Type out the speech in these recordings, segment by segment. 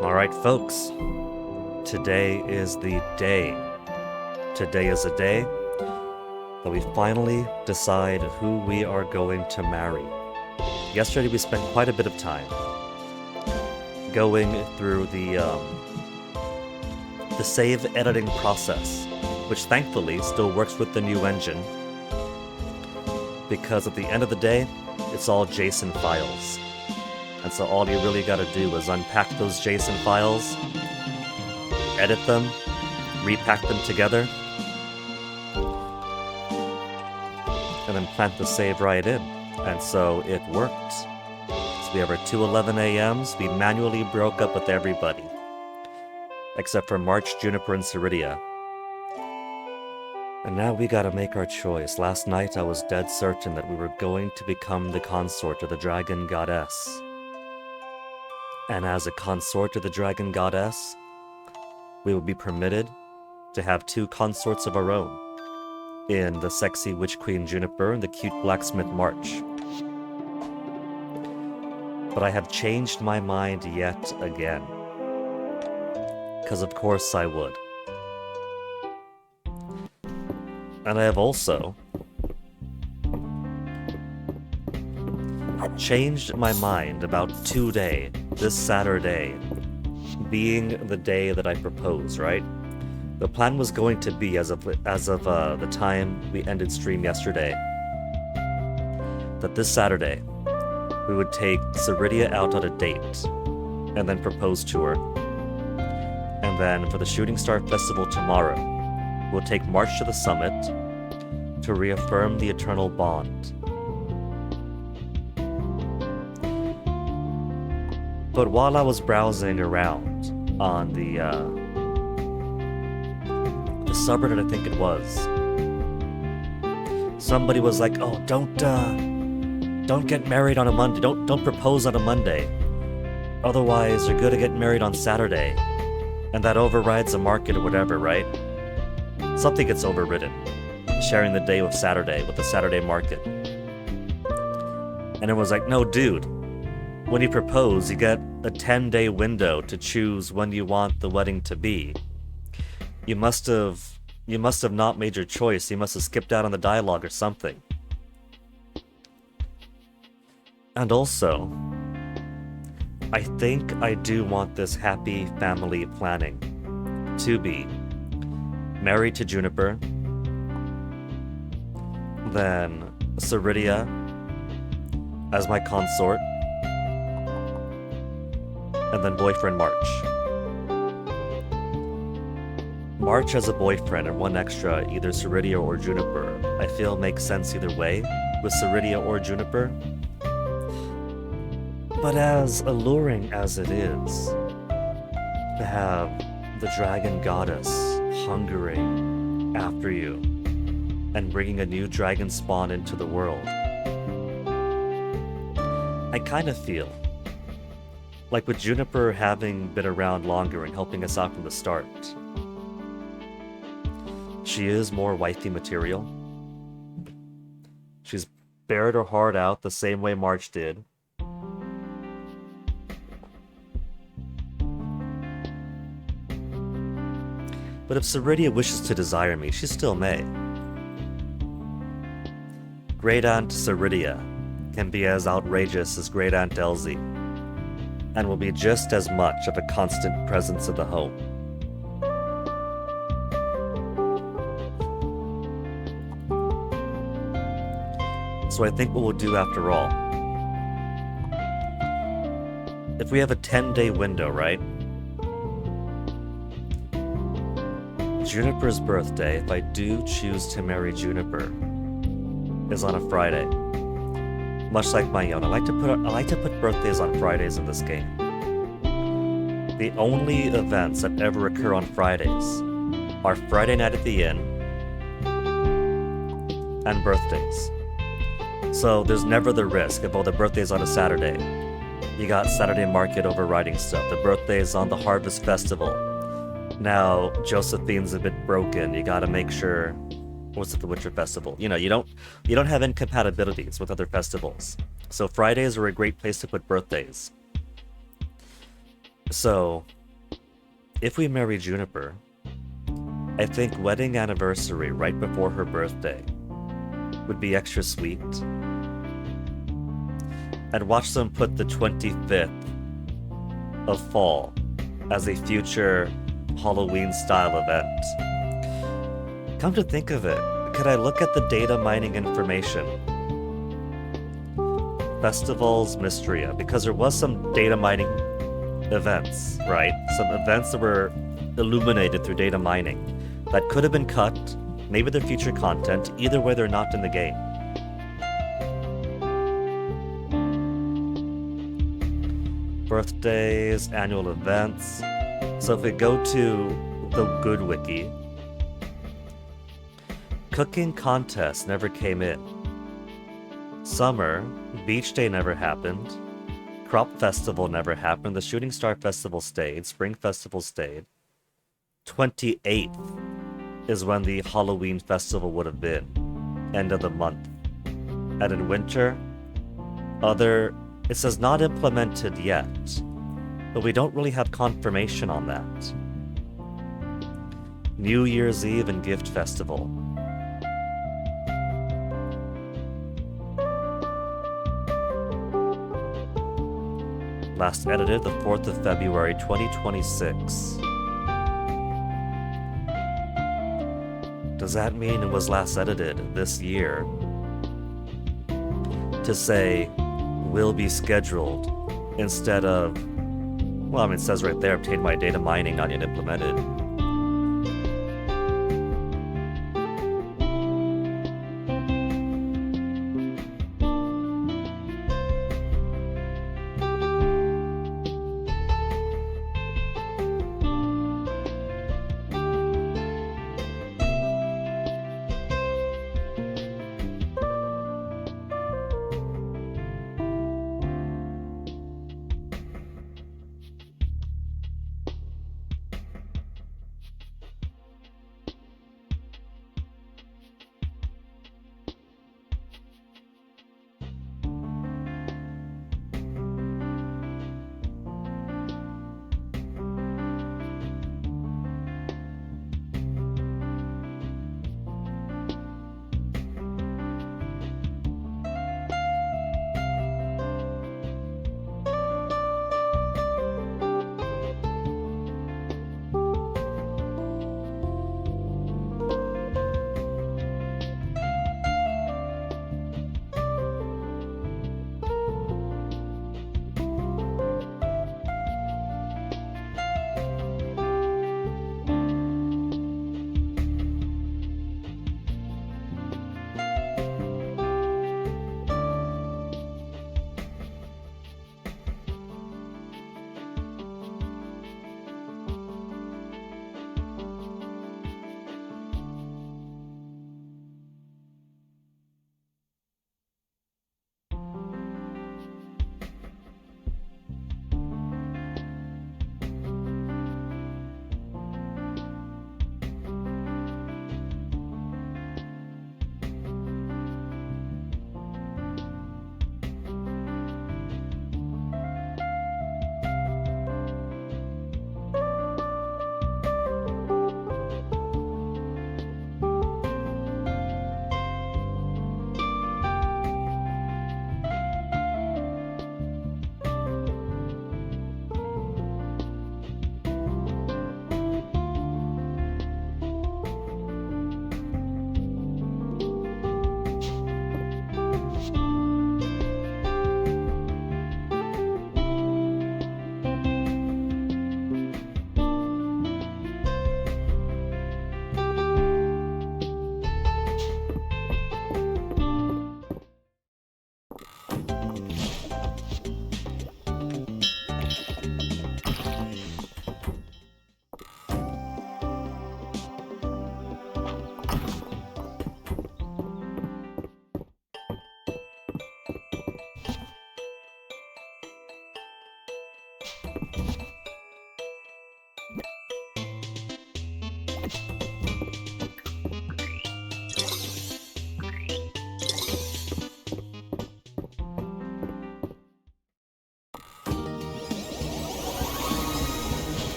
Alright, folks. Today is the day. Today is a day that we finally decide who we are going to marry. Yesterday we spent quite a bit of time going through the save editing process, which thankfully still works with the new engine, because at the end of the day, it's all JSON files. And so all you really gotta do is unpack those JSON files, edit them, repack them together, and then plant the save right in. And so it worked. So we have our 2:11 AMs. We manually broke up with everybody, except for March, Juniper, and Ceridia. And now we gotta make our choice. Last night I was dead certain that we were going to become the consort of the Dragon Goddess. And as a consort of the Dragon Goddess, we would be permitted to have two consorts of our own, in the sexy Witch Queen Juniper and the cute Blacksmith March. But I have changed my mind yet again. Because of course I would. And I have also changed my mind about today, this Saturday, being the day that I propose, right? The plan was going to be, as of the time we ended stream yesterday, that this Saturday we would take Ceridia out on a date and then propose to her. And then for the Shooting Star Festival tomorrow, we'll take March to the summit to reaffirm the eternal bond. But while I was browsing around on the subreddit, I think it was, somebody was like, "Oh, don't get married on a Monday. Don't propose on a Monday. Otherwise, you're gonna get married on Saturday, and that overrides the market or whatever, right?" Something gets overridden. Sharing the day with Saturday, with the Saturday market. And it was like, no, dude. When you propose, you get a 10-day window to choose when you want the wedding to be. You must have not made your choice. You must have skipped out on the dialogue or something. And also, I think I do want this happy family planning to be married to Juniper, then Ceridia as my consort, and then boyfriend March. March as a boyfriend and one extra, either Ceridia or Juniper, I feel makes sense either way, with Ceridia or Juniper. But as alluring as it is to have the Dragon Goddess hungering after you and bringing a new dragon spawn into the world, I kind of feel like with Juniper having been around longer and helping us out from the start, she is more wifey material. She's bared her heart out the same way March did. But if Ceridia wishes to desire me, she still may. Great Aunt Ceridia can be as outrageous as Great Aunt Elsie, and will be just as much of a constant presence in the home. So I think what we'll do after all, if we have a 10-day window, right? Juniper's birthday, if I do choose to marry Juniper, is on a Friday. Much like my own, I like to put birthdays on Fridays in this game. The only events that ever occur on Fridays are Friday night at the inn and birthdays. So there's never the risk of, oh, the birthday's on a Saturday. You got Saturday market overriding stuff. The birthday's on the Harvest Festival. Now Josephine's a bit broken. You gotta make sure. What's it, the Witcher Festival? You know, you don't have incompatibilities with other festivals. So Fridays are a great place to put birthdays. So if we marry Juniper, I think wedding anniversary right before her birthday would be extra sweet. I'd watch them put the 25th of fall as a future Halloween-style event. Come to think of it, could I look at the data mining information? Festivals Mystria, because there was some data mining events, right? Some events that were illuminated through data mining that could have been cut, maybe they're future content, either way they're not in the game. Birthdays, annual events. So if we go to the Good Wiki, cooking contest never came in. Summer, Beach Day never happened. Crop Festival never happened. The Shooting Star Festival stayed. Spring Festival stayed. 28th is when the Halloween Festival would have been. End of the month. And in winter, it says not implemented yet, but we don't really have confirmation on that. New Year's Eve and Gift Festival. Last edited the 4th of February 2026. Does that mean it was last edited this year? To say, will be scheduled, instead of, well, I mean, it says right there, obtained by data mining, not yet implemented.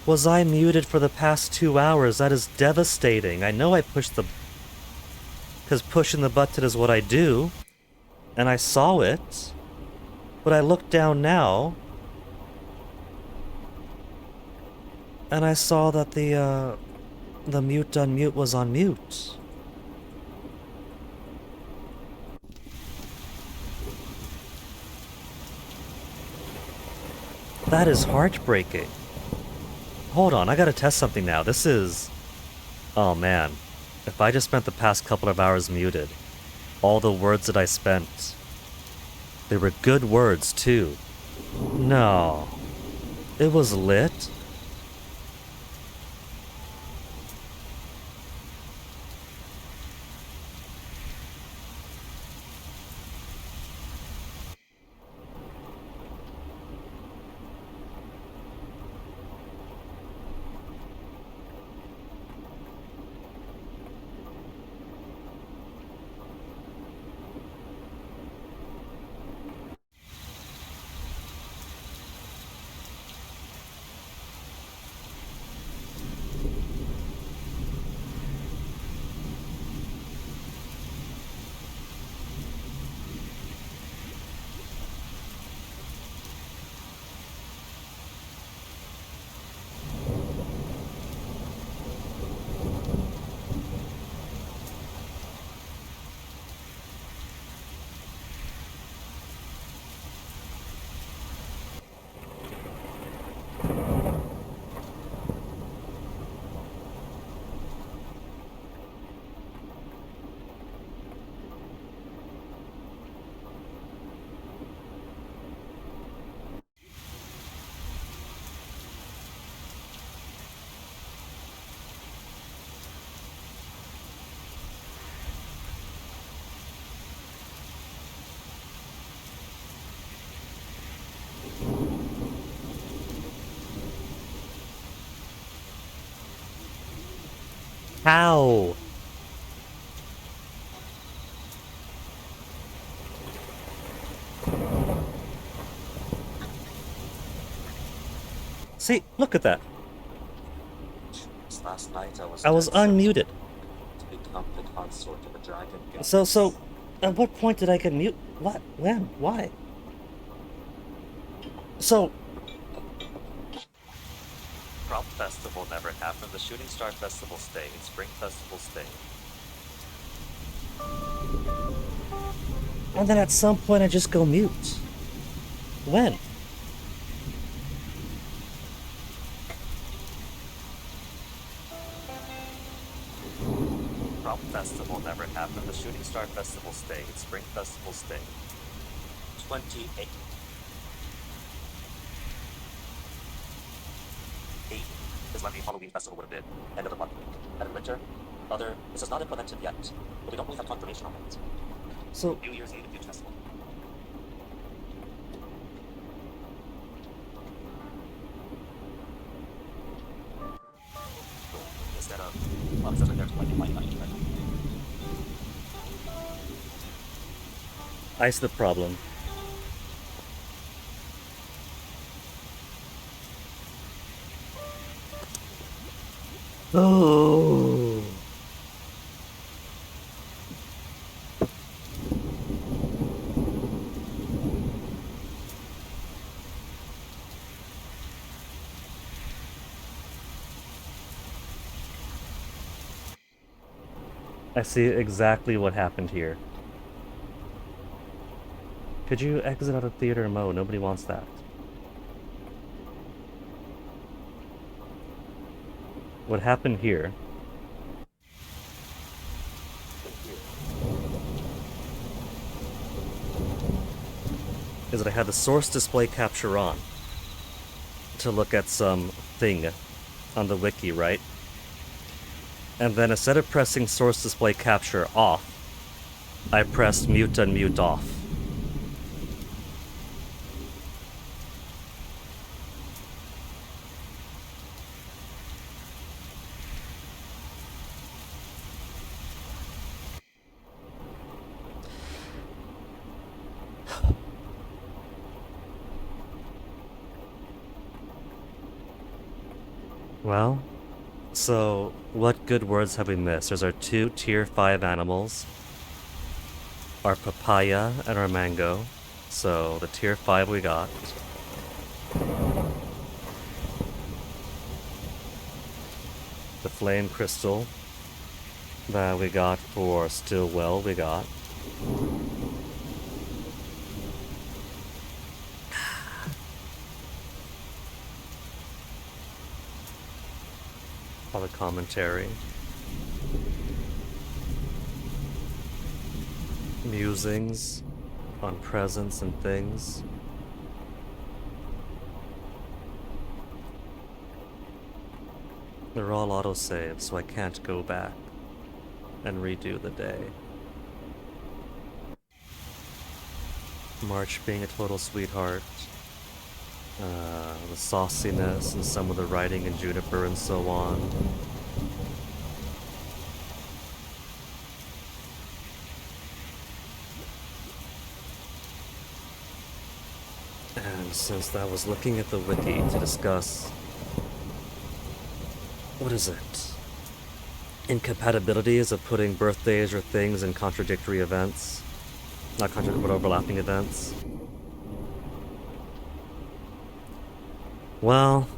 Was I muted for the past 2 hours? That is devastating. I know I pushed the... Because pushing the button is what I do. And I saw it. But I looked down now. And I saw that the mute unmute was on mute. That is heartbreaking. Hold on, I gotta test something now. This is... Oh man. If I just spent the past couple of hours muted, all the words that I spent, they were good words too. No. It was lit? How? See, look at that. Last night I was unmuted. to become the consort of a dragon god. So, at what point did I get mute? What? When? Why? So... Prompt Festival never happened. The Shooting Star Festival stayed. Spring Festival stayed. And then at some point I just go mute. When? Prompt Festival never happened. The Shooting Star Festival stayed. Spring Festival stayed. 28. 8 is when the Halloween festival would have been. End of the month. And in winter, other. This is not implemented yet, but we don't really have confirmation on it. So... New Year's Eve and Future Festival. Instead of, well, it says right there, 2099. Ice the problem. Oh. I see exactly what happened here. Could you exit out of theater mode? Nobody wants that. What happened here is that I had the source display capture on to look at some thing on the wiki, right? And then instead of pressing source display capture off, I pressed mute unmute off. Well, so what good words have we missed? There's our two tier 5 animals, our papaya and our mango. So the tier 5 we got. The flame crystal that we got for Stillwell we got. All the commentary. Musings on presents and things. They're all autosave, so I can't go back and redo the day. March being a total sweetheart. The sauciness and some of the writing in Juniper and so on. And since I was looking at the wiki to discuss, what is it? Incompatibilities of putting birthdays or things in contradictory events. Not contradictory, but overlapping events. Well,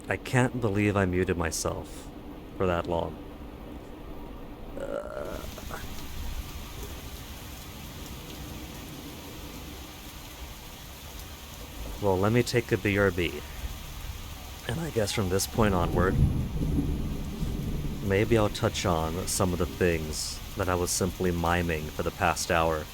I can't believe I muted myself for that long. Well, let me take a BRB. And I guess from this point onward, maybe I'll touch on some of the things that I was simply miming for the past hour.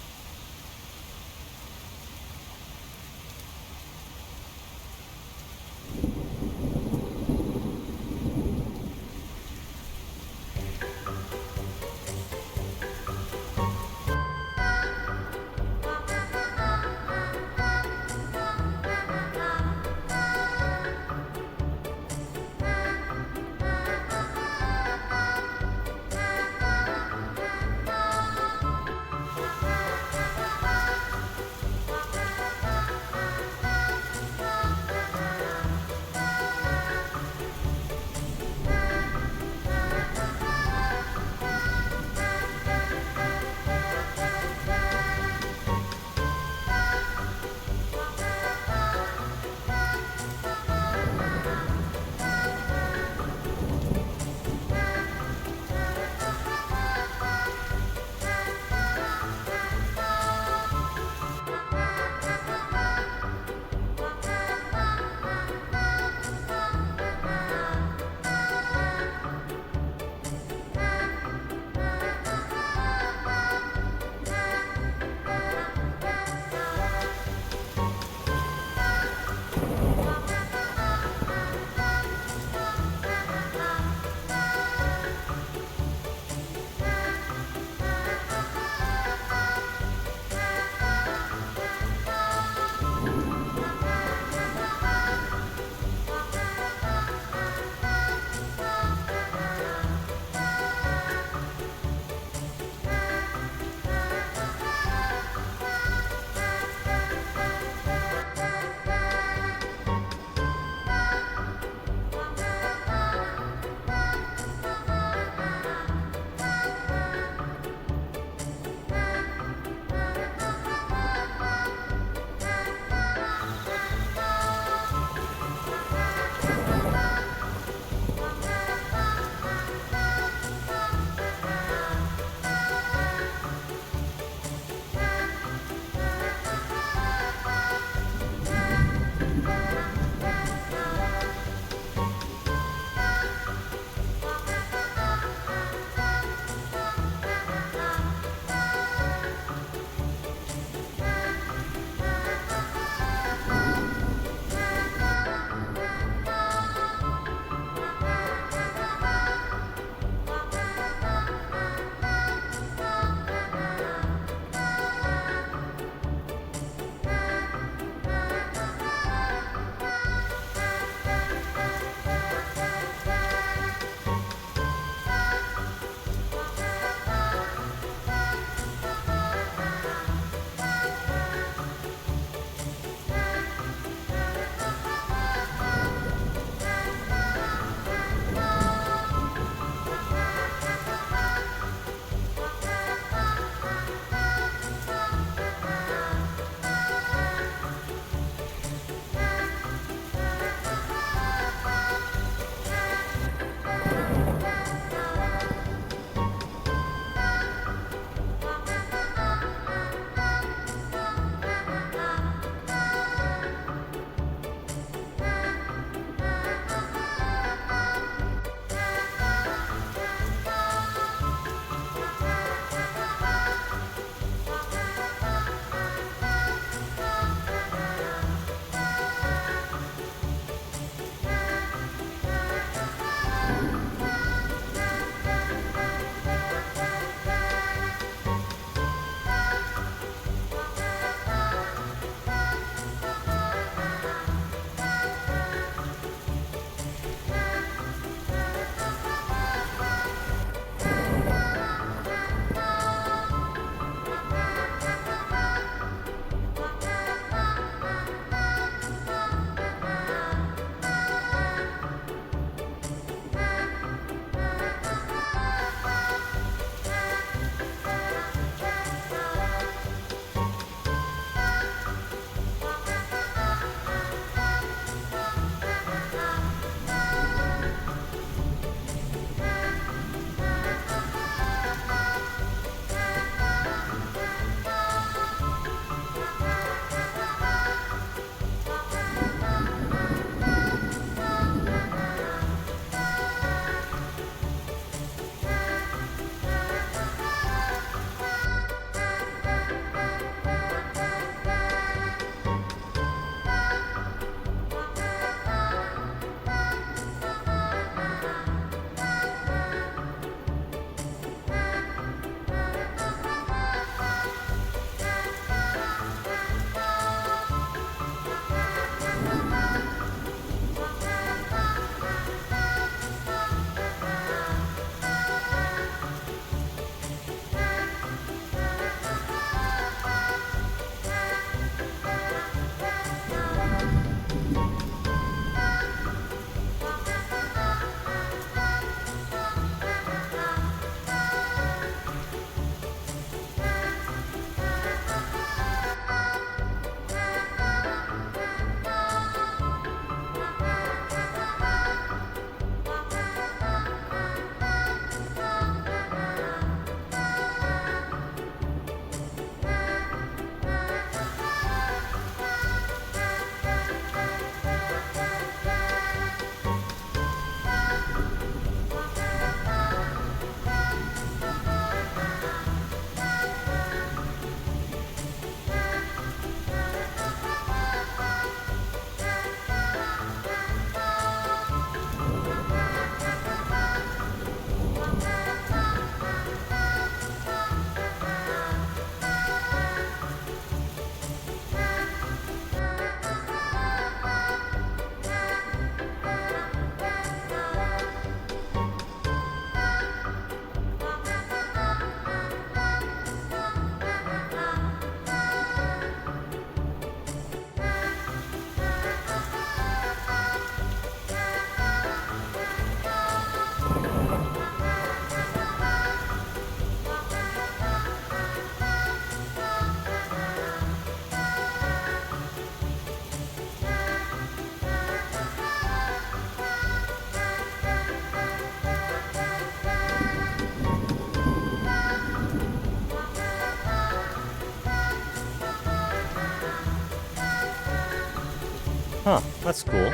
Huh, that's cool.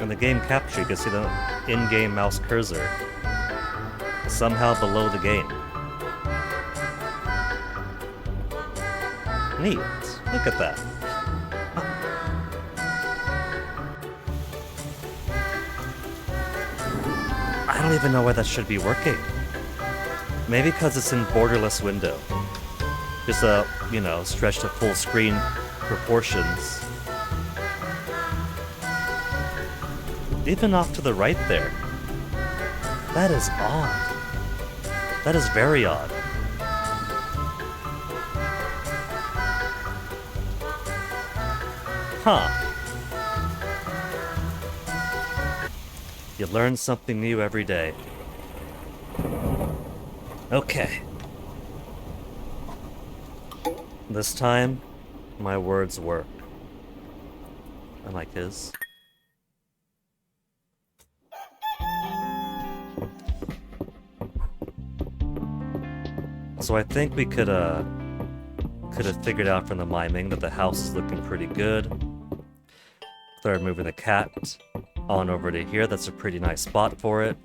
In the game capture, you can see the in-game mouse cursor somehow below the game. Neat. Look at that. I don't even know why that should be working. Maybe because it's in borderless window. Just stretched to full screen proportions. Even off to the right there. That is odd. That is very odd. Huh. You learn something new every day. Okay. This time, my words work. Unlike his. So I think we could have figured out from the miming that the house is looking pretty good. Start moving the cat on over to here. That's a pretty nice spot for it.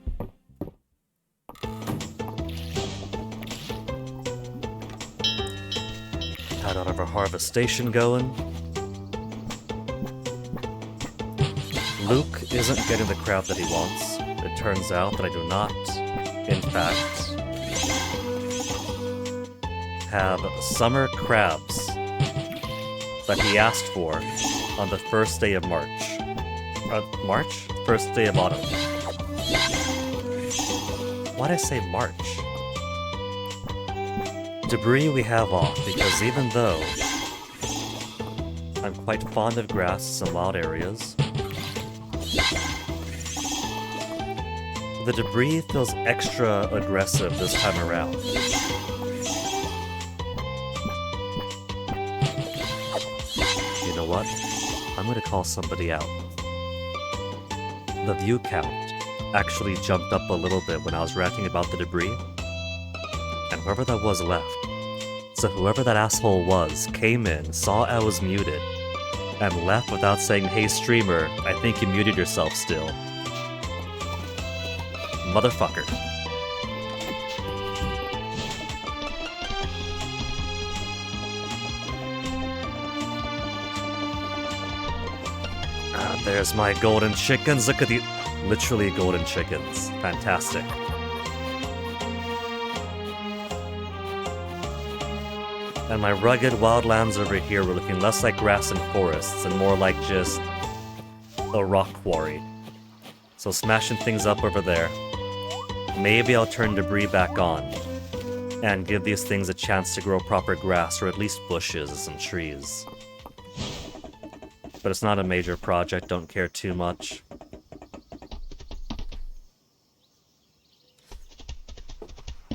Had out of our harvest station going. Luke isn't getting the crab that he wants. It turns out that I do not, in fact, have summer crabs that he asked for on the first day of March. March? First day of autumn. Why'd I say March? Debris we have off, because even though I'm quite fond of grasses and wild areas, the debris feels extra aggressive this time around. You know what? I'm gonna call somebody out. The view count actually jumped up a little bit when I was ranting about the debris, and whoever that was left. So whoever that asshole was came in, saw I was muted, and left without saying, "Hey streamer, I think you muted yourself still." Motherfucker. There's my golden chickens. Look at the... literally golden chickens. Fantastic. And my rugged wildlands over here were looking less like grass and forests and more like just a rock quarry. So smashing things up over there. Maybe I'll turn debris back on and give these things a chance to grow proper grass or at least bushes and trees. But it's not a major project, don't care too much.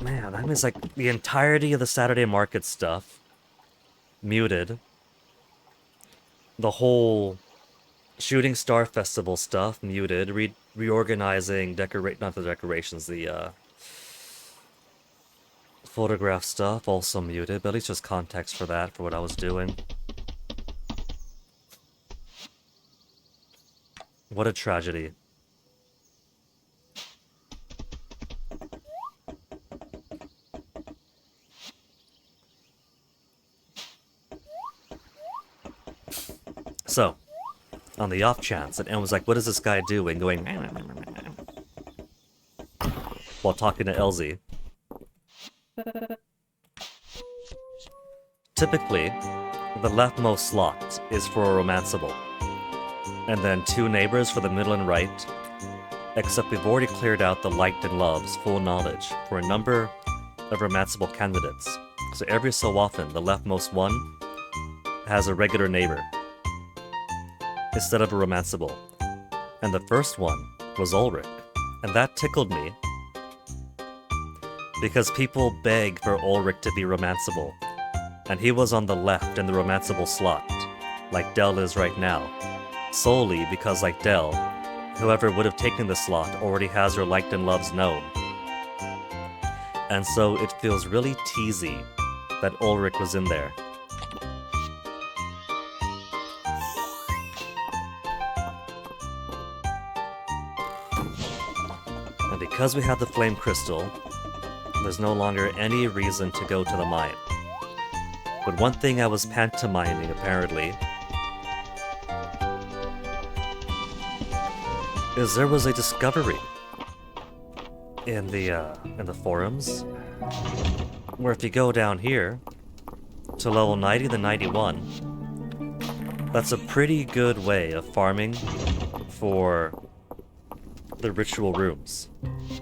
Man, that means like the entirety of the Saturday market stuff muted. The whole Shooting Star Festival stuff muted. Reorganizing not the decorations, the photograph stuff also muted, but at least just context for that, for what I was doing. What a tragedy. So, on the off chance that Em was like, what is this guy doing? Going while talking to Elsie. Typically, the leftmost slot is for a romanceable. And then 2 neighbors for the middle and right, except we've already cleared out the liked and loves, full knowledge, for a number of romanceable candidates. So every so often, the leftmost one has a regular neighbor instead of a romanceable. And the first one was Ulrich, and that tickled me because people beg for Ulrich to be romanceable, and he was on the left in the romanceable slot, like Dell is right now. Solely because, like Dell, whoever would have taken the slot already has her liked and loves known. And so it feels really teasy that Ulrich was in there. And because we have the flame crystal, there's no longer any reason to go to the mine. But one thing I was pantomiming, apparently, is there was a discovery in the forums where if you go down here to level 90 to 91, that's a pretty good way of farming for the ritual rooms.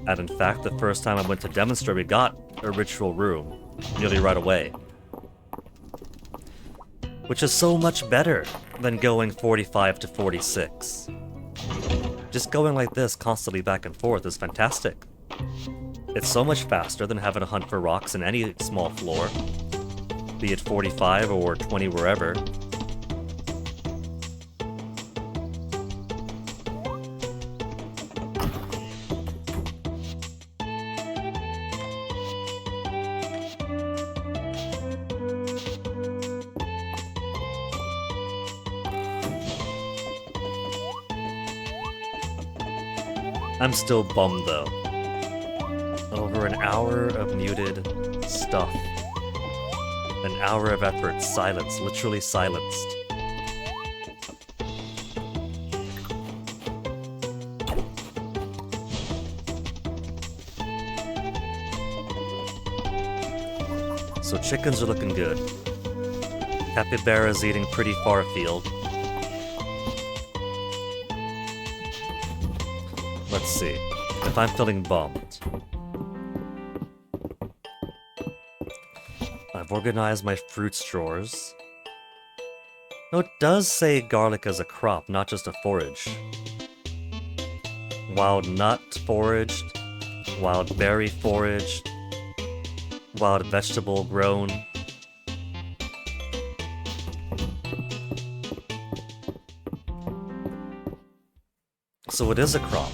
And in fact, the first time I went to demonstrate, we got a ritual room nearly right away. Which is so much better than going 45 to 46. Just going like this constantly back and forth is fantastic. It's so much faster than having to hunt for rocks in any small floor, be it 45 or 20 wherever. I'm still bummed though. Over an hour of muted stuff. An hour of effort, silence, literally silenced. So chickens are looking good. Capybara's eating pretty far afield. Let's see if I'm feeling bummed. I've organized my fruits drawers. No, it does say garlic as a crop, not just a forage. Wild nut foraged, wild berry foraged, wild vegetable grown. So it is a crop.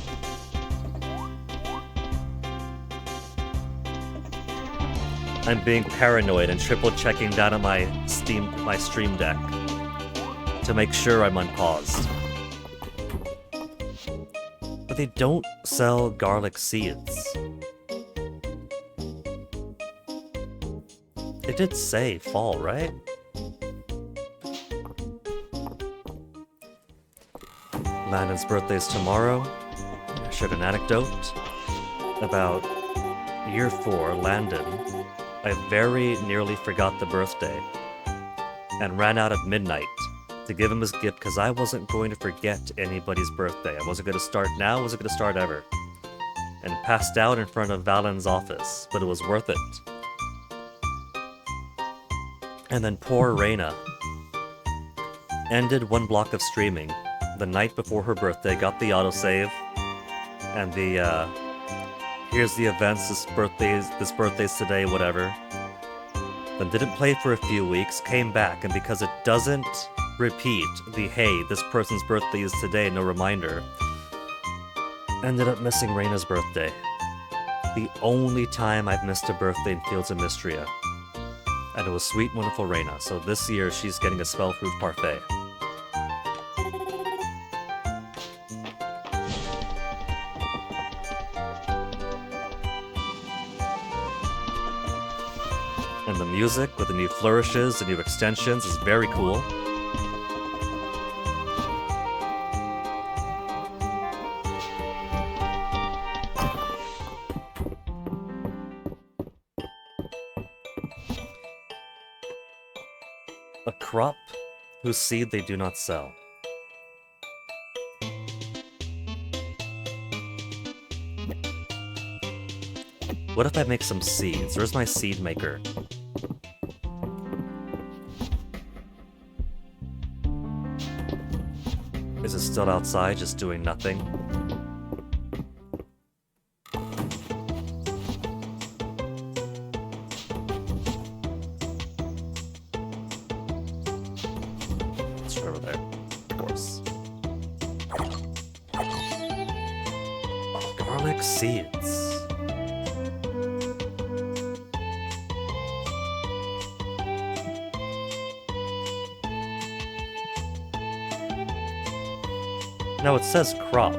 I'm being paranoid and triple checking down at my Stream Deck to make sure I'm unpaused. But they don't sell garlic seeds. It did say fall, right? Landon's birthday's tomorrow. I shared an anecdote about year 4, Landon. I very nearly forgot the birthday and ran out at midnight to give him his gift because I wasn't going to forget anybody's birthday. I wasn't going to start now, I wasn't going to start ever. And passed out in front of Valen's office, but it was worth it. And then poor Reina ended one block of streaming the night before her birthday, got the autosave, and the here's the events, this birthday's today, whatever. Then didn't play for a few weeks, came back, and because it doesn't repeat the hey, this person's birthday is today, no reminder, ended up missing Reina's birthday. The only time I've missed a birthday in Fields of Mystria. And it was sweet, wonderful Reina, so this year she's getting a spell-proof parfait. And the music with the new flourishes, the new extensions is very cool. A crop whose seed they do not sell. What if I make some seeds? Where's my seed maker? Is it still outside, just doing nothing? It's right over there, of course. Garlic seeds. Now it says crop.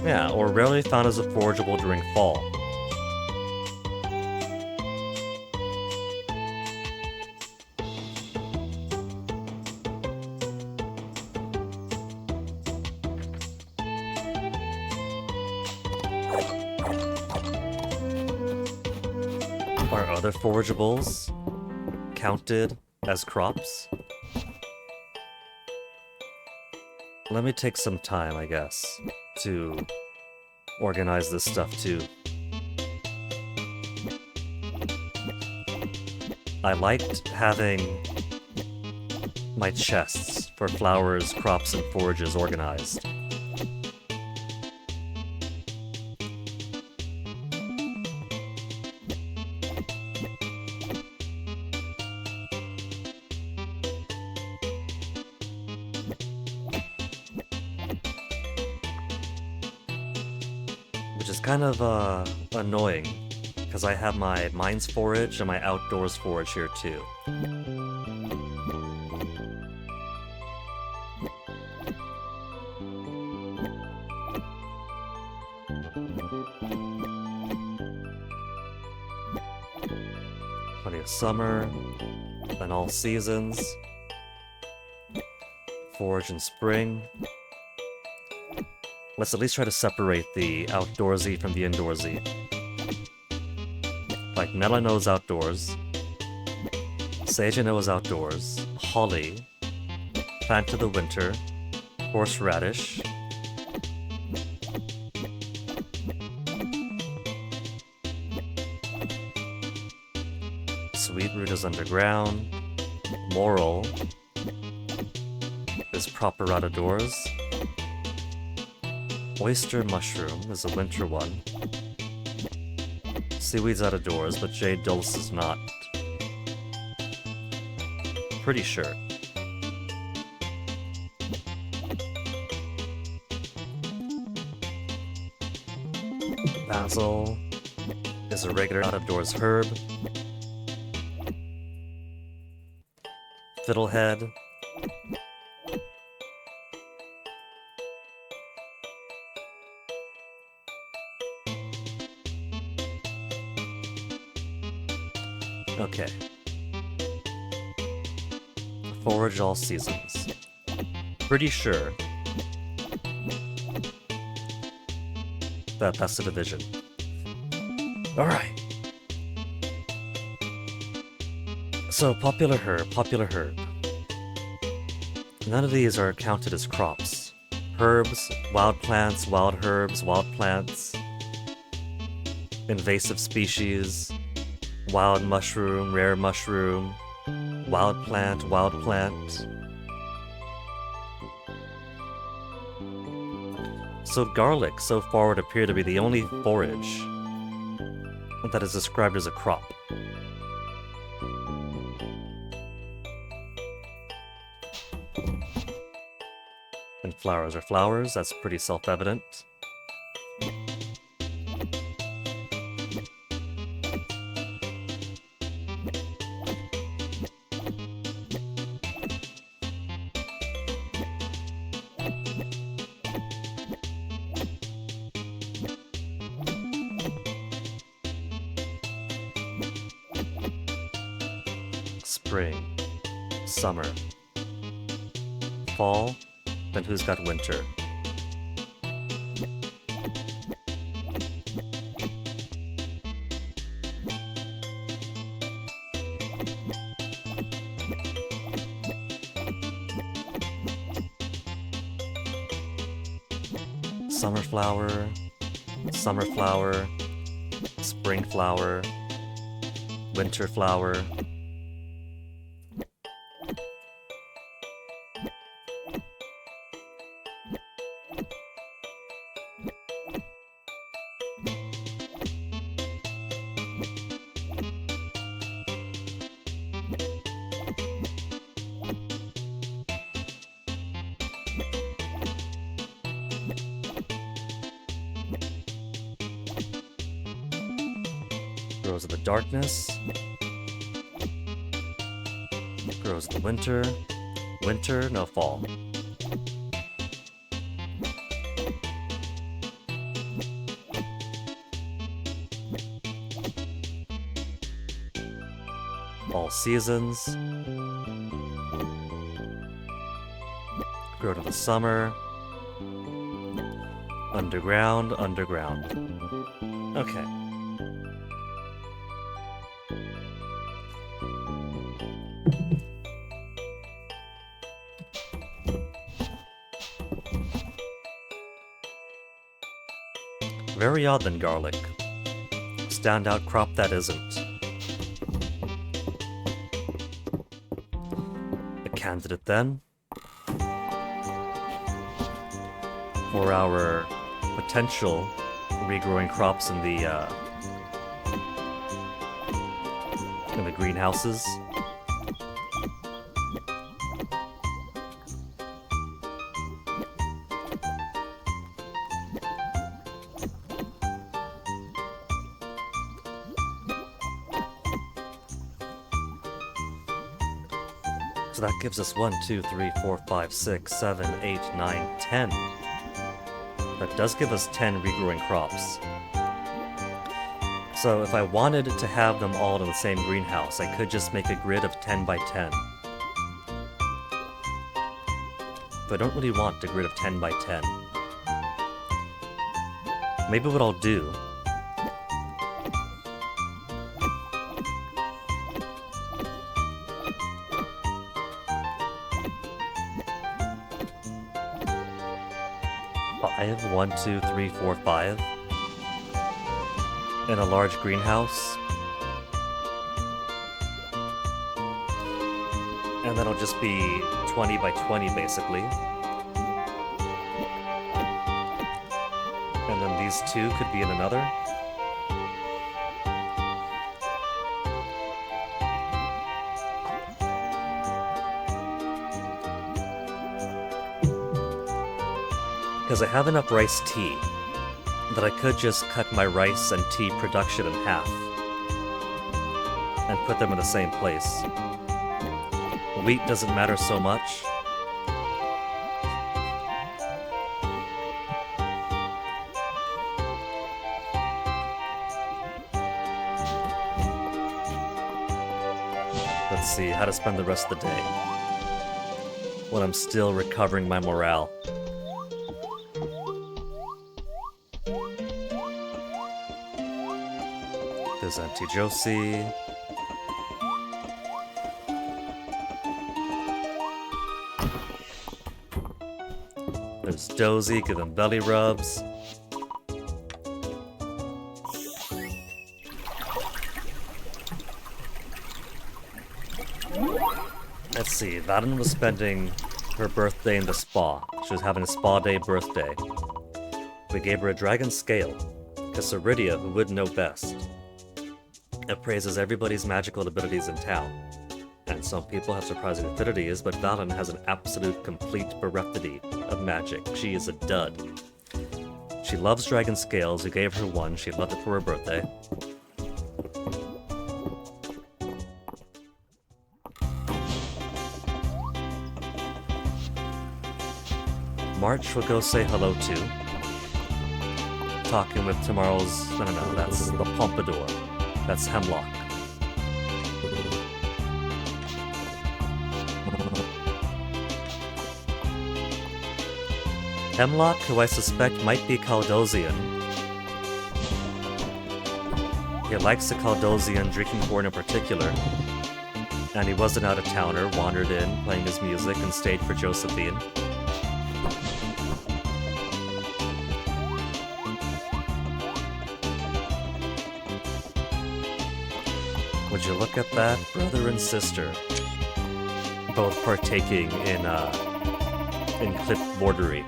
Yeah, or rarely found as a forageable during fall. Are other forageables counted as crops? Let me take some time, I guess, to organize this stuff too. I liked having my chests for flowers, crops, and forages organized. Which is kind of annoying, because I have my mines forage and my outdoors forage here too. Plenty of summer, and all seasons. Forage in spring. Let's at least try to separate the outdoorsy from the indoorsy. Like Melano's outdoors, Sage and Noah's outdoors, Holly, Plant of the Winter, Horseradish, Sweetroot is underground, Moral is proper outdoors, Oyster Mushroom is a winter one. Seaweed's outdoors, but Jade Dulce is not. Pretty sure. Basil is a regular outdoors herb. Fiddlehead. Okay. Forage all seasons. Pretty sure that's the division. Alright. So, popular herb. None of these are counted as crops. Herbs, wild plants, invasive species, wild mushroom, rare mushroom, wild plant. So garlic so far would appear to be the only forage that is described as a crop. And flowers are flowers, that's pretty self-evident. Spring, summer, fall, then who's got winter? Summer flower, spring flower, winter flower. Grows in the darkness. Grows in the winter. Winter, no fall. seasons. Grow to the summer. Underground, underground. Okay. Very odd then, garlic. Standout crop that isn't. A candidate then. For our potential regrowing crops in the greenhouses. So that gives us 1, 2, 3, 4, 5, 6, 7, 8, 9, 10. That does give us 10 regrowing crops. So if I wanted to have them all in the same greenhouse, I could just make a grid of 10 by 10. But I don't really want a grid of 10 by 10. Maybe what I'll do I have 1, 2, 3, 4, 5 in a large greenhouse, and that'll just be 20 by 20 basically. And then these two could be in another. Because I have enough rice tea that I could just cut my rice and tea production in half and put them in the same place. Wheat doesn't matter so much. Let's see how to spend the rest of the day when I'm still recovering my morale. There's Auntie Josie. There's Dozy, give them belly rubs. Let's see, Vaden was spending her birthday in the spa. She was having a spa day birthday. We gave her a dragon scale, because Ceridia, who would know best, appraises everybody's magical abilities in town. And some people have surprising affinities, but Valen has an absolute complete bereft of magic. She is a dud. She loves dragon scales. We gave her one. She loved it for her birthday. March will go say hello to. Talking with tomorrow's... No, that's the Pompadour. That's Hemlock. Hemlock, who I suspect might be Caldosian. He likes the Caldosian drinking horn in particular. And he was an out-of-towner, wandered in, playing his music, and stayed for Josephine. Would you look at that? Brother and sister. Both partaking in clip bordery.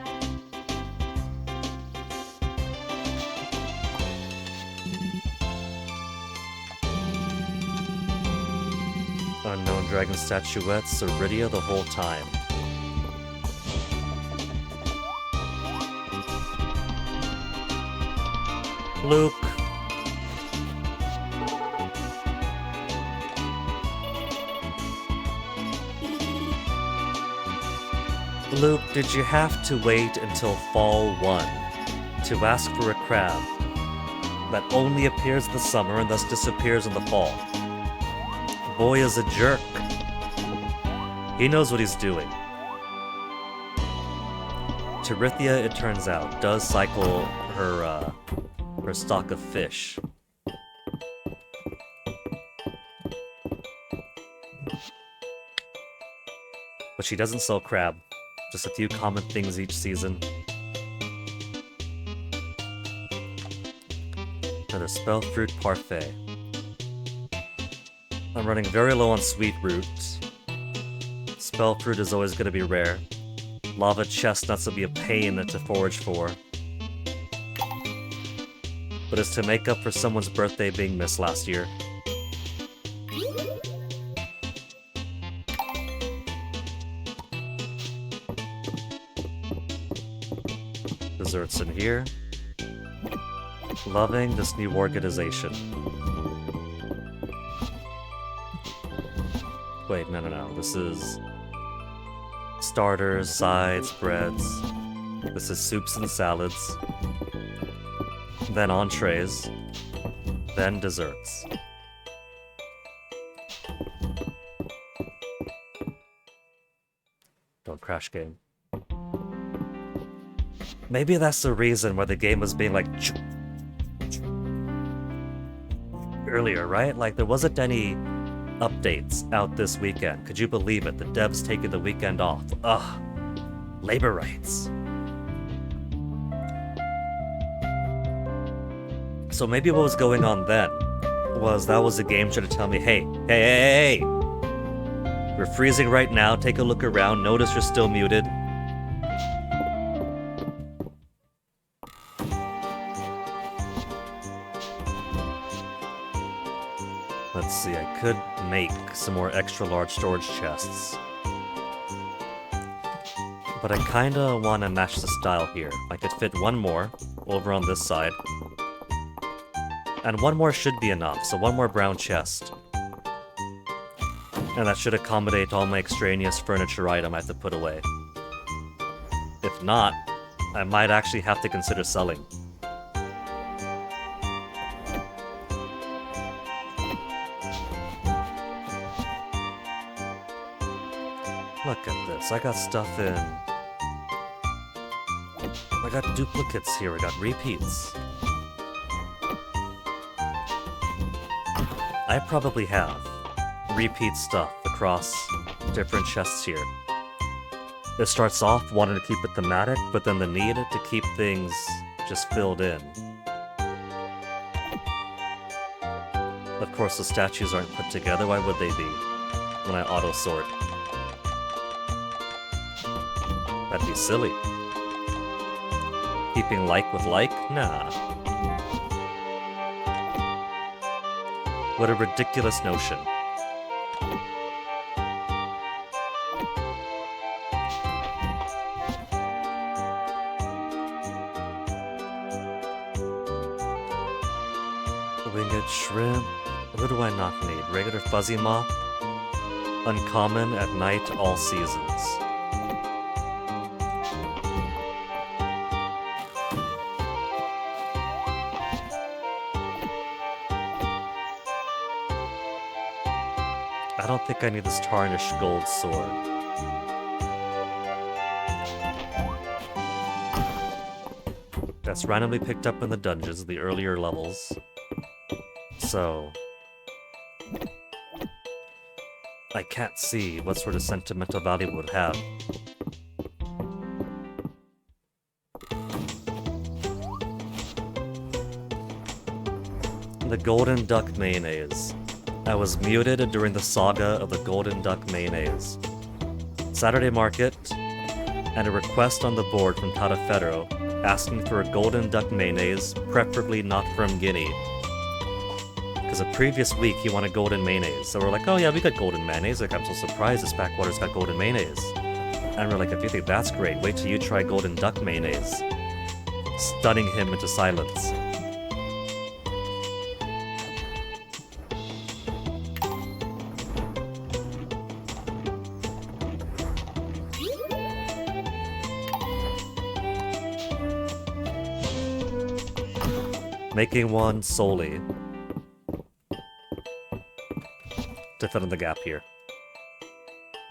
Unknown dragon statuettes, Ceridia the whole time. Luke. Luke, did you have to wait until Fall 1 to ask for a crab that only appears in the summer and thus disappears in the fall? boy is a jerk. He knows what he's doing. Tirithia, it turns out, does cycle her stock of fish. But she doesn't sell crab. Just a few common things each season. Another spell fruit parfait. I'm running very low on sweet root. Spell fruit is always going to be rare. Lava chestnuts will be a pain to forage for. But it's to make up for someone's birthday being missed last year. Desserts in here. Loving this new organization. Wait, no. This is starters, sides, breads. This is soups and salads. Then entrees. Then desserts. Don't crash game. Maybe that's the reason why the game was being like earlier, right? Like there wasn't any updates out this weekend. Could you believe it? The devs taking the weekend off. Ugh. Labor rights. So maybe what was going on then was that was the game trying to tell me, hey. We're freezing right now. Take a look around. Notice you're still muted. Let's see, I could make some more extra large storage chests. But I kinda wanna match the style here. I could fit one more over on this side. And one more should be enough, so one more brown chest. And that should accommodate all my extraneous furniture item I have to put away. If not, I might actually have to consider selling. Look at this, I got stuff in. I got duplicates here, I got repeats. I probably have repeat stuff across different chests here. It starts off wanting to keep it thematic, but then the need to keep things just filled in. Of course, the statues aren't put together, why would they be? When I auto-sort. That'd be silly. Keeping like with like? Nah. What a ridiculous notion. Winged shrimp. What do I not need? Regular fuzzy moth. Uncommon at night, all seasons. I don't think I need this tarnished gold sword. That's randomly picked up in the dungeons, the earlier levels. So I can't see what sort of sentimental value it would have. The Golden Duck Mayonnaise. I was muted during the saga of the Golden Duck Mayonnaise. Saturday Market, and a request on the board from Tadafedro asking for a Golden Duck Mayonnaise, preferably not from Guinea. Because the previous week he wanted Golden Mayonnaise, so we're like, oh yeah, we got Golden Mayonnaise. Like, I'm so surprised this backwater's got Golden Mayonnaise. And we're like, if you think that's great, wait till you try Golden Duck Mayonnaise. Stunning him into silence. Making one solely. to fill in the gap here.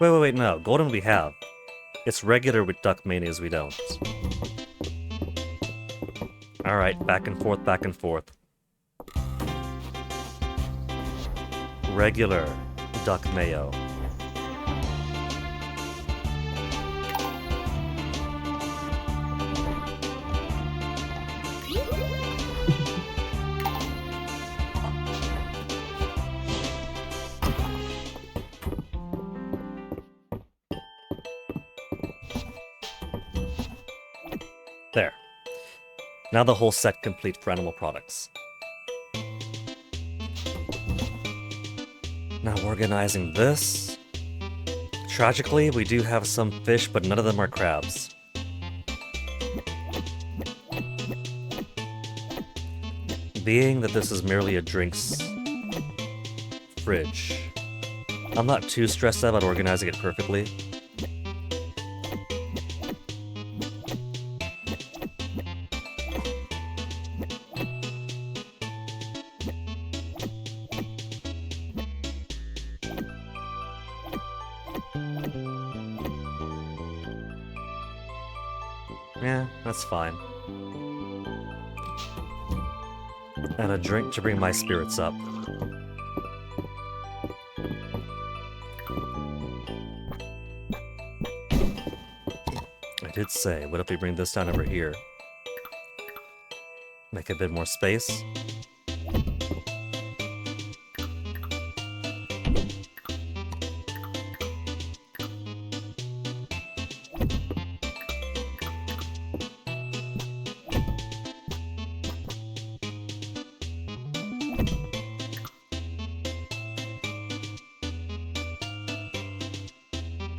Wait, no. Golden we have. It's regular with Duck Manias we don't. Alright, back and forth, back and forth. Regular Duck Mayo. There. Now the whole set complete for animal products. Now organizing this. Tragically, we do have some fish, but none of them are crabs. Being that this is merely a drinks fridge, I'm not too stressed out about organizing it perfectly. Yeah, that's fine. And a drink to bring my spirits up. I did say, what if we bring this down over here? Make a bit more space.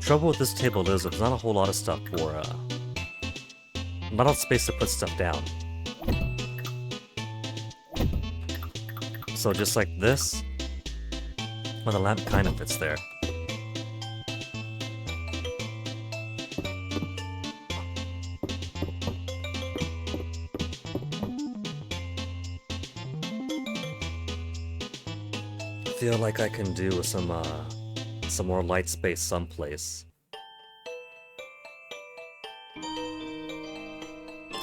Trouble with this table is there's not a whole lot of stuff for, not a lot of space to put stuff down. So just like this, well, the lamp kind of fits there. I feel like I can do with some more light space someplace.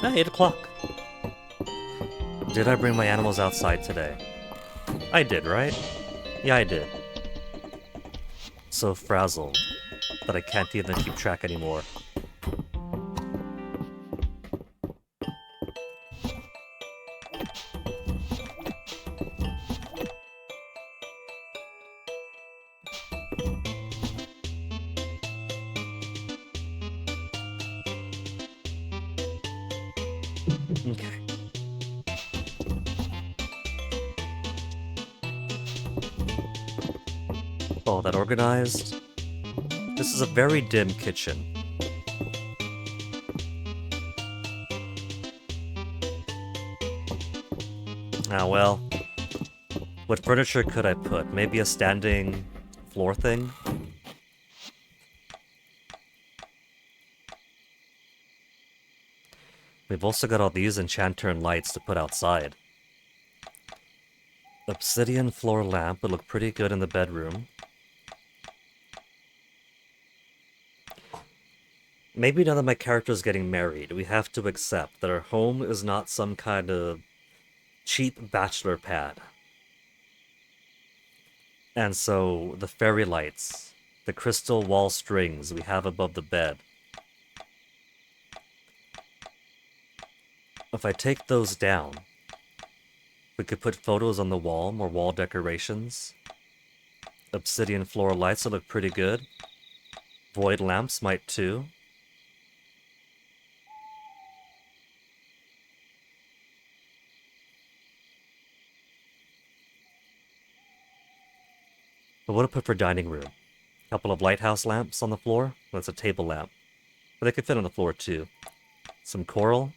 Ah, 8 o'clock. Did I bring my animals outside today? I did, right? Yeah, I did. So frazzled that I can't even keep track anymore. Okay. All that organized. This is a very dim kitchen. Ah, well. What furniture could I put? Maybe a standing floor thing? We've also got all these enchantern lights to put outside. Obsidian floor lamp would look pretty good in the bedroom. Maybe now that my character is getting married, we have to accept that our home is not some kind of cheap bachelor pad. And so the fairy lights, the crystal wall strings we have above the bed, if I take those down, we could put photos on the wall, more wall decorations. Obsidian floor lights will look pretty good. Void lamps might too. But what to put for dining room? A couple of lighthouse lamps on the floor? That's a table lamp. But they could fit on the floor too. Some coral.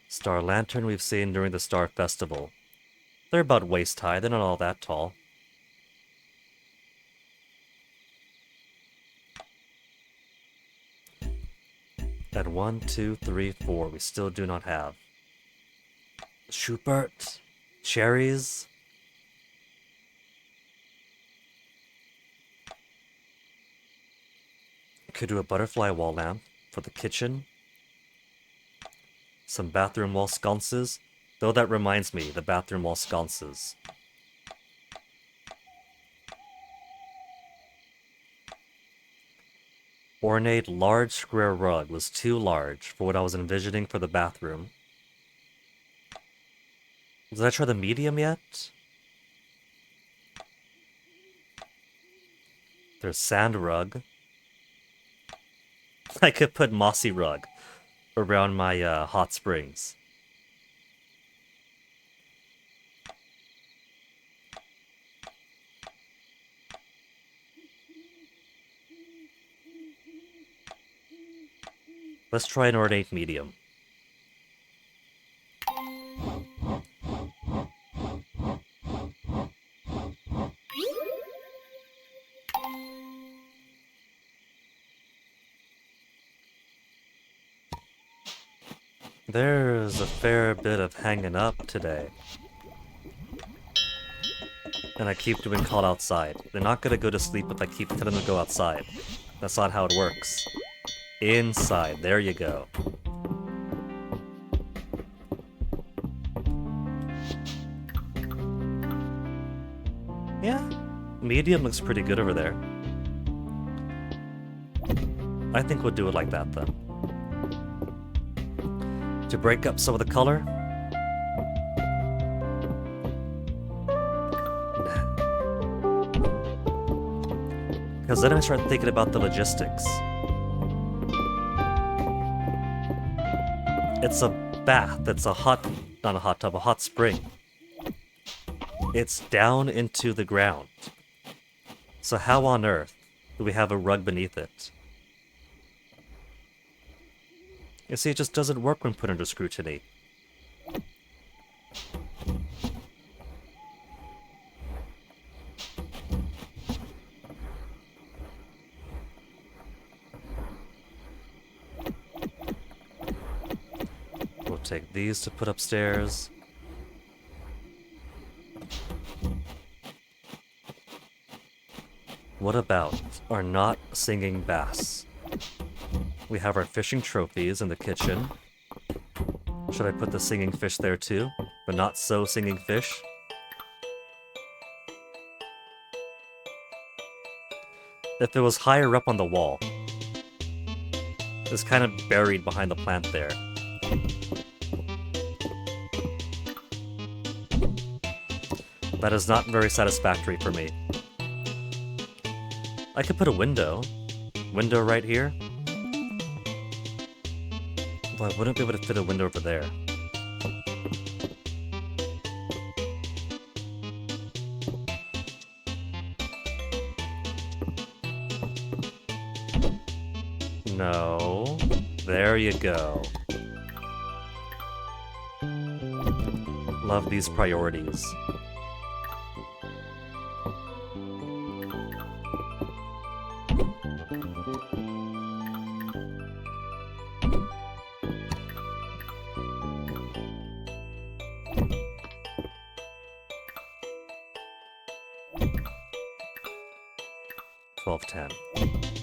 Star lantern we've seen during the Star Festival. They're about waist high, they're not all that tall. At 1, 2, 3, 4, we still do not have Schubert, cherries. Could do a butterfly wall lamp for the kitchen. Some bathroom wall sconces. Though that reminds me, the bathroom wall sconces. Ornate large square rug was too large for what I was envisioning for the bathroom. Did I try the medium yet? There's sand rug. I could put mossy rug around my hot springs. Let's try an ornate medium. There's a fair bit of hanging up today. And I keep doing call outside. They're not gonna go to sleep if I keep telling them to go outside. That's not how it works. Inside, there you go. Yeah, medium looks pretty good over there. I think we'll do it like that then. To break up some of the color. Because then I start thinking about the logistics. It's a bath, it's a hot, not a hot tub, a hot spring. It's down into the ground. So how on earth do we have a rug beneath it? You see, it just doesn't work when put under scrutiny. We'll take these to put upstairs. What about our not singing bass? We have our fishing trophies in the kitchen. Should I put the singing fish there too? The not so singing fish? If it was higher up on the wall. It's kind of buried behind the plant there. That is not very satisfactory for me. I could put a window. Window right here. But I wouldn't be able to fit a window over there. No. There you go. Love these priorities.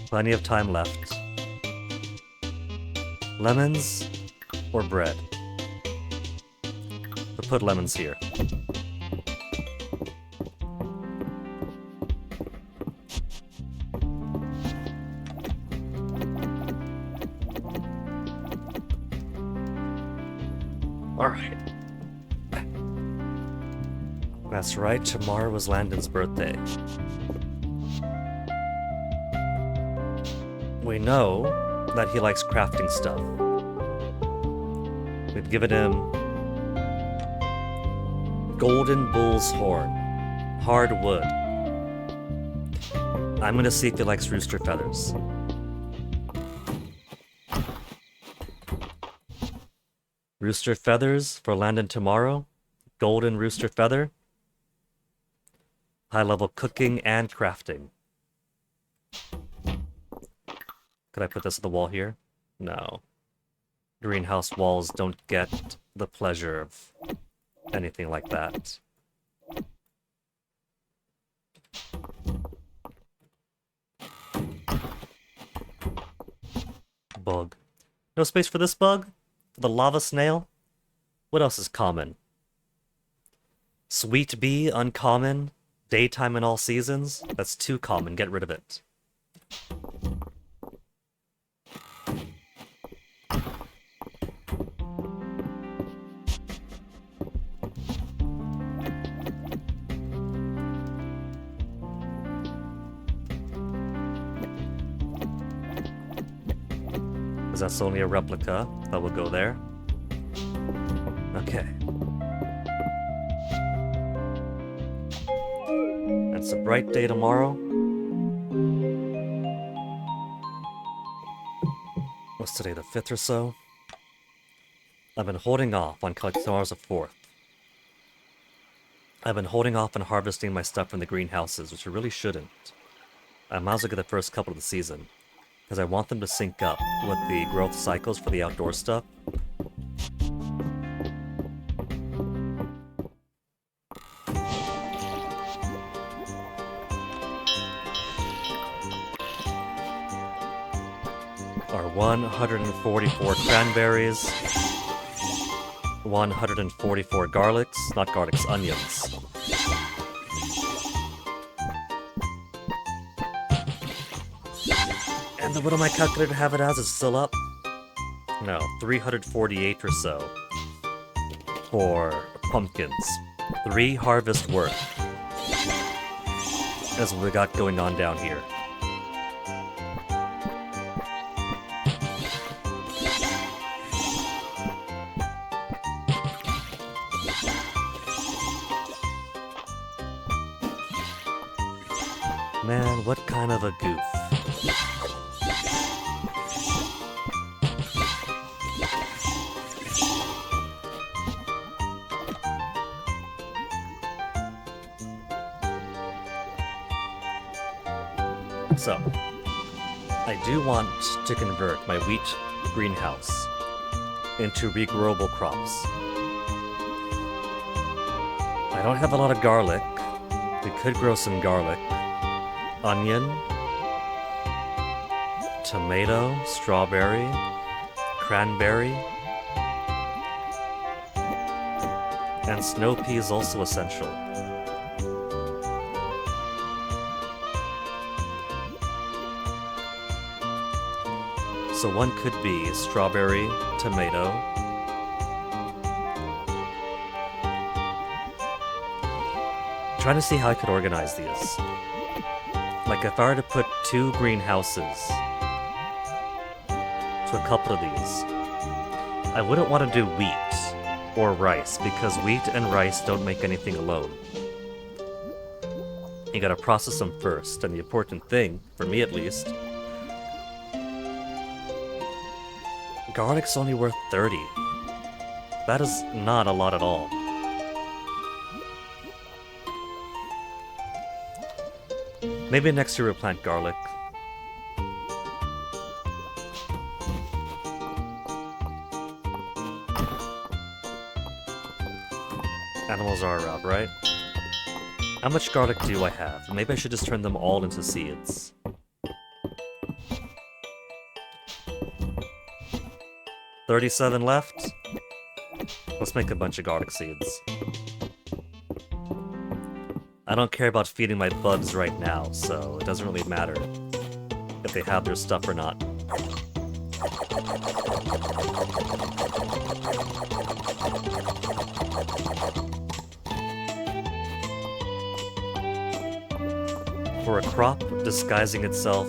Plenty of time left. Lemons or bread? We'll put lemons here. Alright. That's right, tomorrow was Landon's birthday. We know that he likes crafting stuff. We've given him Golden Bull's Horn, hard wood. I'm gonna see if he likes rooster feathers. Rooster feathers for Landon tomorrow. Golden rooster feather. High level cooking and crafting. Could I put this on the wall here? No. Greenhouse walls don't get the pleasure of anything like that. Bug. No space for this bug? For the lava snail? What else is common? Sweet bee, uncommon. Daytime in all seasons? That's too common, get rid of it. Because that's only a replica. That will go there. Okay. It's a bright day tomorrow. What's today, the 5th or so? I've been holding off on collecting tomorrow's the 4th. I've been holding off on harvesting my stuff from the greenhouses, which I really shouldn't. I might as well get the first couple of the season, because I want them to sync up with the growth cycles for the outdoor stuff. Are 144 cranberries, 144 garlics, not garlics, onions. And what do my calculator have it as? Is it still up? No, 348 or so for pumpkins. 3 harvest worth. That's what we got going on down here. Man, what kind of a goof. So, I do want to convert my wheat greenhouse into regrowable crops. I don't have a lot of garlic. We could grow some garlic. Onion, tomato, strawberry, cranberry, and snow pea is also essential. So one could be strawberry, tomato, trying to see how I could organize these. Like if I were to put 2 greenhouses to a couple of these, I wouldn't want to do wheat or rice because wheat and rice don't make anything alone. You gotta process them first, and the important thing, for me at least, garlic's only worth 30. That is not a lot at all. Maybe next year we'll plant garlic. Animals are around, right? How much garlic do I have? Maybe I should just turn them all into seeds. $37 left? Let's make a bunch of garlic seeds. I don't care about feeding my bugs right now, so it doesn't really matter if they have their stuff or not. For a crop disguising itself,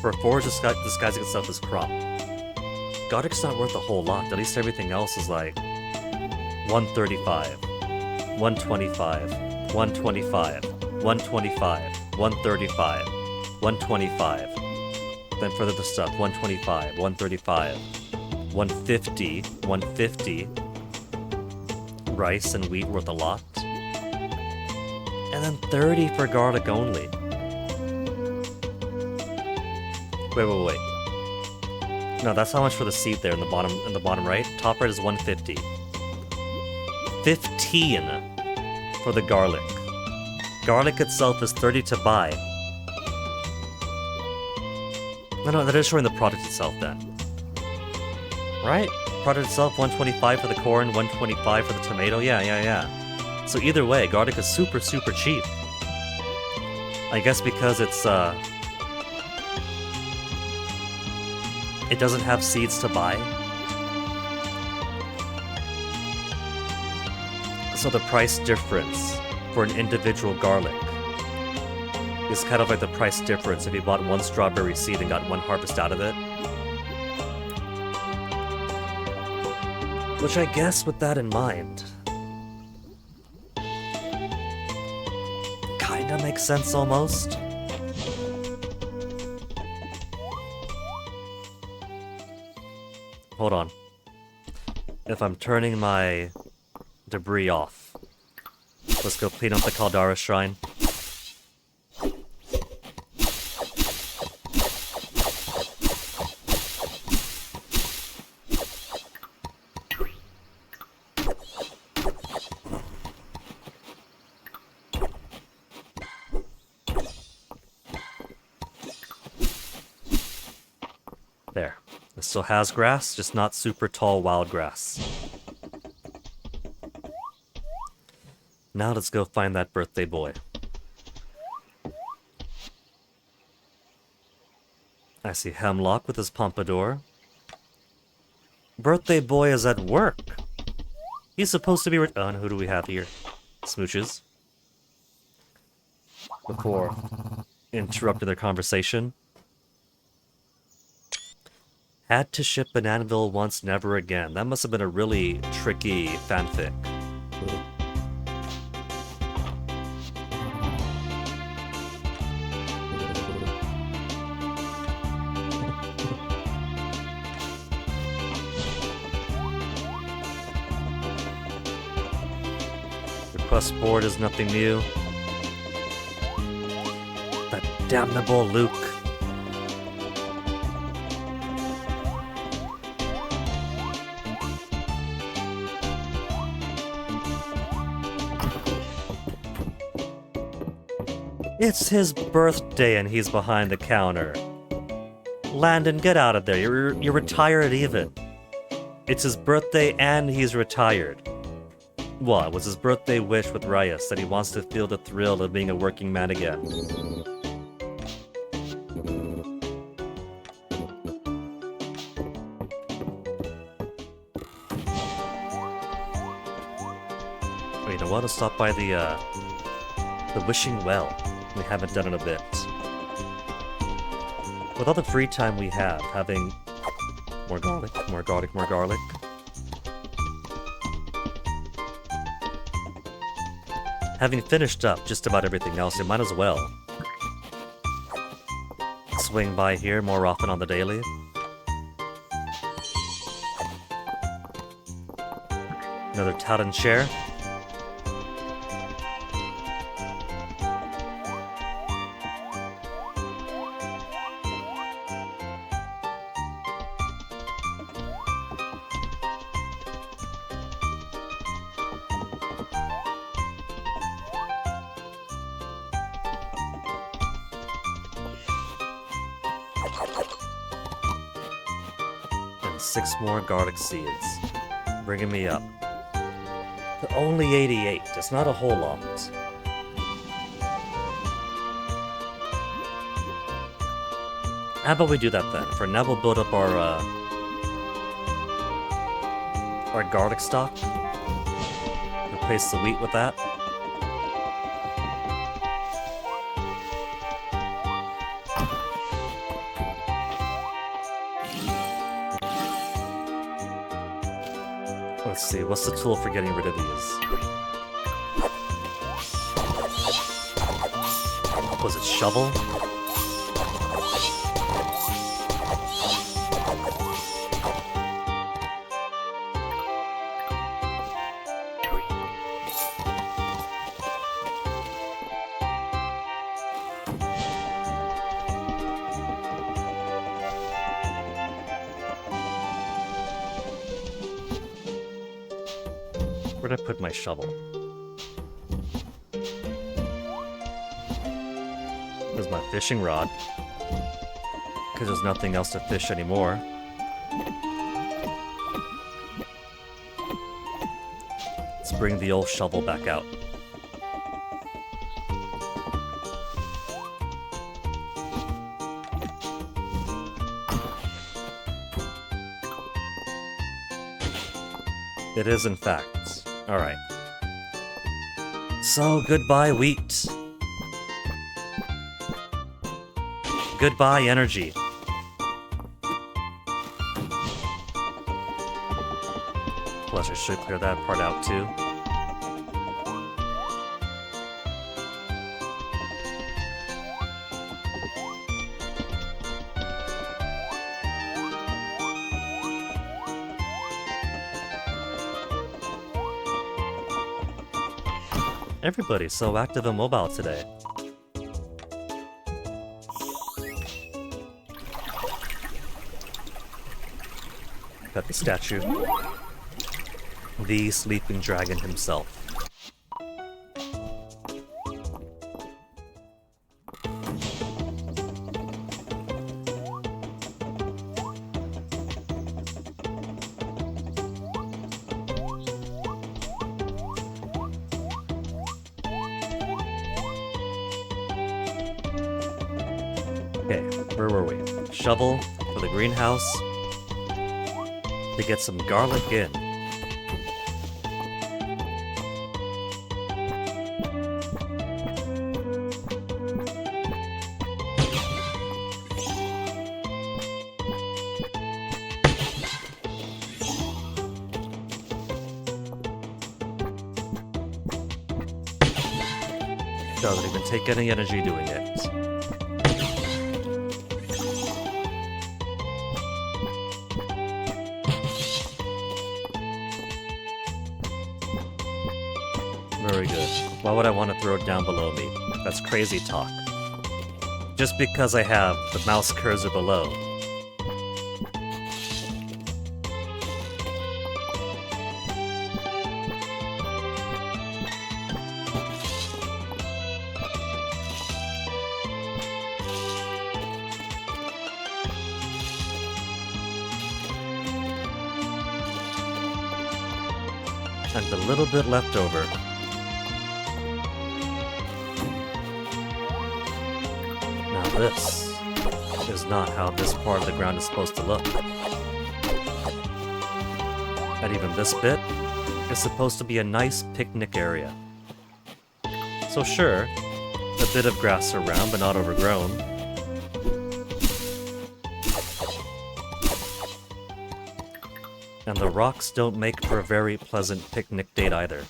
for a forage disguising itself as crop, garlic's not worth a whole lot. At least everything else is like 135, 125. 125, 125, 135, 125. Then further the stuff, 125, 135, 150, 150. Rice and wheat worth a lot. And then 30 for garlic only. Wait. No, that's how much for the seed there in the bottom right. Top right is 150. $15 for the garlic. Garlic itself is $30 to buy. No, that is showing the product itself then. Right? Product itself, $125 for the corn, $125 for the tomato. Yeah. So either way, garlic is super, super cheap. I guess because it's, it doesn't have seeds to buy. So the price difference for an individual garlic is kind of like the price difference if you bought one strawberry seed and got one harvest out of it. Which I guess with that in mind, kinda makes sense almost. Hold on. If I'm turning my debris off, let's go clean up the Caldara Shrine. There. It still has grass, just not super tall wild grass. Now let's go find that birthday boy. I see Hemlock with his pompadour. Birthday boy is at work. He's supposed to be... and who do we have here? Smooches. Before interrupting their conversation. Had to ship Bananaville once, never again. That must have been a really tricky fanfic. Request board is nothing new. That damnable Luke. It's his birthday and he's behind the counter. Landon, get out of there. You're retired even. It's his birthday and he's retired. What was his birthday wish with Rias that he wants to feel the thrill of being a working man again? Oh, you know what? Let's stop by the Wishing Well. We haven't done in a bit. With all the free time we have, having more garlic, more garlic, more garlic. Having finished up just about everything else, you might as well swing by here more often on the daily. Another Talon chair. And 6 more garlic seeds. Bringing me up. But only 88. It's not a whole lot. How about we do that then? For now we'll build up our garlic stock. Replace the wheat with that. Let's see, what's the tool for getting rid of these? Was it shovel? Where'd I put my shovel? There's my fishing rod. Because there's nothing else to fish anymore. Let's bring the old shovel back out. It is, in fact. Alright. So, goodbye, wheat. Goodbye, energy. Plus, I should clear that part out, too. Everybody's so active and mobile today. Got the statue. The sleeping dragon himself. Okay, where were we? Shovel for the greenhouse to get some garlic in. Doesn't even take any energy doing it. Very good. Why would I want to throw it down below me? That's crazy talk. Just because I have the mouse cursor below. And a little bit left over. Now this is not how this part of the ground is supposed to look. And even this bit is supposed to be a nice picnic area. So sure, a bit of grass around but not overgrown. And the rocks don't make for a very pleasant picnic date either.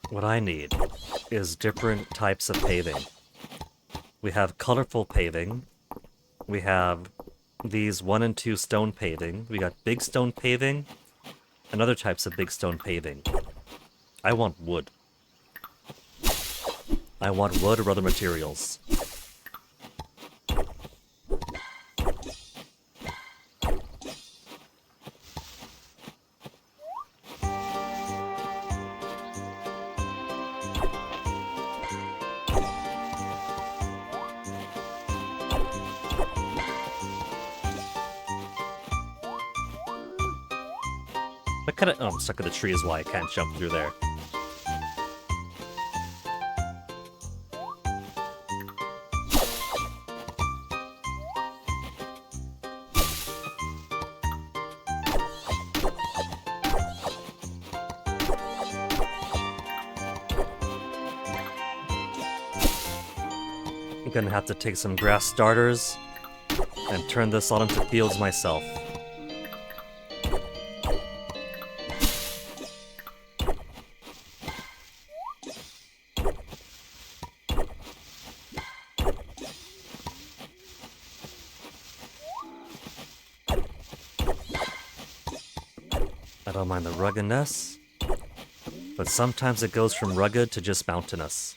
What I need is different types of paving. We have colorful paving. We have these 1 and 2 stone paving. We got big stone paving and other types of big stone paving. I want wood. I want wood or other materials. Oh, I'm stuck in the tree is why I can't jump through there. I'm gonna have to take some grass starters and turn this all into fields myself. I don't mind the ruggedness, but sometimes it goes from rugged to just mountainous.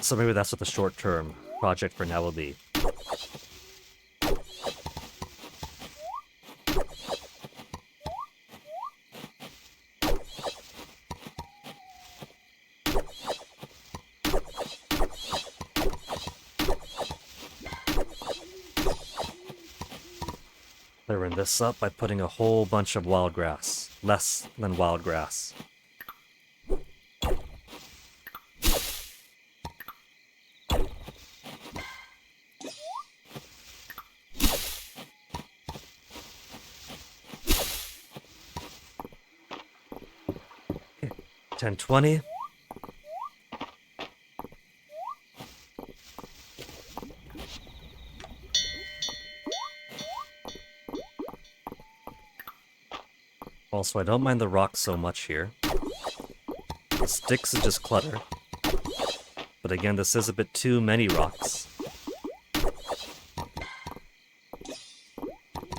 So maybe that's what the short-term project for now will be. Clearing this up by putting a whole bunch of wild grass. Less than wild grass. Okay, 10:20. Also, I don't mind the rocks so much here. The sticks is just clutter. But again, this is a bit too many rocks.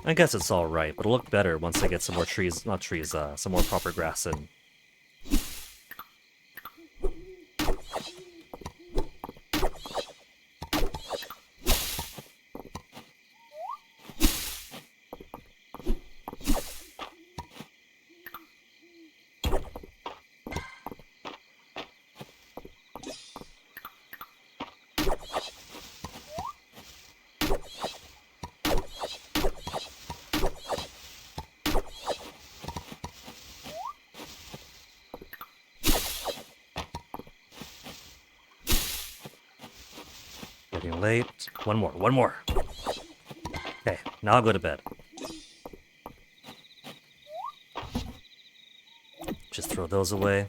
I guess it's alright, but it'll look better once I get some more trees, not trees, some more proper grass in. Getting late. One more. Okay, now I'll go to bed. Just throw those away.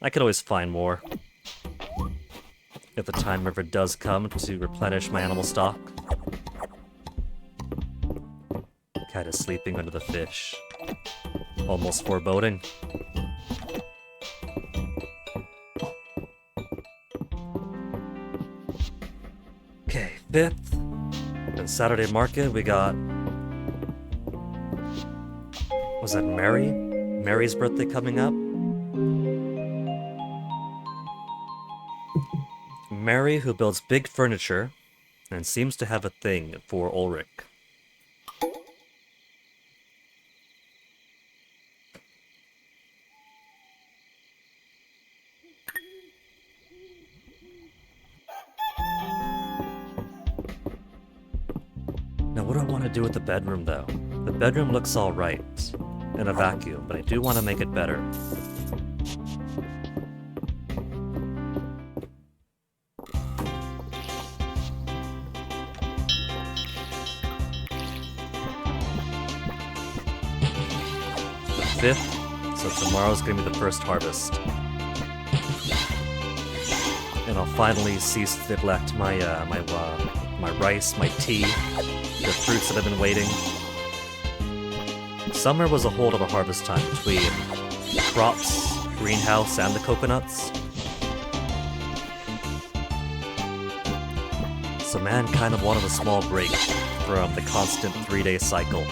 I could always find more. If the time ever does come to replenish my animal stock. Cat is sleeping under the fish. Almost foreboding. Okay, 5th. And Saturday market, we got... Was that Mary? Mary's birthday coming up? Mary, who builds big furniture, and seems to have a thing for Ulrich. Now, what do I want to do with the bedroom, though? The bedroom looks alright in a vacuum, but I do want to make it better. The 5th, so tomorrow's gonna be the first harvest. And I'll finally cease to neglect my rice, my tea, the fruits that I've been waiting. Summer was a whole of a harvest time between crops, greenhouse, and the coconuts. So man kind of wanted a small break from the constant 3-day cycle.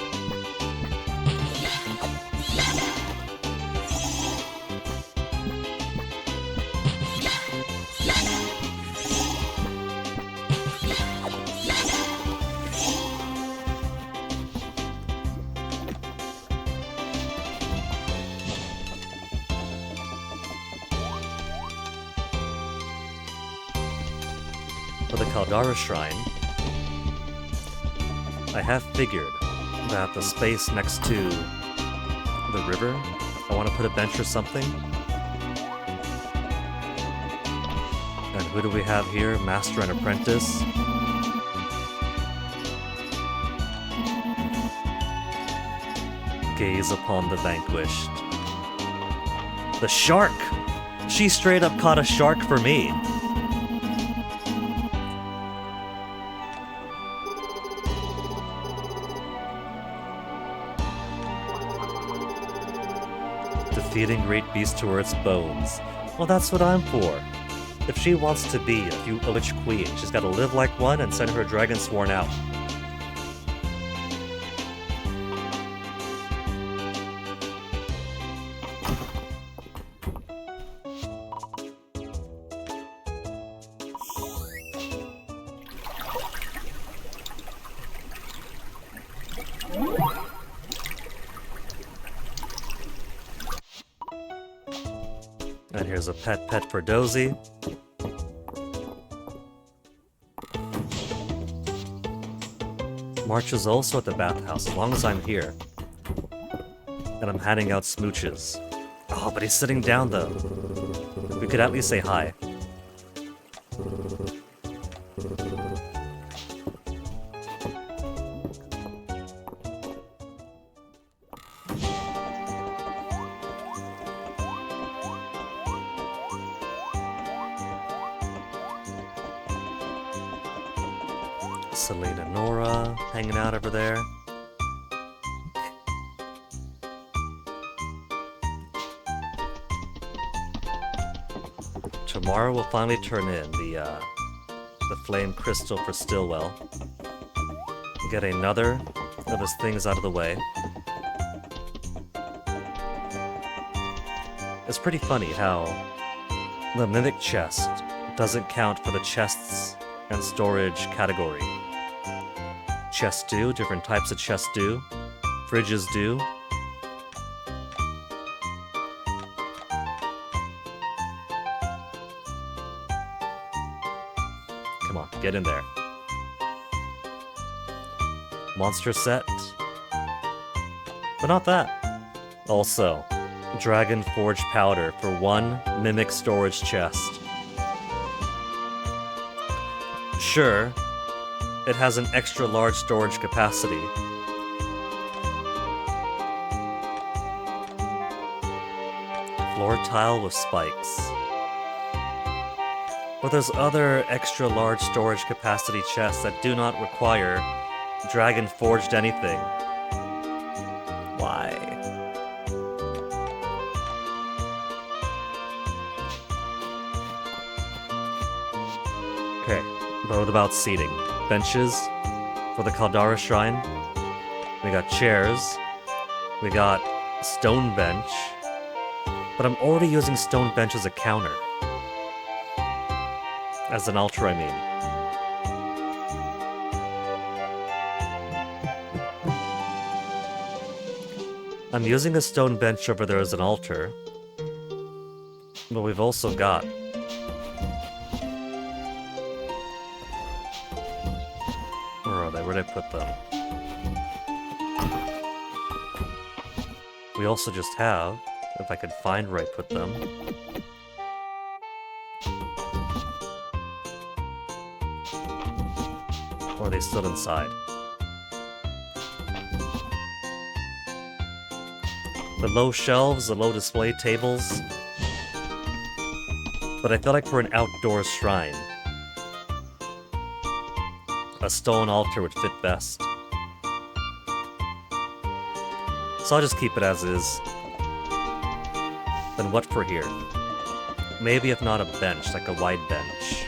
For the Caldara Shrine, I have figured that the space next to the river, I want to put a bench or something. And who do we have here? Master and apprentice. Gaze upon the vanquished. The shark! She straight up caught a shark for me. Defeating great beast to its bones. Well, that's what I'm for. If she wants to be a witch queen, she's got to live like one and send her dragon sworn out. And here's a pet for Dozy. March is also at the bathhouse, as long as I'm here. And I'm handing out smooches. Oh, but he's sitting down, though. We could at least say hi. Selena Nora hanging out over there. Tomorrow we'll finally turn in the flame crystal for Stillwell. Get another of his things out of the way. It's pretty funny how the mimic chest doesn't count for the chests and storage category. Chests do, different types of chests do, fridges do. Come on, get in there. Monster set. But not that. Also, Dragon Forge powder for one mimic storage chest. Sure, it has an extra large storage capacity. Floor tile with spikes. But there's other extra large storage capacity chests that do not require Dragon Forged anything. Why? Okay, but what about seating? Benches for the Caldara Shrine. We got chairs. We got stone bench. But I'm already using stone bench as a counter. As an altar, I mean. I'm using a stone bench over there as an altar. But we've also got... Where are they? Where'd I put them? We also just have, if I could find where I put them... Or are they still inside? The low shelves, the low display tables. But I feel like for an outdoor shrine, a stone altar would fit best. So I'll just keep it as is. Then what for here? Maybe if not a bench, like a wide bench.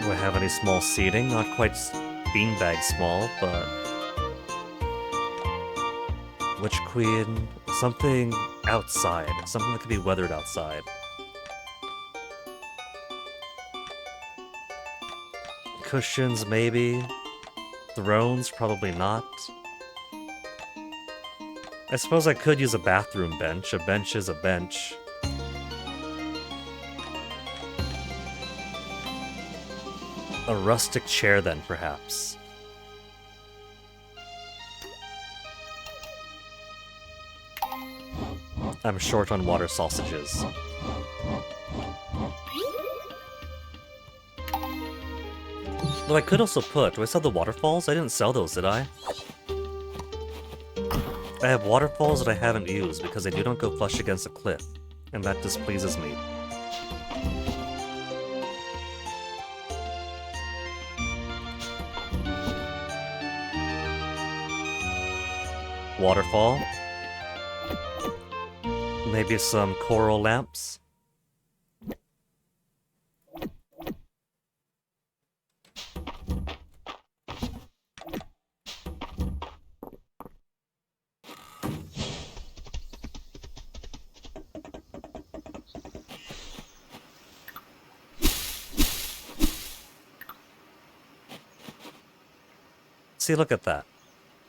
Do I have any small seating? Not quite beanbag small, but... Witch Queen, something outside. Something that could be weathered outside. Cushions, maybe. Thrones, probably not. I suppose I could use a bathroom bench. A bench is a bench. A rustic chair, then, perhaps. I'm short on water sausages. Though I could also put... Do I sell the waterfalls? I didn't sell those, did I? I have waterfalls that I haven't used because they do not go flush against a cliff, and that displeases me. waterfall. Maybe some coral lamps. See, look at that.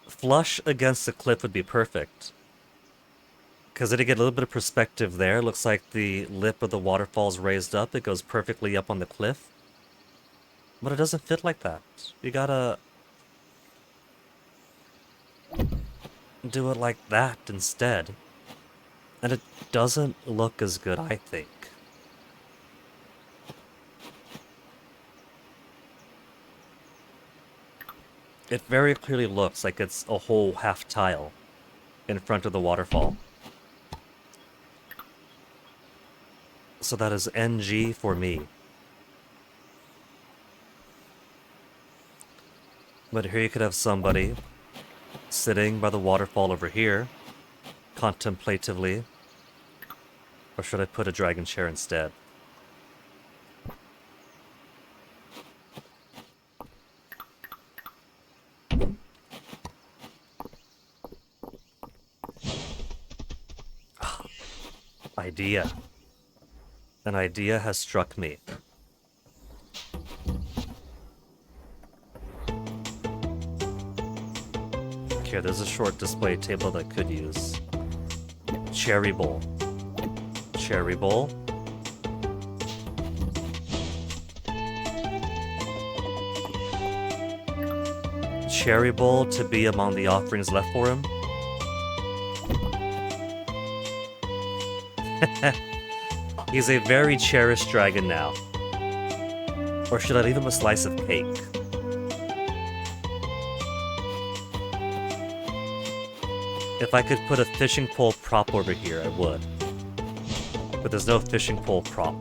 Flush against the cliff would be perfect. Because then you get a little bit of perspective there. Looks like the lip of the waterfall's raised up. It goes perfectly up on the cliff. But it doesn't fit like that. You gotta do it like that instead. And it doesn't look as good, I think. It very clearly looks like it's a whole half tile in front of the waterfall. So that is NG for me. But here you could have somebody sitting by the waterfall over here, contemplatively. Or should I put a dragon chair instead? Idea. An idea has struck me. Okay, there's a short display table that could use. Cherry bowl. Cherry bowl. Cherry bowl to be among the offerings left for him. He's a very cherished dragon now. Or should I leave him a slice of cake? If I could put a fishing pole prop over here, I would. But there's no fishing pole prop.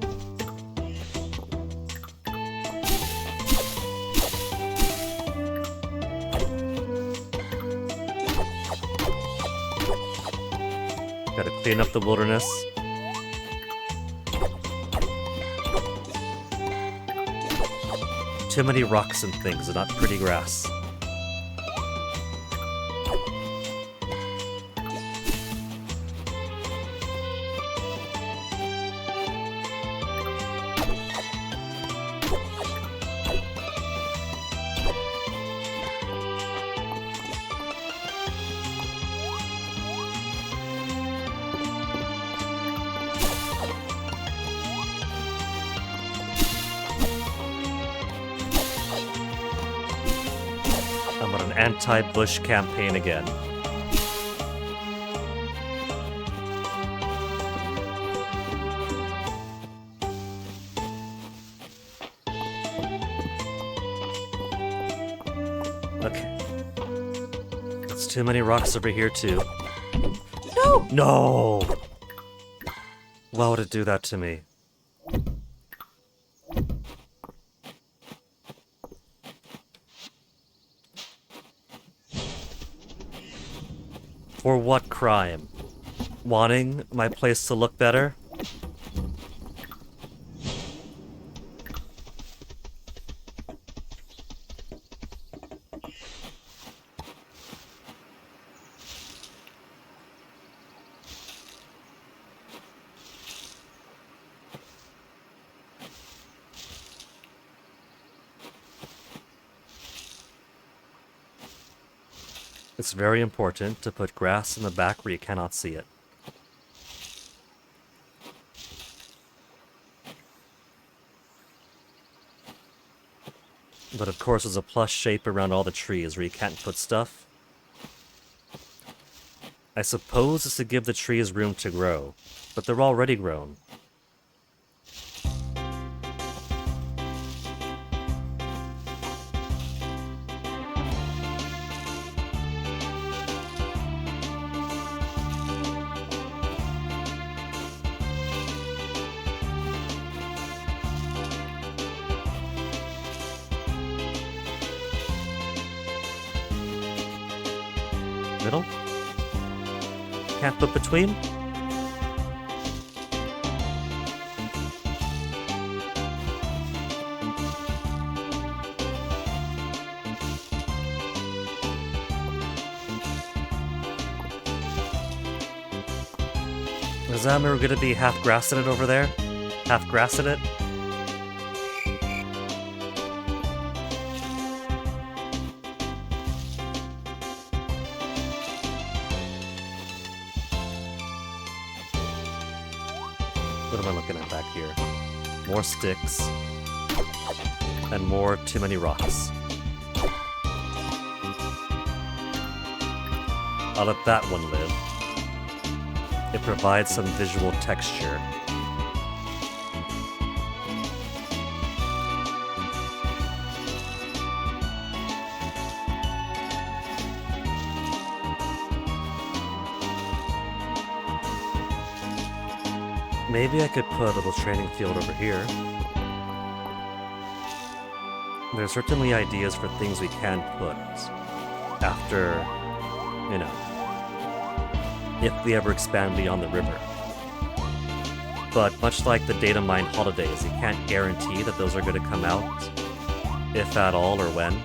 Gotta clean up the wilderness. Too many rocks and things and not pretty grass. I'm on an anti-Bush campaign again. Okay. There's too many rocks over here too. No! No! Why would it do that to me? For what crime? Wanting my place to look better? It's very important to put grass in the back where you cannot see it. But of course there's a plush shape around all the trees where you can't put stuff. I suppose it's to give the trees room to grow, but they're already grown. Middle? Can't put between? Is that we're gonna be half grassing it over there? Half grassing it? What am I looking at back here? More sticks. And more too many rocks. I'll let that one live. It provides some visual texture. Maybe I could put a little training field over here. There's certainly ideas for things we can put after, you know, if we ever expand beyond the river. But much like the data mine holidays, you can't guarantee that those are going to come out, if at all or when.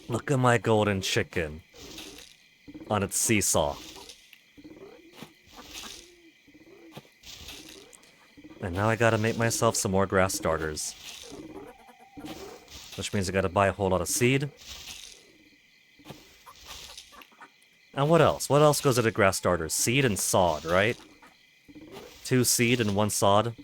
Look at my golden chicken on its seesaw. And now I gotta make myself some more grass starters. Which means I gotta buy a whole lot of seed. And what else? What else goes into grass starters? Seed and sod, right? 2 seed and 1 sod.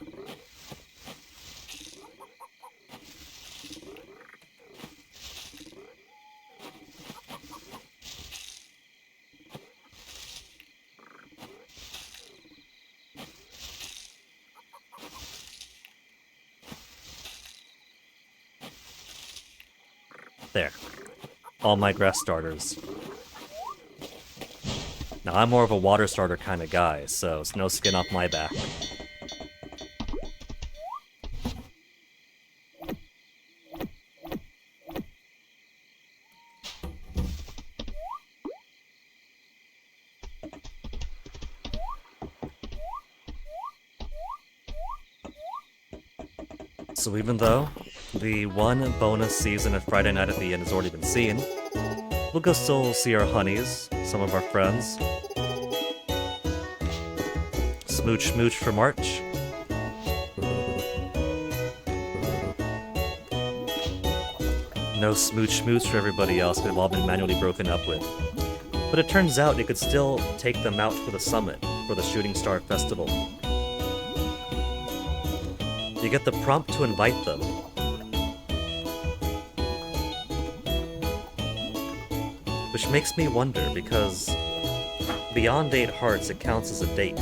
There. All my grass starters. Now, I'm more of a water starter kind of guy, so it's no skin off my back. So even though the one bonus season of Friday Night at the Inn has already been seen, we'll go still see our honeys, some of our friends. Smooch smooch for March. No smooch smooch for everybody else, they've all been manually broken up with. But it turns out you could still take them out for the summit, for the Shooting Star Festival. You get the prompt to invite them. Which makes me wonder, because beyond 8 hearts it counts as a date.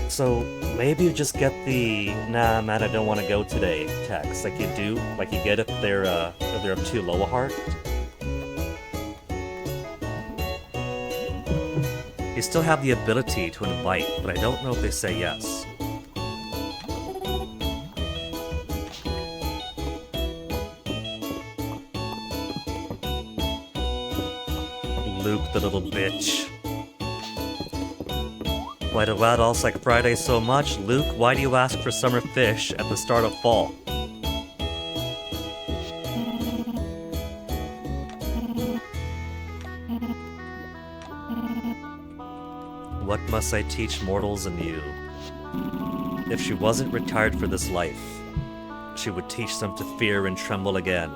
So maybe you just get the "nah man, I don't want to go today" text, like you do, like you get if they're up too low a heart. You still have the ability to invite, but I don't know if they say yes. Luke, the little bitch. Why do adults like Friday so much? Luke, why do you ask for summer fish at the start of fall? What must I teach mortals anew? If she wasn't retired for this life, she would teach them to fear and tremble again.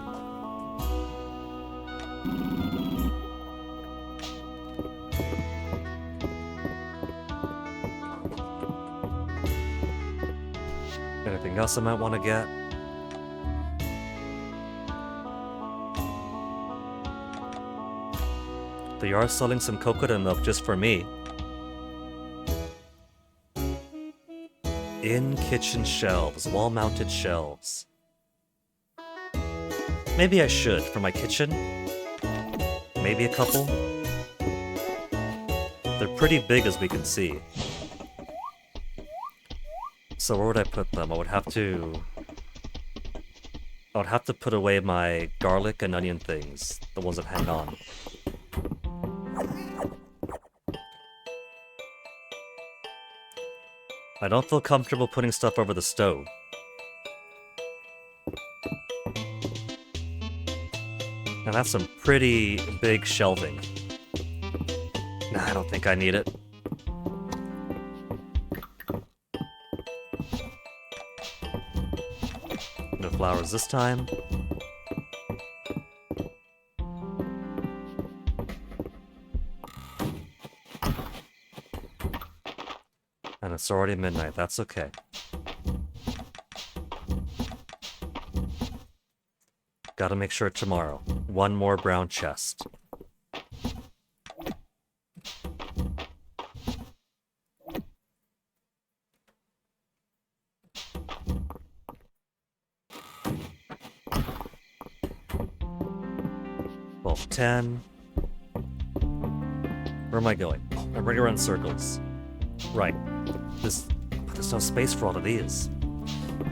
Anything else I might want to get? They are selling some coconut milk just for me. In-kitchen shelves, wall-mounted shelves. Maybe I should for my kitchen. Maybe a couple. They're pretty big as we can see. So where would I put them? I would have to put away my garlic and onion things, the ones that hang on. I don't feel comfortable putting stuff over the stove. And that's some pretty big shelving. Nah, I don't think I need it. No flowers this time. And it's already midnight, that's okay. Gotta make sure tomorrow. One more brown chest. Well, 10. Where am I going? I'm running around circles. Right. But there's no space for all of these.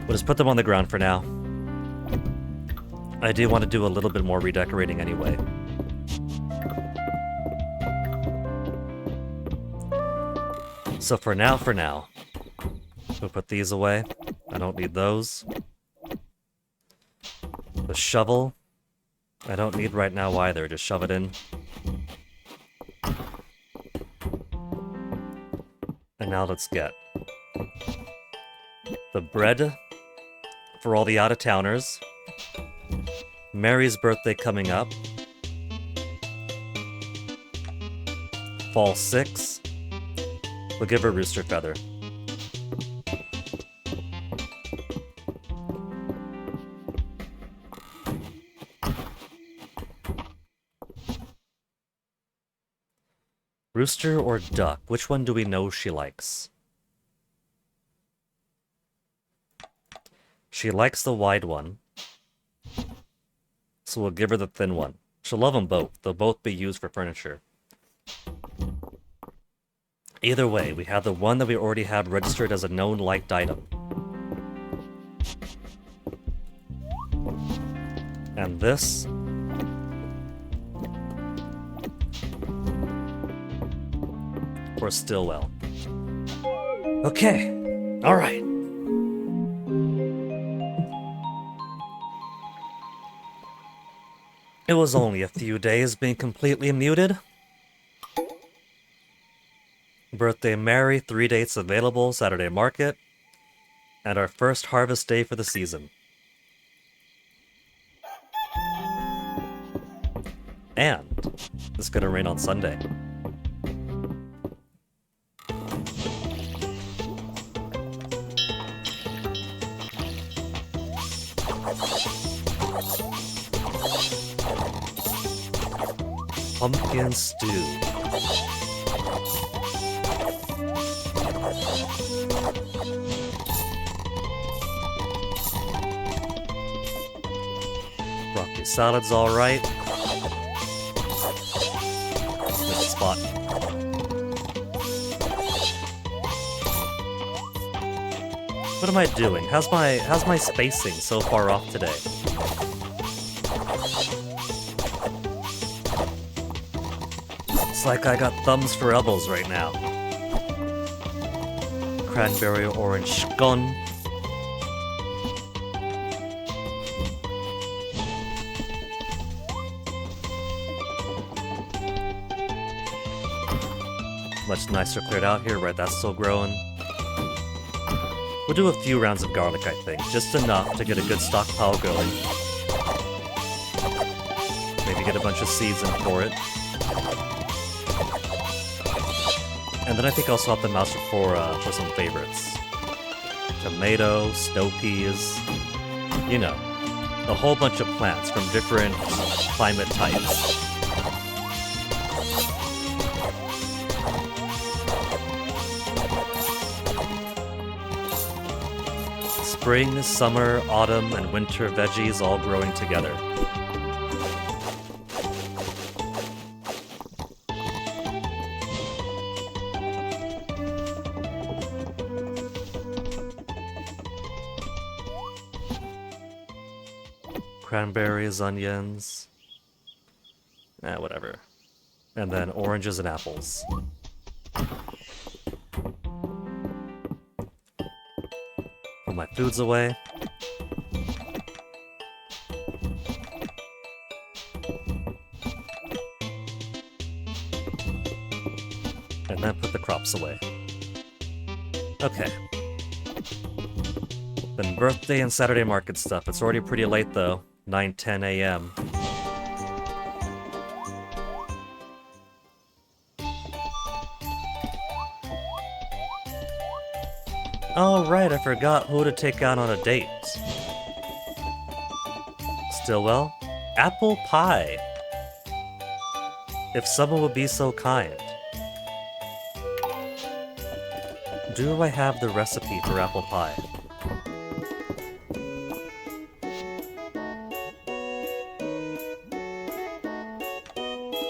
We'll just put them on the ground for now. I do want to do a little bit more redecorating anyway. So for now, we'll put these away. I don't need those. The shovel, I don't need right now either, just shove it in. And now let's get the bread for all the out-of-towners. Mary's birthday coming up. Fall 6. We'll give her rooster feather. Rooster or duck? Which one do we know she likes? She likes the wide one. So we'll give her the thin one. She'll love them both. They'll both be used for furniture. Either way, we have the one that we already have registered as a known liked item. And this... for Stillwell. Okay. Alright. It was only a few days being completely muted. Birthday Mary, 3 dates available, Saturday market, and our first harvest day for the season. And it's gonna rain on Sunday. Pumpkin stew. Broccoli salad's alright. Good spot. What am I doing? How's my spacing so far off today? It's like I got thumbs for elbows right now. Cranberry orange scone. Much nicer cleared out here, right? That's still growing. We'll do a few rounds of garlic, I think. Just enough to get a good stockpile going. Maybe get a bunch of seeds in for it. And then I think I'll swap them out for some favorites. Tomato, snow peas, you know, a whole bunch of plants from different climate types. Spring, summer, autumn, and winter veggies all growing together. Cranberries, onions. Whatever. And then oranges and apples. Put my foods away. And then put the crops away. Okay. Then birthday and Saturday market stuff. It's already pretty late though. 9:10 a.m. Oh right, I forgot who to take out on a date. Stillwell? Apple pie. If someone would be so kind. Do I have the recipe for apple pie?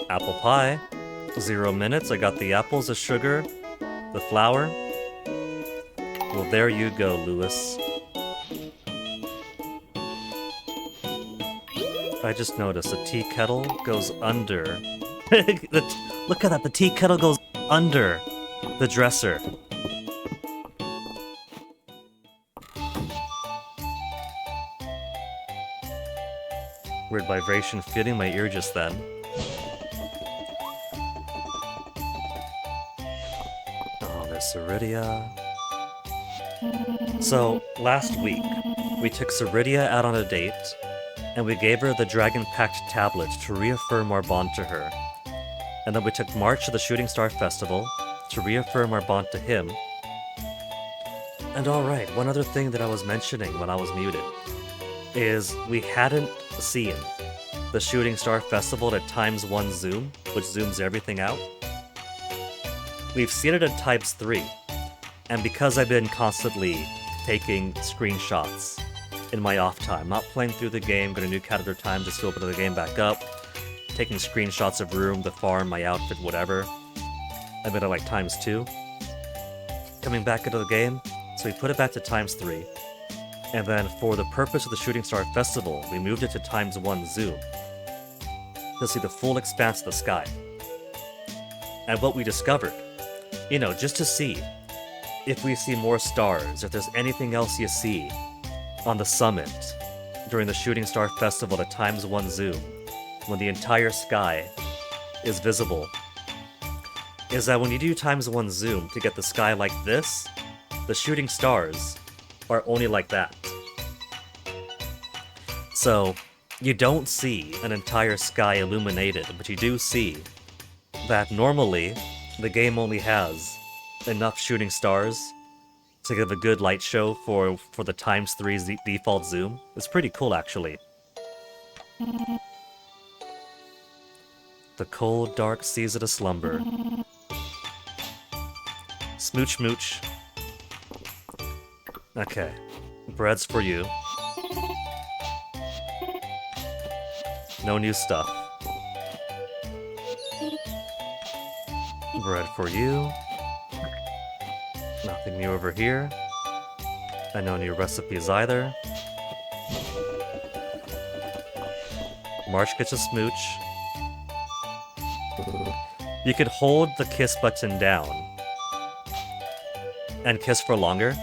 Apple pie. 0 minutes. I got the apples, the sugar, the flour. Well, there you go, Lewis. I just noticed the tea kettle goes under. Look at that, the tea kettle goes under the dresser. Weird vibration fitting my ear just then. Oh, there's Ceridia. So, last week, we took Ceridia out on a date, and we gave her the Dragon Pact tablet to reaffirm our bond to her. And then we took March to the Shooting Star Festival to reaffirm our bond to him. And alright, one other thing that I was mentioning when I was muted is we hadn't seen the Shooting Star Festival at ×1 zoom, which zooms everything out. We've seen it at ×3, and because I've been constantly taking screenshots in my off time, not playing through the game, gonna nuke out of their time just to open the game back up, taking screenshots of room, the farm, my outfit, whatever. I've been at like ×2. Coming back into the game, so we put it back to ×3. And then for the purpose of the Shooting Star Festival, we moved it to ×1 zoom to see the full expanse of the sky. And what we discovered, just to see if we see more stars, if there's anything else you see on the summit during the Shooting Star Festival at ×1 zoom, when the entire sky is visible, is that when you do ×1 zoom to get the sky like this, the shooting stars are only like that. So, you don't see an entire sky illuminated, but you do see that normally the game only has enough shooting stars to give a good light show for the ×3's default zoom. It's pretty cool, actually. The cold, dark season of slumber. Smooch mooch. Okay. Bread's for you. No new stuff. Bread for you. Nothing new over here. And no new recipes either. March gets a smooch. You could hold the kiss button down and kiss for longer.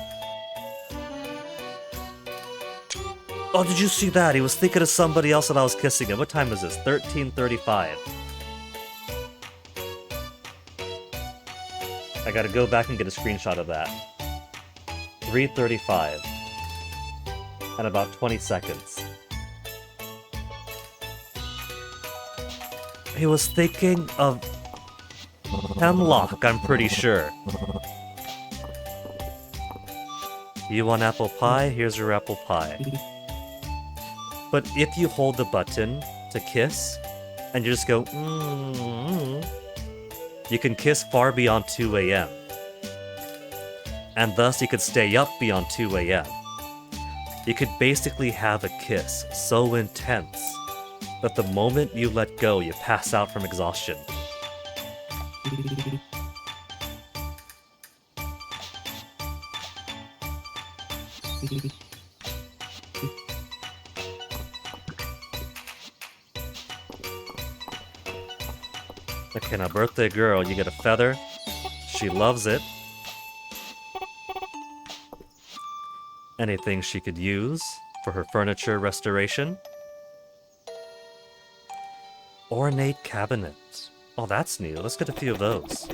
Oh, did you see that? He was thinking of somebody else and I was kissing him. What time is this? 13:35. I gotta go back and get a screenshot of that. 3:35. And about 20 seconds. He was thinking of Hemlock, I'm pretty sure. You want apple pie? Here's your apple pie. But if you hold the button to kiss, and you just go, you can kiss far beyond 2 a.m. And thus you could stay up beyond 2 a.m. You could basically have a kiss so intense that the moment you let go, you pass out from exhaustion. Okay, now birthday girl, you get a feather. She loves it. Anything she could use for her furniture restoration. Ornate cabinet. Oh, that's new. Let's get a few of those.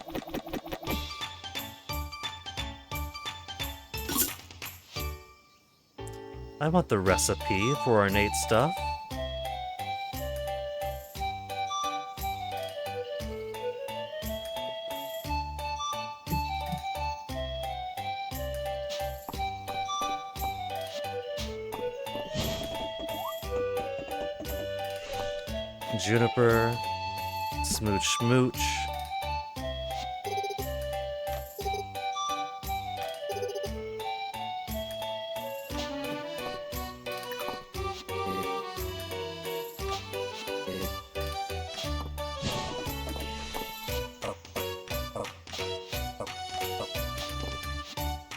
I want the recipe for ornate stuff. Juniper, smooch smooch.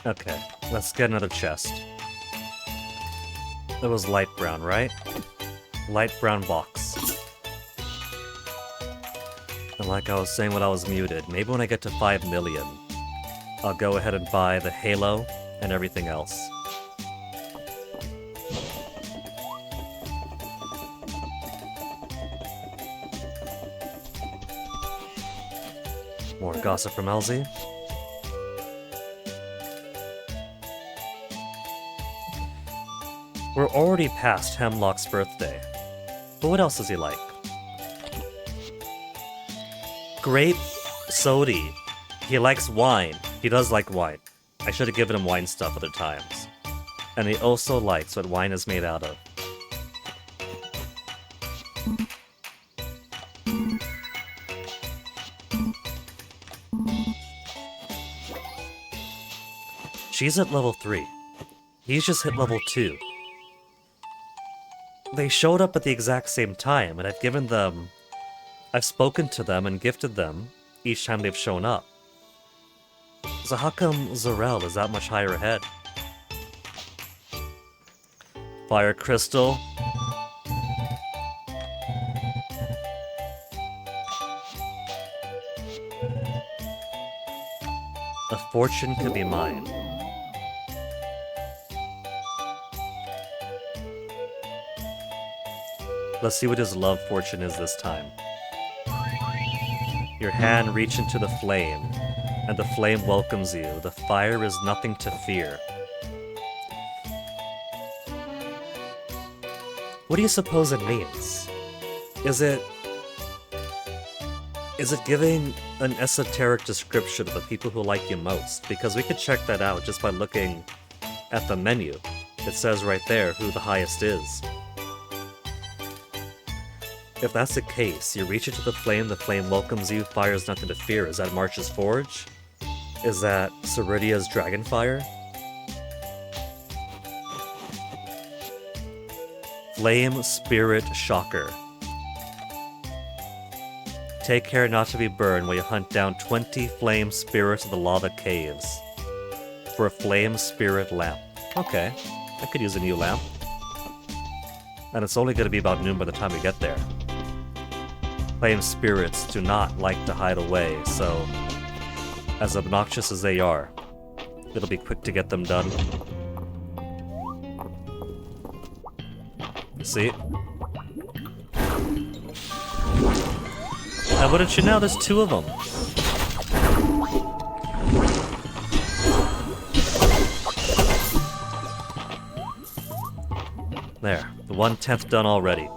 Okay, let's get another chest. It was light brown, right? Light brown box. And like I was saying when I was muted, maybe when I get to 5 million, I'll go ahead and buy the Halo and everything else. More gossip from Elsie. We're already past Hemlock's birthday. But what else does he like? Grape Sody. He likes wine. He does like wine. I should have given him wine stuff other times. And he also likes what wine is made out of. She's at level 3. He's just hit level 2. They showed up at the exact same time, and I've spoken to them and gifted them each time they've shown up. So how come Zarel is that much higher ahead? Fire Crystal. A fortune could be mine. Let's see what his love fortune is this time. Your hand reach into the flame, and the flame welcomes you. The fire is nothing to fear. What do you suppose it means? Is it giving an esoteric description of the people who like you most? Because we could check that out just by looking at the menu. It says right there who the highest is. If that's the case, you reach into the flame welcomes you, fire is nothing to fear. Is that March's Forge? Is that Ceridia's Dragonfire? Flame Spirit Shocker. Take care not to be burned while you hunt down 20 flame spirits of the lava caves. For a flame spirit lamp. Okay, I could use a new lamp. And it's only going to be about noon by the time we get there. Flame spirits do not like to hide away, so as obnoxious as they are, it'll be quick to get them done. See? And wouldn't you know, there's 2 of them. There, the 1/10 done already.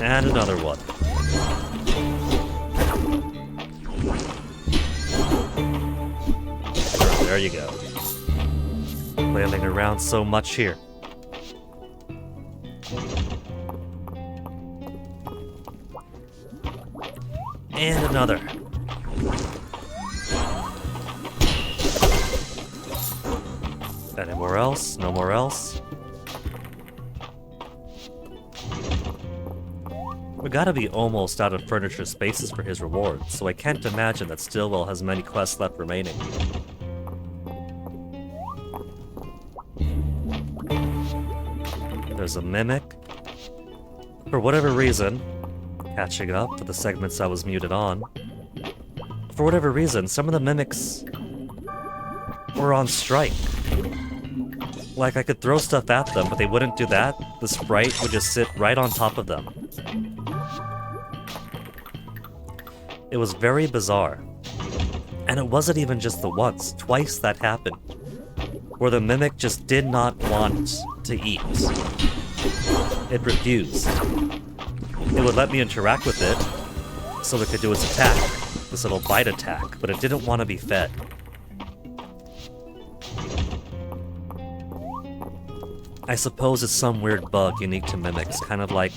And another one. There you go. Flailing around so much here. And another. more else, no more else. We gotta be almost out of furniture spaces for his rewards, so I can't imagine that Stillwell has many quests left remaining. There's a mimic. For whatever reason, catching up to the segments I was muted on, for whatever reason, some of the mimics were on strike. Like, I could throw stuff at them, but they wouldn't do that. The sprite would just sit right on top of them. It was very bizarre. And it wasn't even just the once, twice that happened. Where the mimic just did not want to eat. It refused. It would let me interact with it, so it could do its attack, this little bite attack, but it didn't want to be fed. I suppose it's some weird bug unique to mimics, kind of like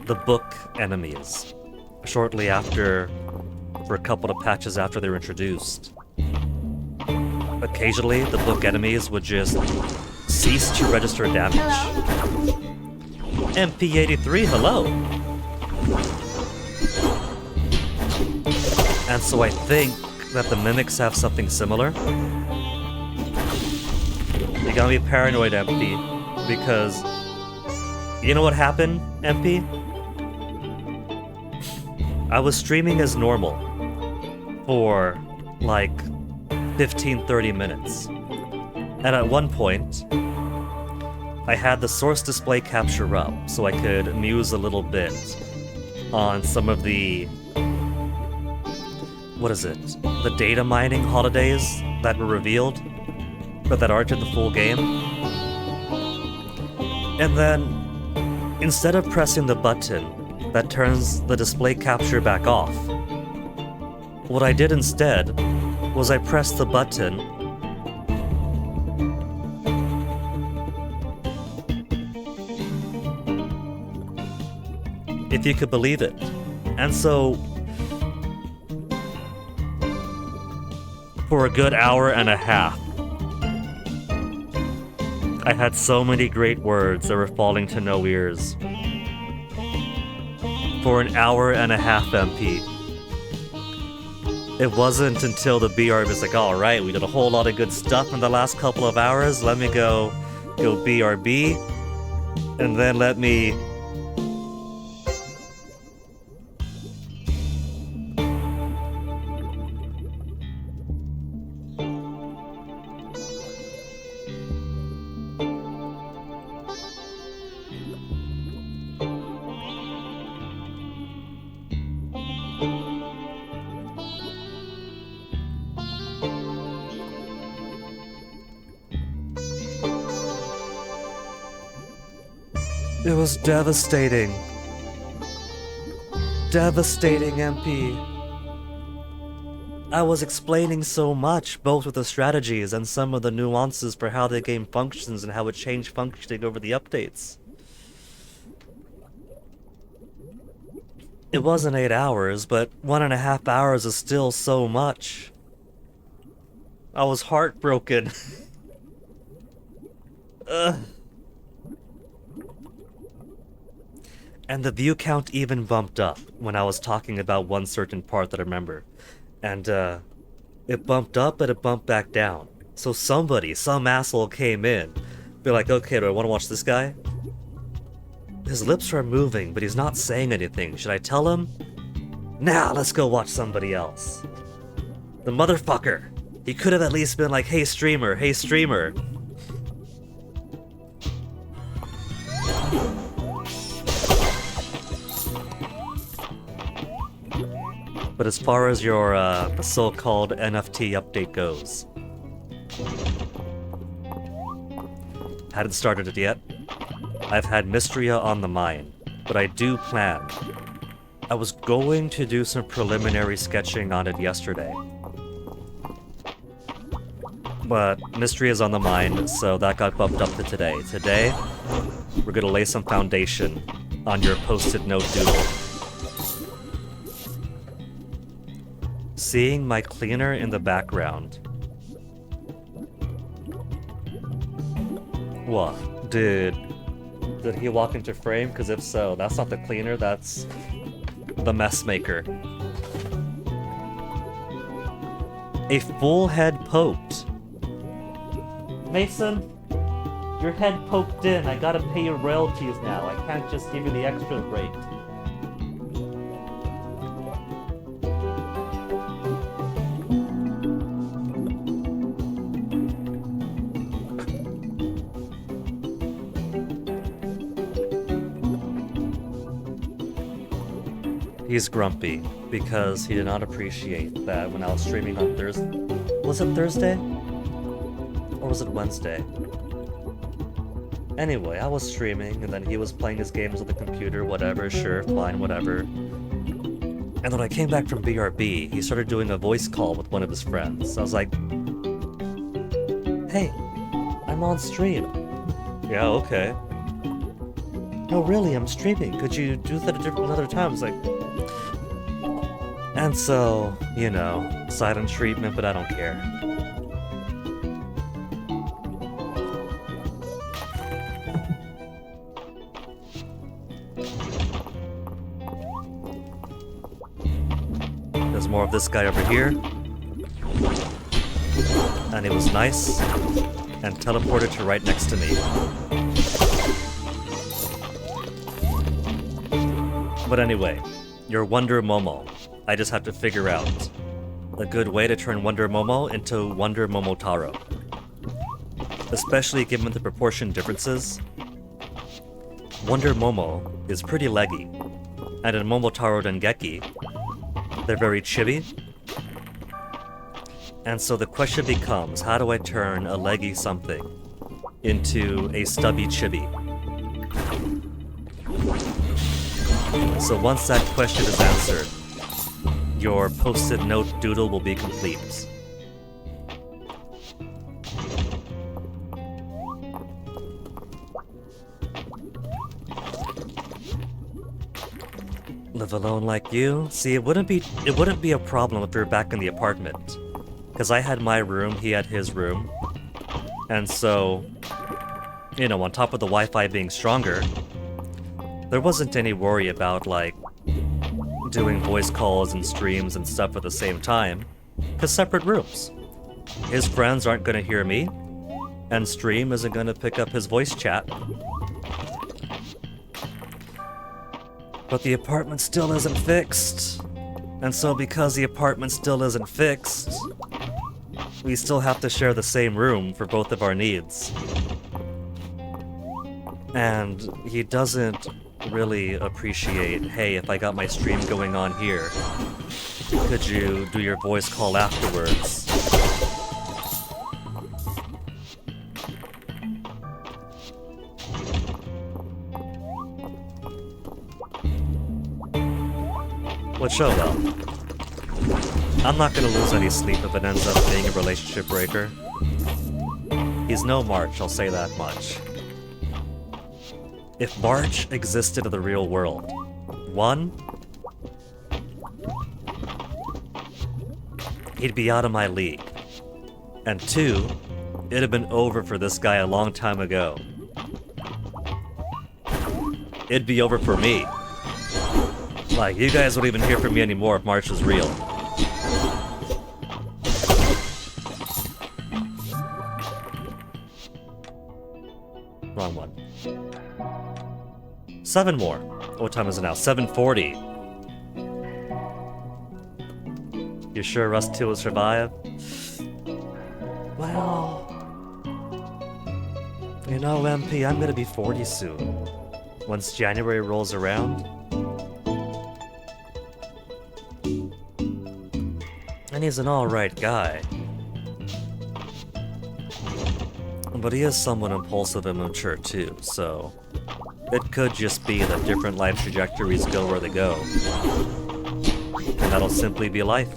the book enemies. Shortly after, for a couple of patches after they were introduced. Occasionally, the book enemies would just cease to register damage. MP83, hello! And so I think that the mimics have something similar. You gotta be paranoid, MP, because you know what happened, MP? I was streaming as normal for like 15-30 minutes. And at one point, I had the source display capture up so I could muse a little bit on some of the... what is it? The data mining holidays that were revealed, but that aren't in the full game. And then, instead of pressing the button that turns the display capture back off, what I did instead was I pressed the button if you could believe it. And so, for a good hour and a half, I had so many great words that were falling to no ears. For an hour and a half, MP. It wasn't until the BR was like, alright, we did a whole lot of good stuff in the last couple of hours, let me go BRB, and then let me... It was devastating. Devastating, MP. I was explaining so much, both with the strategies and some of the nuances for how the game functions and how it changed functioning over the updates. It wasn't 8 hours, but 1.5 hours is still so much. I was heartbroken. Ugh. And the view count even bumped up when I was talking about one certain part that I remember. And, it bumped up, but it bumped back down. So somebody, some asshole came in, be like, okay, do I want to watch this guy? His lips are moving, but he's not saying anything. Should I tell him? Nah, let's go watch somebody else. The motherfucker. He could have at least been like, hey streamer, hey streamer. But as far as your so-called NFT update goes, hadn't started it yet. I've had Mystria on the mind, but I do plan. I was going to do some preliminary sketching on it yesterday, but Mystria is on the mind, so that got bumped up to today. Today, we're gonna lay some foundation on your post-it note doodle. Seeing my cleaner in the background What? Did he walk into frame? Because if so, that's not the cleaner, that's the mess maker. A full head poked. Mason, your head poked in. I gotta pay your royalties now. I can't just give you the extra rate. He's grumpy because he did not appreciate that when I was streaming on Thursday. Was it Thursday? Or was it Wednesday? Anyway, I was streaming and then he was playing his games on the computer, whatever, sure, fine, whatever. And when I came back from BRB, he started doing a voice call with one of his friends. I was like, hey, I'm on stream. Yeah, okay. No, really, I'm streaming. Could you do that another time? I was like, and so, you know, silent treatment, but I don't care. There's more of this guy over here. And he was nice and teleported to right next to me. But anyway, your Wonder Momo. I just have to figure out a good way to turn Wonder Momo into Wonder Momotaro. Especially given the proportion differences. Wonder Momo is pretty leggy, and in Momotaro Dengeki, they're very chibi. And so the question becomes, how do I turn a leggy something into a stubby chibi? So once that question is answered, your post-it note doodle will be complete. Live alone like you? See, it wouldn't be a problem if we were back in the apartment. Because I had my room, he had his room. And so, you know, on top of the Wi-Fi being stronger, there wasn't any worry about, like, doing voice calls and streams and stuff at the same time, because separate rooms. His friends aren't going to hear me, and stream isn't going to pick up his voice chat. But the apartment still isn't fixed, and so because the apartment still isn't fixed, we still have to share the same room for both of our needs. And he doesn't really appreciate, hey, if I got my stream going on here, could you do your voice call afterwards? What show though? I'm not gonna lose any sleep if it ends up being a relationship breaker. He's no March, I'll say that much. If March existed in the real world, 1, he'd be out of my league. And 2, it'd have been over for this guy a long time ago. It'd be over for me. Like, you guys wouldn't even hear from me anymore if March was real. Wrong one. 7 more. What time is it now? 7:40. You sure Rust 2 will survive? Well... You know, MP, I'm gonna be 40 soon. Once January rolls around. And he's an alright guy. But he is somewhat impulsive and mature too, so... It could just be that different life trajectories go where they go. And that'll simply be life.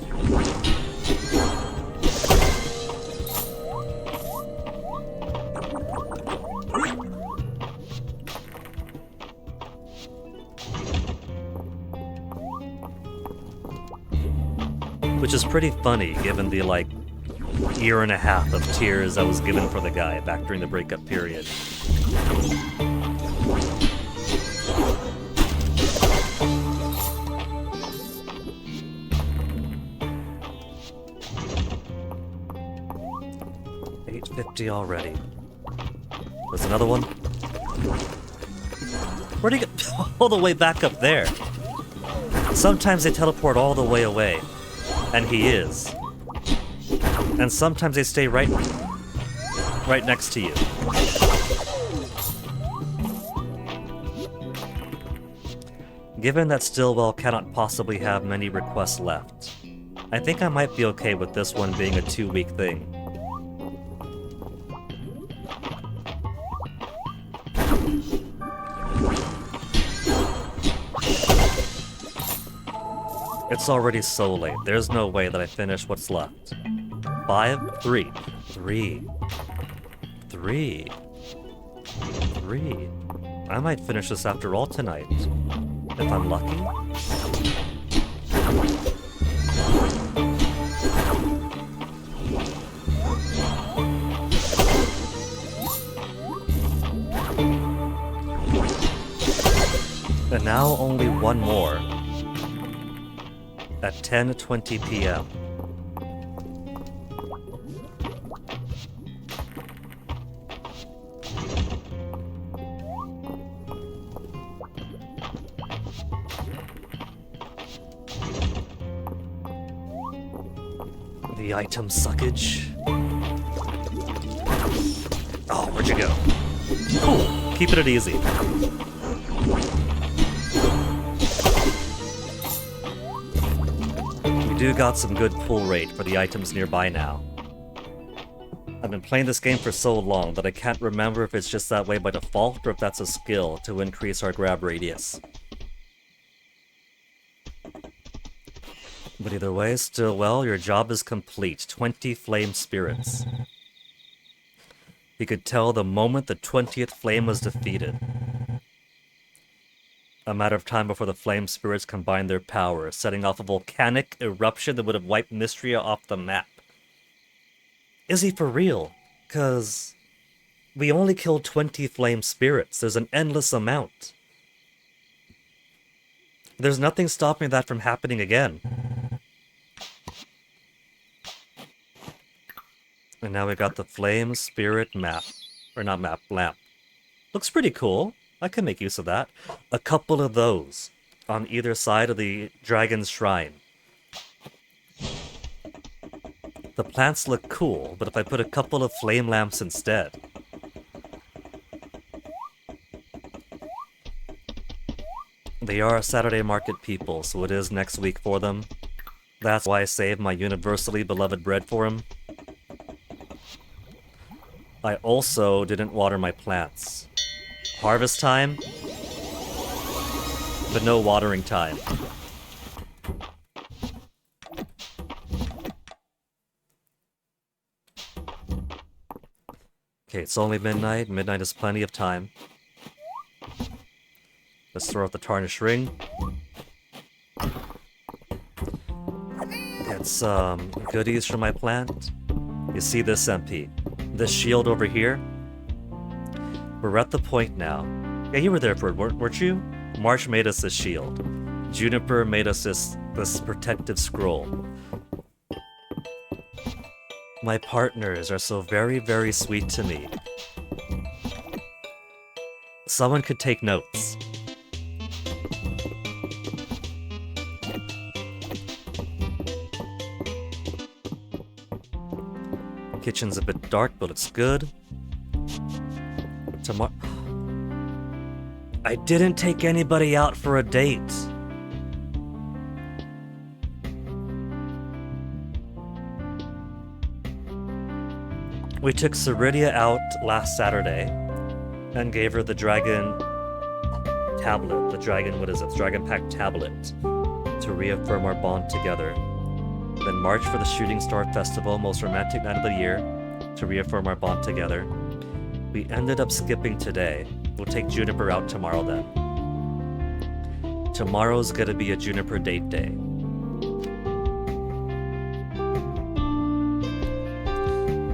Which is pretty funny, given the, like, year and a half of tears I was given for the guy back during the breakup period. $8.50 already. There's another one. Where'd he get all the way back up there? Sometimes they teleport all the way away, and he is. And sometimes they stay right next to you. Given that Stillwell cannot possibly have many requests left, I think I might be okay with this one being a 2-week thing. It's already so late. There's no way that I finish what's left. 5, 3, 3, 3, 3. I might finish this after all tonight. If I'm lucky. And now only one more. At 10:20 p.m. The item suckage. Oh, where'd you go? Cool. Keeping it easy. We do got some good pull rate for the items nearby now. I've been playing this game for so long that I can't remember if it's just that way by default or if that's a skill to increase our grab radius. But either way, Stillwell, your job is complete. 20 flame spirits. You could tell the moment the 20th flame was defeated. A matter of time before the flame spirits combined their power, setting off a volcanic eruption that would have wiped Mystria off the map. Is he for real? 'Cause we only killed 20 flame spirits. There's an endless amount. There's nothing stopping that from happening again. And now we got the flame spirit map. Or not map, lamp. Looks pretty cool. I can make use of that. A couple of those on either side of the dragon's shrine. The plants look cool, but if I put a couple of flame lamps instead. They are Saturday market people, so it is next week for them. That's why I saved my universally beloved bread for him. I also didn't water my plants. Harvest time, but no watering time. Okay, it's only midnight. Midnight is plenty of time. Let's throw out the tarnished ring. Get some goodies from my plant. You see this, MP? This shield over here? We're at the point now. Yeah, you were there for it, weren't you? March made us this shield. Juniper made us this protective scroll. My partners are so very, very sweet to me. Someone could take notes. Kitchen's a bit dark, but it's good. Tomorrow... I didn't take anybody out for a date. We took Ceridia out last Saturday and gave her the dragon tablet. The dragon, what is it? The Dragon Pack tablet to reaffirm our bond together. Then March for the Shooting Star Festival, most romantic night of the year, to reaffirm our bond together. We ended up skipping today. We'll take Juniper out tomorrow then. Tomorrow's gonna be a Juniper date day.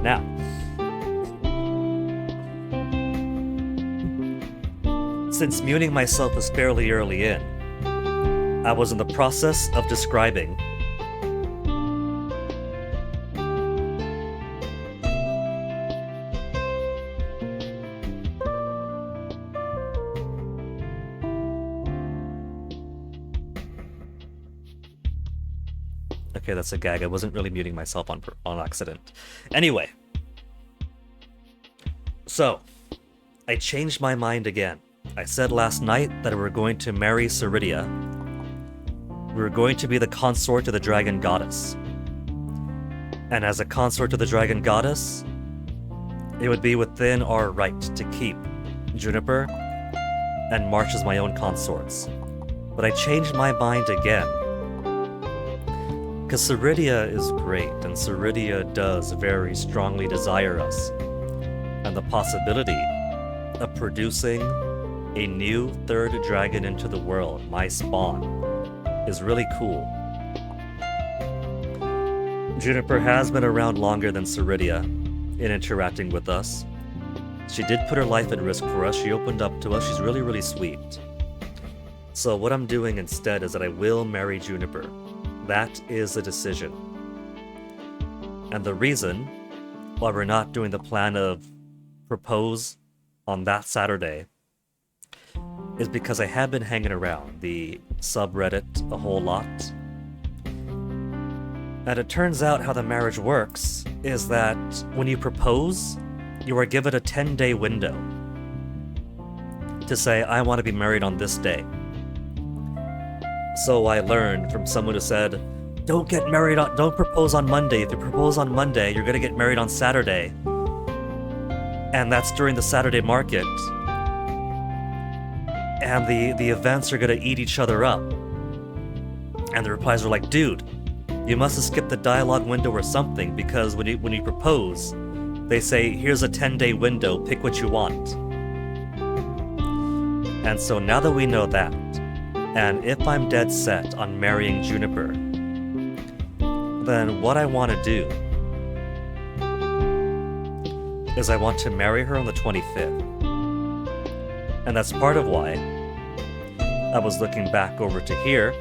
Now, since muting myself was fairly early in, I was in the process of describing Okay, that's a gag. I wasn't really muting myself on accident. Anyway. So, I changed my mind again. I said last night that we were going to marry Ceridia. We were going to be the consort to the dragon goddess. And as a consort to the dragon goddess, it would be within our right to keep Juniper and March as my own consorts. But I changed my mind again. Because Ceridia is great, and Ceridia does very strongly desire us. And the possibility of producing a new third dragon into the world, my spawn, is really cool. Juniper has been around longer than Ceridia in interacting with us. She did put her life at risk for us. She opened up to us. She's really, really sweet. So what I'm doing instead is that I will marry Juniper. That is a decision. And the reason why we're not doing the plan of propose on that Saturday is because I have been hanging around the subreddit a whole lot. And it turns out how the marriage works is that when you propose, you are given a 10-day window to say, I want to be married on this day. So I learned from someone who said, don't propose on Monday. If you propose on Monday, you're going to get married on Saturday. And that's during the Saturday market. And the events are going to eat each other up. And the replies were like, dude, you must have skipped the dialogue window or something, because when you propose, they say, here's a 10-day window, pick what you want. And so now that we know that, and if I'm dead set on marrying Juniper, then what I want to do is I want to marry her on the 25th. And that's part of why I was looking back over to here,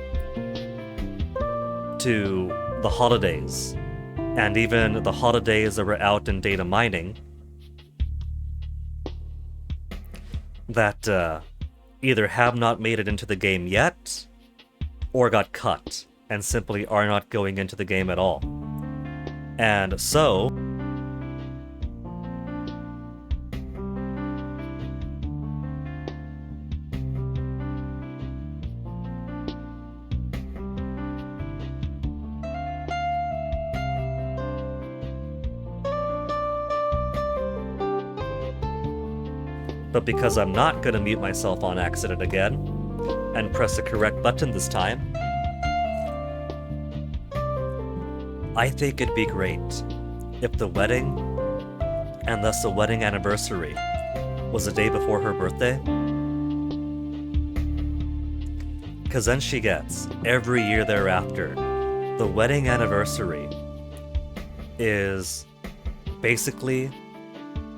to the holidays, and even the holidays that were out in data mining, that either have not made it into the game yet, or got cut, and simply are not going into the game at all. And so, but because I'm not going to mute myself on accident again, and press the correct button this time, I think it'd be great if the wedding, and thus the wedding anniversary, was the day before her birthday. Because then she gets, every year thereafter, the wedding anniversary is basically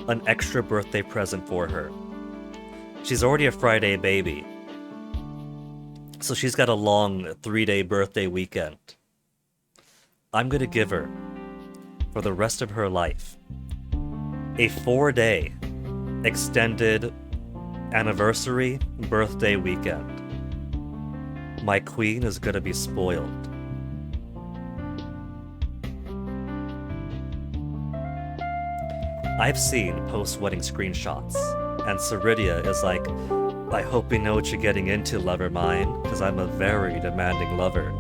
an extra birthday present for her. She's already a Friday baby, so she's got a long 3-day birthday weekend. I'm gonna give her, for the rest of her life, a 4-day extended anniversary birthday weekend. My queen is gonna be spoiled. I've seen post-wedding screenshots, and Ceridia is like, I hope you know what you're getting into, lover mine, because I'm a very demanding lover.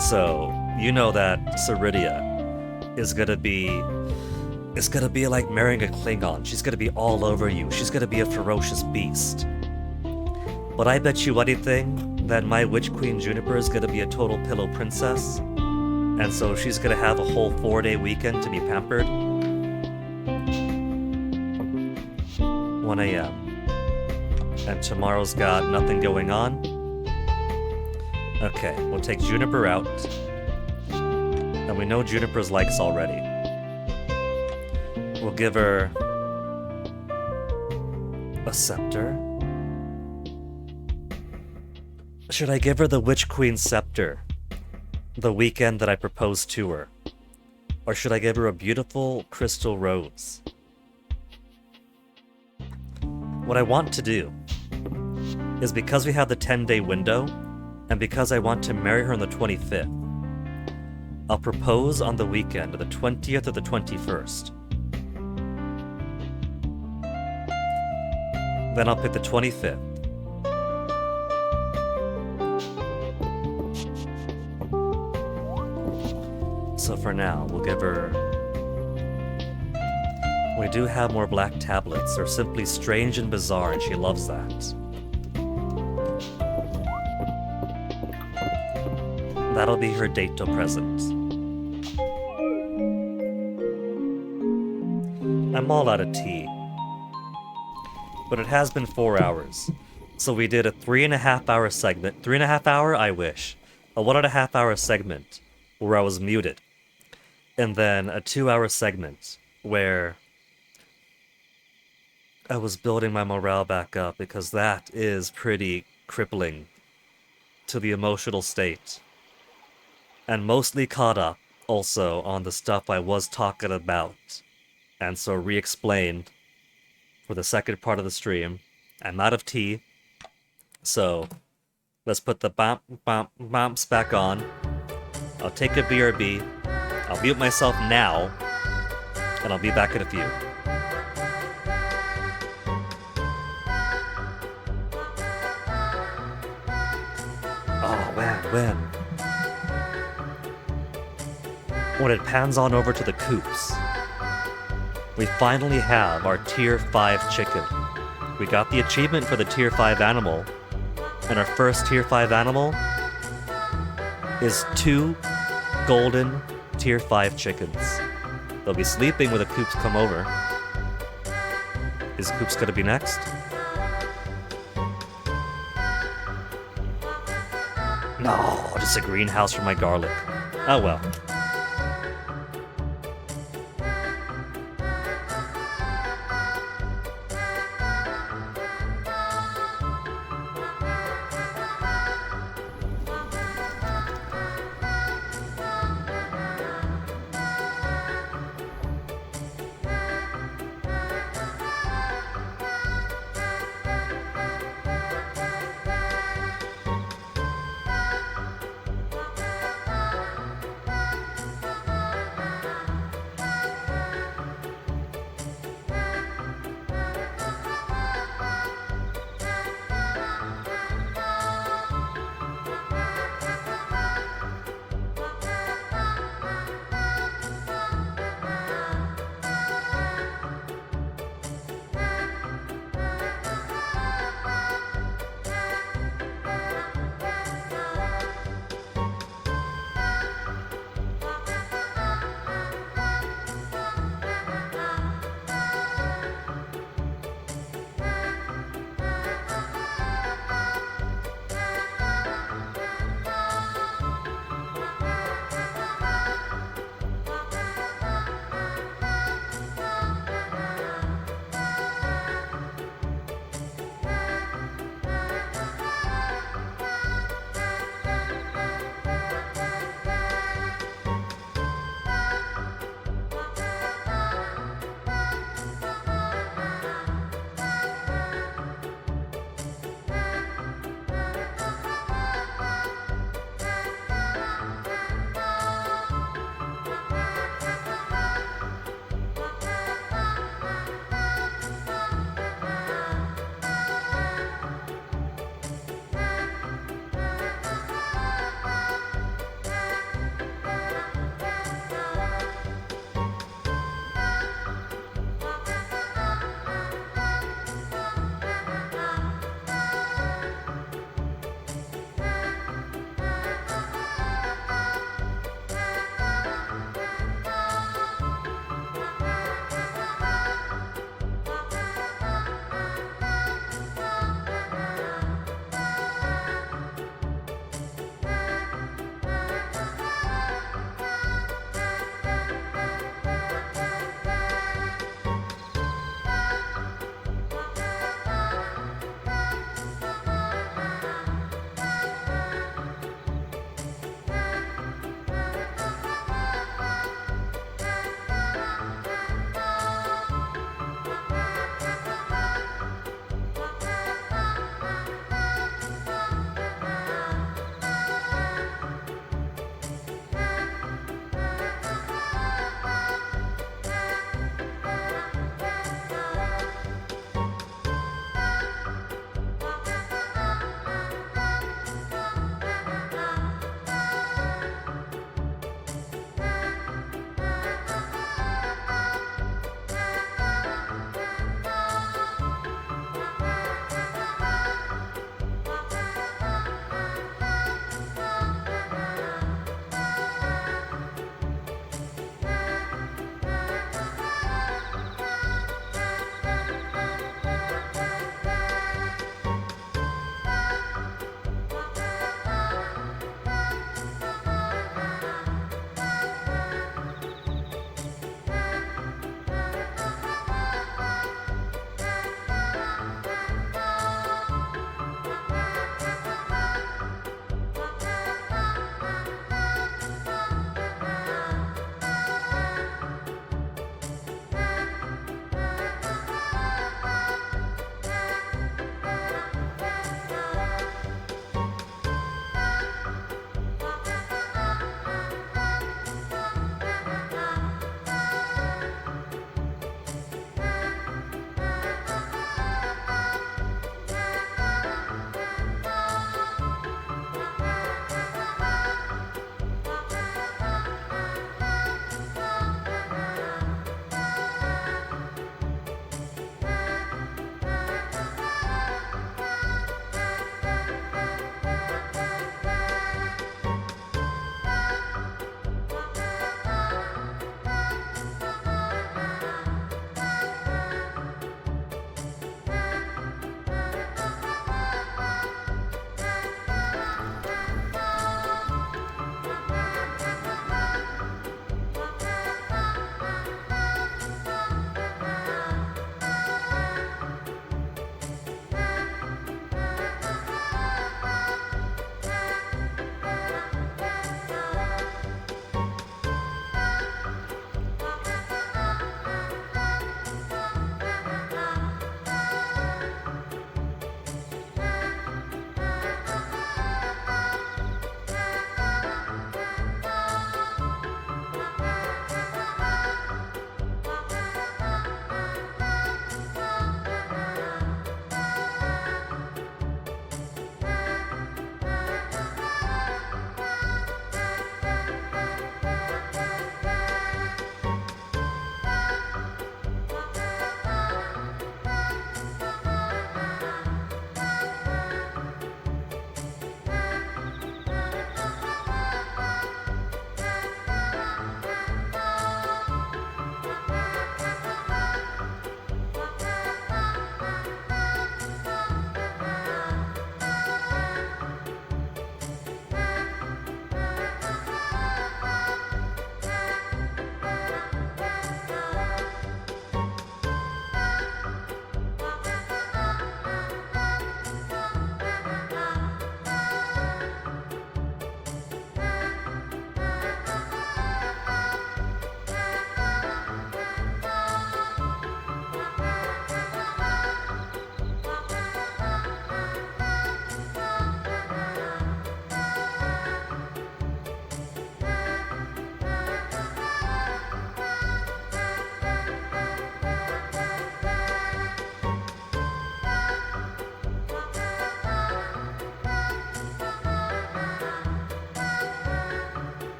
So, you know that Ceridia is gonna be like marrying a Klingon. She's gonna be all over you. She's gonna be a ferocious beast. But I bet you anything that my witch queen Juniper is gonna be a total pillow princess. And so she's gonna have a whole 4-day weekend to be pampered. 1 a.m. And tomorrow's got nothing going on. Okay, we'll take Juniper out. And we know Juniper's likes already. We'll give her a scepter. Should I give her the Witch Queen scepter the weekend that I proposed to her? Or should I give her a beautiful crystal rose? What I want to do is, because we have the 10-day window, and because I want to marry her on the 25th, I'll propose on the weekend of the 20th or the 21st. Then I'll pick the 25th. So for now, we'll give her... We do have more black tablets. They're simply strange and bizarre, and she loves that. That'll be her dato present. I'm all out of tea. But it has been 4 hours. So we did a 3.5 hour segment. 3.5 hour? I wish. A 1.5 hour segment where I was muted. And then a 2 hour segment where I was building my morale back up, because that is pretty crippling to the emotional state. And mostly caught up also on the stuff I was talking about. And so re-explained for the second part of the stream. I'm out of tea. So let's put the bumps back on. I'll take a BRB. I'll mute myself now. And I'll be back in a few. Oh man, when it pans on over to the coops, we finally have our tier 5 chicken. We got the achievement for the tier 5 animal, and our first tier 5 animal is 2 golden tier 5 chickens. They'll be sleeping when the coops come over. Is Coops gonna be next? No, just a greenhouse for my garlic. Oh well.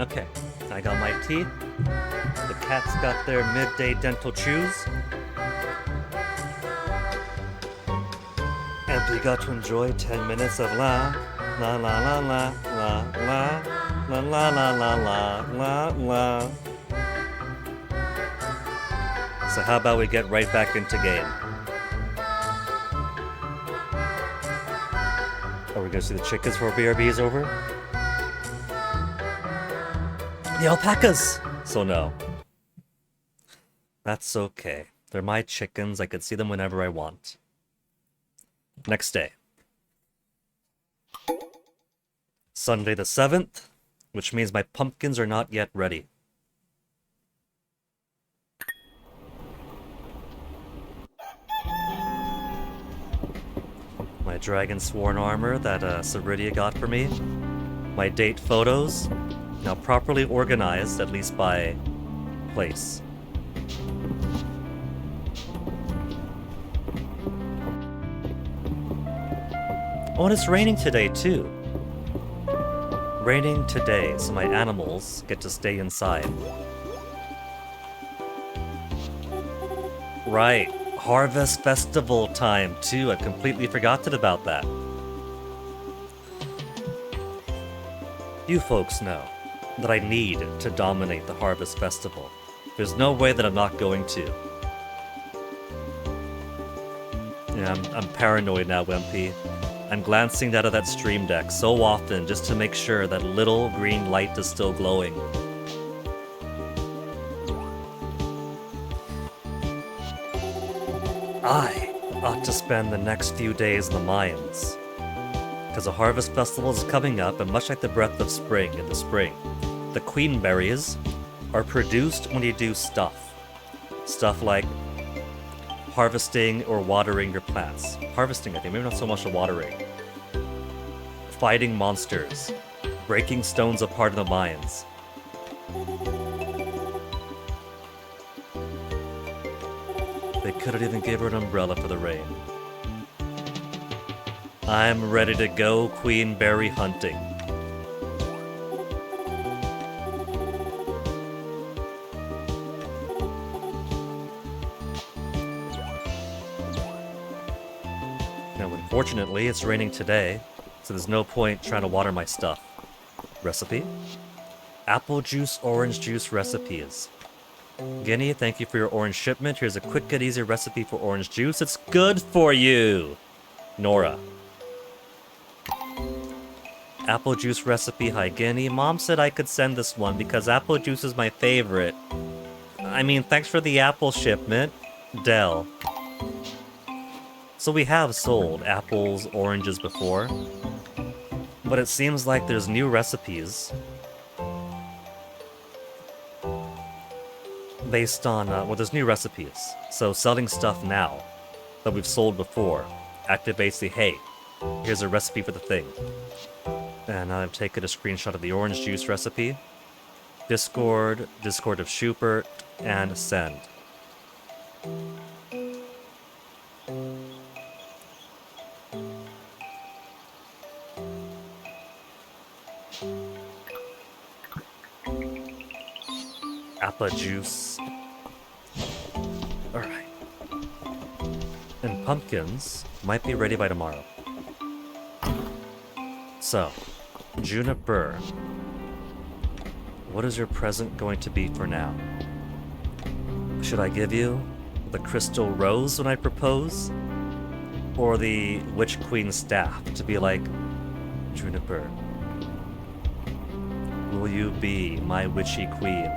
Okay, I got my teeth. The cat's got their midday dental chews. And we got to enjoy 10 minutes of la la la la la la la la la la la la la. So how about we get right back into game? Are we gonna see the chickens before BRB is over? The alpacas! So no. That's okay. They're my chickens. I could see them whenever I want. Next day. Sunday the 7th, which means my pumpkins are not yet ready. My Dragon Sworn armor that Sabridia got for me. My date photos, now properly organized, at least by place. Oh, and it's raining today, too. Raining today, so my animals get to stay inside. Right. Harvest Festival time, too. I completely forgotten about that. You folks know that I need to dominate the Harvest Festival. There's no way that I'm not going to. Yeah, I'm paranoid now, Wimpy. I'm glancing out of that stream deck so often just to make sure that little green light is still glowing. I ought to spend the next few days in the mines. Because the Harvest Festival is coming up, and much like the Breath of Spring in the spring, the queen berries are produced when you do stuff. Stuff like harvesting or watering your plants. Harvesting, I think, maybe not so much the watering. Fighting monsters. Breaking stones apart in the mines. They couldn't even give her an umbrella for the rain. I'm ready to go queen berry hunting. Now, unfortunately, it's raining today, so there's no point trying to water my stuff. Recipe? Apple juice, orange juice recipes. Guinea, thank you for your orange shipment. Here's a quick and easy recipe for orange juice. It's good for you! Nora. Apple juice recipe, hi Guinea. Mom said I could send this one because apple juice is my favorite. I mean, thanks for the apple shipment, Dell. So we have sold apples, oranges before, but it seems like there's new recipes based on, well, there's new recipes. So selling stuff now that we've sold before activates the, hey, here's a recipe for the thing. And I've taken a screenshot of the orange juice recipe. Discord of Schubert, and send. Apple juice. Alright. And pumpkins might be ready by tomorrow. So, Juniper, what is your present going to be for now? Should I give you the crystal rose when I propose? Or the witch queen staff to be like, Juniper, will you be my witchy queen?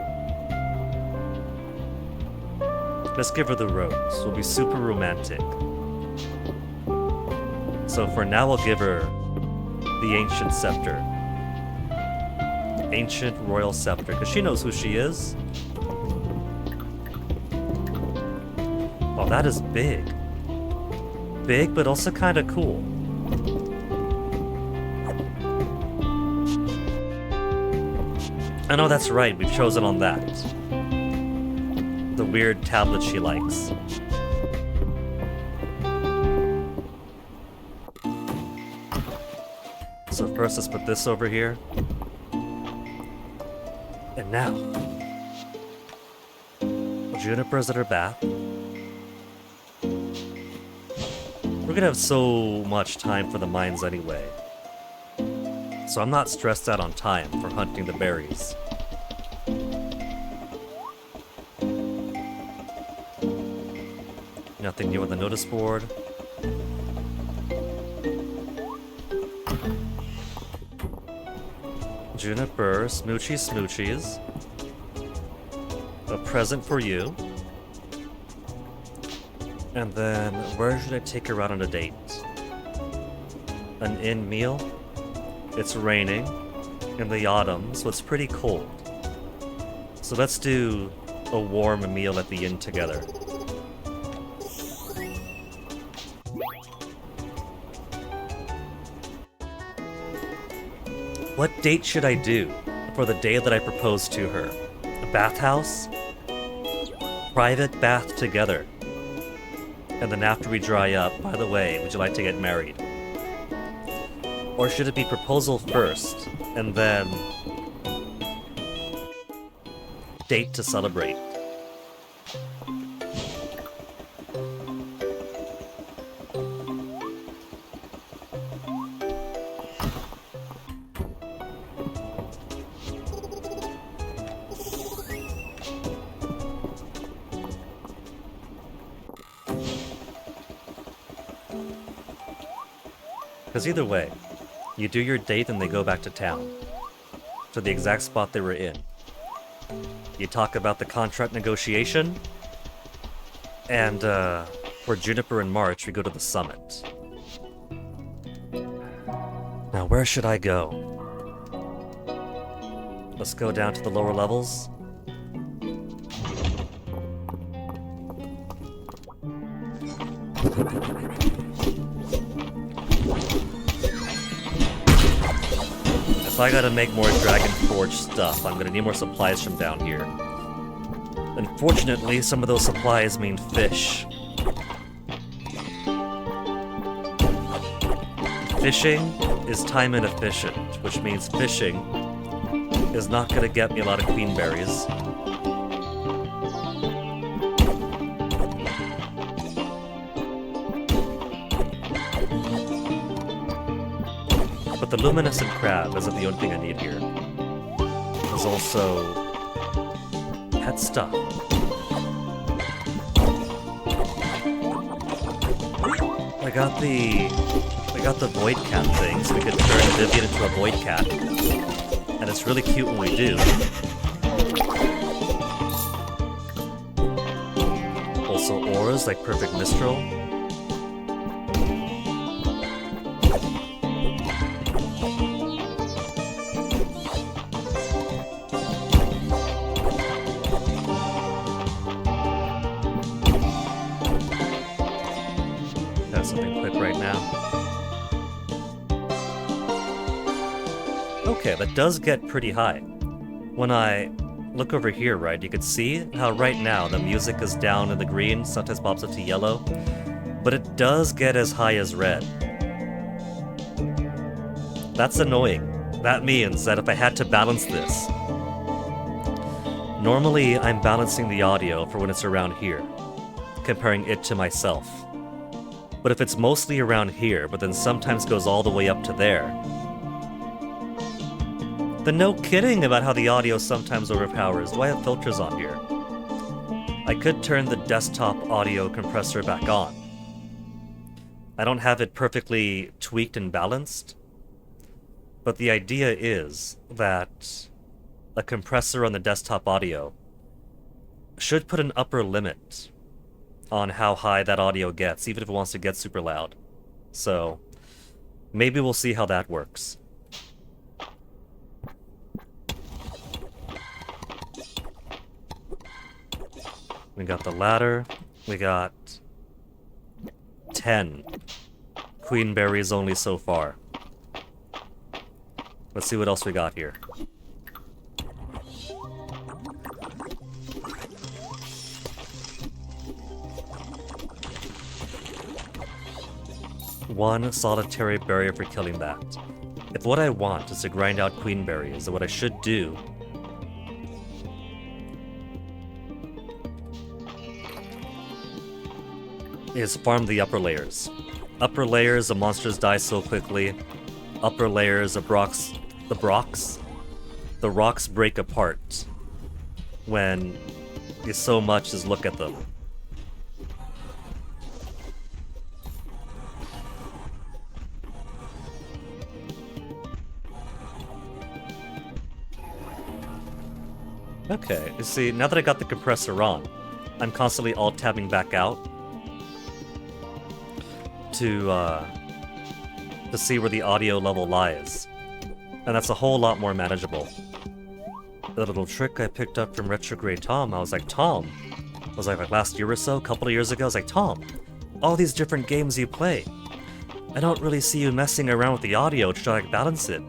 Let's give her the rose. We'll be super romantic. So for now, I'll give her the ancient scepter. Ancient royal scepter, because she knows who she is. Oh, that is big. Big, but also kind of cool. I know that's right, we've chosen on that. The weird tablet she likes. So first, let's put this over here. And now, Juniper's at her bath. We're gonna have so much time for the mines anyway. So I'm not stressed out on time for hunting the berries. Nothing new on the notice board. Juniper, smoochies. A present for you. And then, where should I take her out on a date? An inn meal? It's raining in the autumn, so it's pretty cold. So let's do a warm meal at the inn together. What date should I do for the day that I propose to her? A bathhouse? Private bath together. And then after we dry up, by the way, would you like to get married? Or should it be proposal first, and then date to celebrate? Because either way, you do your date and they go back to town, to the exact spot they were in. You talk about the contract negotiation, and for Juniper in March, we go to the summit. Now, where should I go? Let's go down to the lower levels. If I gotta make more Dragon Forge stuff, I'm gonna need more supplies from down here. Unfortunately, some of those supplies mean fish. Fishing is time inefficient, which means fishing is not gonna get me a lot of queen berries. But the luminescent crab isn't the only thing I need here. There's also pet stuff. I got the void cat thing, so we could turn Vivian into a void cat. And it's really cute when we do. Also auras like Perfect Mistral. Okay, that does get pretty high. When I look over here, right, you can see how right now the music is down in the green, sometimes pops up to yellow, but it does get as high as red. That's annoying. That means that if I had to balance this, normally I'm balancing the audio for when it's around here, comparing it to myself. But if it's mostly around here, but then sometimes goes all the way up to there, then no kidding about how the audio sometimes overpowers. Do I have filters on here? I could turn the desktop audio compressor back on. I don't have it perfectly tweaked and balanced, but the idea is that a compressor on the desktop audio should put an upper limit on how high that audio gets, even if it wants to get super loud. So maybe we'll see how that works. We got the ladder. We got 10 queen berries only so far. Let's see what else we got here. One solitary berry for killing that. If what I want is to grind out queen berries, then what I should do is farm the upper layers. Upper layers, the monsters die so quickly. Upper layers, the rocks break apart when you so much as look at them. Okay, you see, now that I got the compressor on, I'm constantly alt-tabbing back out to see where the audio level lies. And that's a whole lot more manageable. The little trick I picked up from Retrograde Tom, I was like, Tom, was like last year or so, a couple of years ago, I was like, Tom, all these different games you play, I don't really see you messing around with the audio to try to balance it.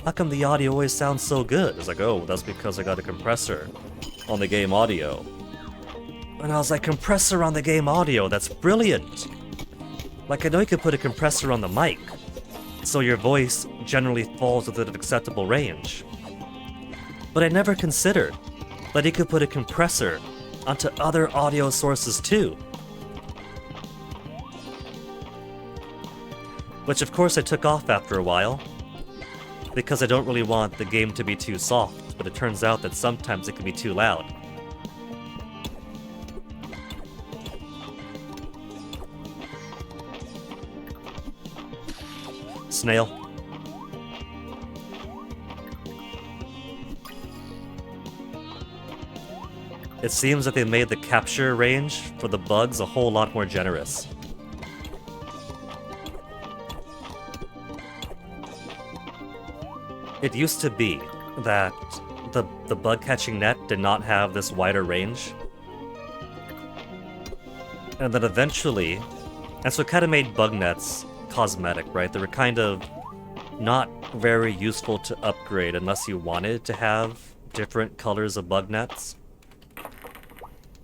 How come the audio always sounds so good? It's like, oh, that's because I got a compressor on the game audio. And I was like, compressor on the game audio, that's brilliant! Like, I know you could put a compressor on the mic, so your voice generally falls within an acceptable range. But I never considered that you could put a compressor onto other audio sources too. Which of course I took off after a while, because I don't really want the game to be too soft, but it turns out that sometimes it can be too loud. Snail. It seems that they made the capture range for the bugs a whole lot more generous. It used to be that the bug catching net did not have this wider range. And then eventually, and so it kind of made bug nets cosmetic, right? They were kind of not very useful to upgrade unless you wanted to have different colors of bug nets.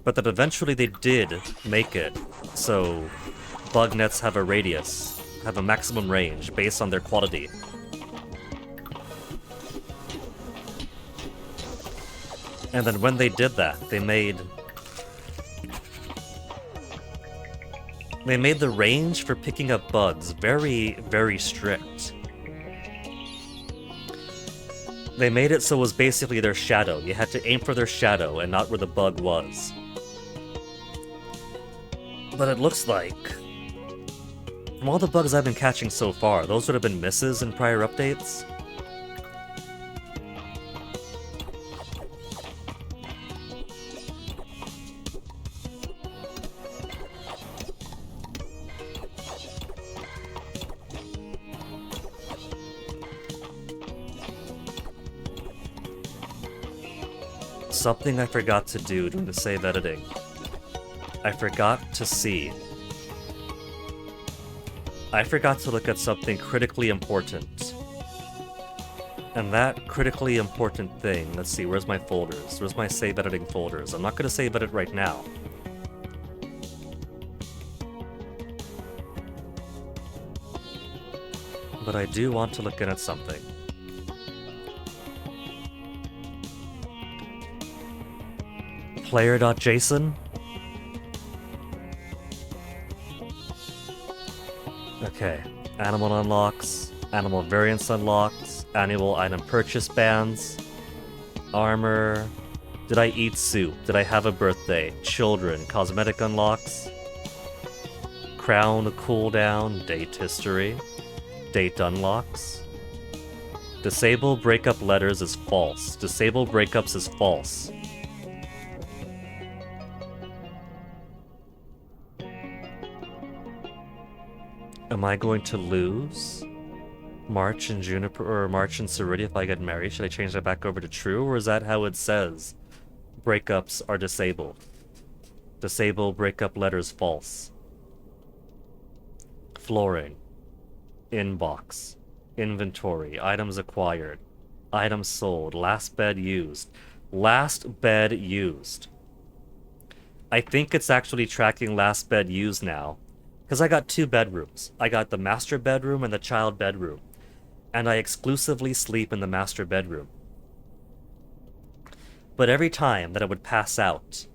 But then eventually they did make it so bug nets have a radius, have a maximum range based on their quality. And then when they did that, they made the range for picking up bugs very, very strict. They made it so it was basically their shadow. You had to aim for their shadow and not where the bug was. But it looks like, from all the bugs I've been catching so far, those would have been misses in prior updates. Something I forgot to do during the save editing. I forgot to see. I forgot to look at something critically important. And that critically important thing, let's see, where's my folders? Where's my save editing folders? I'm not going to save edit right now. But I do want to look in at something. Player.json? Okay, animal unlocks, animal variance unlocks, annual item purchase bans, armor, did I eat soup, did I have a birthday, children, cosmetic unlocks, crown cooldown, date history, date unlocks, disable breakup letters is false, disable breakups is false. Am I going to lose March and Juniper, or March and Cerudia if I get married? Should I change that back over to true, or is that how it says breakups are disabled? Disable breakup letters false. Flooring. Inbox. Inventory. Items acquired. Items sold. Last bed used. Last bed used. I think it's actually tracking last bed used now. Because I got two bedrooms. I got the master bedroom and the child bedroom. And I exclusively sleep in the master bedroom. But every time that I would pass out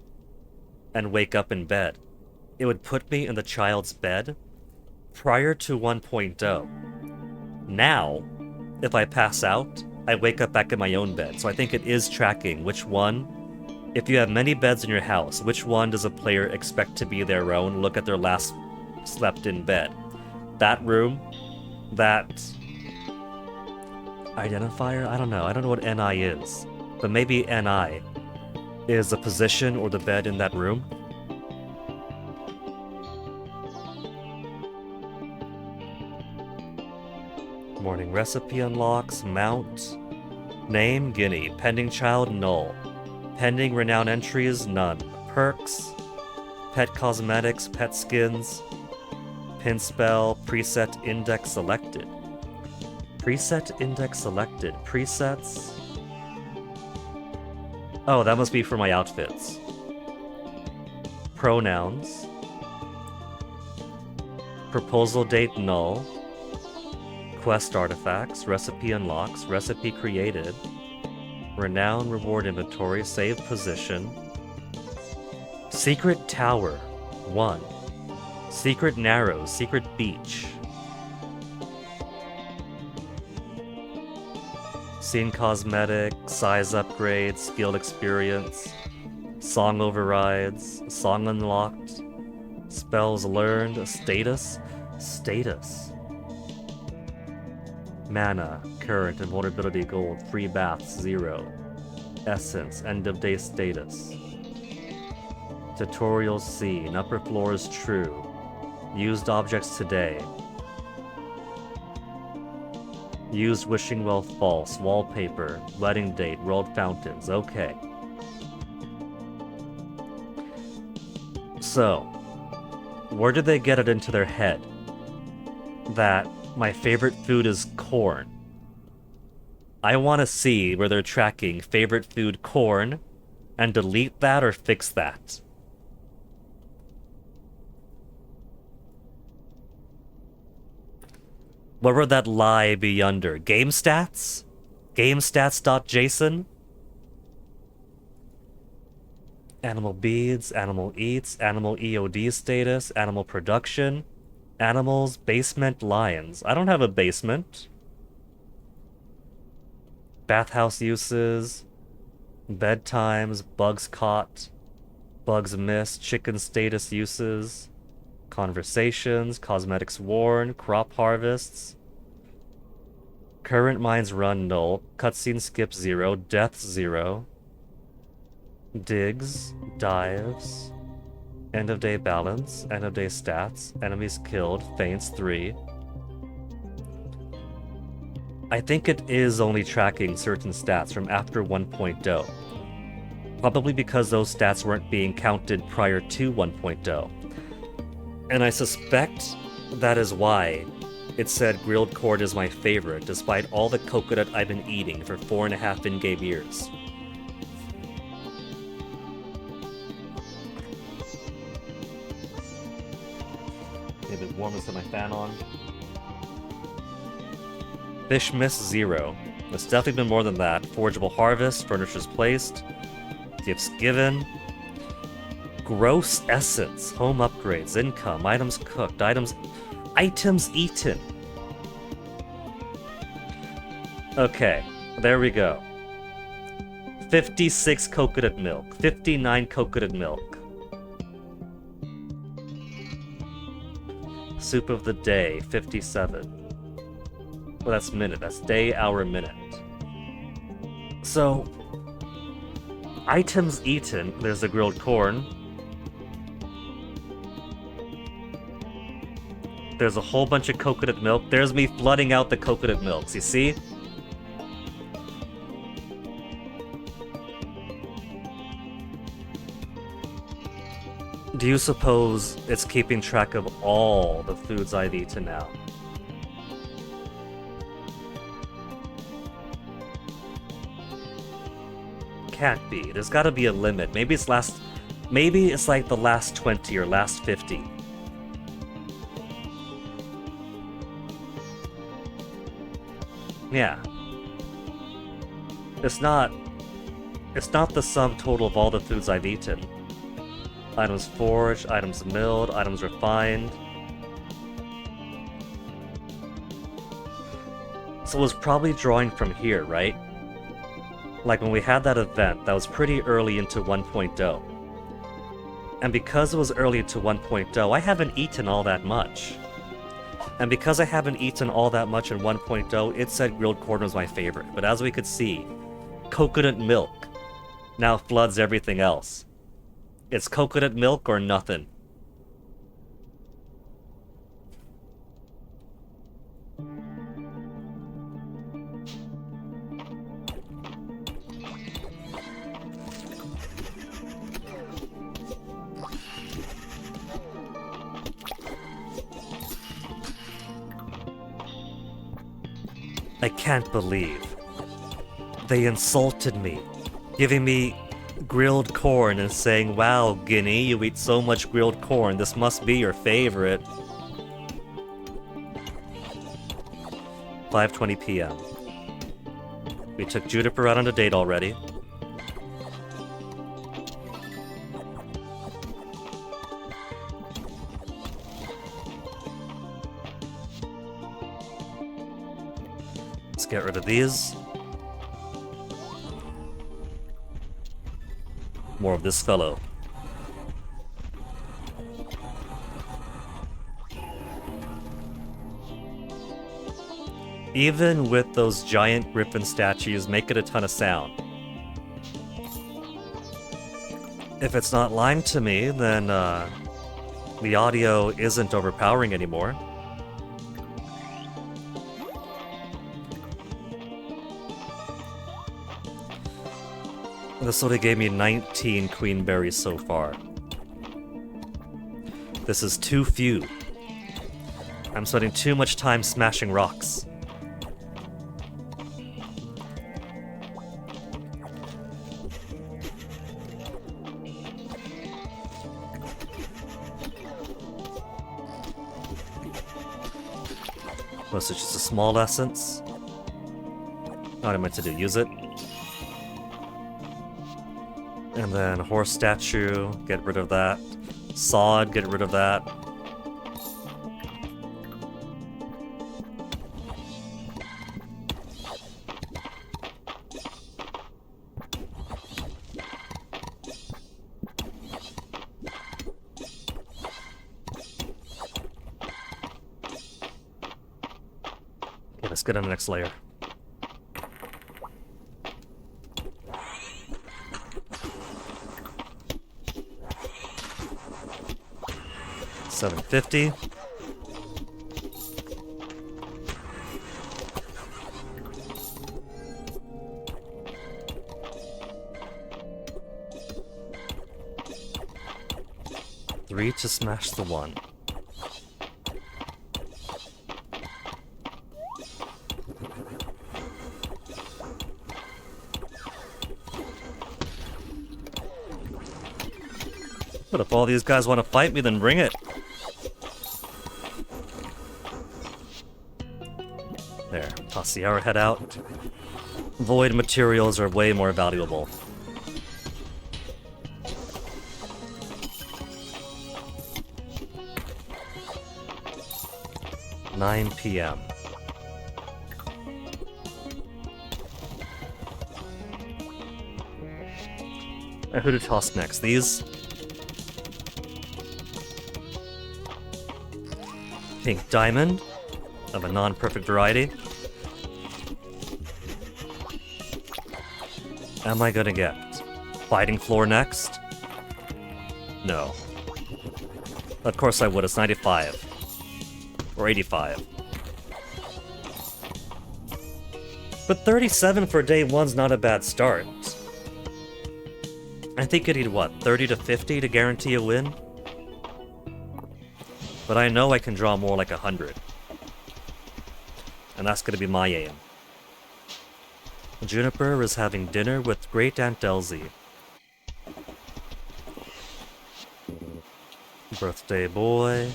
and wake up in bed, it would put me in the child's bed prior to 1.0. Now, if I pass out, I wake up back in my own bed. So I think it is tracking which one. If you have many beds in your house, which one does a player expect to be their own? Look at their last slept in bed. That room, that identifier? I don't know. I don't know what NI is. But maybe NI is a position or the bed in that room. Morning recipe unlocks, mount, name, Guinea, pending child, null, pending renown entries, none, perks, pet cosmetics, pet skins, pin spell, preset index selected, preset index selected, presets, oh, that must be for my outfits, pronouns, proposal date, null, quest artifacts, recipe unlocks, recipe created, renown reward inventory, save position, secret tower, 1, secret narrows, secret beach, scene cosmetic, size upgrades, skilled experience, song overrides, song unlocked, spells learned, status, mana, current, invulnerability gold, free baths 0, essence, end of day status, tutorial scene, upper floors true, used objects today, used wishing well false, wallpaper, wedding date, world fountains, okay. So, where did they get it into their head that my favorite food is corn? I want to see where they're tracking favorite food corn and delete that or fix that. What would that lie be under? Game stats? GameStats.json? Animal beads, animal eats, animal EOD status, animal production, animals, basement, lions. I don't have a basement. Bathhouse uses, bedtimes, bugs caught, bugs missed, chicken status uses, conversations, cosmetics worn, crop harvests, current mines run null, cutscene skip 0, death 0, digs, dives, end of day balance, end of day stats, enemies killed, feints 3. I think it is only tracking certain stats from after 1.0. Probably because those stats weren't being counted prior to 1.0. And I suspect that is why it said grilled corn is my favorite, despite all the coconut I've been eating for 4.5 in-game years. A bit warm to my fan on. Fish miss 0. It's definitely been more than that. Forgeable harvest, furnitures placed, gifts given, gross essence, home upgrades, income, items cooked, items eaten. Okay, there we go. 56 coconut milk, 59 coconut milk. Soup of the day, 57. Well, that's minute. That's day, hour, minute. So, items eaten. There's the grilled corn. There's a whole bunch of coconut milk. There's me flooding out the coconut milks. You see? Do you suppose it's keeping track of all the foods I've eaten now? Can't be. There's gotta be a limit. Maybe it's like the last 20 or last 50. Yeah. It's not the sum total of all the foods I've eaten. Items forged, items milled, items refined. So it was probably drawing from here, right? Like when we had that event, that was pretty early into 1.0. And because it was early into 1.0, I haven't eaten all that much. And because I haven't eaten all that much in 1.0, it said grilled corn was my favorite. But as we could see, coconut milk now floods everything else. It's coconut milk or nothing. I can't believe they insulted me, giving me grilled corn and saying, "Wow, Guinea, you eat so much grilled corn, this must be your favorite." 5:20 p.m. We took Juniper out on a date already. Let's get rid of these. More of this fellow. Even with those giant griffin statues making a ton of sound. If it's not lying to me, then the audio isn't overpowering anymore. This would have gave me 19 queen berries so far. This is too few. I'm spending too much time smashing rocks. Was it just a small essence? Not I meant to do, use it. And then horse statue, get rid of that. Sod, get rid of that. Okay, let's get on the next layer. $750. Three to smash the one. But if all these guys want to fight me, then bring it. There, toss the arrowhead out. Void materials are way more valuable. $9 p.m. Who to toss next? These? Pink diamond of a non-perfect variety. Am I gonna get fighting floor next? No. Of course I would, it's 95. Or 85. But 37 for day one's not a bad start. I think you need, what, 30 to 50 to guarantee a win? But I know I can draw more like 100. And that's gonna be my aim. Juniper is having dinner with Great Aunt Elsie. Birthday boy.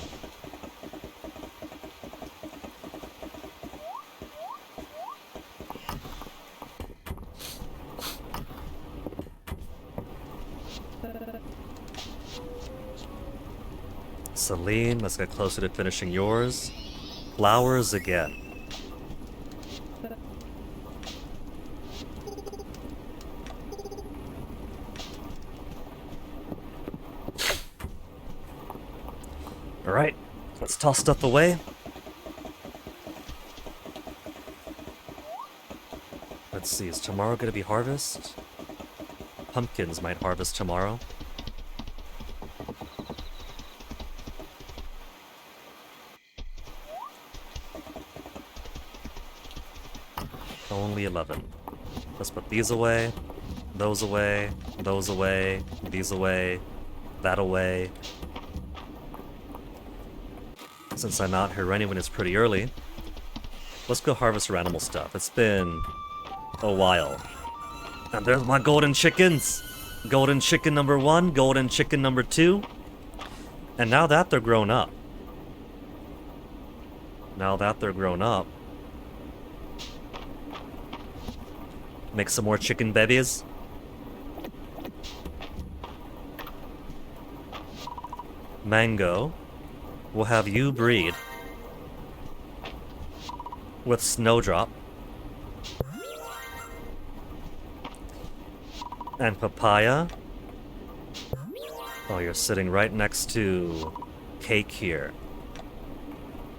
Celine, let's get closer to finishing yours. Flowers again. Alright, let's toss stuff away. Let's see, is tomorrow gonna be harvest? Pumpkins might harvest tomorrow. Only 11. Let's put these away, those away, those away, these away, that away. Since I'm out here anyway and it's pretty early, let's go harvest our animal stuff. It's been a while. And there's my golden chickens! Golden chicken number 1, golden chicken number 2. And now that they're grown up. Make some more chicken babies. Mango. We'll have you breed with Snowdrop. And Papaya. Oh, you're sitting right next to Cake here.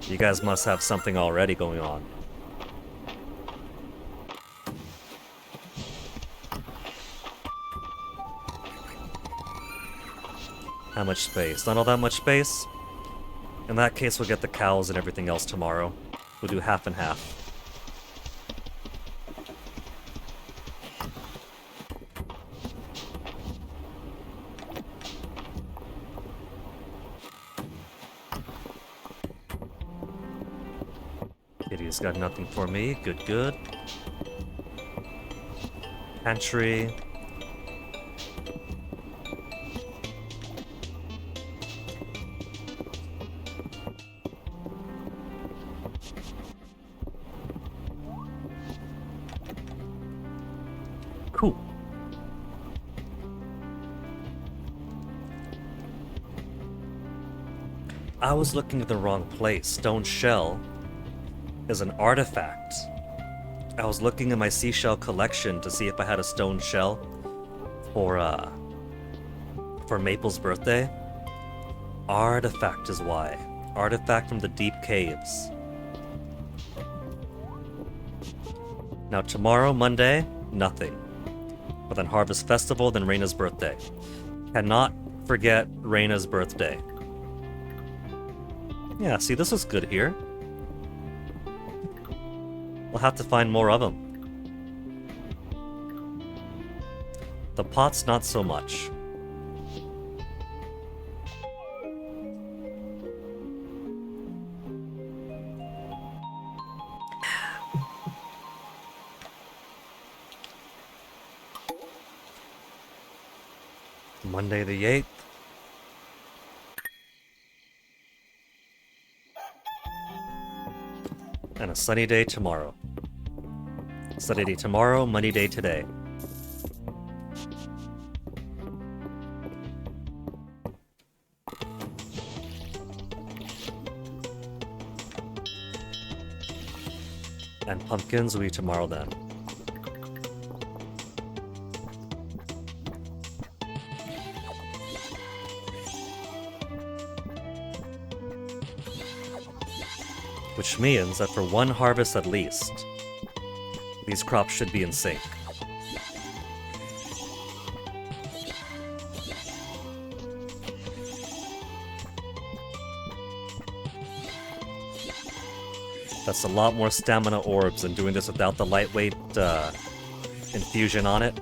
You guys must have something already going on. How much space? Not all that much space? In that case, we'll get the cows and everything else tomorrow. We'll do half and half. Kitty's got nothing for me. Good, good. Pantry. Cool. I was looking at the wrong place. Stone shell is an artifact. I was looking in my seashell collection to see if I had a stone shell for Maple's birthday. Artifact is why. Artifact from the deep caves. Now tomorrow, Monday, nothing. But then Harvest Festival, then Reina's birthday. Cannot forget Reina's birthday. Yeah, see, this is good here. We'll have to find more of them. The pots, not so much. Monday the 8th. And a sunny day tomorrow. Sunny day tomorrow, money day today. And pumpkins will be tomorrow then. Which means that for one harvest at least, these crops should be in sync. That's a lot more stamina orbs than doing this without the lightweight infusion on it.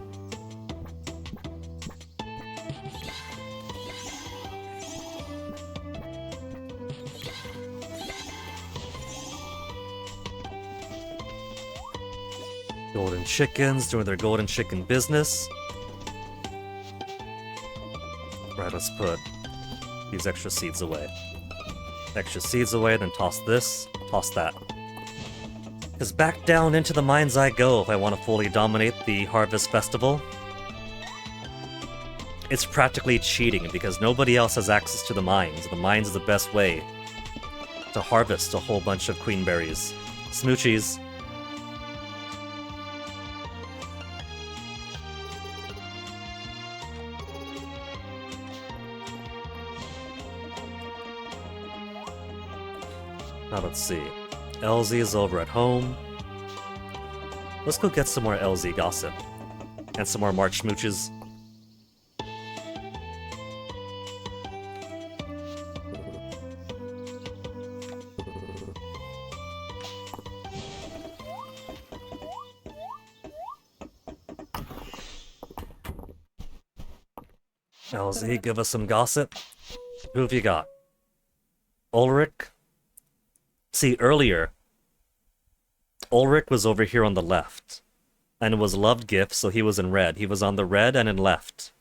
Golden chickens doing their golden chicken business. Right, let's put these extra seeds away. Extra seeds away, then toss this, toss that. Because back down into the mines I go if I want to fully dominate the Harvest Festival. it's practically cheating because nobody else has access to the mines. The mines is the best way to harvest a whole bunch of queen berries. Smoochies. Now let's see. LZ is over at home. Let's go get some more LZ gossip. And some more March smooches. LZ, give us some gossip. Who have you got? Ulrich? See, earlier, Ulrich was over here on the left. And it was loved gift, so he was in red. He was on the red and in left.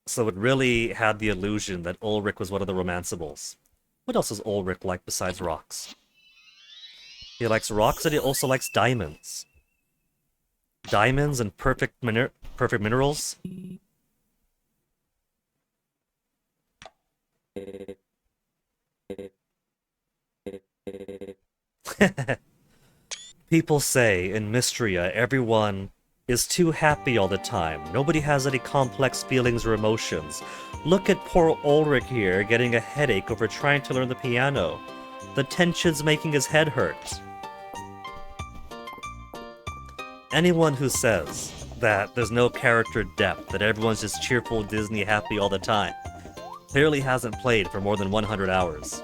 So it really had the illusion that Ulrich was one of the romanceables. What else does Ulrich like besides rocks? He likes rocks and he also likes diamonds. Diamonds and perfect minerals. People say in Mystria everyone is too happy all the time. Nobody has any complex feelings or emotions. Look at poor Ulrich here getting a headache over trying to learn the piano. The tension's making his head hurt. Anyone who says that there's no character depth, that everyone's just cheerful, Disney happy all the time, clearly hasn't played for more than 100 hours.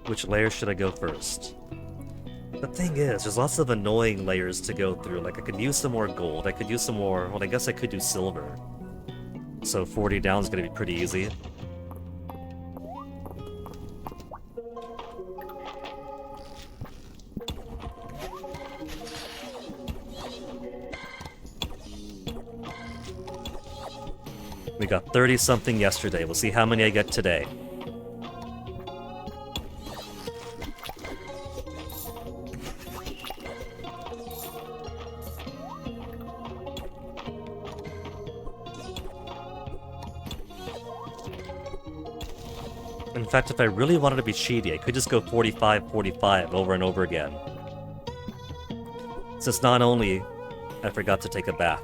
Which layer should I go first? The thing is, there's lots of annoying layers to go through. Like, I could use some more gold, I could use some more... Well, I guess I could do silver. So 40 down is gonna be pretty easy. We got 30-something yesterday. We'll see how many I get today. In fact, if I really wanted to be cheaty, I could just go 45-45 over and over again. Since not only I forgot to take a bath,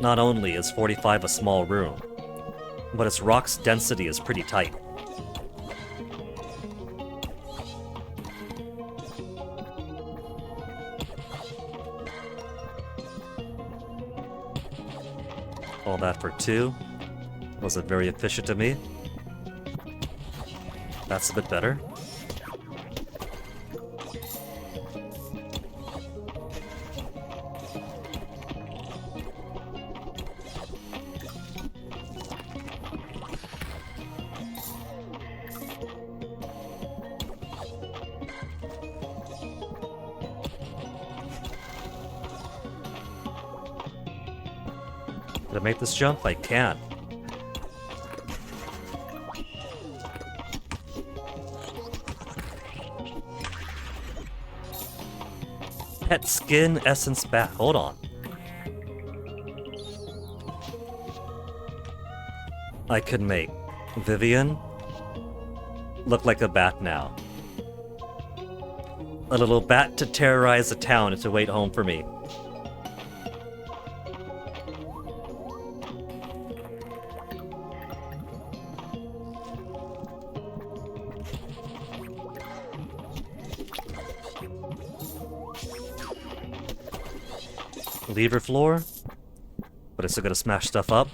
not only is 45 a small room, but its rock's density is pretty tight. All that for 2. Was it very efficient of me? That's a bit better. Did I make this jump? I can. Pet skin essence bat. Hold on. I could make Vivian look like a bat now. A little bat to terrorize the town and to wait home for me. Lever floor, but I still gotta smash stuff up.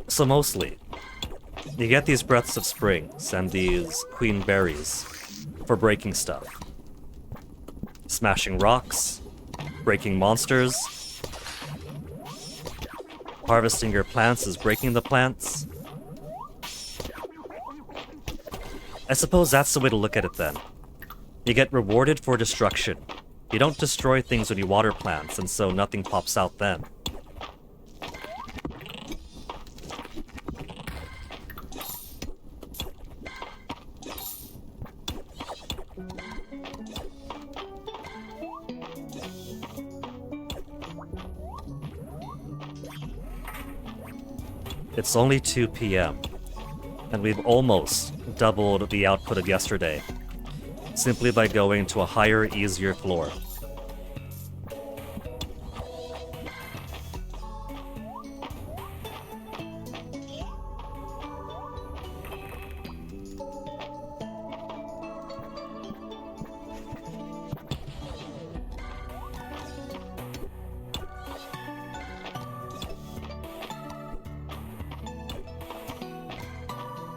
So mostly, you get these breaths of springs and these queen berries for breaking stuff. Smashing rocks, breaking monsters. Harvesting your plants is breaking the plants. I suppose that's the way to look at it then. You get rewarded for destruction. You don't destroy things when you water plants, and so nothing pops out then. It's only 2 p.m., and we've almost doubled the output of yesterday, simply by going to a higher, easier floor.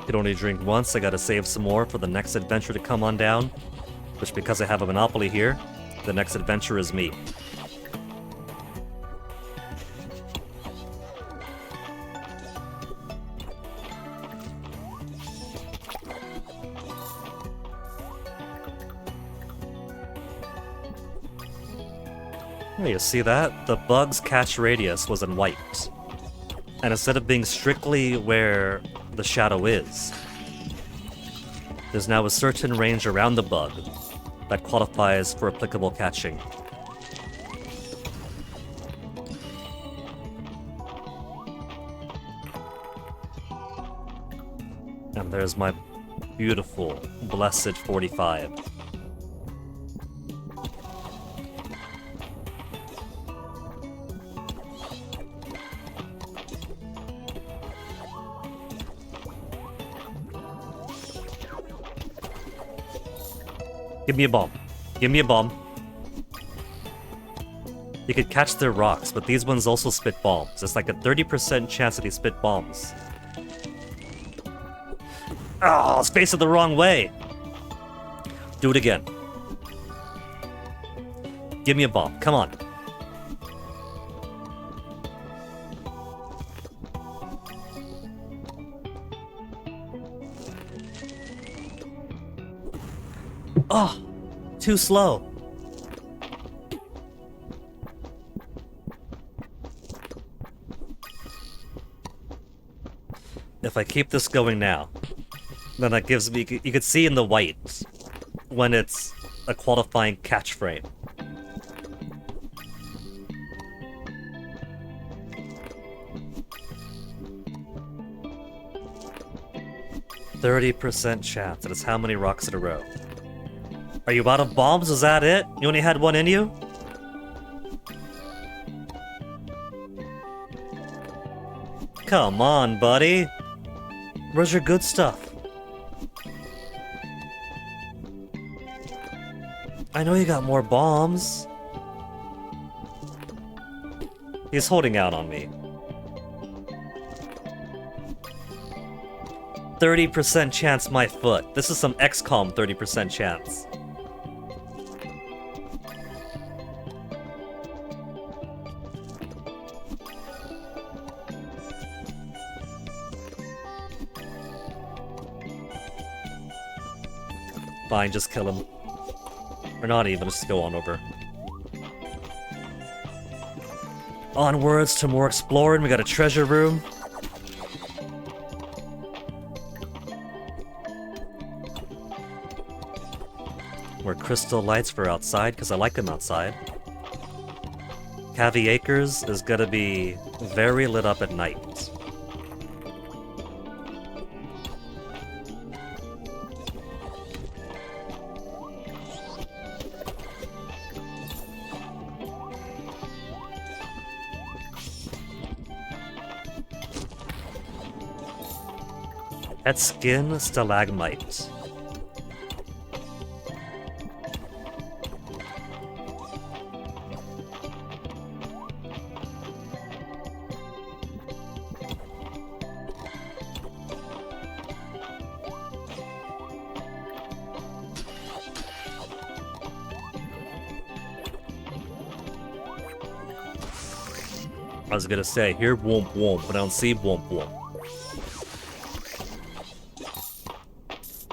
Could only drink once, I gotta save some more for the next adventure to come on down, which, because I have a monopoly here, the next adventure is me. Hey, you see that? The bug's catch radius was in white. And instead of being strictly where the shadow is, there's now a certain range around the bug that qualifies for applicable catching. And there's my beautiful, blessed 45. Give me a bomb. Give me a bomb. You could catch their rocks, but these ones also spit bombs. It's like a 30% chance that they spit bombs. Oh, space it the wrong way. Do it again. Give me a bomb. Come on. Oh, too slow. If I keep this going now, then that gives me, you could see in the white when it's a qualifying catch frame. %30 chance, and it's how many rocks in a row? Are you out of bombs? Is that it? You only had one in you? Come on, buddy. Where's your good stuff? I know you got more bombs. He's holding out on me. 30% chance my foot. This is some XCOM 30% chance. Fine, just kill him. Or not even, just go on over. Onwards to more exploring, we got a treasure room. More crystal lights for outside, because I like them outside. Cavi Acres is gonna be very lit up at night. Pet Skin Stalagmite. I was gonna say, hear womp womp, but I don't see womp womp.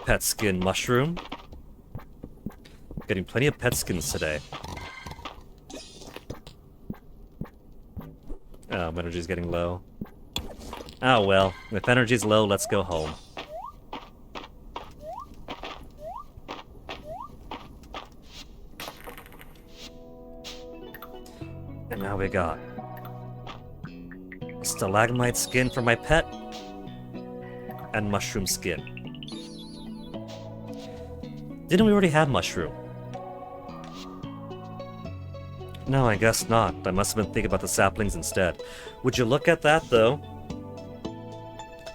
Pet skin mushroom. Getting plenty of pet skins today. Oh, my energy's getting low. Oh well, if energy's low, let's go home. And now we got Stalagmite skin for my pet. And mushroom skin. Didn't we already have mushroom? No, I guess not. I must have been thinking about the saplings instead. Would you look at that, though?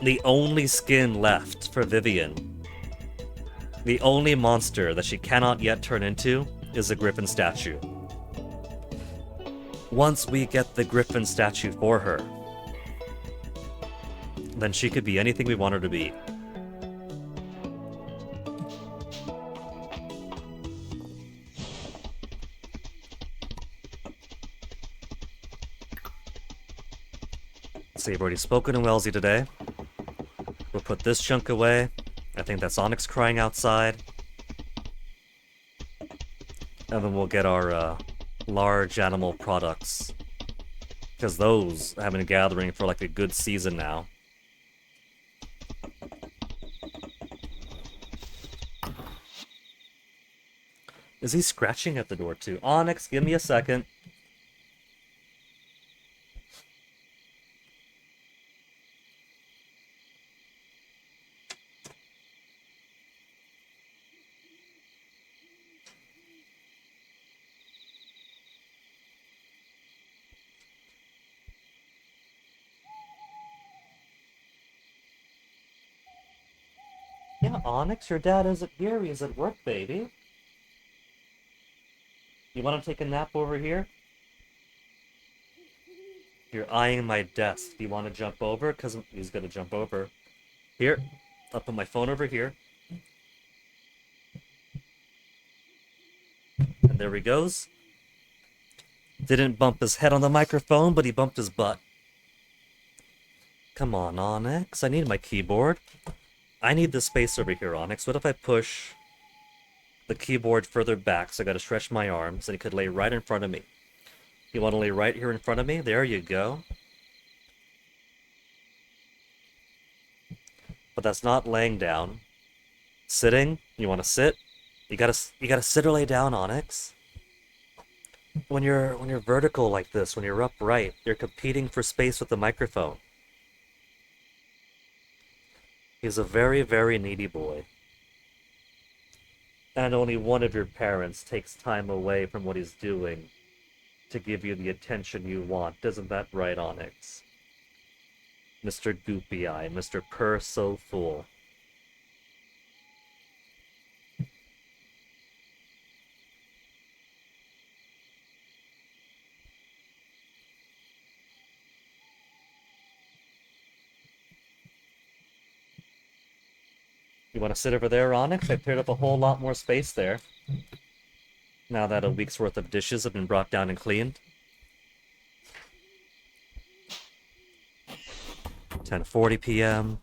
The only skin left for Vivian, the only monster that she cannot yet turn into, is a griffin statue. Once we get the griffin statue for her, then she could be anything we want her to be. So you've already spoken to Wellesley today. We'll put this junk away. I think that's Onyx crying outside. And then we'll get our large animal products. Because those have been gathering for like a good season now. Is he scratching at the door too? Onyx, give me a second. Yeah, Onyx, your dad isn't here. He's at work, baby. You want to take a nap over here? You're eyeing my desk. Do you want to jump over? Because he's going to jump over. Here. I'll put my phone over here. And there he goes. Didn't bump his head on the microphone, but he bumped his butt. Come on, Onyx. I need my keyboard. I need the space over here, Onyx. What if I push the keyboard further back, so I gotta stretch my arms, and he could lay right in front of me. You want to lay right here in front of me? There you go. But that's not laying down. Sitting? You want to sit? You gotta sit or lay down, Onyx. When you're vertical like this, when you're upright, you're competing for space with the microphone. He's a very, very needy boy. And only one of your parents takes time away from what he's doing to give you the attention you want. Isn't that right, Onyx? Mr. Goopy Eye, Mr. Purr So Fool. You want to sit over there, Onyx? I cleared up a whole lot more space there. Now that a week's worth of dishes have been brought down and cleaned. 10:40 p.m.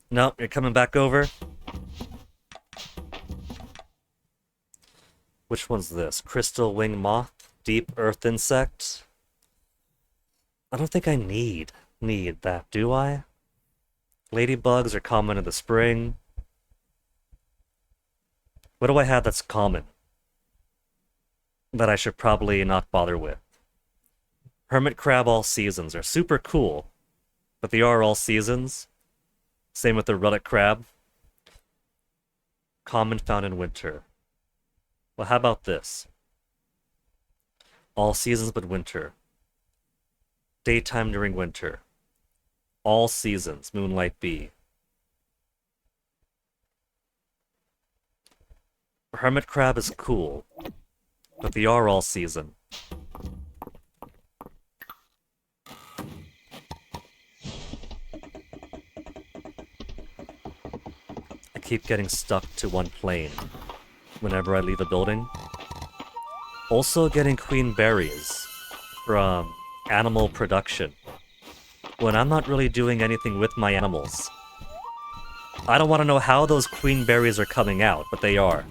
Nope, you're coming back over. Which one's this? Crystal wing moth? Deep earth insect? I don't think I need that, do I? Ladybugs are common in the spring. What do I have that's common that I should probably not bother with? Hermit crab all seasons are super cool, but they are all seasons. Same with the ruddock crab. Common found in winter. Well, how about this? All seasons but winter. Daytime during winter. All seasons, moonlight bee. Hermit crab is cool, but they are all season. I keep getting stuck to one plane whenever I leave a building. Also getting queen berries from animal production when I'm not really doing anything with my animals. I don't want to know how those queen berries are coming out, but they are.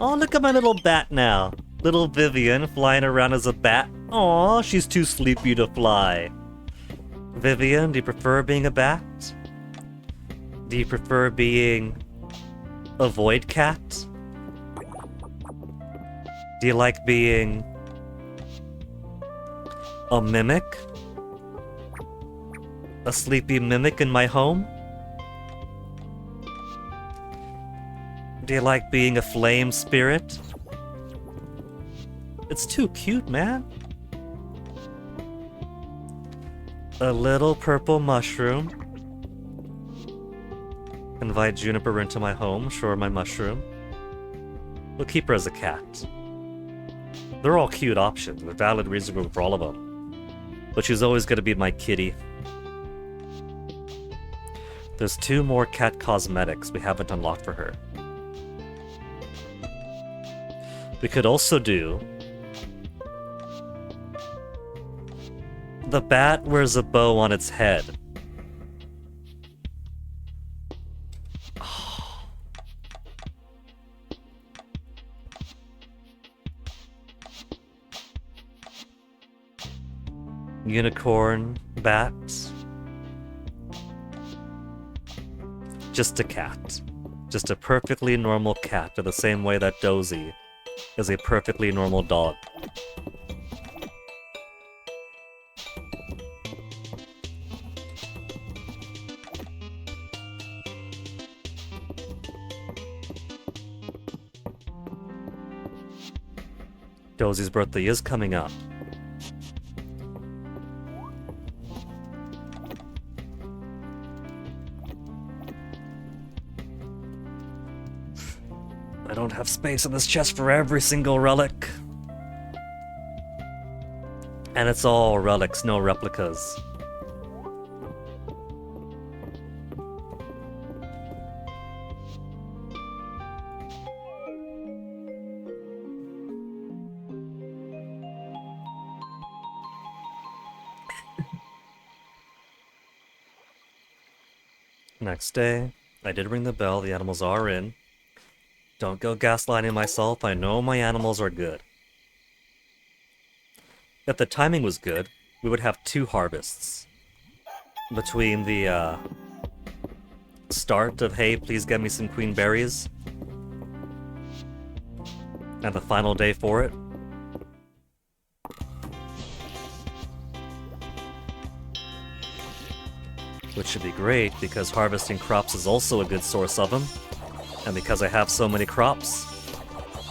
Oh, look at my little bat now. Little Vivian flying around as a bat. Aw, she's too sleepy to fly. Vivian, do you prefer being a bat? Do you prefer being a void cat? Do you like being a mimic? A sleepy mimic in my home? Do you like being a flame spirit? It's too cute, man. A little purple mushroom. Invite Juniper into my home, sure, my mushroom. We'll keep her as a cat. They're all cute options, with valid reason for all of them. But she's always gonna be my kitty. There's 2 more cat cosmetics we haven't unlocked for her. We could also do... The bat wears a bow on its head. Unicorn, bats. Just a cat. Just a perfectly normal cat, in the same way that Dozy is a perfectly normal dog. Dozy's birthday is coming up. I don't have space in this chest for every single relic. And it's all relics, no replicas. Next day, I did ring the bell, the animals are in. Don't go gaslighting myself, I know my animals are good. If the timing was good, we would have 2 harvests. Between the start of, hey, please get me some queen berries, and the final day for it. Which should be great, because harvesting crops is also a good source of them. And because I have so many crops,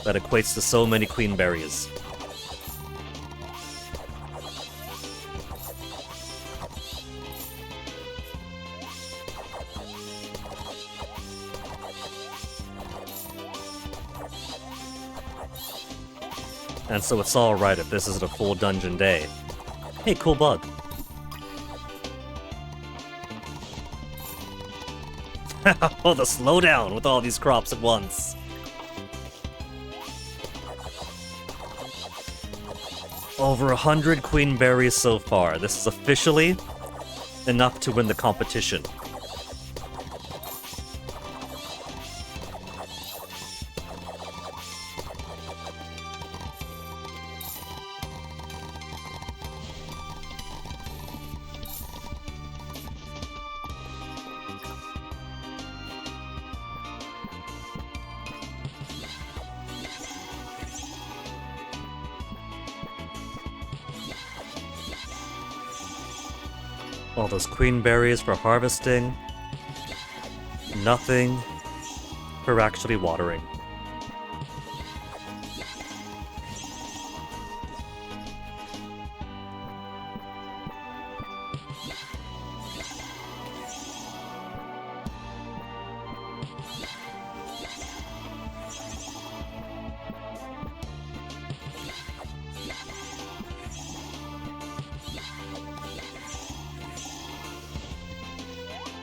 that equates to so many queen berries. And so it's alright if this isn't a full dungeon day. Hey, cool bug. Oh, the slowdown with all these crops at once. Over 100 queen berries so far. This is officially enough to win the competition. All those queen berries for harvesting. Nothing for actually watering.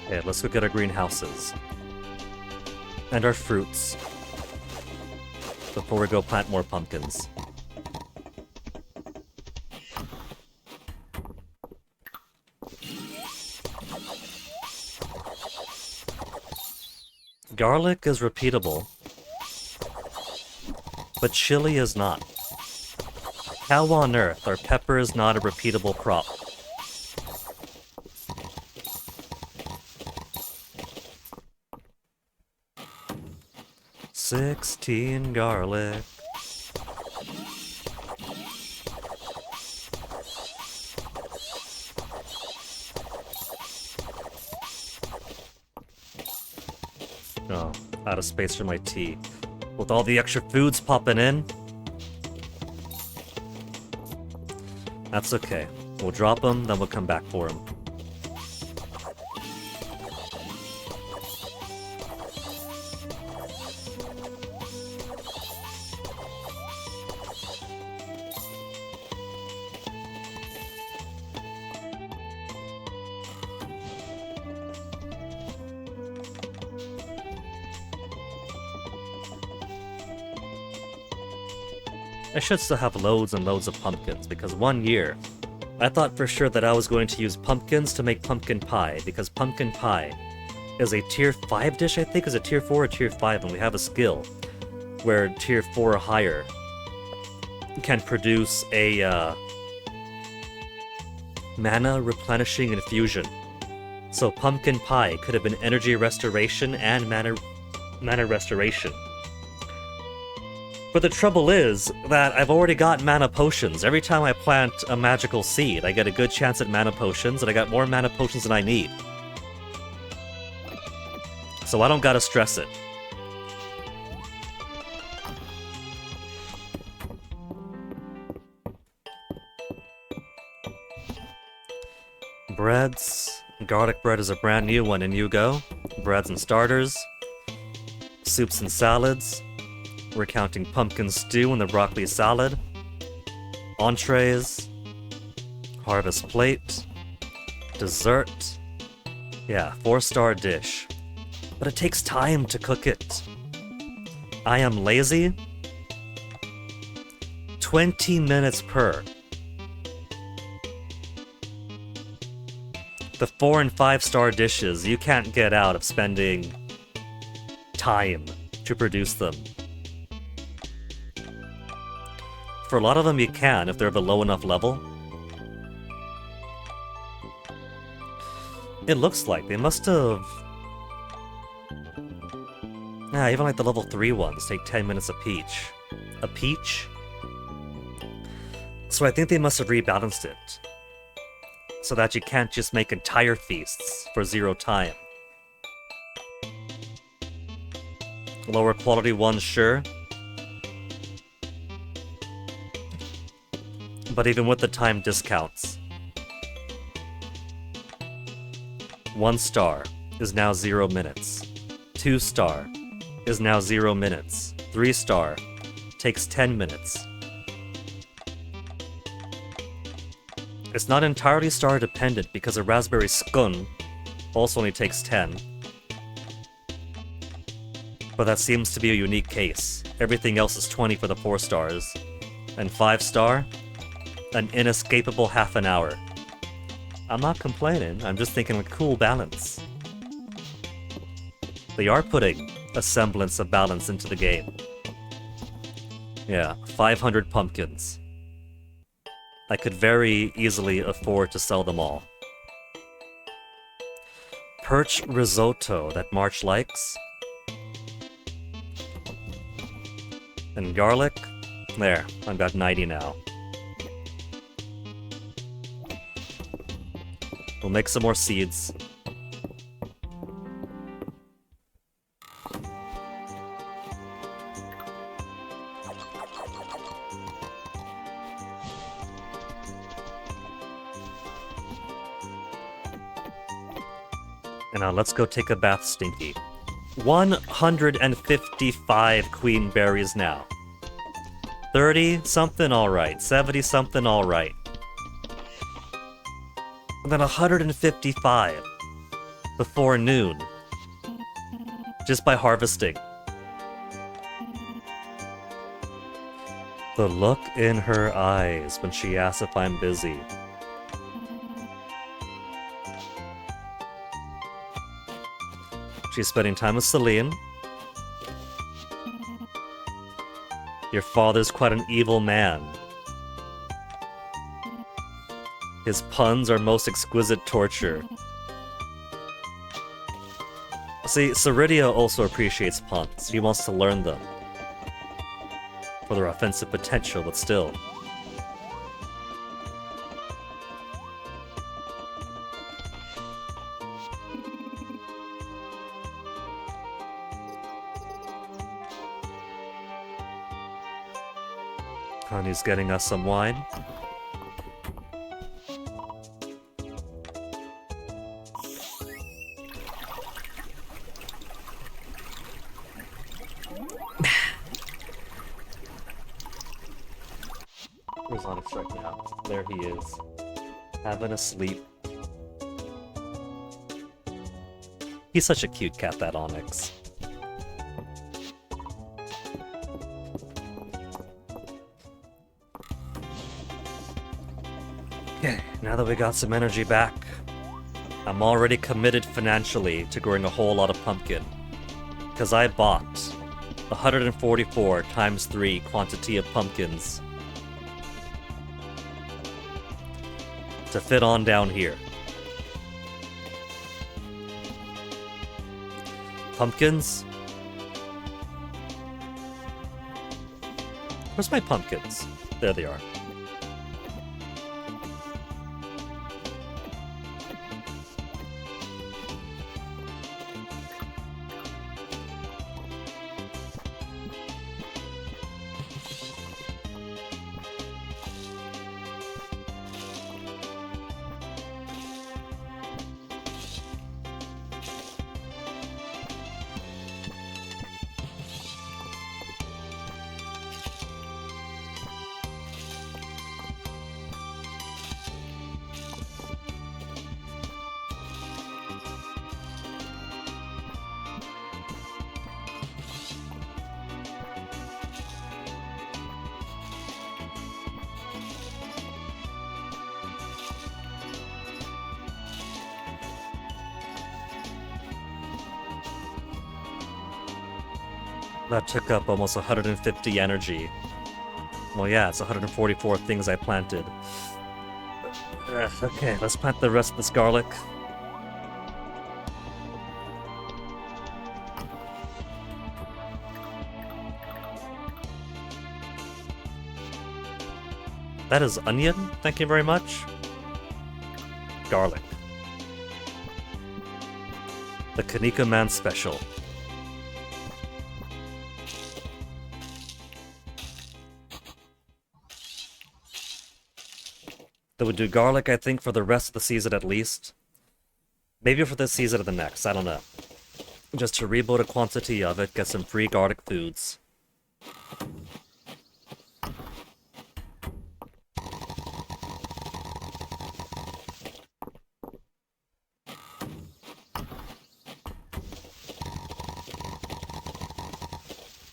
Okay, let's go get our greenhouses. And our fruits. Before we go plant more pumpkins. Garlic is repeatable. but chili is not. How on earth are peppers not a repeatable crop? $16 garlic. Oh, out of space for my tea. With all the extra foods popping in. That's okay. We'll drop them, then we'll come back for them. I should still have loads and loads of pumpkins, because one year, I thought for sure that I was going to use pumpkins to make pumpkin pie, because pumpkin pie is a tier 5 dish, I think, is a tier 4 or tier 5, and we have a skill where tier 4 or higher can produce a mana replenishing infusion. So pumpkin pie could have been energy restoration and mana restoration. But the trouble is that I've already got mana potions. Every time I plant a magical seed, I get a good chance at mana potions, and I got more mana potions than I need. So I don't gotta stress it. Breads. Garlic bread is a brand new one, and you go. Breads and starters. Soups and salads. We're counting pumpkin stew and the broccoli salad. Entrees. Harvest plate. Dessert. Yeah, 4-star dish. But it takes time to cook it. I am lazy. 20 minutes per. The 4 and 5-star dishes you can't get out of spending time to produce them. For a lot of them you can if they're of a low enough level. It looks like they must have... Yeah, even like the level 3 ones take 10 minutes a peach. A peach? So I think they must have rebalanced it. So that you can't just make entire feasts for 0 time. Lower quality ones, sure. But even with the time discounts, 1 star is now 0 minutes. 2 star is now 0 minutes. 3 star takes 10 minutes. It's not entirely star dependent because a raspberry scone also only takes 10. But that seems to be a unique case. Everything else is 20 for the 4 stars. And 5 star? An inescapable half an hour. I'm not complaining, I'm just thinking a cool balance. They are putting a semblance of balance into the game. Yeah, 500 pumpkins. I could very easily afford to sell them all. Perch risotto that March likes. And garlic. There, I've got 90 now. We'll make some more seeds. And now let's go take a bath, Stinky. 155 queen berries now. 30 something alright, 70 something alright. And then 155 before noon. Just by harvesting. The look in her eyes when she asks if I'm busy. She's spending time with Celine. Your father's quite an evil man. His puns are most exquisite torture. See, Ceridia also appreciates puns. He wants to learn them. For their offensive potential, but still. Honey's getting us some wine. Where's Onyx right now? There he is. Having a sleep. He's such a cute cat, that Onyx. Okay, now that we got some energy back, I'm already committed financially to growing a whole lot of pumpkin. Because I bought 144 times 3 quantity of pumpkins to fit on down here. Pumpkins? Where's my pumpkins? There they are. That took up almost 150 energy. Well, yeah, it's 144 things I planted. Okay, let's plant the rest of this garlic. That is onion, thank you very much. Garlic. The Kaneka Man Special. That would do garlic, I think, for the rest of the season at least. Maybe for this season or the next, I don't know. Just to rebuild a quantity of it, get some free garlic foods.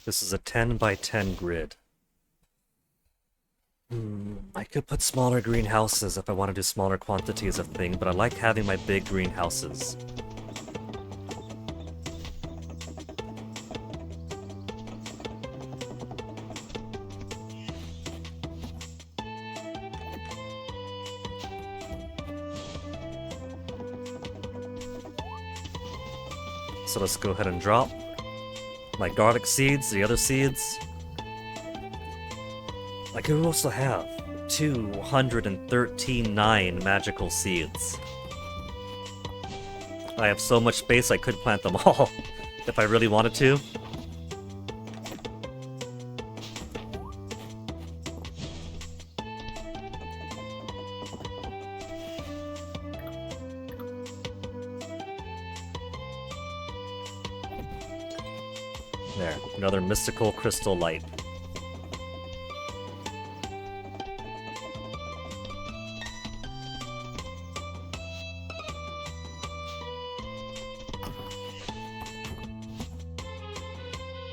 This is a 10 by 10 grid. I could put smaller greenhouses if I want to do smaller quantities of thing, but I like having my big greenhouses. So let's go ahead and drop my garlic seeds, the other seeds. I could also have 239 magical seeds. I have so much space I could plant them all if I really wanted to. There, another mystical crystal light.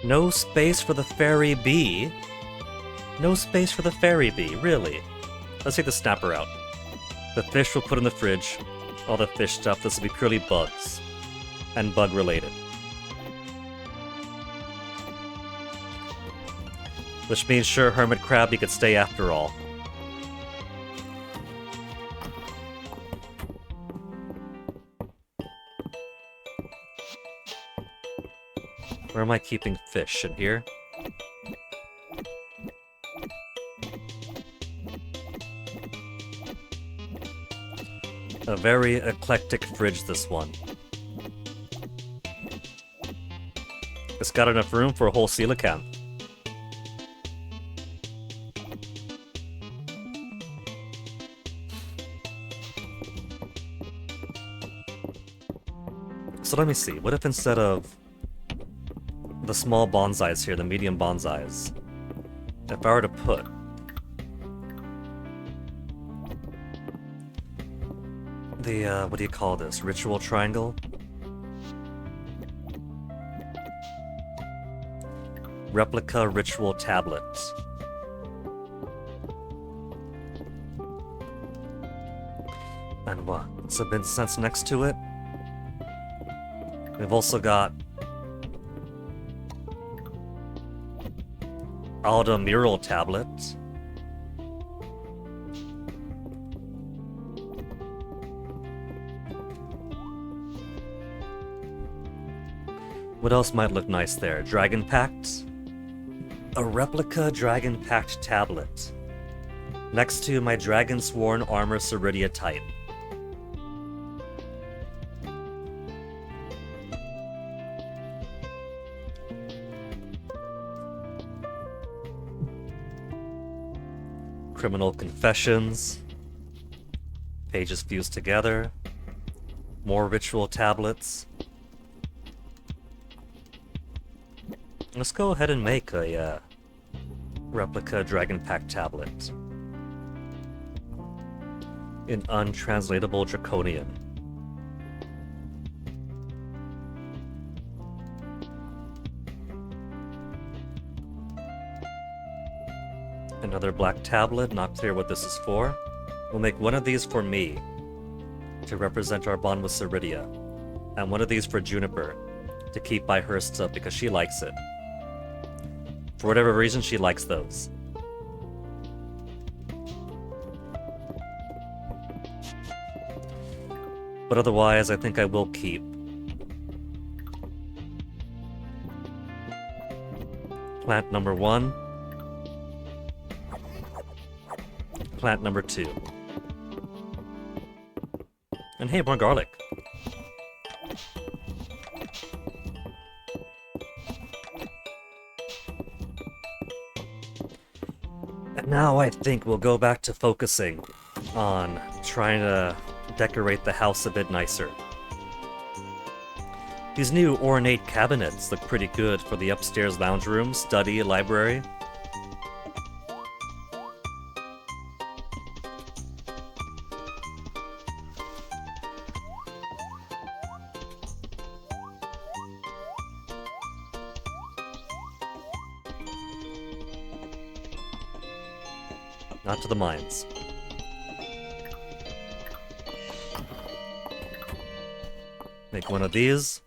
No space for the fairy bee? No space for the fairy bee, really? Let's take the snapper out. The fish we'll put in the fridge. All the fish stuff, this will be purely bugs. And bug related. Which means, sure, Hermit Crab, you could stay after all. Where am I keeping fish? In here? A very eclectic fridge, this one. It's got enough room for a whole coelacanth. So let me see, what if instead of the small bonsais here, the medium bonsais, if I were to put the, what do you call this, ritual triangle? Replica ritual tablet. And what? Some incense next to it? We've also got Alda mural tablet. What else might look nice there? Dragon Pact? A replica Dragon Pact tablet. Next to my Dragon Sworn Armor Ceridia type. Criminal Confessions. Pages fused together. More ritual tablets. Let's go ahead and make a replica Dragon Pact tablet. In untranslatable Draconian. Another black tablet, not clear what this is for. We'll make one of these for me, to represent our bond with Ceridia, and one of these for Juniper, to keep by her stuff because she likes it. For whatever reason, she likes those. But otherwise, I think I will keep plant number 1, plant number 2. And hey, more garlic. And now I think we'll go back to focusing on trying to decorate the house a bit nicer. These new ornate cabinets look pretty good for the upstairs lounge room, study, library. Not to the mines. Make one of these.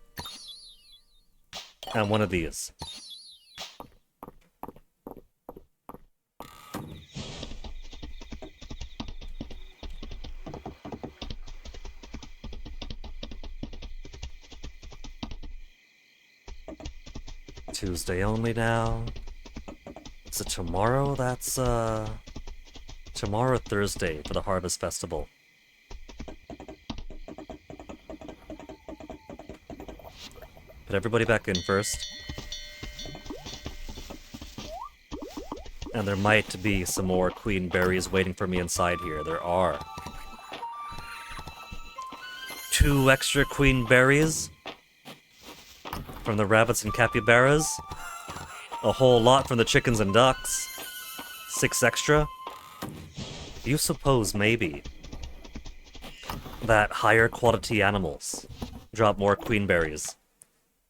And one of these. Tuesday only now. Is it tomorrow? That's, tomorrow, Thursday, for the Harvest Festival. Put everybody back in first. And there might be some more queen berries waiting for me inside here. There are. 2 extra queen berries from the rabbits and capybaras. A whole lot from the chickens and ducks. 6 extra. You suppose maybe that higher quality animals drop more queen berries.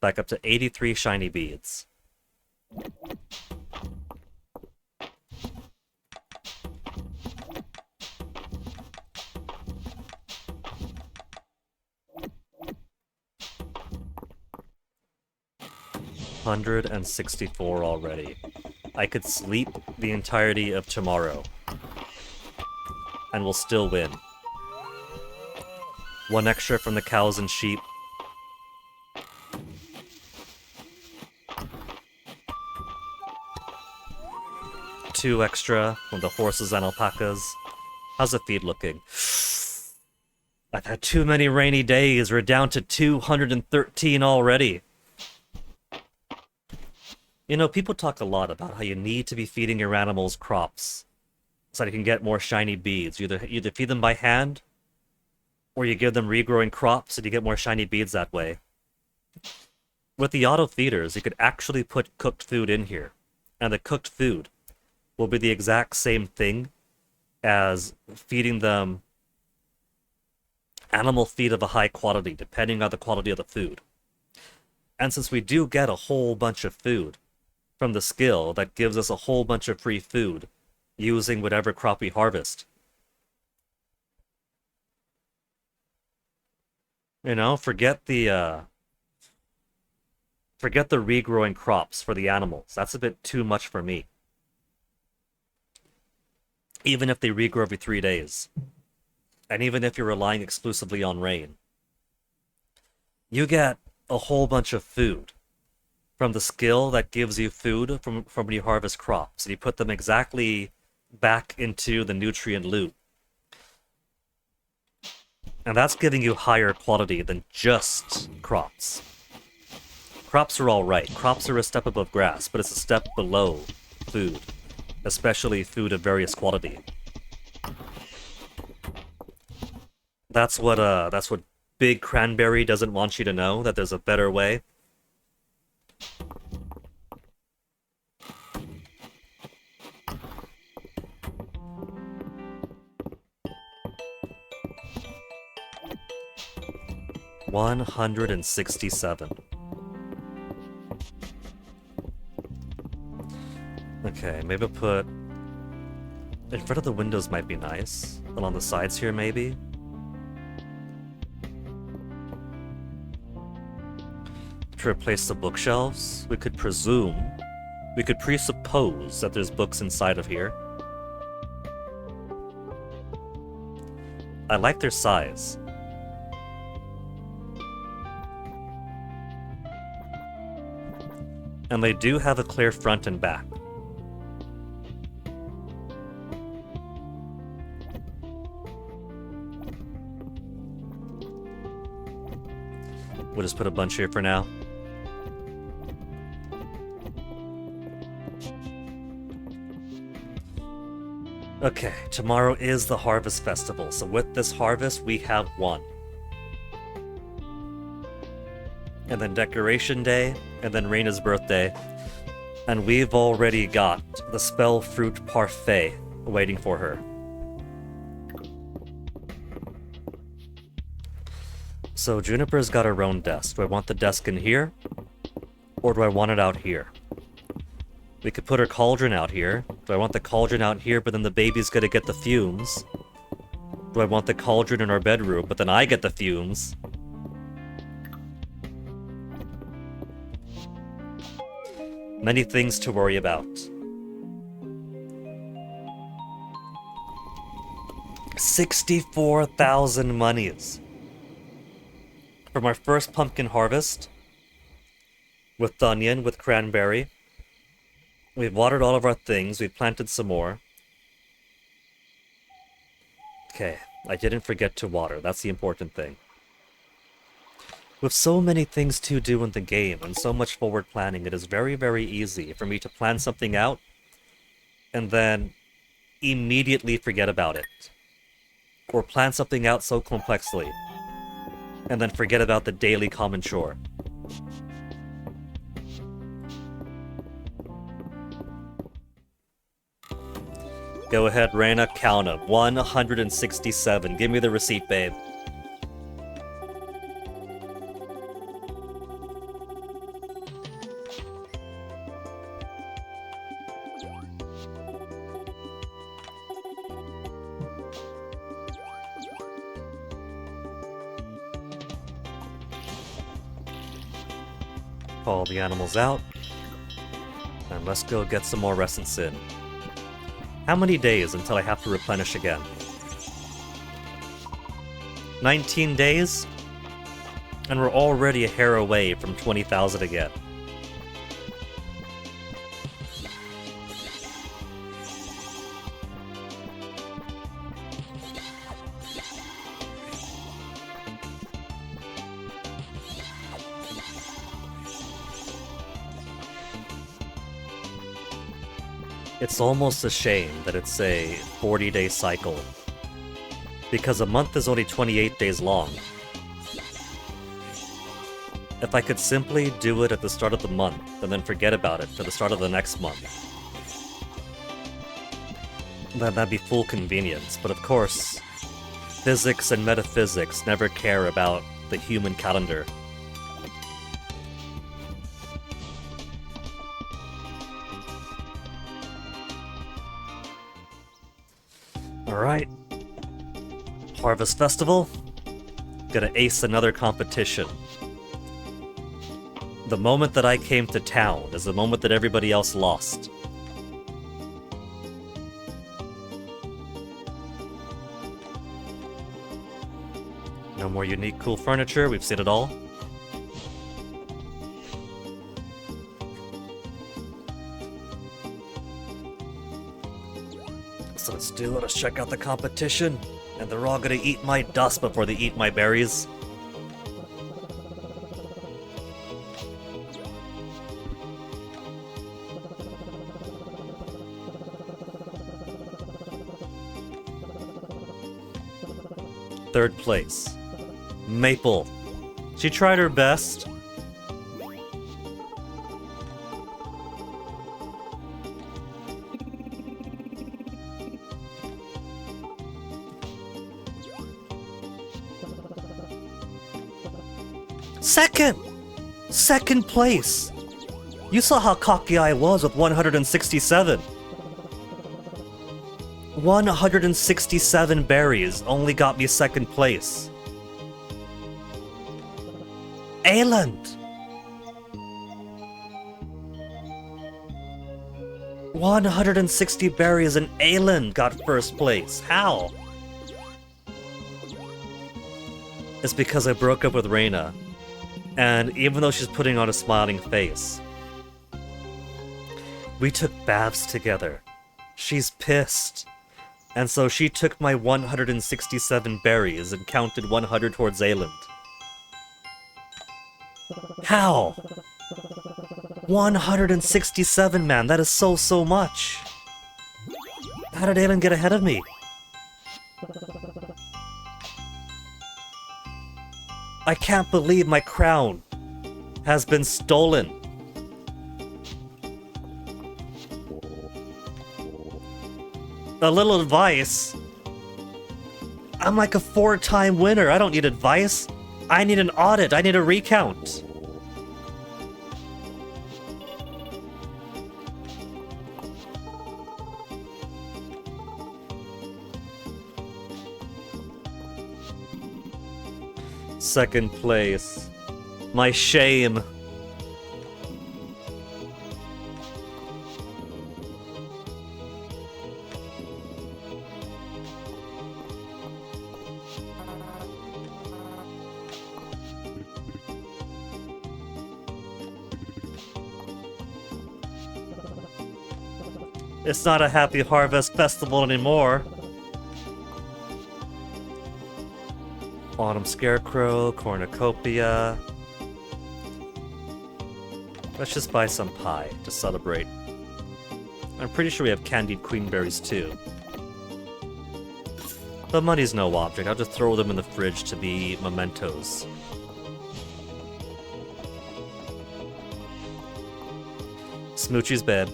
Back up to 83 shiny beads. $164 already. I could sleep the entirety of tomorrow. And we'll still win. 1 extra from the cows and sheep. Two extra from the horses and alpacas. How's the feed looking? I've had too many rainy days. We're down to 213 already. You know, people talk a lot about how you need to be feeding your animals crops so that you can get more shiny beads. You either feed them by hand, or you give them regrowing crops and you get more shiny beads that way. With the auto feeders, you could actually put cooked food in here, and the cooked food will be the exact same thing as feeding them animal feed of a high quality, depending on the quality of the food. And since we do get a whole bunch of food from the skill that gives us a whole bunch of free food using whatever crop we harvest, you know, forget the regrowing crops for the animals. That's a bit too much for me. Even if they regrow every 3 days. And even if you're relying exclusively on rain. You get a whole bunch of food from the skill that gives you food from when you harvest crops. And you put them exactly back into the nutrient loop. And that's giving you higher quality than just crops. Crops are alright. Crops are a step above grass, but it's a step below food. Especially food of various quality. That's what Big Cranberry doesn't want you to know, that there's a better way. $167. Okay, maybe I'll put... in front of the windows might be nice. Along the sides here, maybe? To replace the bookshelves, we could presume... we could presuppose that there's books inside of here. I like their size. And they do have a clear front and back. We'll just put a bunch here for now. Okay, tomorrow is the Harvest Festival, so with this harvest, we have won. And then Decoration Day, and then Reina's birthday. And we've already got the Spell Fruit Parfait waiting for her. So Juniper's got her own desk. Do I want the desk in here? Or do I want it out here? We could put her cauldron out here. Do I want the cauldron out here, but then the baby's gonna get the fumes? Do I want the cauldron in our bedroom, but then I get the fumes? Many things to worry about. 64,000 monies. From our first pumpkin harvest, with Dunyan, with Cranberry. We've watered all of our things, we've planted some more. Okay, I didn't forget to water, that's the important thing. With so many things to do in the game, and so much forward planning, it is very, very easy for me to plan something out, and then immediately forget about it. Or plan something out so complexly, and then forget about the daily common chore. Go ahead, Reina, count 'em. 167. Give me the receipt, babe. Pull all the animals out. And And let's go get some more Essence in. How many days until I have to replenish again? 19 days? And we're already a hair away from 20,000 again. It's almost a shame that it's a 40-day cycle, because a month is only 28 days long. If I could simply do it at the start of the month, and then forget about it to the start of the next month, then that'd be full convenience. But of course, physics and metaphysics never care about the human calendar. Alright. Harvest Festival. Gonna ace another competition. The moment that I came to town is the moment that everybody else lost. No more unique cool furniture, we've seen it all. So let's check out the competition, and they're all gonna eat my dust before they eat my berries. Third place. Maple. She tried her best. Second place! You saw how cocky I was with 167. 167 berries only got me second place. Ayland! 160 berries and Ayland got first place. How? It's because I broke up with Reina. And even though she's putting on a smiling face, we took baths together. She's pissed. And so she took my 167 berries and counted 100 towards Ayland. How? 167, man, that is so much. How did Ayland get ahead of me? I can't believe my crown has been stolen. A little advice. I'm like a 4-time winner. I don't need advice. I need an audit. I need a recount. Second place. My shame. It's not a happy harvest festival anymore. Autumn Scarecrow, Cornucopia. Let's just buy some pie to celebrate. I'm pretty sure we have candied queenberries too. But money's no object, I'll just throw them in the fridge to be mementos. Smoochie's bed.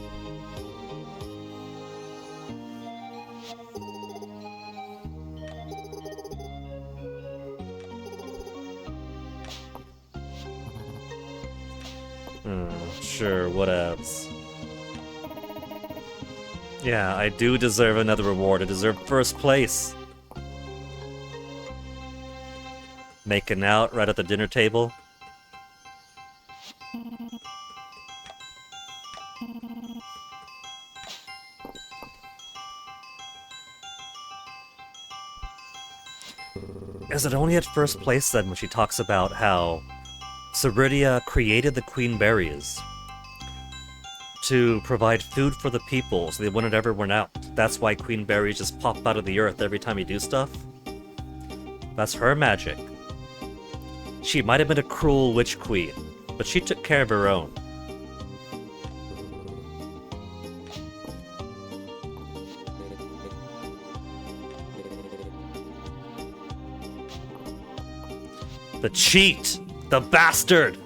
Sure, what else? Yeah, I do deserve another reward. I deserve first place. Making out right at the dinner table. Is it only at first place then when she talks about how Ceridia created the queen berries to provide food for the people so they wouldn't ever run out? That's why queen berries just pop out of the earth every time you do stuff? That's her magic. She might have been a cruel witch queen, but she took care of her own. The cheat! The bastard!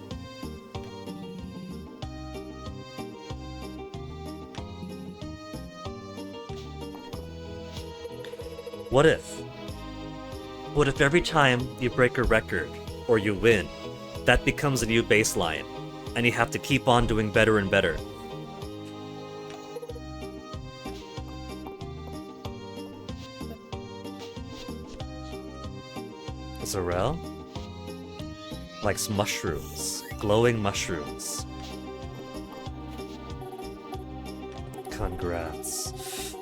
What if every time you break a record or you win, that becomes a new baseline, and you have to keep on doing better and better? Zarel likes mushrooms, glowing mushrooms. Congrats.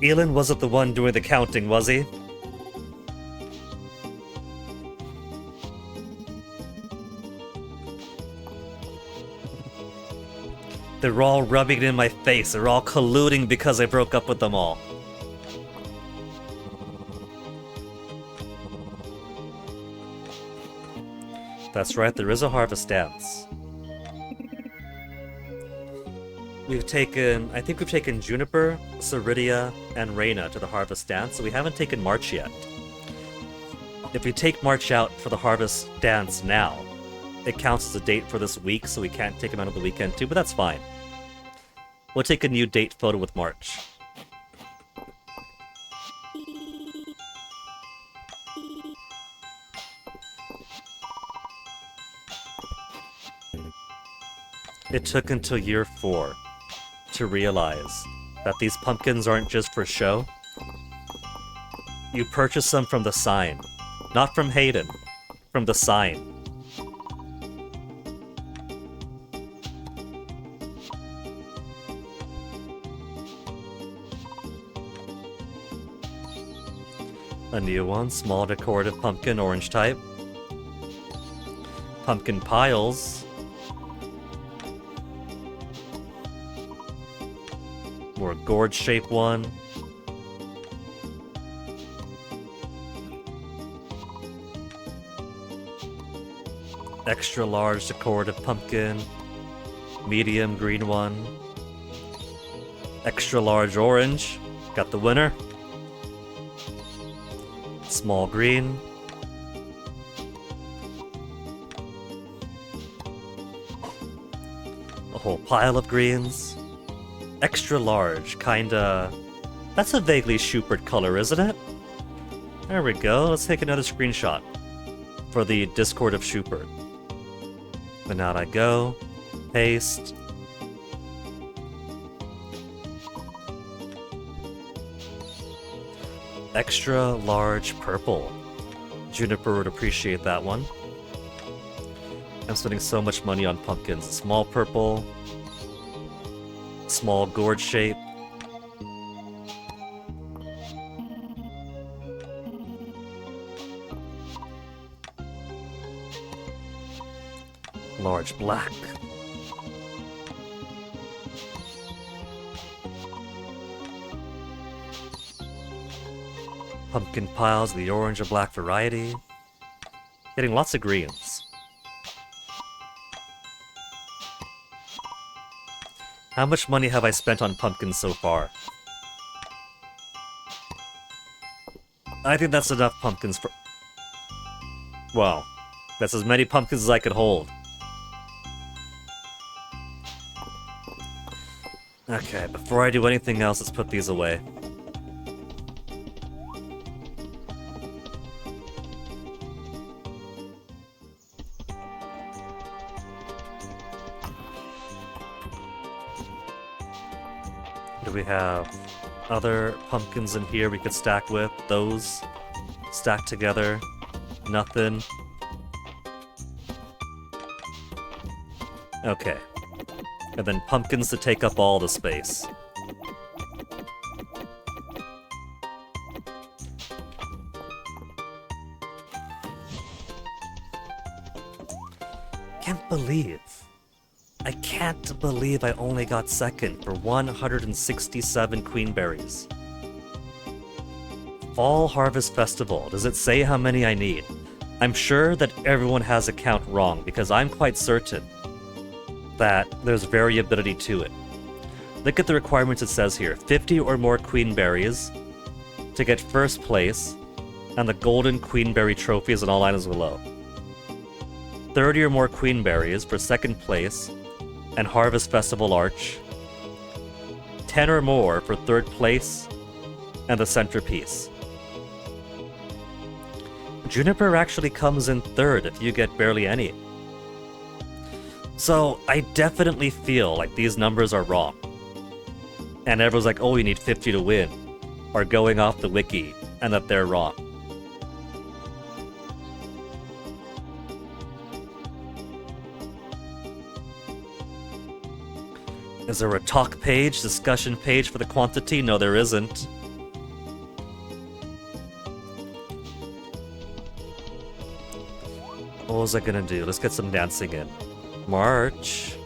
Elin wasn't the one doing the counting, was he? They're all rubbing it in my face. They're all colluding because I broke up with them all. That's right, there is a harvest dance. I think we've taken Juniper, Ceridia, and Reyna to the harvest dance, so we haven't taken March yet. If we take March out for the harvest dance now, it counts as a date for this week, so we can't take him out of the weekend too, but that's fine. We'll take a new date photo with March. It took until year 4 to realize that these pumpkins aren't just for show. You purchase them from the sign. Not from Hayden. From the sign. A new one, small decorative pumpkin, orange type. Pumpkin piles. More gourd-shaped one. Extra large decorative pumpkin. Medium green one. Extra large orange. Got the winner. Small green. A whole pile of greens. Extra large, kinda... That's a vaguely Schubert color, isn't it? There we go, let's take another screenshot for the Discord of Schubert. And out I go. Paste. Extra large purple. Juniper would appreciate that one. I'm spending so much money on pumpkins. Small purple. Small gourd shape. Large black. Pumpkin piles, the orange or black variety. Getting lots of greens. How much money have I spent on pumpkins so far? I think that's enough pumpkins for... Well, that's as many pumpkins as I could hold. Okay, before I do anything else, let's put these away. Do we have other pumpkins in here we could stack with? Those stacked together? Nothing. Okay. And then pumpkins to take up all the space. I can't believe I only got second for 167 queenberries. Fall Harvest Festival. Does it say how many I need? I'm sure that everyone has a count wrong because I'm quite certain that there's variability to it. Look at the requirements it says here. 50 or more queenberries to get first place, and the golden queenberry trophies in all items below. 30 or more queenberries for second place and Harvest Festival Arch. 10 or more for third place and the centerpiece. Juniper actually comes in third if you get barely any. So I definitely feel like these numbers are wrong. And everyone's like, oh, you need 50 to win, or going off the wiki, and that they're wrong. Is there a talk page, discussion page for the quantity? No, there isn't. What was I gonna do? Let's get some dancing in. March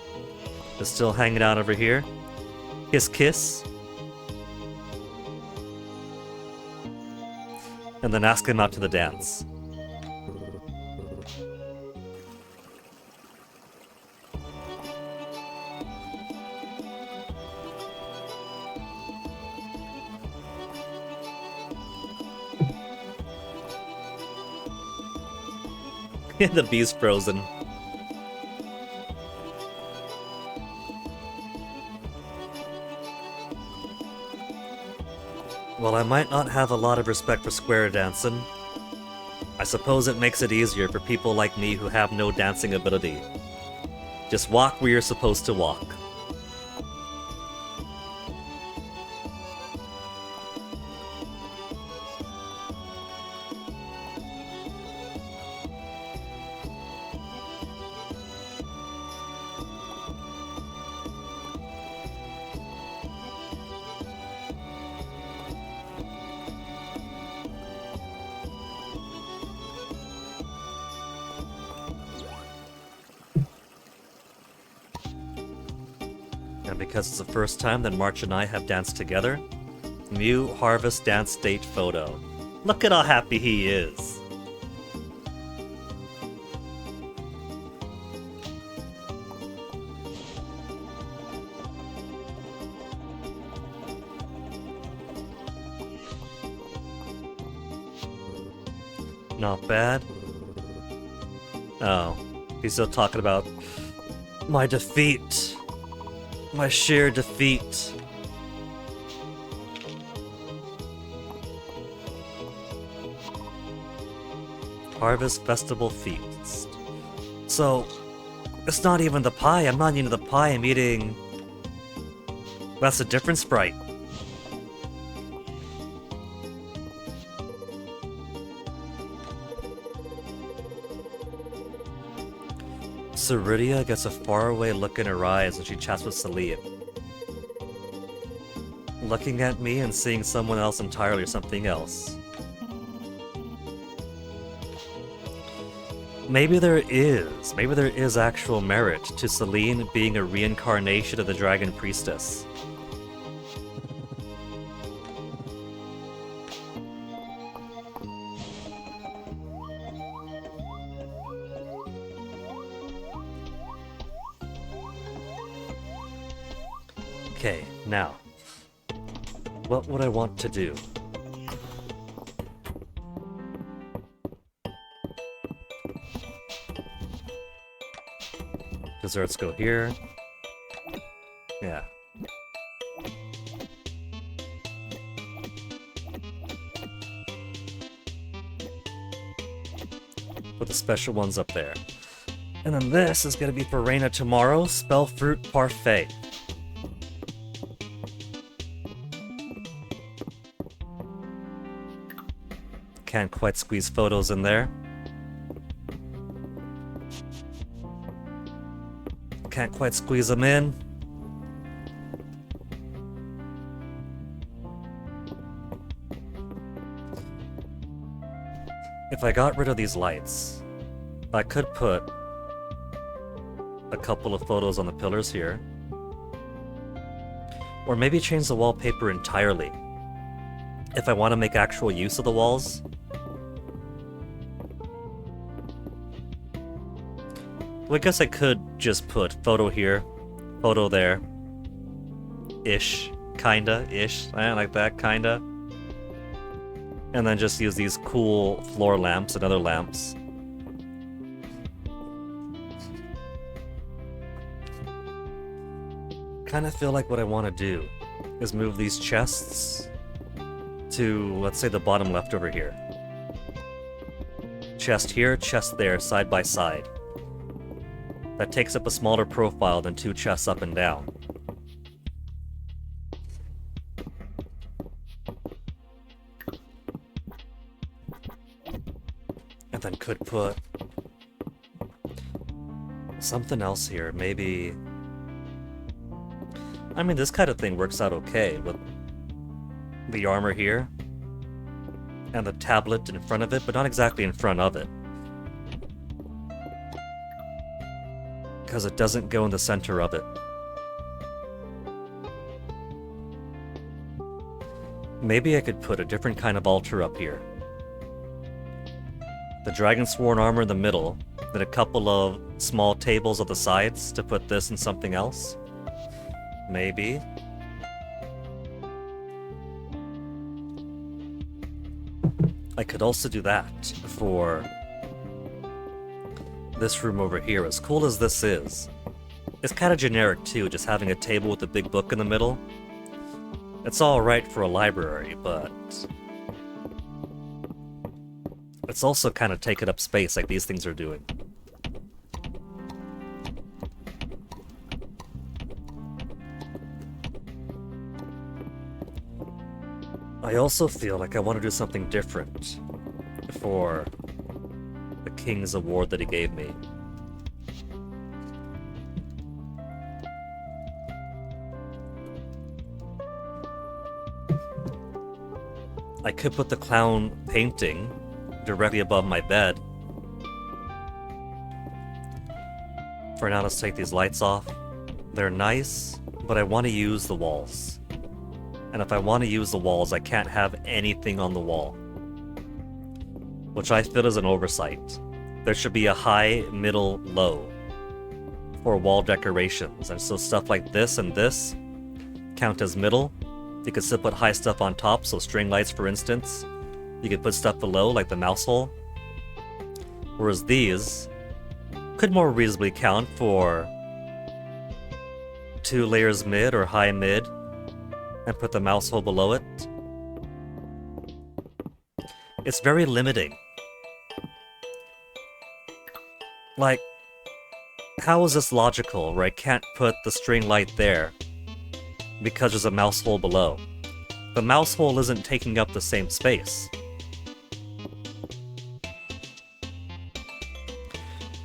is still hanging out over here. Kiss, kiss. And then ask him out to the dance. The bee's frozen. Well, I might not have a lot of respect for square dancing. I suppose it makes it easier for people like me who have no dancing ability. Just walk where you're supposed to walk. And because it's the first time that March and I have danced together, Mew Harvest Dance Date photo. Look at how happy he is. Not bad. Oh, he's still talking about my defeat. My sheer defeat. Harvest Festival Feast. So, it's not even the pie. I'm not eating the pie. I'm eating... That's a different sprite. Ceridia gets a faraway look in her eyes when she chats with Salim. Looking at me and seeing someone else entirely or something else. Maybe there is actual merit to Celine being a reincarnation of the Dragon Priestess. Okay, now, what would I want to do? Desserts go here. Yeah. Put the special ones up there. And then this is gonna be for Reina tomorrow, Spell Fruit Parfait. Can't quite squeeze photos in there. Can't quite squeeze them in. If I got rid of these lights, I could put a couple of photos on the pillars here. Or maybe change the wallpaper entirely. If I want to make actual use of the walls. Well, I guess I could just put photo here, photo there. Ish. Kinda. Ish. Like that. Kinda. And then just use these cool floor lamps and other lamps. Kind of feel like what I want to do is move these chests to, let's say, the bottom left over here. Chest here, chest there, side by side. That takes up a smaller profile than two chests up and down. And then could put something else here, maybe... I mean, this kind of thing works out okay with the armor here and the tablet in front of it, but not exactly in front of it. Because it doesn't go in the center of it. Maybe I could put a different kind of altar up here. The Dragonsworn armor in the middle, then a couple of small tables at the sides to put this and something else. Maybe. I could also do that for this room over here. As cool as this is, it's kind of generic too, just having a table with a big book in the middle. It's alright for a library, but it's also kind of taking up space like these things are doing. I also feel like I want to do something different for the King's Award that he gave me. I could put the clown painting directly above my bed. For now, let's take these lights off. They're nice, but I want to use the walls. And if I want to use the walls, I can't have anything on the wall. Which I feel is an oversight. There should be a high, middle, low for wall decorations. And so stuff like this and this count as middle. You could still put high stuff on top, so string lights for instance. You could put stuff below, like the mouse hole. Whereas these could more reasonably count for 2 layers mid or high mid. And put the mouse hole below it. It's very limiting. Like, how is this logical where I can't put the string light there because there's a mouse hole below? The mouse hole isn't taking up the same space.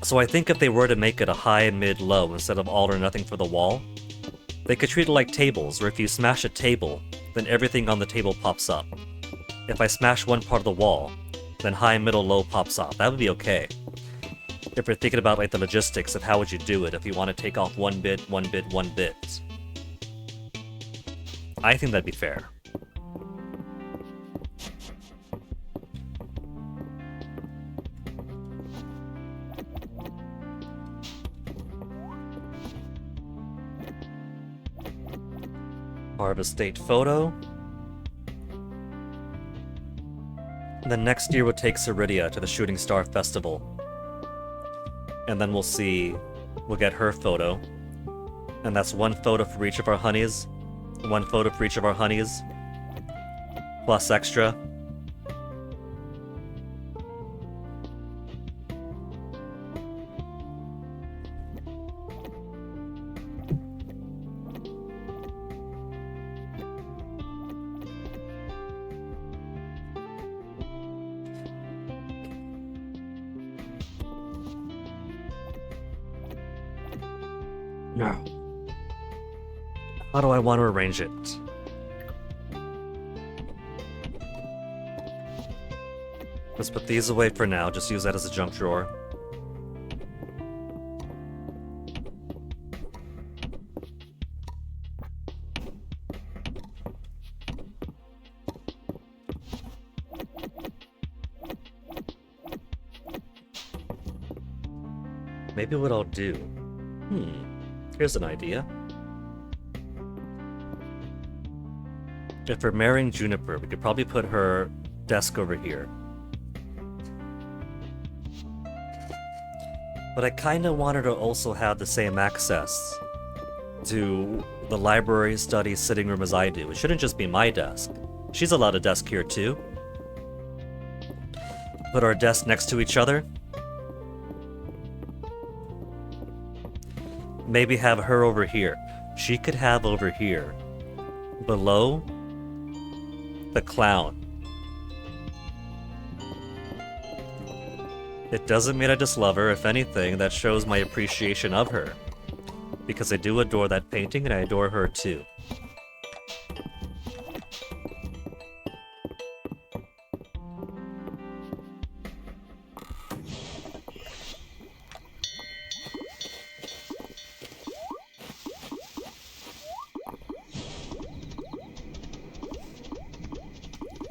So I think if they were to make it a high, mid, low instead of all or nothing for the wall, they could treat it like tables, where if you smash a table, then everything on the table pops up. If I smash one part of the wall, then high, middle, low pops off. That would be okay. If you're thinking about like the logistics of how would you do it, if you want to take off one bit, one bit, one bit. I think that'd be fair. Harvest date photo. Then next year we'll take Ceridia to the Shooting Star Festival. And then we'll get her photo. And that's one photo for each of our honeys. One photo for each of our honeys. Plus extra. Now, How do I want to arrange it? Let's put these away for now, just use that as a junk drawer. Maybe what I'll do... Here's an idea. If we're marrying Juniper, we could probably put her desk over here. But I kinda want her to also have the same access to the library, study, sitting room as I do. It shouldn't just be my desk. She's allowed a desk here too. Put our desks next to each other. Maybe have her over here. She could have over here, below the clown. It doesn't mean I just love her. If anything, that shows my appreciation of her. Because I do adore that painting and I adore her too.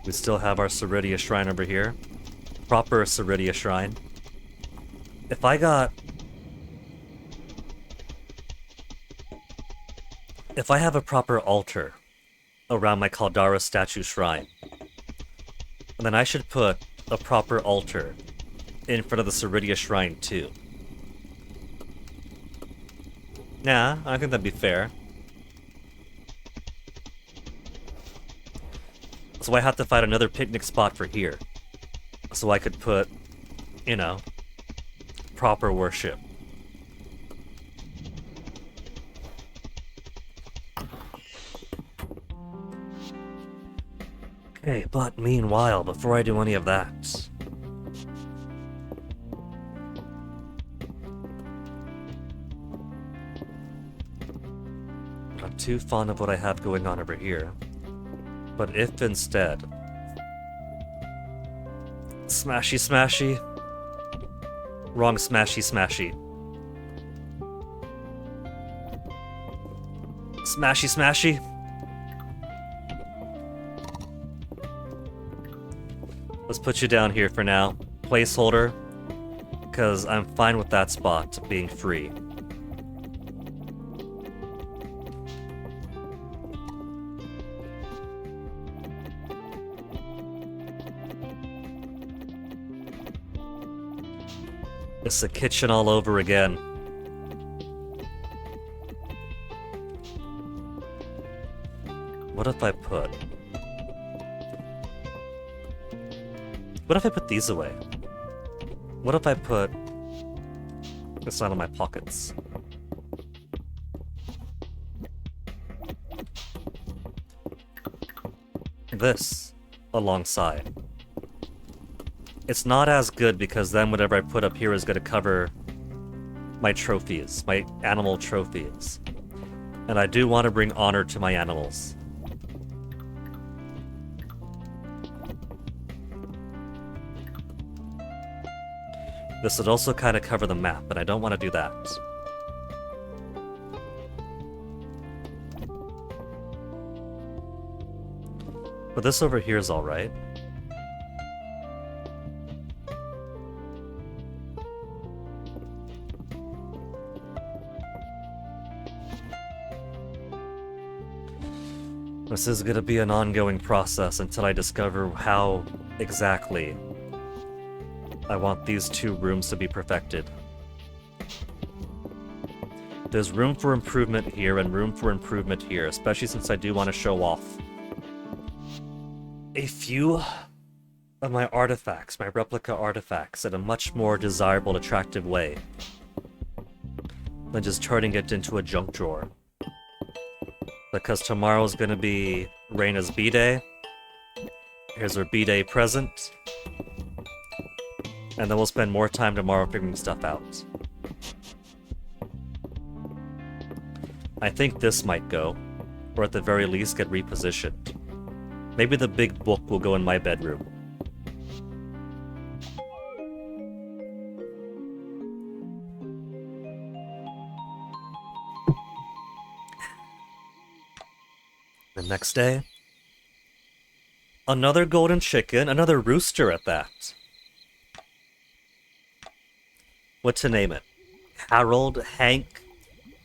We still have our Ceridia Shrine over here. Proper Ceridia Shrine. If I have a proper altar around my Caldara statue shrine, then I should put a proper altar in front of the Ceridia Shrine too. Nah, I think that'd be fair. So I have to find another picnic spot for here. So I could put, you know, proper worship. Okay, but meanwhile, before I do any of that... I'm not too fond of what I have going on over here. But if instead... Smashy smashy. Wrong smashy smashy. Smashy smashy. Let's put you down here for now. Placeholder. Because I'm fine with that spot being free. It's the kitchen all over again. What if I put... What if I put these away? What if I put... It's not in my pockets. This alongside. It's not as good because then whatever I put up here is going to cover my trophies, my animal trophies. And I do want to bring honor to my animals. This would also kind of cover the map, but I don't want to do that. But this over here is alright. This is gonna be an ongoing process until I discover how exactly I want these two rooms to be perfected. There's room for improvement here and room for improvement here, especially since I do want to show off a few of my artifacts, my replica artifacts, in a much more desirable, attractive way than just turning it into a junk drawer. Because tomorrow's gonna be Reina's B-Day. Here's her B-Day present. And then we'll spend more time tomorrow figuring stuff out. I think this might go, or at the very least get repositioned. Maybe the big book will go in my bedroom. The next day, another golden chicken, another rooster at that. What to name it? Harold, Hank.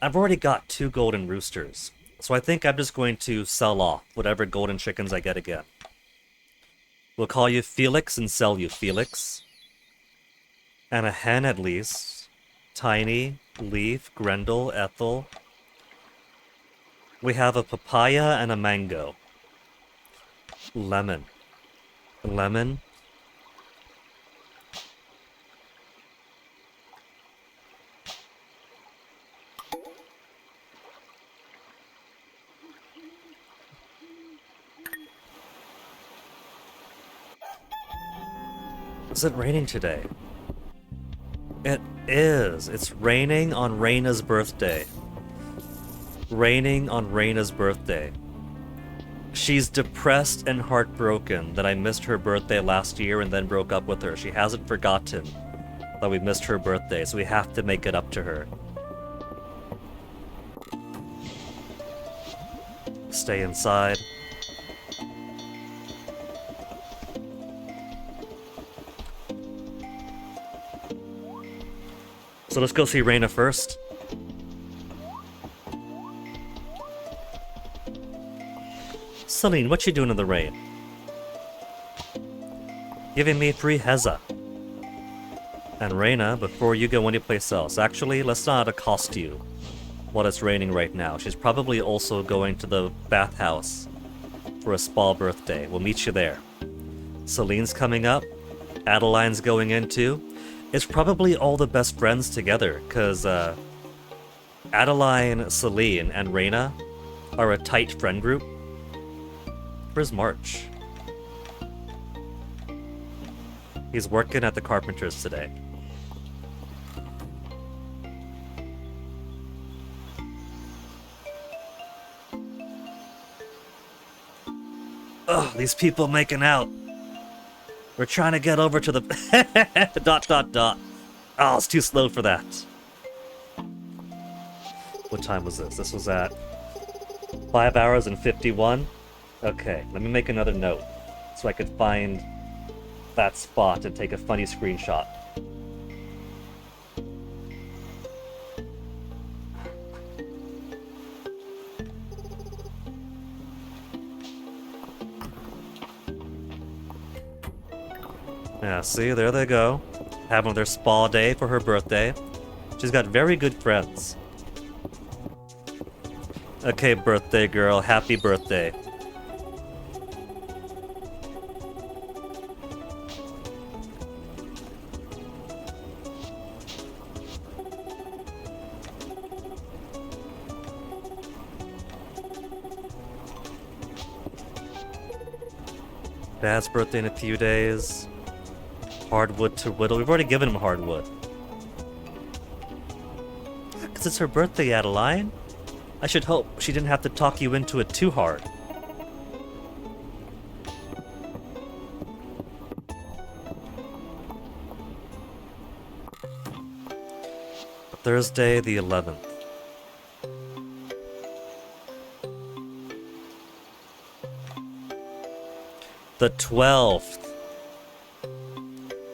I've already got 2 golden roosters. So I think I'm just going to sell off whatever golden chickens I get again. We'll call you Felix and sell you Felix. And a hen at least. Tiny, Leaf, Grendel, Ethel. We have a papaya and a mango. Lemon. Lemon. Is it raining today? It is. It's raining on Raina's birthday. Raining on Raina's birthday. She's depressed and heartbroken that I missed her birthday last year and then broke up with her. She hasn't forgotten that we missed her birthday, so we have to make it up to her. Stay inside. So let's go see Raina first. Celine, what you doing in the rain? Giving me free Heza. And Raina, before you go anyplace else, actually, let's not accost you while it's raining right now. She's probably also going to the bathhouse for a spa birthday. We'll meet you there. Celine's coming up. Adeline's going in too. It's probably all the best friends together, because Adeline, Celine, and Raina are a tight friend group. Where's March? He's working at the Carpenters today. Ugh, these people making out. We're trying to get over to the... dot dot dot. Oh, it's too slow for that. What time was this? This was at 5 hours and 51. Okay, let me make another note so I could find that spot and take a funny screenshot. Yeah, see, there they go. Having their spa day for her birthday. She's got very good friends. Okay, birthday girl, happy birthday. Dad's birthday in a few days. Hardwood to whittle. We've already given him hardwood. Because it's her birthday, Adeline. I should hope she didn't have to talk you into it too hard. Thursday the 11th. The 12th.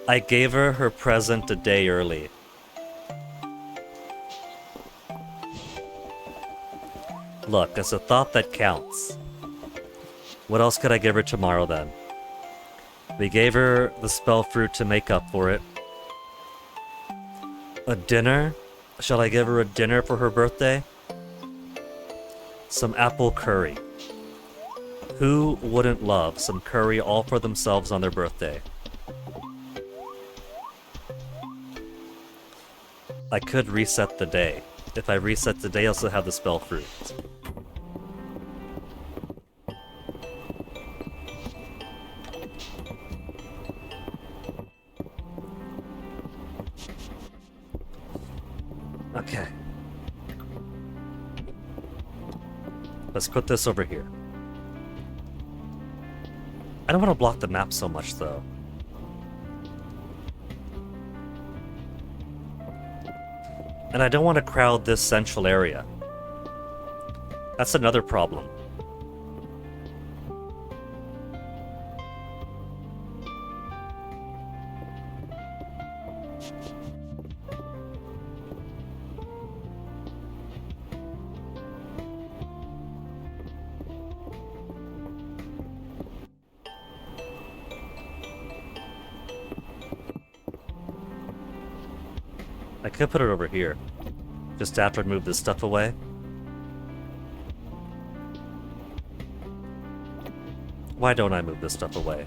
I gave her her present a day early. Look, it's a thought that counts. What else could I give her tomorrow then? We gave her the spell fruit to make up for it. A dinner? Shall I give her a dinner for her birthday? Some apple curry. Who wouldn't love some curry all for themselves on their birthday? I could reset the day. If I reset the day, I also have the spell fruit. Okay. Let's put this over here. I don't want to block the map so much, though. And I don't want to crowd this central area. That's another problem. I could put it over here. Just after I move this stuff away. Why don't I move this stuff away?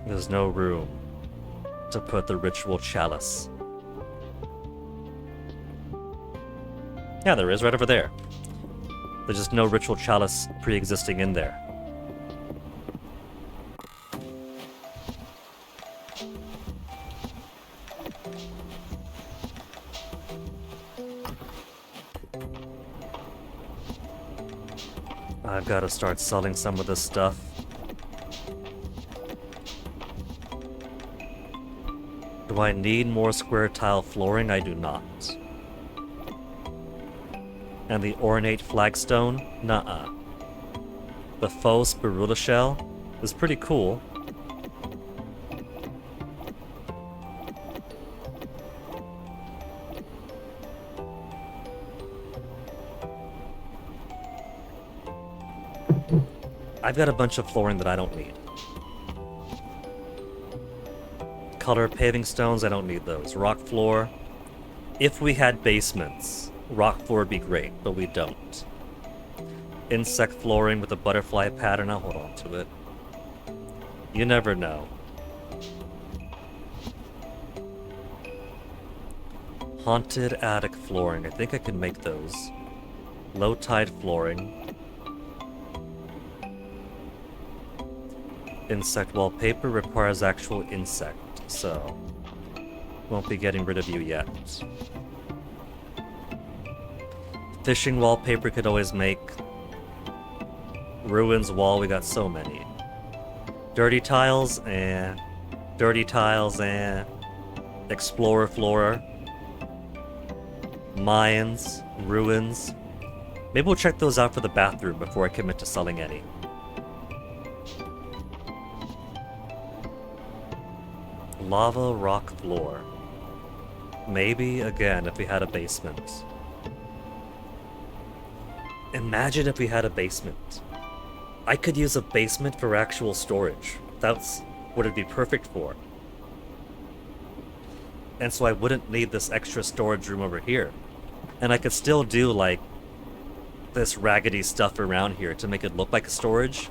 There's no room to put the ritual chalice. Yeah, there is, right over there. There's just no ritual chalice pre-existing in there. I've got to start selling some of this stuff. Do I need more square tile flooring? I do not. And the ornate flagstone? Nuh-uh. The faux spirula shell is pretty cool. I've got a bunch of flooring that I don't need. Color paving stones, I don't need those. Rock floor. If we had basements, rock floor would be great, but we don't. Insect flooring with a butterfly pattern, I'll hold on to it. You never know. Haunted attic flooring, I think I can make those. Low tide flooring. Insect wallpaper requires actual insect, so won't be getting rid of you yet. Fishing wallpaper could always make. Ruins wall, we got so many. Dirty tiles, and dirty tiles, and explorer floor. Mayans, ruins. Maybe we'll check those out for the bathroom before I commit to selling any. Lava rock floor. Maybe, again, if we had a basement. Imagine if we had a basement. I could use a basement for actual storage. That's what it'd be perfect for. And so I wouldn't need this extra storage room over here. And I could still do, like, this raggedy stuff around here to make it look like a storage.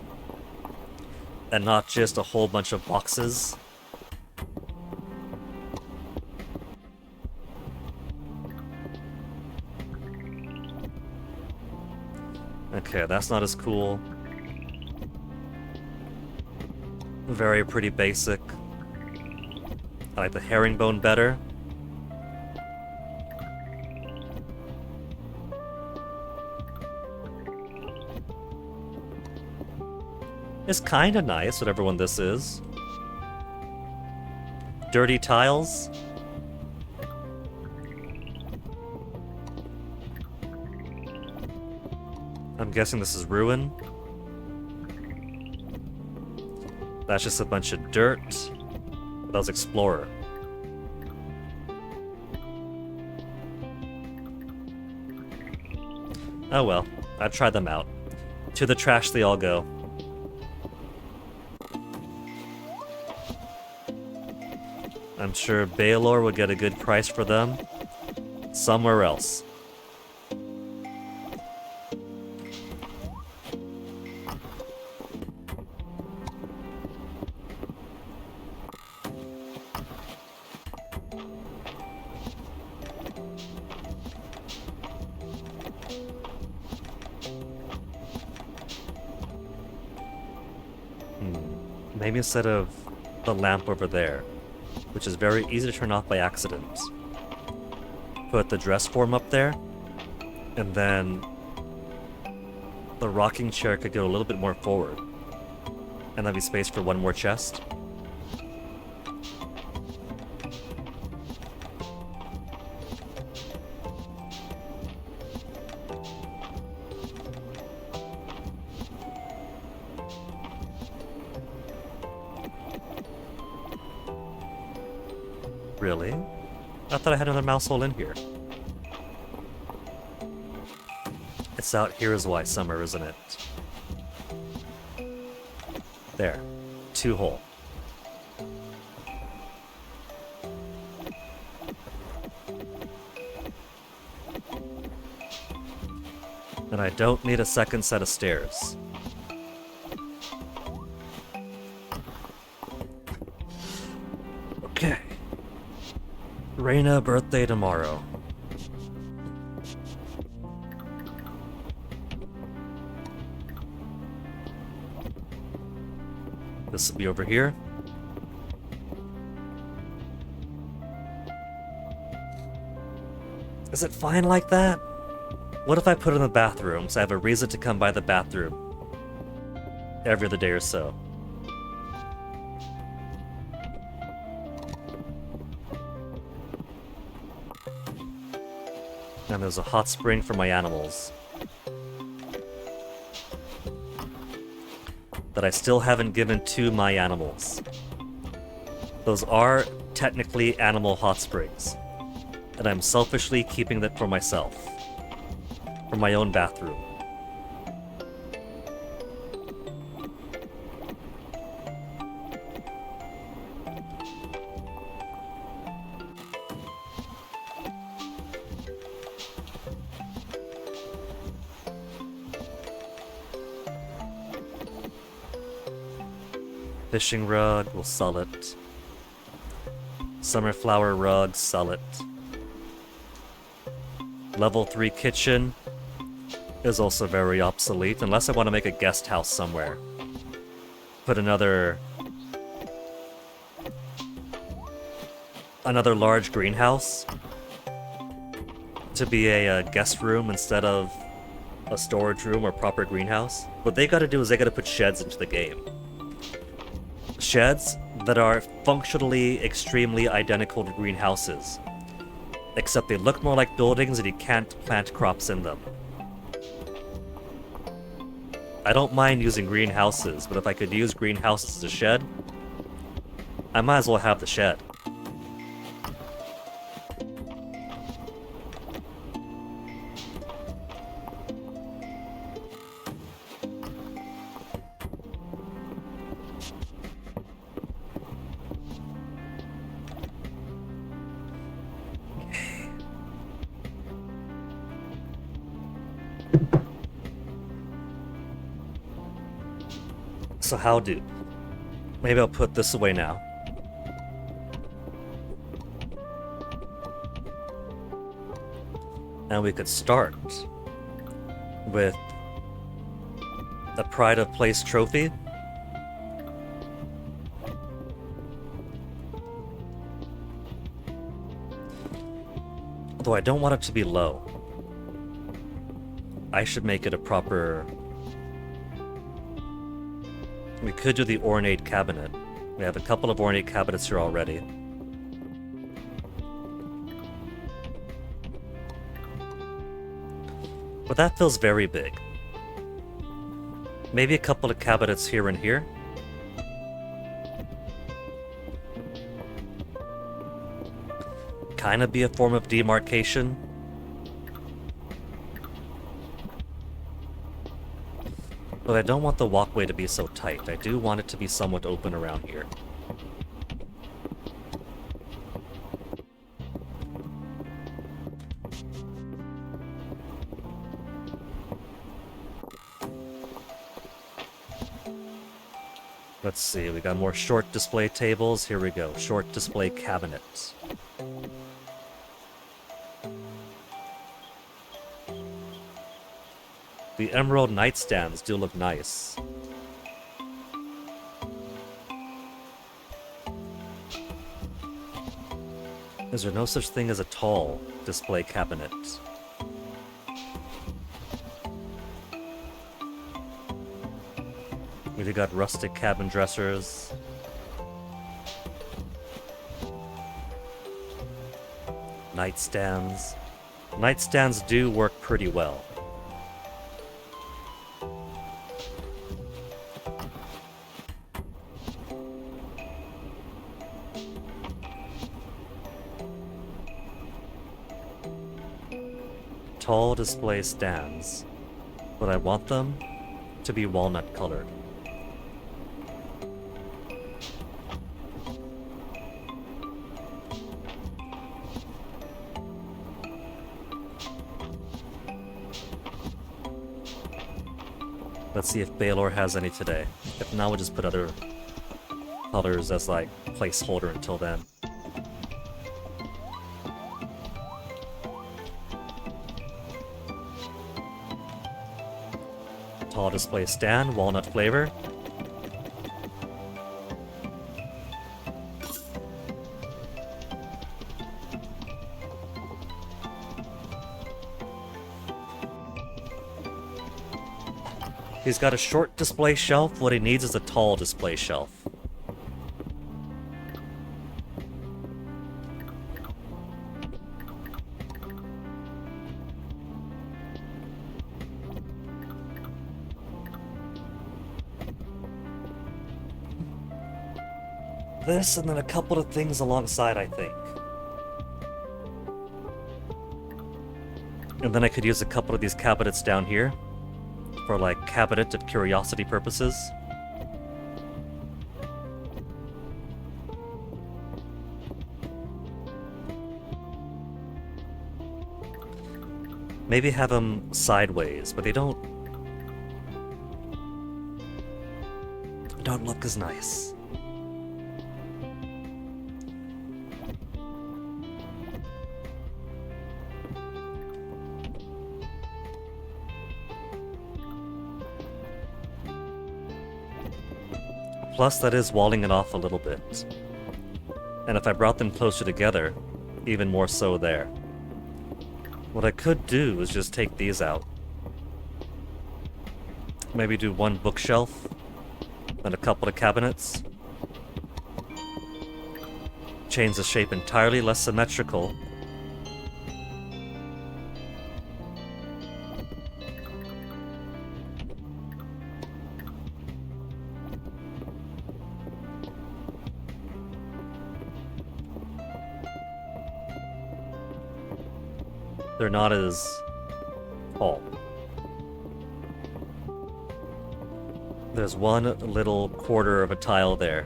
And not just a whole bunch of boxes. Okay, that's not as cool. Very pretty basic. I like the herringbone better. It's kinda nice, whatever one this is. Dirty tiles. I'm guessing this is ruin. That's just a bunch of dirt. That was explorer. Oh well, I've tried them out. To the trash they all go. I'm sure Baylor would get a good price for them somewhere else. Maybe instead of the lamp over there, which is very easy to turn off by accident, put the dress form up there, and then the rocking chair could go a little bit more forward, and that'd be space for one more chest. Really? I thought I had another mouse hole in here. It's out here is why summer, isn't it? There. 2 hole. And I don't need a second set of stairs. Okay. Reina birthday tomorrow. This will be over here. Is it fine like that? What if I put it in the bathroom so I have a reason to come by the bathroom every other day or so? And there's a hot spring for my animals that I still haven't given to my animals. Those are technically animal hot springs, and I'm selfishly keeping that for myself, for my own bathroom. Fishing rug, we'll sell it. Summer flower rug, sell it. Level 3 kitchen is also very obsolete, unless I want to make a guest house somewhere. Put another large greenhouse to be a guest room instead of a storage room or proper greenhouse. What they gotta do is they gotta put sheds into the game. Sheds that are functionally extremely identical to greenhouses, except they look more like buildings and you can't plant crops in them. I don't mind using greenhouses, but if I could use greenhouses as a shed, I might as well have the shed. So how do? Maybe I'll put this away now. And we could start with a Pride of Place trophy. Although I don't want it to be low. I should make it a proper... We could do the ornate cabinet. We have a couple of ornate cabinets here already. But that feels very big. Maybe a couple of cabinets here and here. Kind of be a form of demarcation. But I don't want the walkway to be so tight. I do want it to be somewhat open around here. Let's see, we got more short display tables. Here we go, short display cabinets. The emerald nightstands do look nice. Is there no such thing as a tall display cabinet? We've got rustic cabin dressers. Nightstands. Nightstands do work pretty well. Tall display stands, but I want them to be walnut colored. Let's see if Baylor has any today. If not, we'll just put other colors as like placeholder until then. Tall display stand, walnut flavor. He's got a short display shelf. What he needs is a tall display shelf. This and then a couple of things alongside, I think. And then I could use a couple of these cabinets down here for like cabinet of curiosity purposes. Maybe have them sideways, but they don't look as nice. Plus, that is walling it off a little bit. And if I brought them closer together, even more so there. What I could do is just take these out. Maybe do one bookshelf, and a couple of cabinets. Change the shape entirely, less symmetrical. They're not as tall. There's one little quarter of a tile there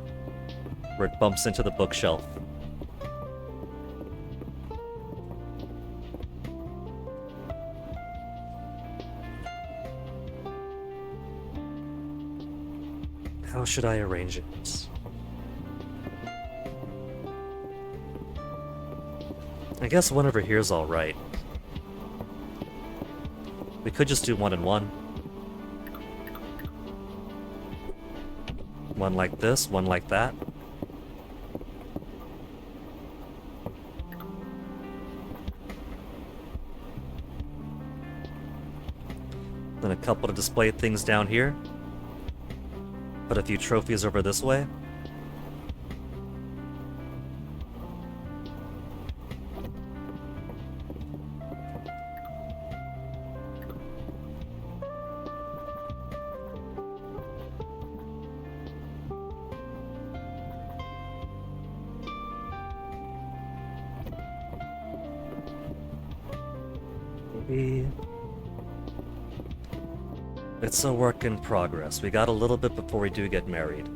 where it bumps into the bookshelf. How should I arrange it? I guess one over here is alright. We could just do one and one. One like this, one like that. Then a couple to display things down here. Put a few trophies over this way. It's a work in progress. We got a little bit before we do get married.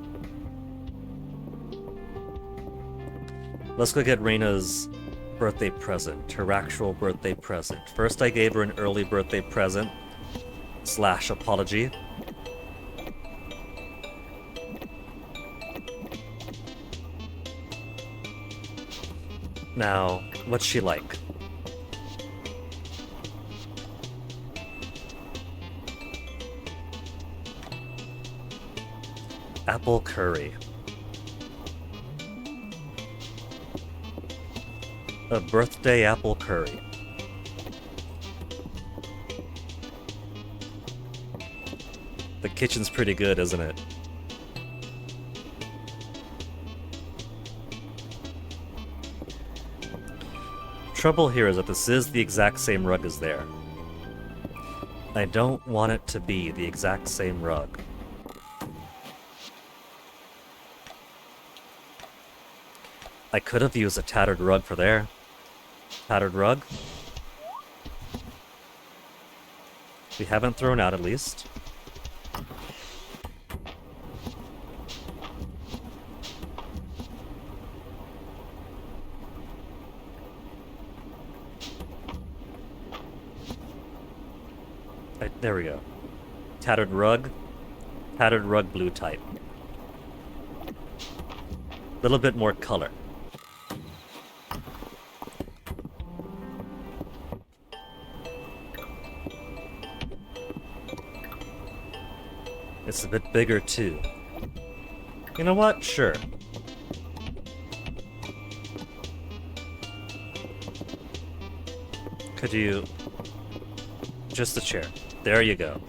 Let's go get Reina's birthday present, her actual birthday present. First I gave her an early birthday present / apology. Now, what's she like? Apple curry. A birthday apple curry. The kitchen's pretty good, isn't it? Trouble here is that this is the exact same rug as there. I don't want it to be the exact same rug. I could have used a tattered rug for there. Tattered rug. We haven't thrown out, at least. There we go. tattered rug blue type. A little bit more color. It's a bit bigger too. You know what? Sure. Could you... Just a chair. There you go.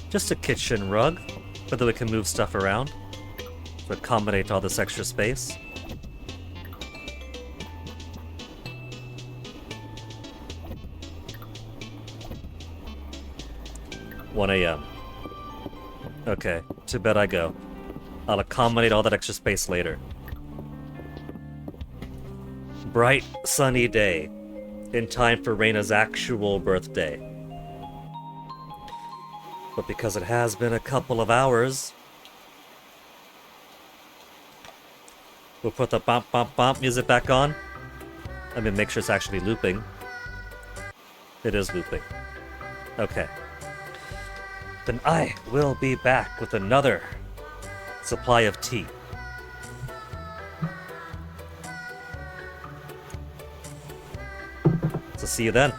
Just a kitchen rug, but that we can move stuff around to accommodate all this extra space. "1 a.m. Okay, to bed I go. I'll accommodate all that extra space later." Bright, sunny day, in time for Reina's actual birthday. But because it has been a couple of hours, we'll put the bump bump bump music back on. Let me make sure it's actually looping. It is looping. Okay. Then I will be back with another supply of tea. So see you then.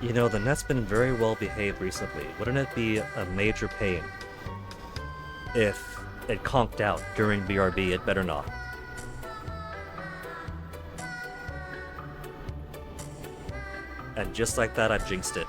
You know, the net's been very well behaved recently. Wouldn't it be a major pain if it conked out during BRB? It better not. And just like that, I've jinxed it.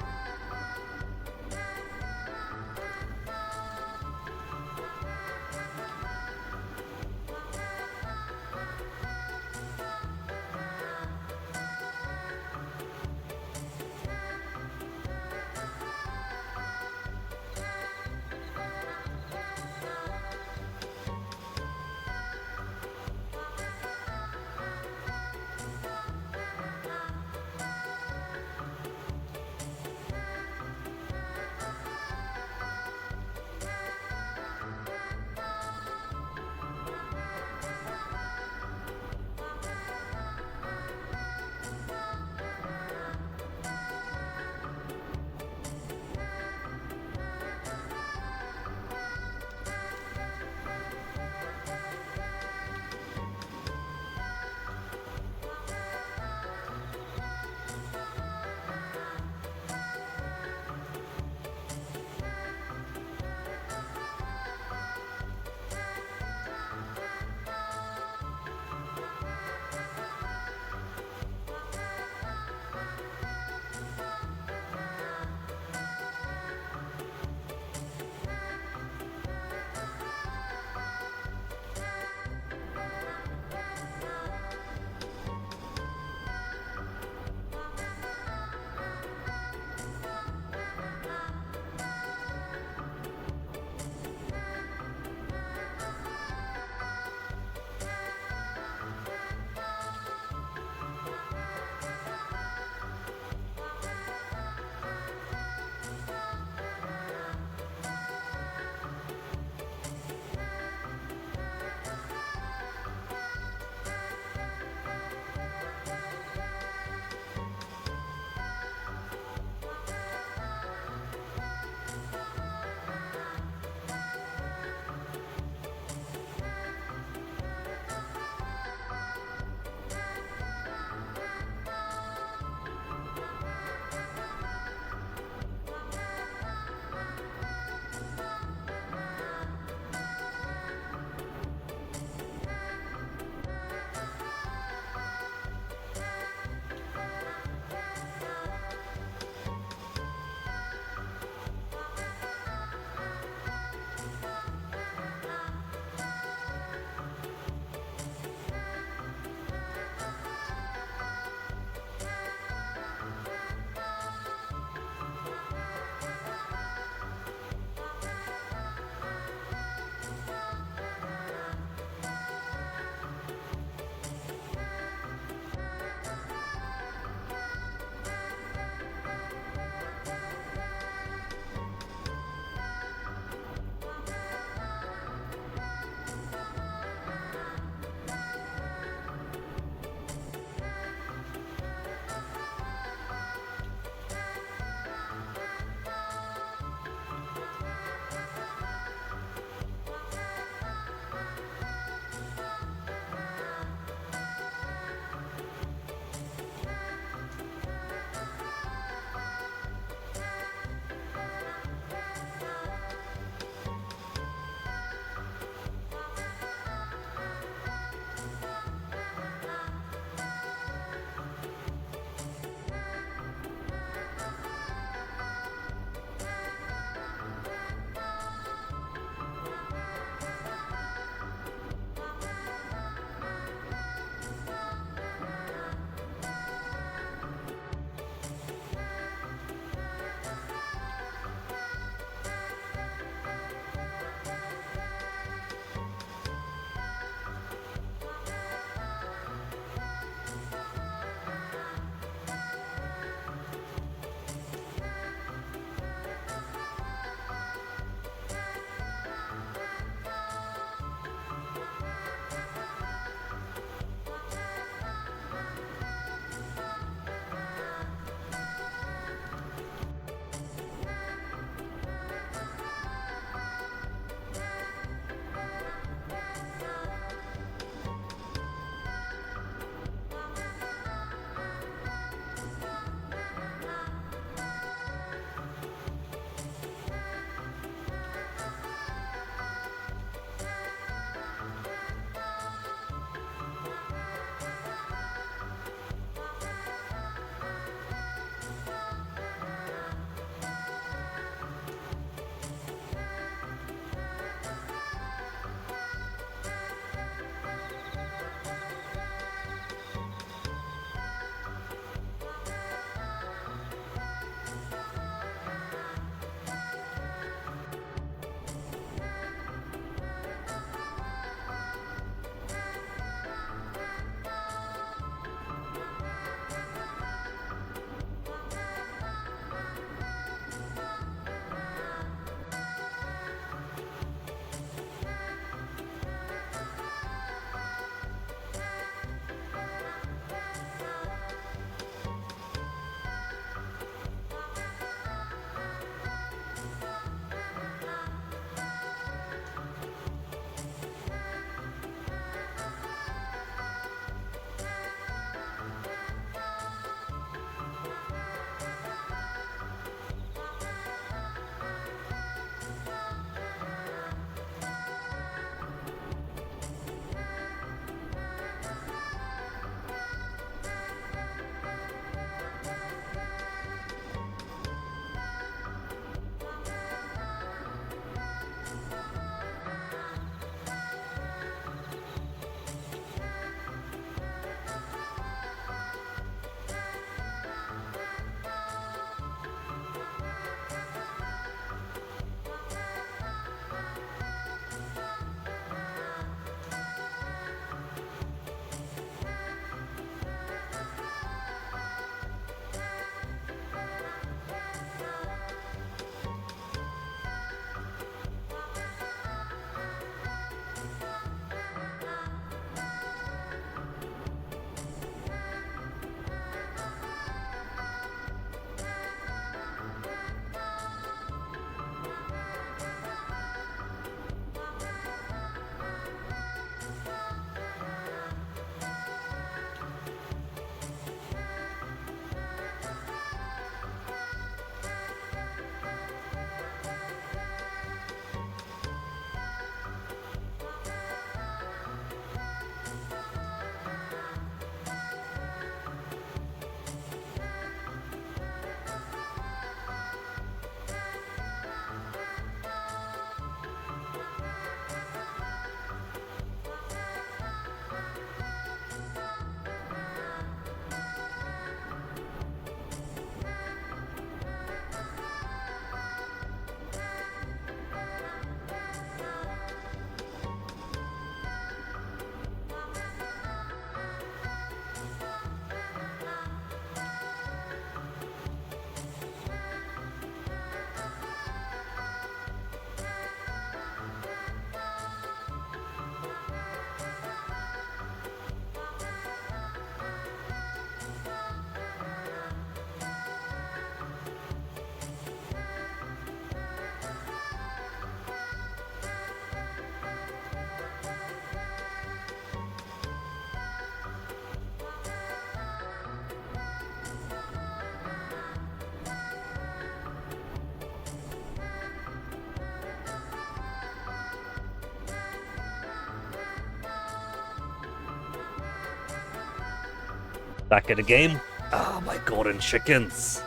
Back in the game? Ah, my golden chickens.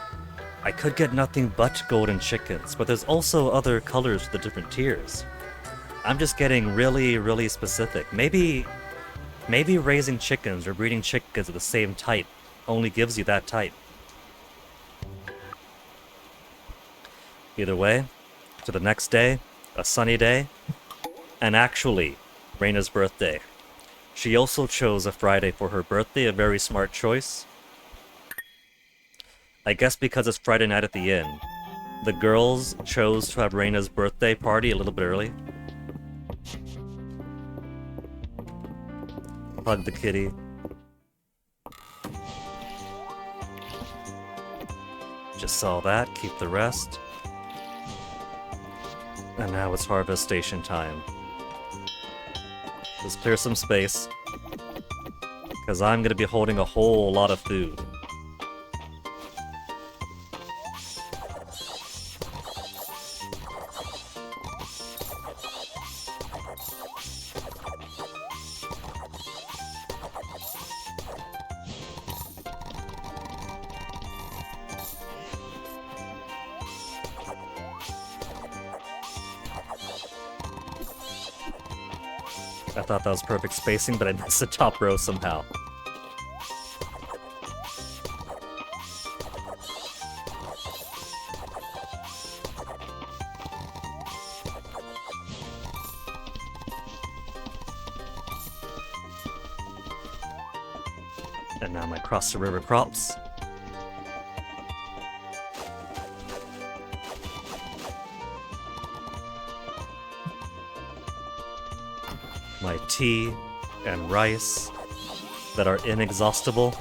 I could get nothing but golden chickens, but there's also other colors for the different tiers. I'm just getting really, really specific. Maybe raising chickens or breeding chickens of the same type only gives you that type. Either way, to the next day, a sunny day, and actually, Reina's birthday. She also chose a Friday for her birthday, a very smart choice. I guess because it's Friday night at the inn, the girls chose to have Reina's birthday party a little bit early. Hug the kitty. Just saw that, keep the rest. And now it's harvest station time. Let's clear some space, because I'm going to be holding a whole lot of food. I thought that was perfect spacing, but I missed the top row somehow. And now my cross the river crops. My tea and rice that are inexhaustible.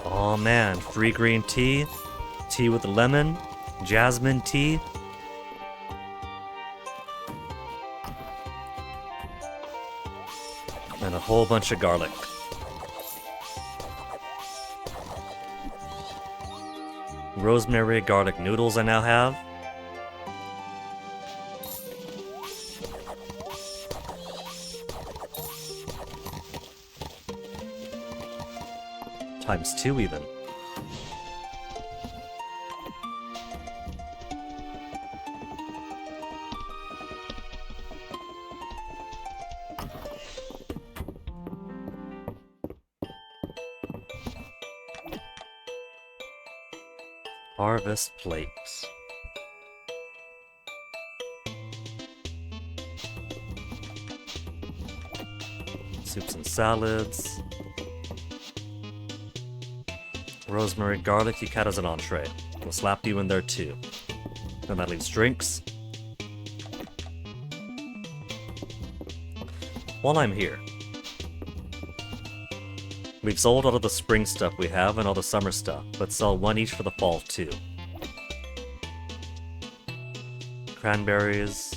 Oh man, free green tea. Tea with lemon, jasmine tea. And a whole bunch of garlic. Rosemary garlic noodles I now have. Times 2 even. Harvest plates. Soups and salads. Rosemary garlic you cut as an entree. We'll slap you in there too. And that leaves drinks. While I'm here, we've sold all of the spring stuff we have and all the summer stuff. Let's sell one each for the fall too. Cranberries.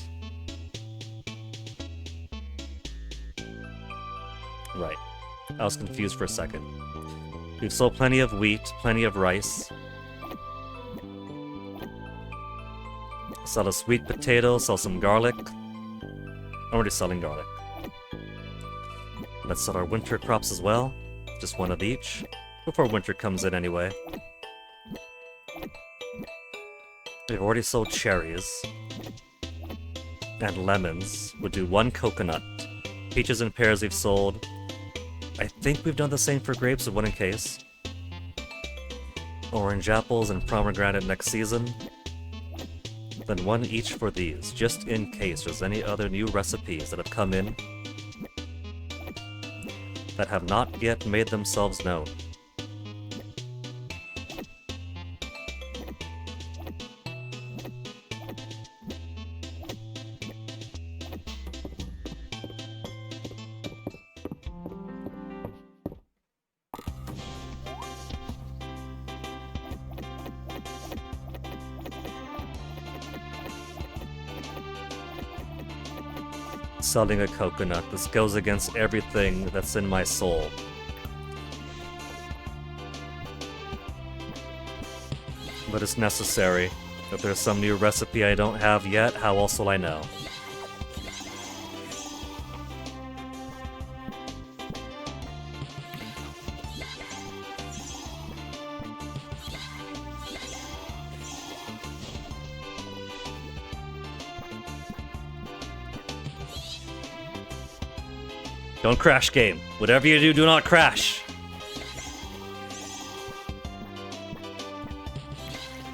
Right. I was confused for a second. We've sold plenty of wheat, plenty of rice. Sell a sweet potato, sell some garlic. I'm already selling garlic. Let's sell our winter crops as well. Just one of each. Before winter comes in anyway. We've already sold cherries. And lemons. We'll do one coconut. Peaches and pears we've sold. I think we've done the same for grapes, so one in case. Orange apples and pomegranate next season. Then one each for these, just in case there's any other new recipes that have come in that have not yet made themselves known. selling a coconut. This goes against everything that's in my soul. But it's necessary. If there's some new recipe I don't have yet, how else will I know? Don't crash, game. Whatever you do, do not crash.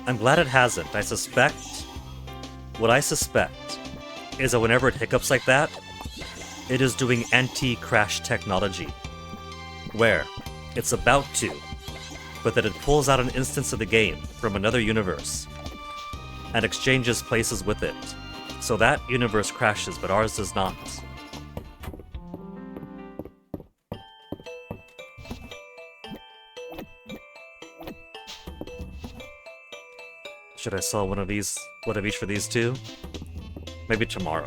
I'm glad it hasn't. What I suspect is that whenever it hiccups like that, it is doing anti-crash technology. Where it's about to, but that it pulls out an instance of the game from another universe and exchanges places with it. So that universe crashes, but ours does not. Should I sell one of each for these two? Maybe tomorrow.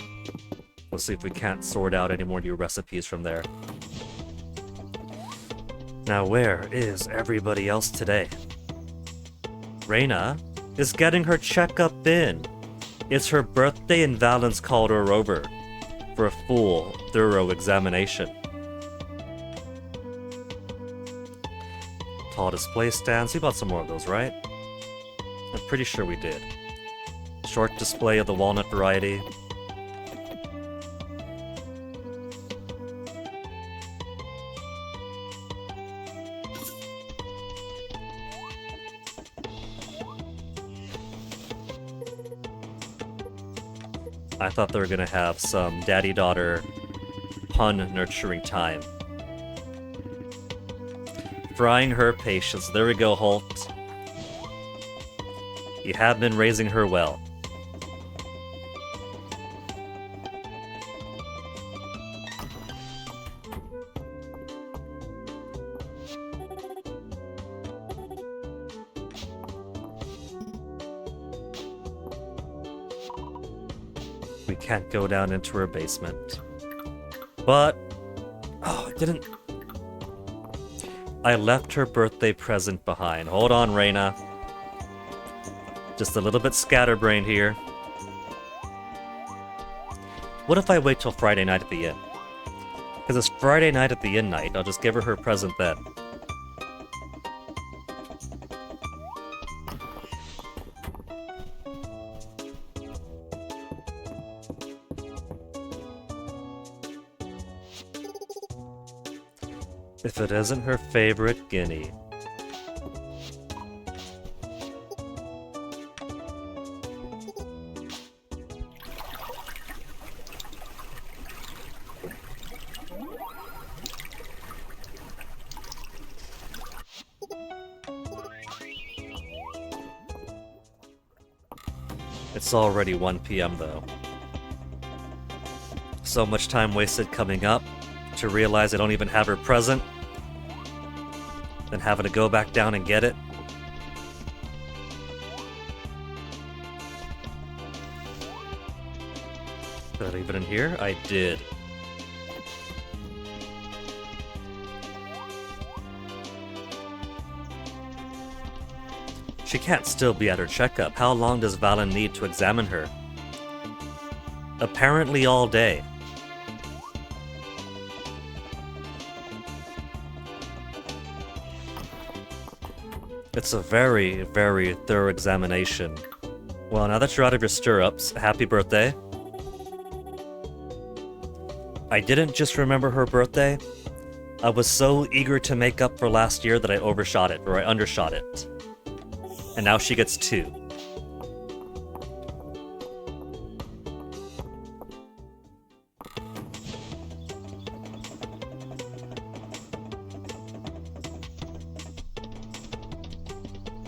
We'll see if we can't sort out any more new recipes from there. Now where is everybody else today? Reina is getting her checkup in. It's her birthday and Valen's called her over for a full, thorough examination. Tall display stands, we bought some more of those, right? I'm pretty sure we did. Short display of the walnut variety. I thought they were gonna have some daddy-daughter pun nurturing time. Frying her patience. There we go, Holt. You have been raising her well. We can't go down into her basement. But... oh, I didn't... I left her birthday present behind. Hold on, Reina. Just a little bit scatterbrained here. What if I wait till Friday night at the inn? Because it's Friday night at the inn night. I'll just give her her present then. If it isn't her favorite guinea. It's already 1 p.m. though. So much time wasted coming up to realize I don't even have her present. Then having to go back down and get it. Did I leave it in here? I did. She can't still be at her checkup. How long does Valen need to examine her? Apparently all day. It's a very, very thorough examination. Well, now that you're out of your stirrups, happy birthday. I didn't just remember her birthday. I was so eager to make up for last year that I overshot it, or I undershot it. And now she gets 2.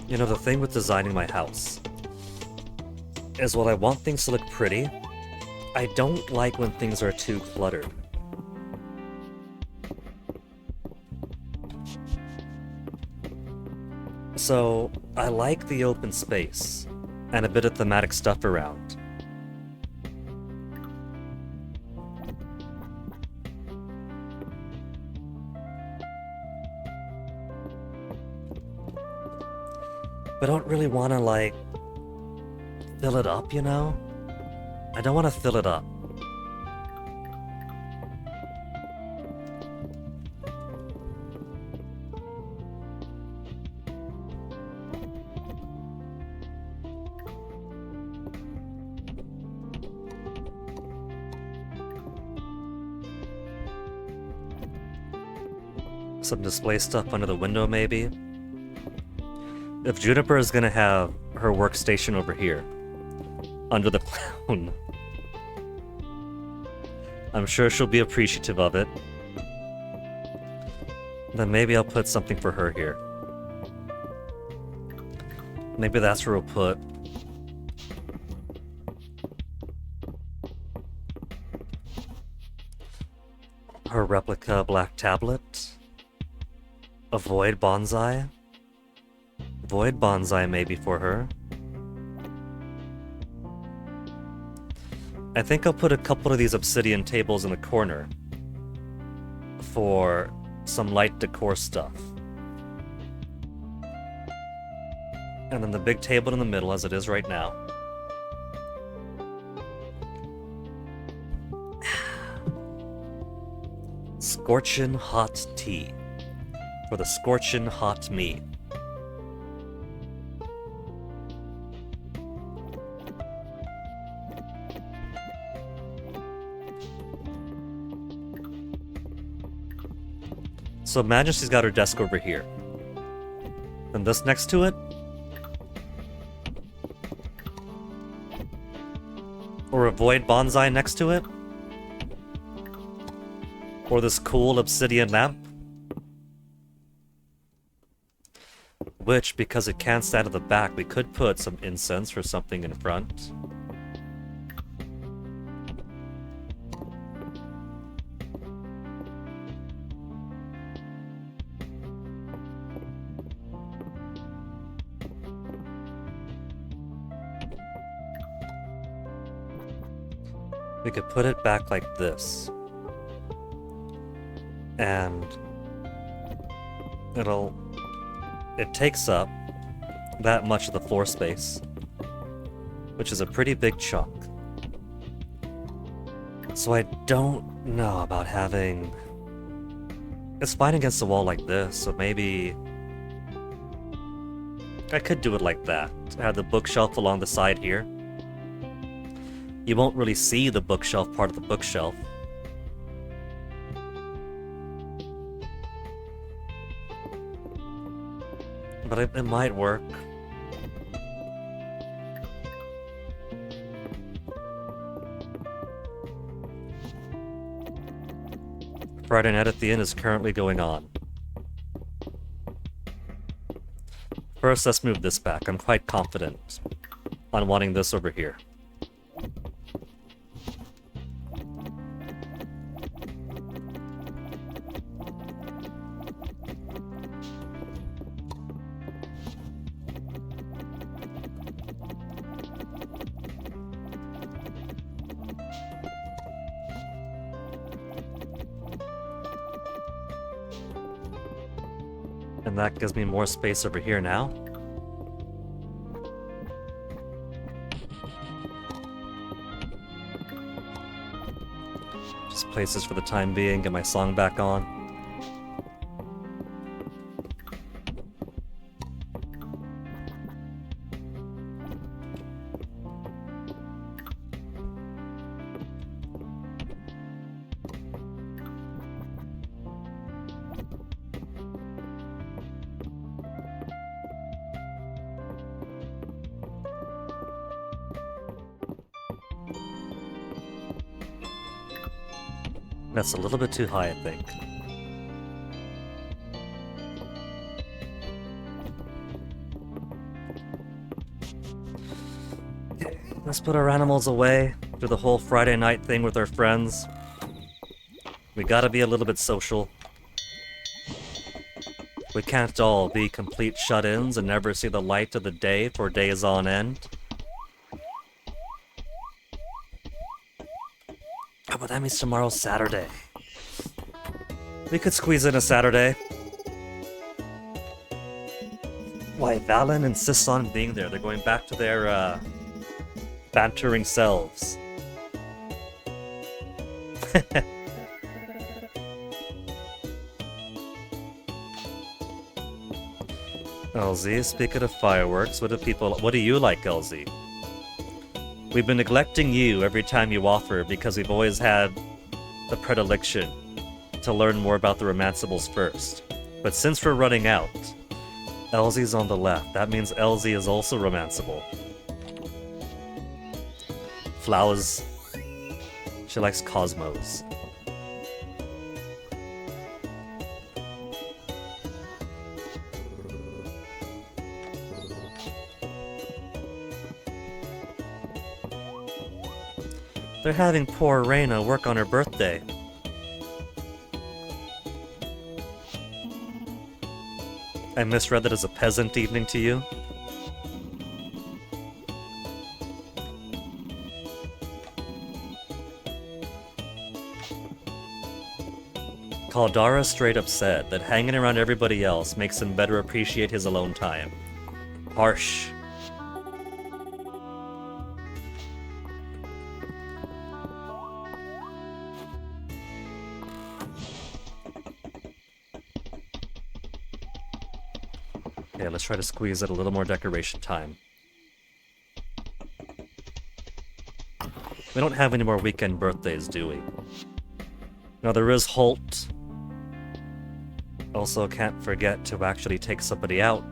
You know, the thing with designing my house is while I want things to look pretty, I don't like when things are too cluttered. So, I like the open space and a bit of thematic stuff around. But I don't really want to, like, fill it up, you know? I don't want to fill it up. Some display stuff under the window, maybe? If Juniper is gonna have her workstation over here, under the clown, I'm sure she'll be appreciative of it. Then maybe I'll put something for her here. Maybe that's where we'll put her replica black tablet. A void bonsai. Void bonsai maybe for her. I think I'll put a couple of these obsidian tables in the corner for some light decor stuff. And then the big table in the middle as it is right now. Scorchin' hot tea. For the scorchin' hot me. So imagine she's got her desk over here. And this next to it. Or a void bonsai next to it. Or this cool obsidian lamp. Which, because it can't stand at the back, we could put some incense or something in front. We could put it back like this. And it takes up that much of the floor space, which is a pretty big chunk. So I don't know about having... It's fine against the wall like this, so maybe... I could do it like that. Have the bookshelf along the side here. You won't really see the bookshelf part of the bookshelf. But it might work. Friday Night at the Inn is currently going on. First, let's move this back. I'm quite confident on wanting this over here. And that gives me more space over here now. Just places for the time being, get my song back on. That's a little bit too high, I think. Let's put our animals away. Do the whole Friday night thing with our friends. We gotta be a little bit social. We can't all be complete shut-ins and never see the light of the day for days on end. Oh, but that means tomorrow's Saturday. We could squeeze in a Saturday. Why, Valen insists on being there. They're going back to their, bantering selves. LZ, speaking of fireworks, what do you like, LZ? We've been neglecting you every time you offer because we've always had the predilection to learn more about the romanceables first. But since we're running out, LZ's on the left. That means LZ is also romanceable. Flowers. She likes cosmos. They're having poor Reina work on her birthday. I misread that as a peasant evening to you? Caldara straight up said that hanging around everybody else makes him better appreciate his alone time. Harsh. Okay, let's try to squeeze out a little more decoration time. We don't have any more weekend birthdays, do we? Now there is Holt. Also can't forget to actually take somebody out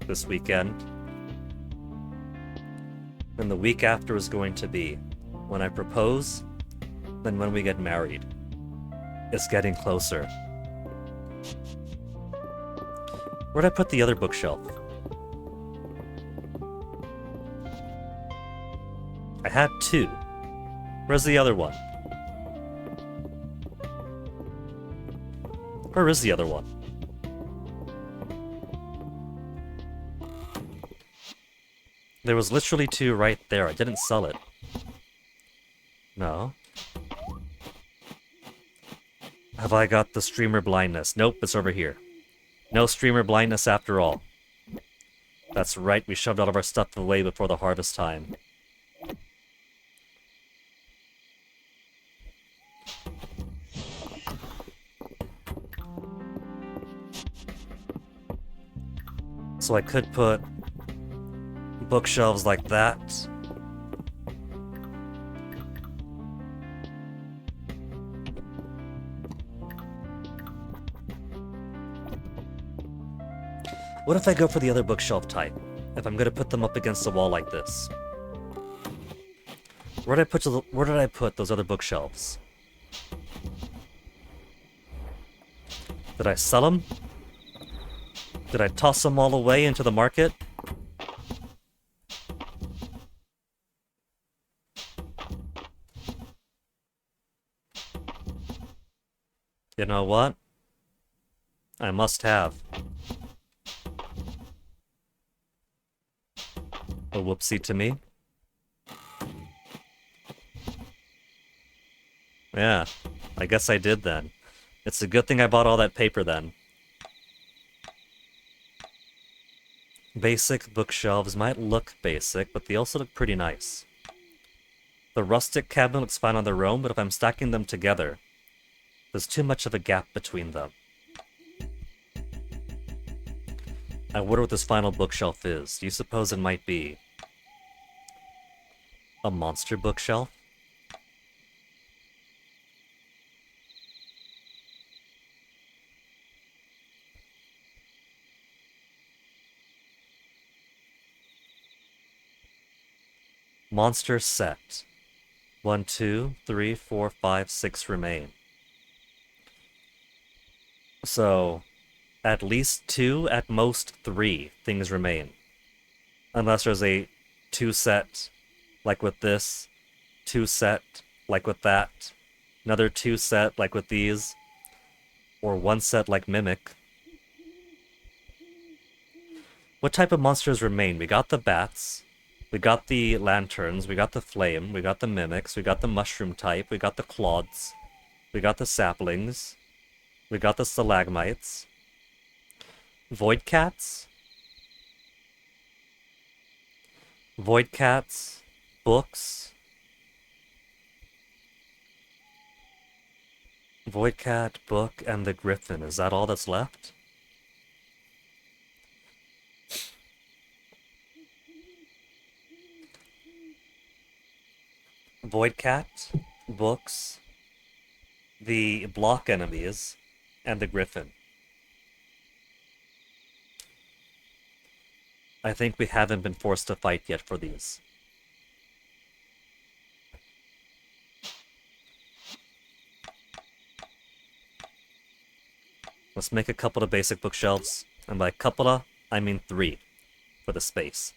this weekend. And the week after is going to be when I propose, then when we get married. It's getting closer. Where'd I put the other bookshelf? I had two. Where's the other one? Where is the other one? There was literally two right there. I didn't sell it. No. Have I got the streamer blindness? Nope, it's over here. No streamer blindness after all. That's right, we shoved all of our stuff away before the harvest time. So I could put bookshelves like that. What if I go for the other bookshelf type? If I'm gonna put them up against the wall like this. Where did I put those other bookshelves? Did I sell them? Did I toss them all away into the market? You know what? I must have. A whoopsie to me. Yeah, I guess I did then. It's a good thing I bought all that paper then. Basic bookshelves might look basic, but they also look pretty nice. The rustic cabinet looks fine on their own, but if I'm stacking them together, there's too much of a gap between them. I wonder what this final bookshelf is. Do you suppose it might be a monster bookshelf? Monster set. 1, 2, 3, 4, 5, 6 remain. So, at least 2, at most 3 things remain. Unless there's a 2 set, like with this, 2 set, like with that, another 2 set, like with these, or 1 set like Mimic. What type of monsters remain? We got the bats, we got the lanterns, we got the flame, we got the mimics, we got the mushroom type, we got the clods, we got the saplings, we got the stalagmites. Void cats? Void cats, books. Void cat, book, and the griffin. Is that all that's left? Void cat, books, the block enemies, and the griffin. I think we haven't been forced to fight yet for these. Let's make a couple of basic bookshelves, and by couple, I mean 3 for the space.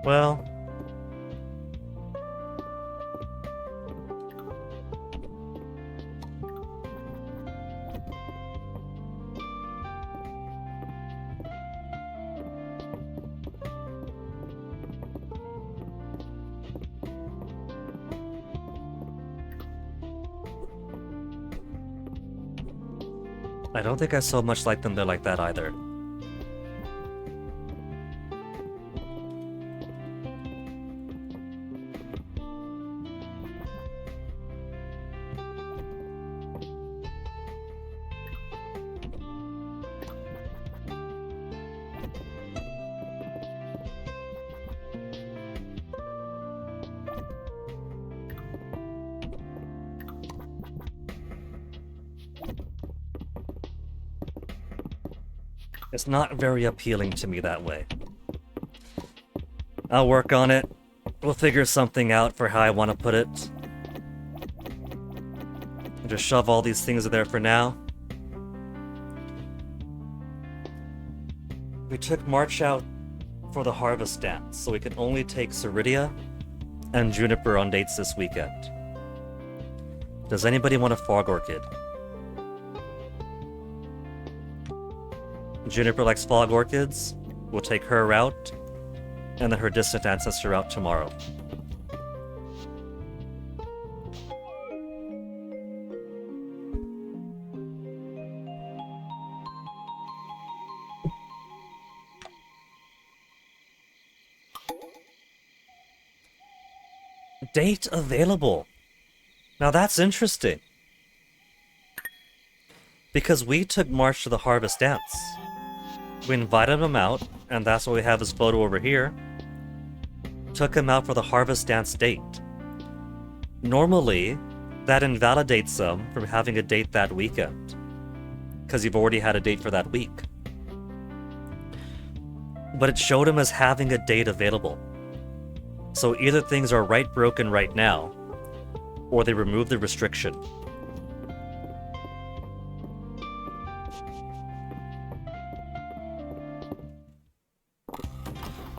Well, I don't think I so much like them there like that either. It's not very appealing to me that way. I'll work on it. We'll figure something out for how I want to put it. Just shove all these things in there for now. We took March out for the harvest dance, so we can only take Ceridia and Juniper on dates this weekend. Does anybody want a Fog Orchid? Juniper likes Fog Orchids. We'll take her out, and then her distant ancestor out tomorrow. Date available. Now that's interesting. Because we took March to the harvest dance. We invited him out, and that's why we have his photo over here. Took him out for the harvest dance date. Normally, that invalidates him from having a date that weekend, because you've already had a date for that week. But it showed him as having a date available. So either things are right broken right now, or they remove the restriction.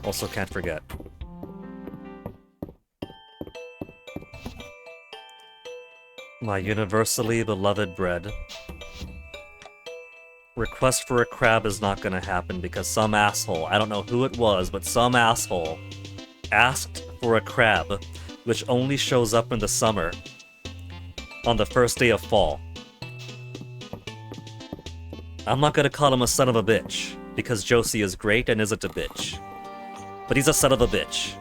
Also can't forget. My universally beloved bread. Request for a crab is not gonna happen because some asshole, I don't know who it was, but some asshole asked for a crab, which only shows up in the summer on the first day of fall. I'm not gonna call him a son of a bitch, because Josie is great and isn't a bitch. But he's a son of a bitch.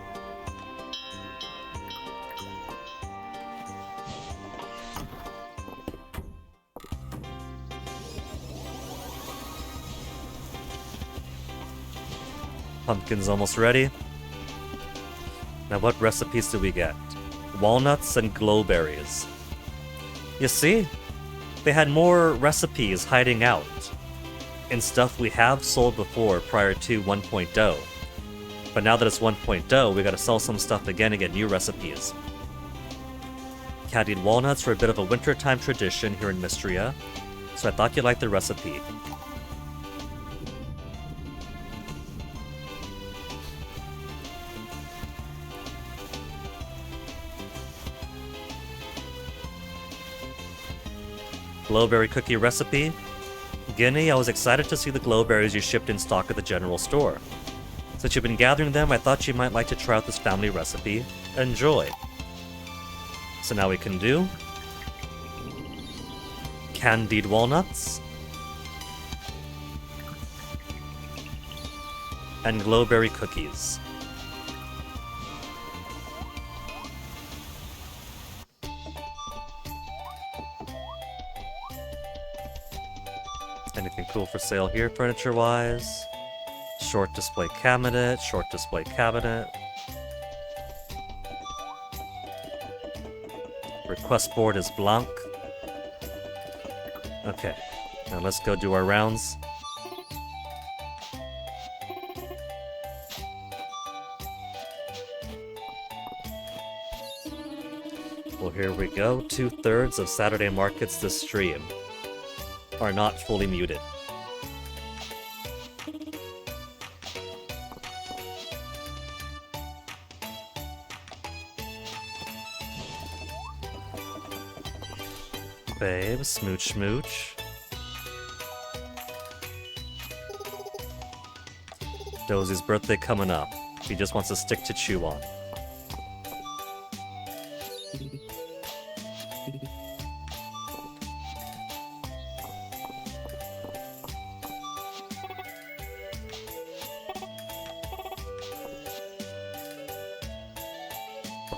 Pumpkin's almost ready. Now what recipes do we get? Walnuts and glowberries. You see? They had more recipes hiding out in stuff we have sold before prior to 1.0. But now that it's 1.0, we gotta sell some stuff again and get new recipes. Candied walnuts are a bit of a wintertime tradition here in Mystria, so I thought you'd like the recipe. Glowberry cookie recipe. Guinea, I was excited to see the glowberries you shipped in stock at the general store. Since you've been gathering them, I thought you might like to try out this family recipe. Enjoy. So now we can do candied walnuts and glowberry cookies. Anything cool for sale here, furniture-wise? Short display cabinet, short display cabinet. Request board is blanc. Okay, now let's go do our rounds. Well, here we go. 2/3 of Saturday markets this stream are not fully muted. Babe, smooch smooch. Dozie's birthday coming up. He just wants a stick to chew on.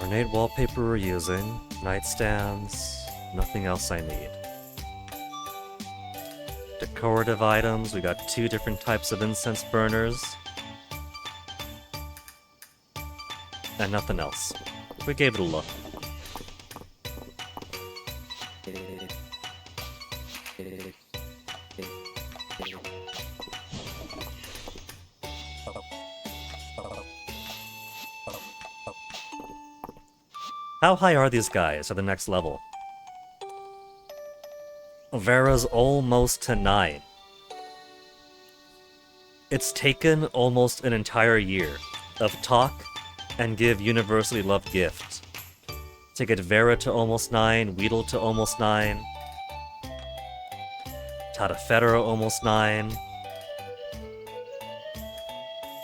Ornate wallpaper we're using. Nightstands. Nothing else I need. Decorative items. We got 2 different types of incense burners. And nothing else. We gave it a look. How high are these guys at the next level? Vera's almost to 9. It's taken almost an entire year of talk and give universally loved gift to get Vera to almost 9, Weedle to almost 9, Tata Federer almost 9,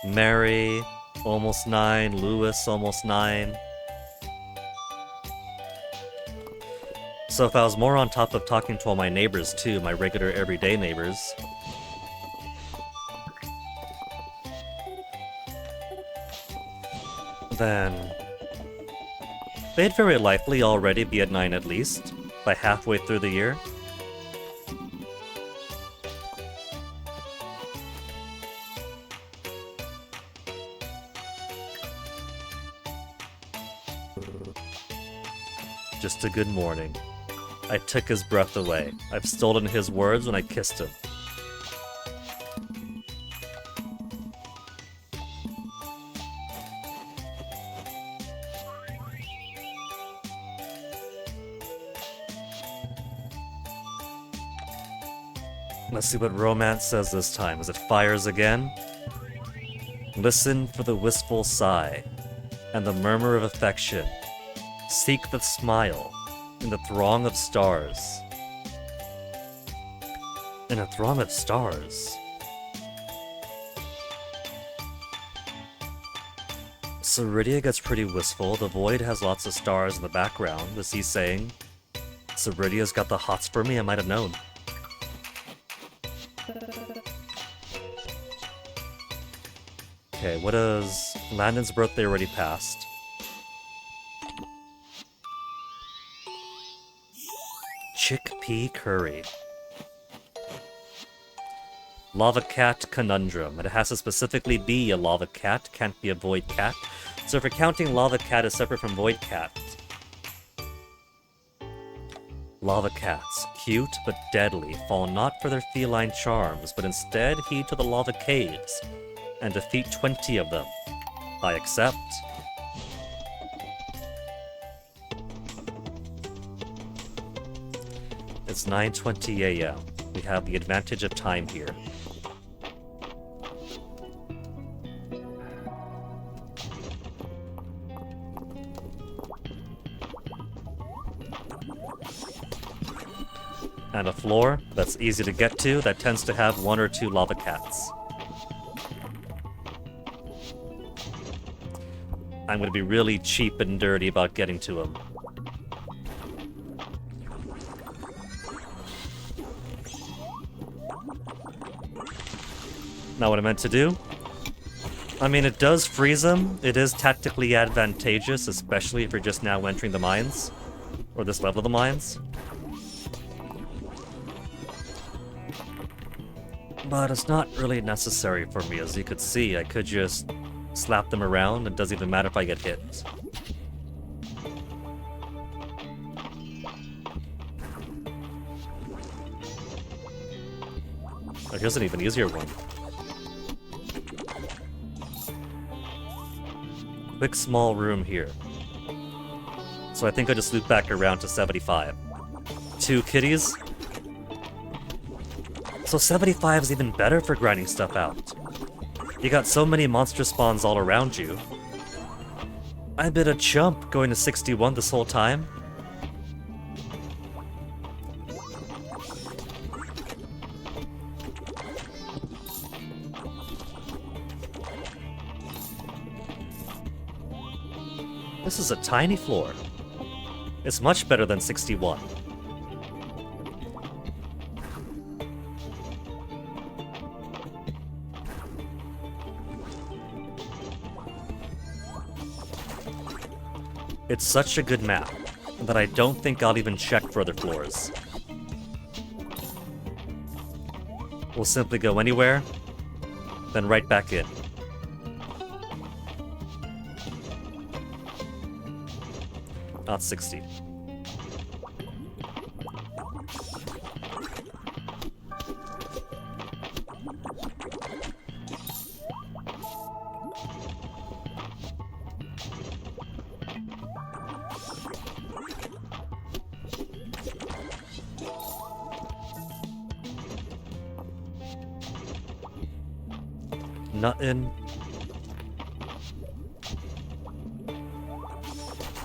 Mary almost 9, Lewis almost 9. So if I was more on top of talking to all my neighbors too, my regular everyday neighbors, then they'd very likely already be at 9 at least, by halfway through the year. Just a good morning. I took his breath away. I've stolen his words when I kissed him. Let's see what romance says this time. As it fires again. Listen for the wistful sigh and the murmur of affection. Seek the smile in the throng of stars. In a throng of stars? Ceridia gets pretty wistful. The void has lots of stars in the background. Is he saying Ceridia's got the hots for me? I might have known. Okay, what is... Landon's birthday already passed. Chickpea curry. Lava cat conundrum. It has to specifically be a lava cat, can't be a void cat. So if we're counting lava cat as separate from void cat. Lava cats, cute but deadly, fall not for their feline charms, but instead heed to the lava caves, and defeat 20 of them. I accept. It's 9:20 a.m. We have the advantage of time here. And a floor that's easy to get to that tends to have 1 or 2 lava cats. I'm gonna be really cheap and dirty about getting to them. Not what I meant to do. I mean, it does freeze them. It is tactically advantageous, especially if you're just now entering the mines. Or this level of the mines. But it's not really necessary for me. As you could see, I could just slap them around. It doesn't even matter if I get hit. Oh, here's an even easier one. Quick small room here. So I think I'll just loop back around to 75. 2 kitties. So 75 is even better for grinding stuff out. You got so many monster spawns all around you. I've been a chump going to 61 this whole time. This is a tiny floor. It's much better than 61. It's such a good map that I don't think I'll even check for other floors. We'll simply go anywhere, then right back in. Not 60. Nothing.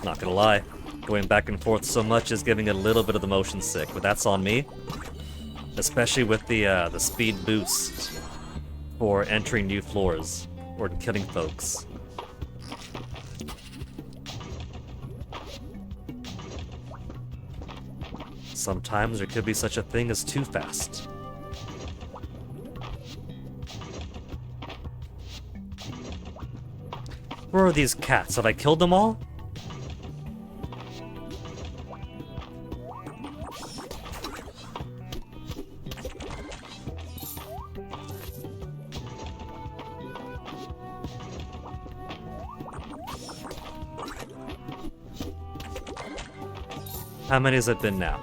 Not gonna lie, going back and forth so much is giving a little bit of the motion sick, but that's on me. Especially with the speed boost for entering new floors or killing folks. Sometimes there could be such a thing as too fast. Where are these cats? Have I killed them all? How many has it been now?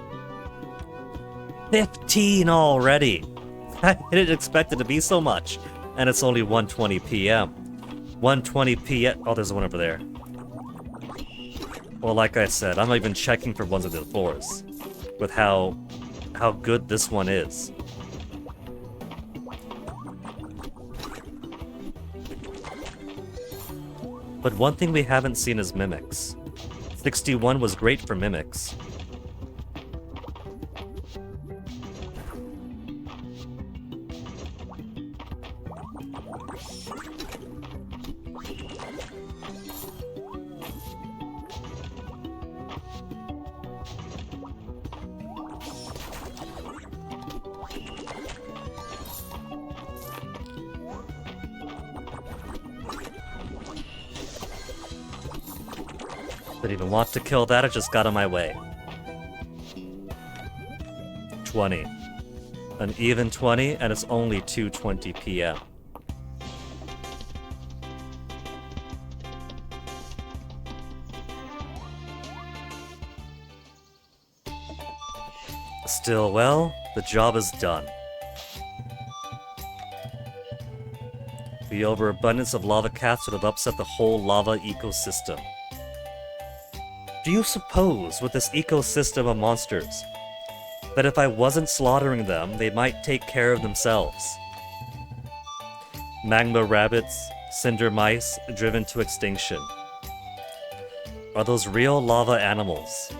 15 already! I didn't expect it to be so much. And it's only 1:20 p.m. 1:20 p.m. Oh, there's one over there. Well, like I said, I'm not even checking for ones of the floors. With how good this one is. But one thing we haven't seen is mimics. 61 was great for mimics. Didn't even want to kill that, it just got in my way. 20. An even 20, and it's only 2:20 p.m. Still, well, the job is done. The overabundance of lava cats would have upset the whole lava ecosystem. Do you suppose, with this ecosystem of monsters, that if I wasn't slaughtering them, they might take care of themselves? Magma rabbits, cinder mice, driven to extinction. Are those real lava animals?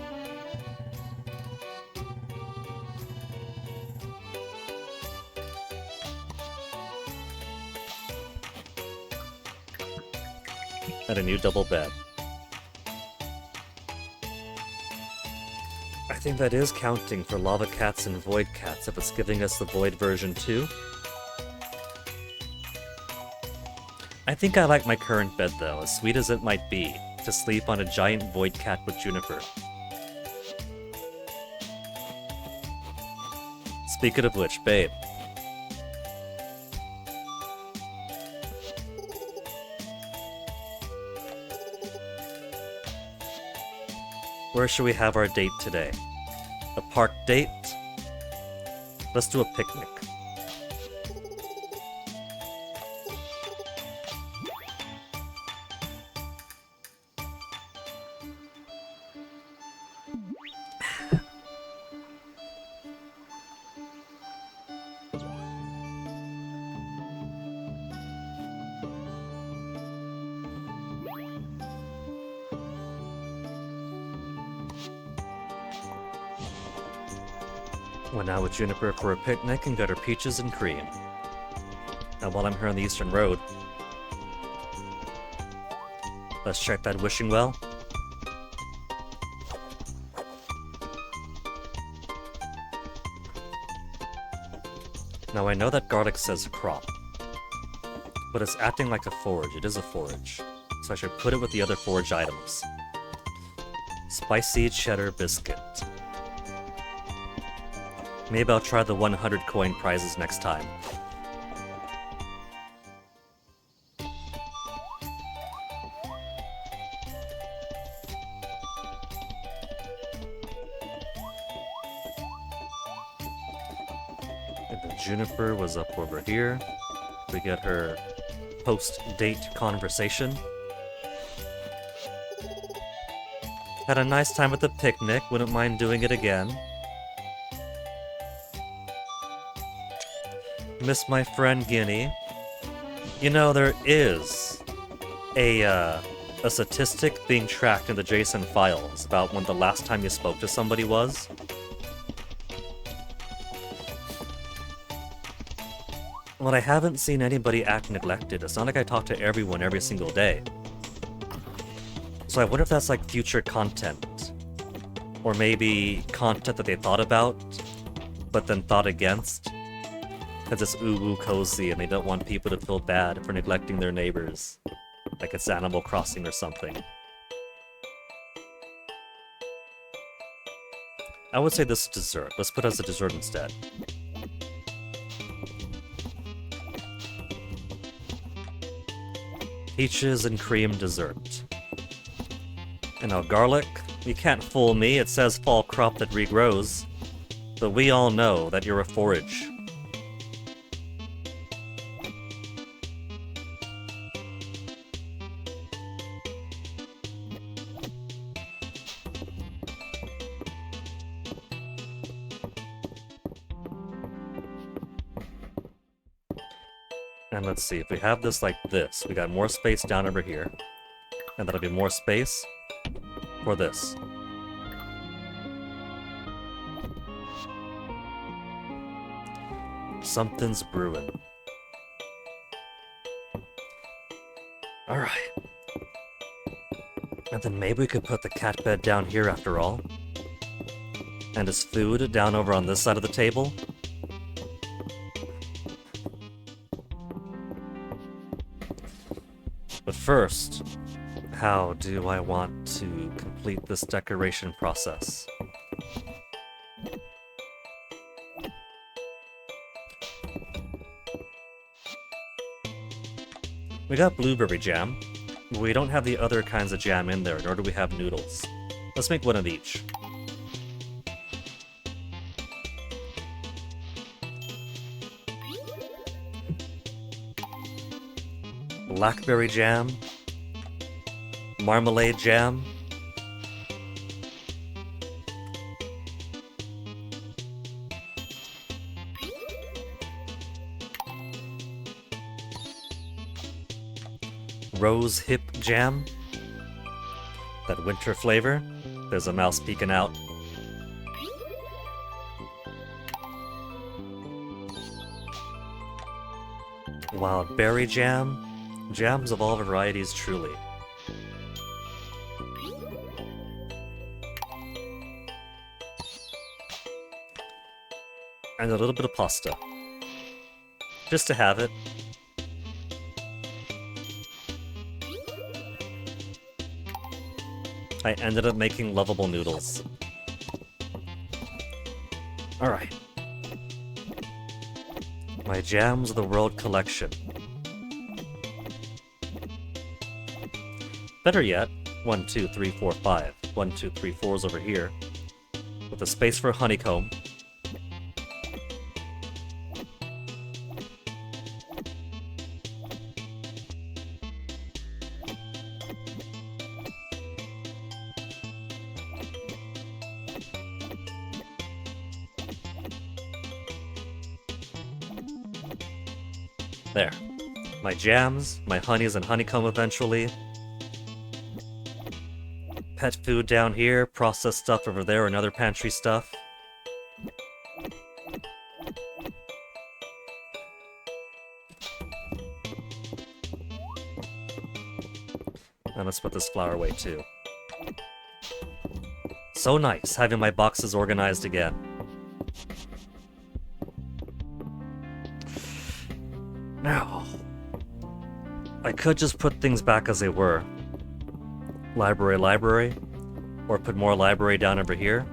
And a new double bed. I think that is counting for Lava Cats and Void Cats if it's giving us the Void version too. I think I like my current bed though, as sweet as it might be, to sleep on a giant Void Cat with Juniper. Speaking of which, babe. Where should we have our date today? A park date? Let's do a picnic. Went out with Juniper for a picnic and got her peaches and cream. And while I'm here on the Eastern Road, let's check that wishing well. Now I know that garlic says crop, but it's acting like a forage. It is a forage, so I should put it with the other forage items. Spicy cheddar biscuit. Maybe I'll try the 100 coin prizes next time. And then Juniper was up over here. We get her post-date conversation. Had a nice time at the picnic, wouldn't mind doing it again. Miss my friend Guinea. You know, there is a statistic being tracked in the JSON files about when the last time you spoke to somebody was. Well, I haven't seen anybody act neglected. It's not like I talk to everyone every single day. So I wonder if that's like future content. Or maybe content that they thought about, but then thought against. Because it's ooh-woo cozy and they don't want people to feel bad for neglecting their neighbors. Like it's Animal Crossing or something. I would say this is dessert. Let's put it as a dessert instead. Peaches and cream dessert. And now garlic. You can't fool me, it says fall crop that regrows. But we all know that you're a forage. And let's see, if we have this like this, we got more space down over here. And that'll be more space for this. Something's brewing. Alright. And then maybe we could put the cat bed down here after all. And his food down over on this side of the table. But first, how do I want to complete this decoration process? We got blueberry jam. We don't have the other kinds of jam in there, nor do we have noodles. Let's make one of each. Blackberry jam, marmalade jam, rose hip jam, that winter flavor. There's a mouse peeking out. Wild berry jam. Jams of all varieties, truly. And a little bit of pasta. Just to have it. I ended up making lovable noodles. Alright. My Jams of the World collection. Better yet, 1, 2, 3, 4, 5. 1, 2, 3, 4 is over here. With a space for honeycomb. There. My jams, my honeys and honeycomb eventually. Pet food down here, processed stuff over there, and other pantry stuff. And let's put this flower away too. So nice having my boxes organized again. Now, I could just put things back as they were. Library, library, or put more library down over here.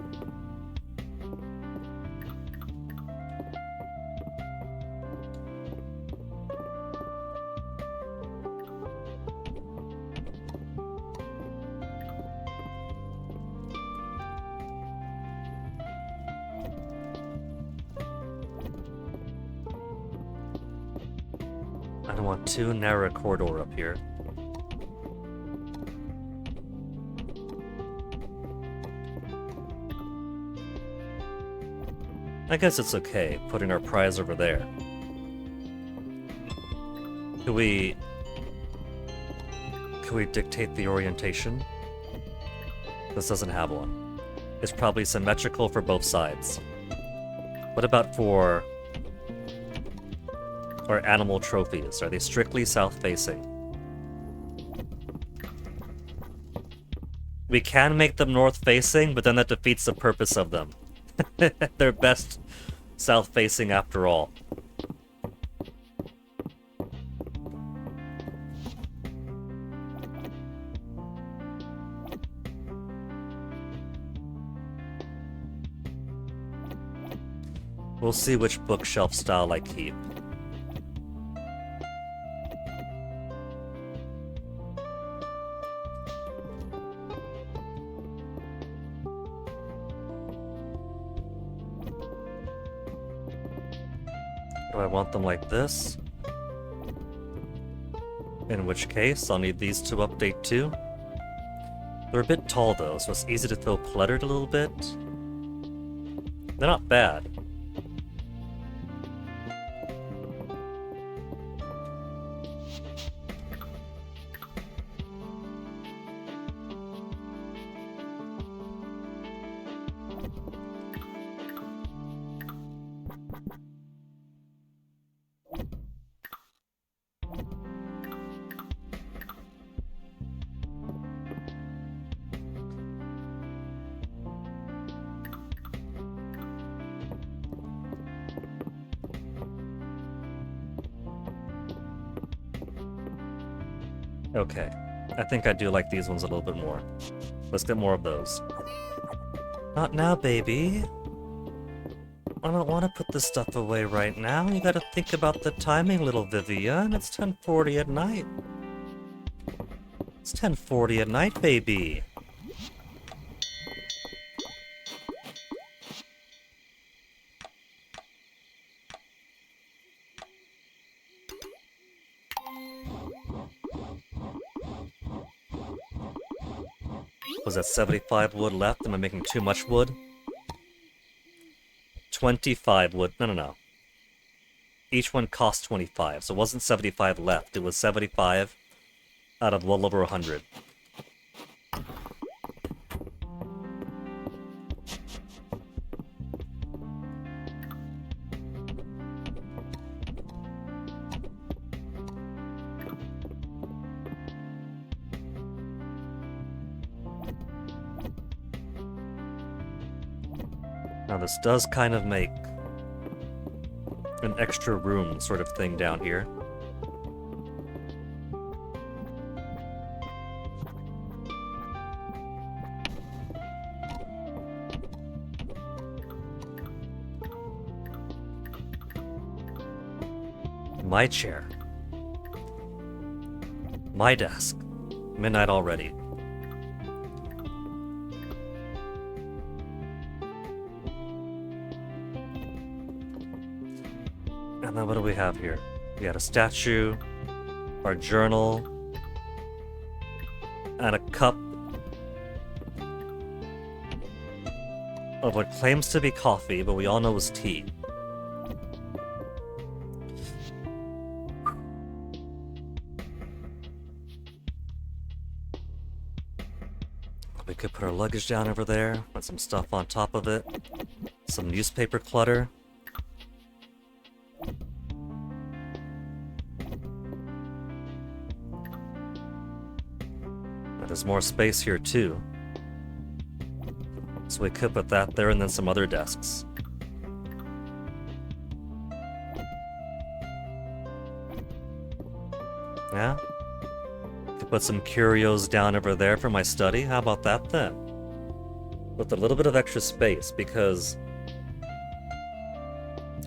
I don't want too narrow a corridor up here. I guess it's okay, putting our prize over there. Could we dictate the orientation? This doesn't have one. It's probably symmetrical for both sides. What about for our animal trophies? Are they strictly south-facing? We can make them north-facing, but then that defeats the purpose of them. They're best south-facing after all. We'll see which bookshelf style I keep. Do I want them like this? In which case, I'll need these to update too. They're a bit tall though, so it's easy to feel cluttered a little bit. They're not bad. Okay, I think I do like these ones a little bit more. Let's get more of those. Not now, baby. I don't want to put this stuff away right now. You gotta think about the timing, little Vivian. It's 10:40 at night. It's 10:40 at night, baby. Was that 75 wood left? Am I making too much wood? 25 wood. No. Each one cost 25, so it wasn't 75 left. It was 75 out of well over 100. Now this does kind of make an extra room sort of thing down here. My chair. My desk. Midnight already. And then what do we have here? We had a statue, our journal, and a cup of what claims to be coffee, but we all know is tea. We could put our luggage down over there, put some stuff on top of it, some newspaper clutter. And there's more space here too. So we could put that there and then some other desks. Yeah? Could put some curios down over there for my study. How about that then? With a little bit of extra space, because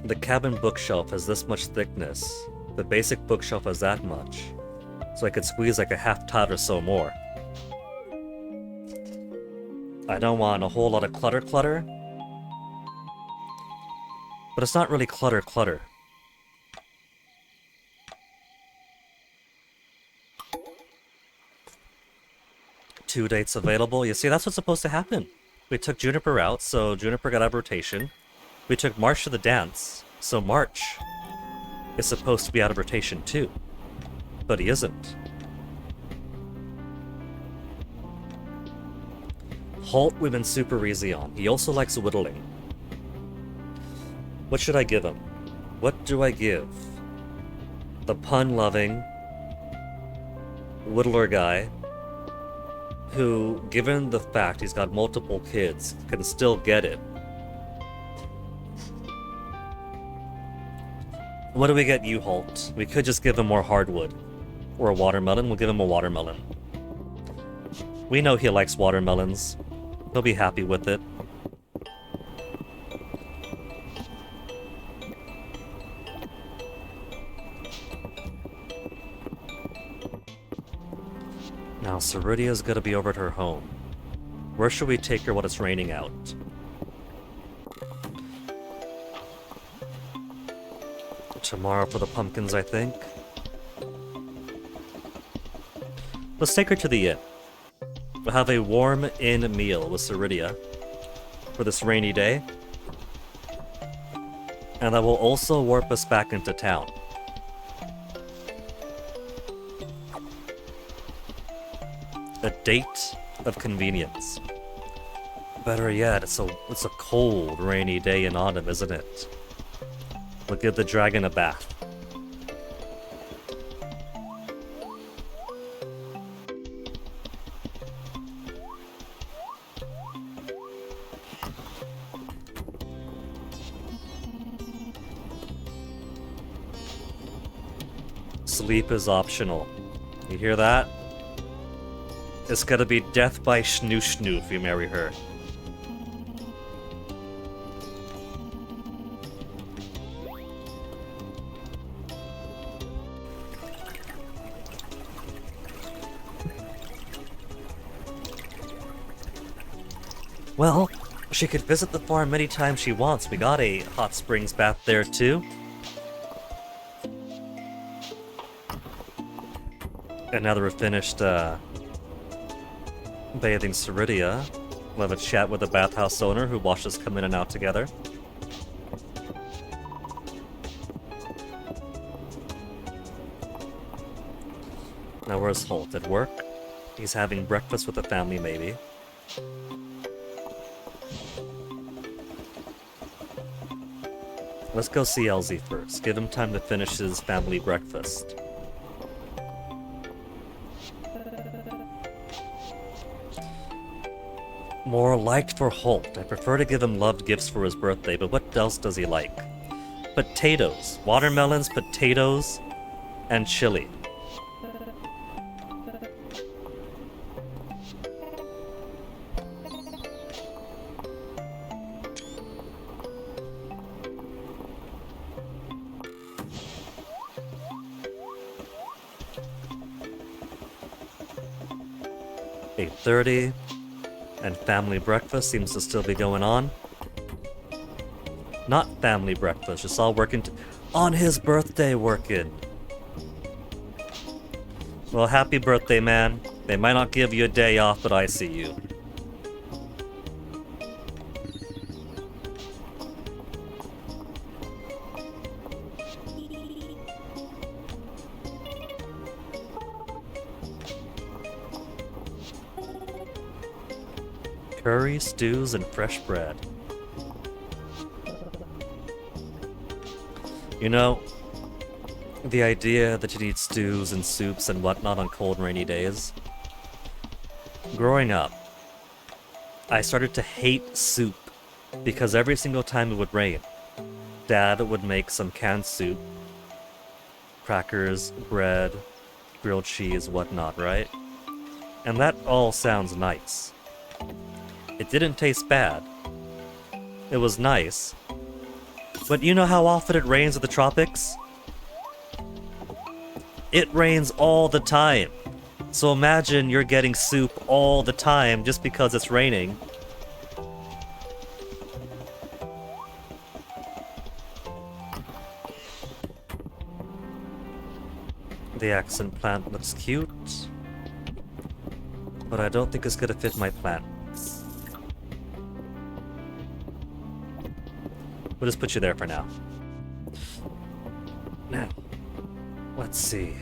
the cabin bookshelf has this much thickness. The basic bookshelf has that much. So I could squeeze like a half tot or so more. I don't want a whole lot of clutter. But it's not really clutter. Two dates available. You see, that's what's supposed to happen. We took Juniper out, so Juniper got out of rotation. We took March to the dance, so March is supposed to be out of rotation too. But he isn't. Holt we've been super easy on. He also likes whittling. What should I give him? What do I give the pun-loving whittler guy who, given the fact he's got multiple kids, can still get it? What do we get you, Holt? We could just give him more hardwood. Or a watermelon. We'll give him a watermelon. We know he likes watermelons. He'll be happy with it. Now, Ceridia's gonna be over at her home. Where should we take her when it's raining out? Tomorrow for the pumpkins, I think. Let's take her to the inn. We'll have a warm inn meal with Ceridia for this rainy day. And that will also warp us back into town. A date of convenience. Better yet, it's a cold, rainy day in autumn, isn't it? We'll give the dragon a bath. Sleep is optional. You hear that? It's gonna be death by snoo if you marry her. Well, she could visit the farm many times she wants. We got a hot springs bath there too. And now that we're finished bathing Ceridia, we'll have a chat with the bathhouse owner who watched us come in and out together. Now where's Holt? At work? He's having breakfast with the family, maybe. Let's go see Elsie first. Give him time to finish his family breakfast. More liked for Holt. I prefer to give him loved gifts for his birthday, but what else does he like? potatoes. Watermelons, potatoes, and chili. $8:30, and family breakfast seems to still be going on. Not family breakfast, just all working on his birthday working. Well, happy birthday, man. They might not give you a day off, but I see you. Curry, stews, and fresh bread. You know, the idea that you'd eat stews and soups and whatnot on cold, rainy days. Growing up, I started to hate soup because every single time it would rain, Dad would make some canned soup, crackers, bread, grilled cheese, whatnot, right? And that all sounds nice. It didn't taste bad. It was nice. But you know how often it rains in the tropics? It rains all the time. So imagine you're getting soup all the time just because it's raining. The accent plant looks cute, but I don't think it's gonna fit my plants. We'll just put you there for now. Now, let's see.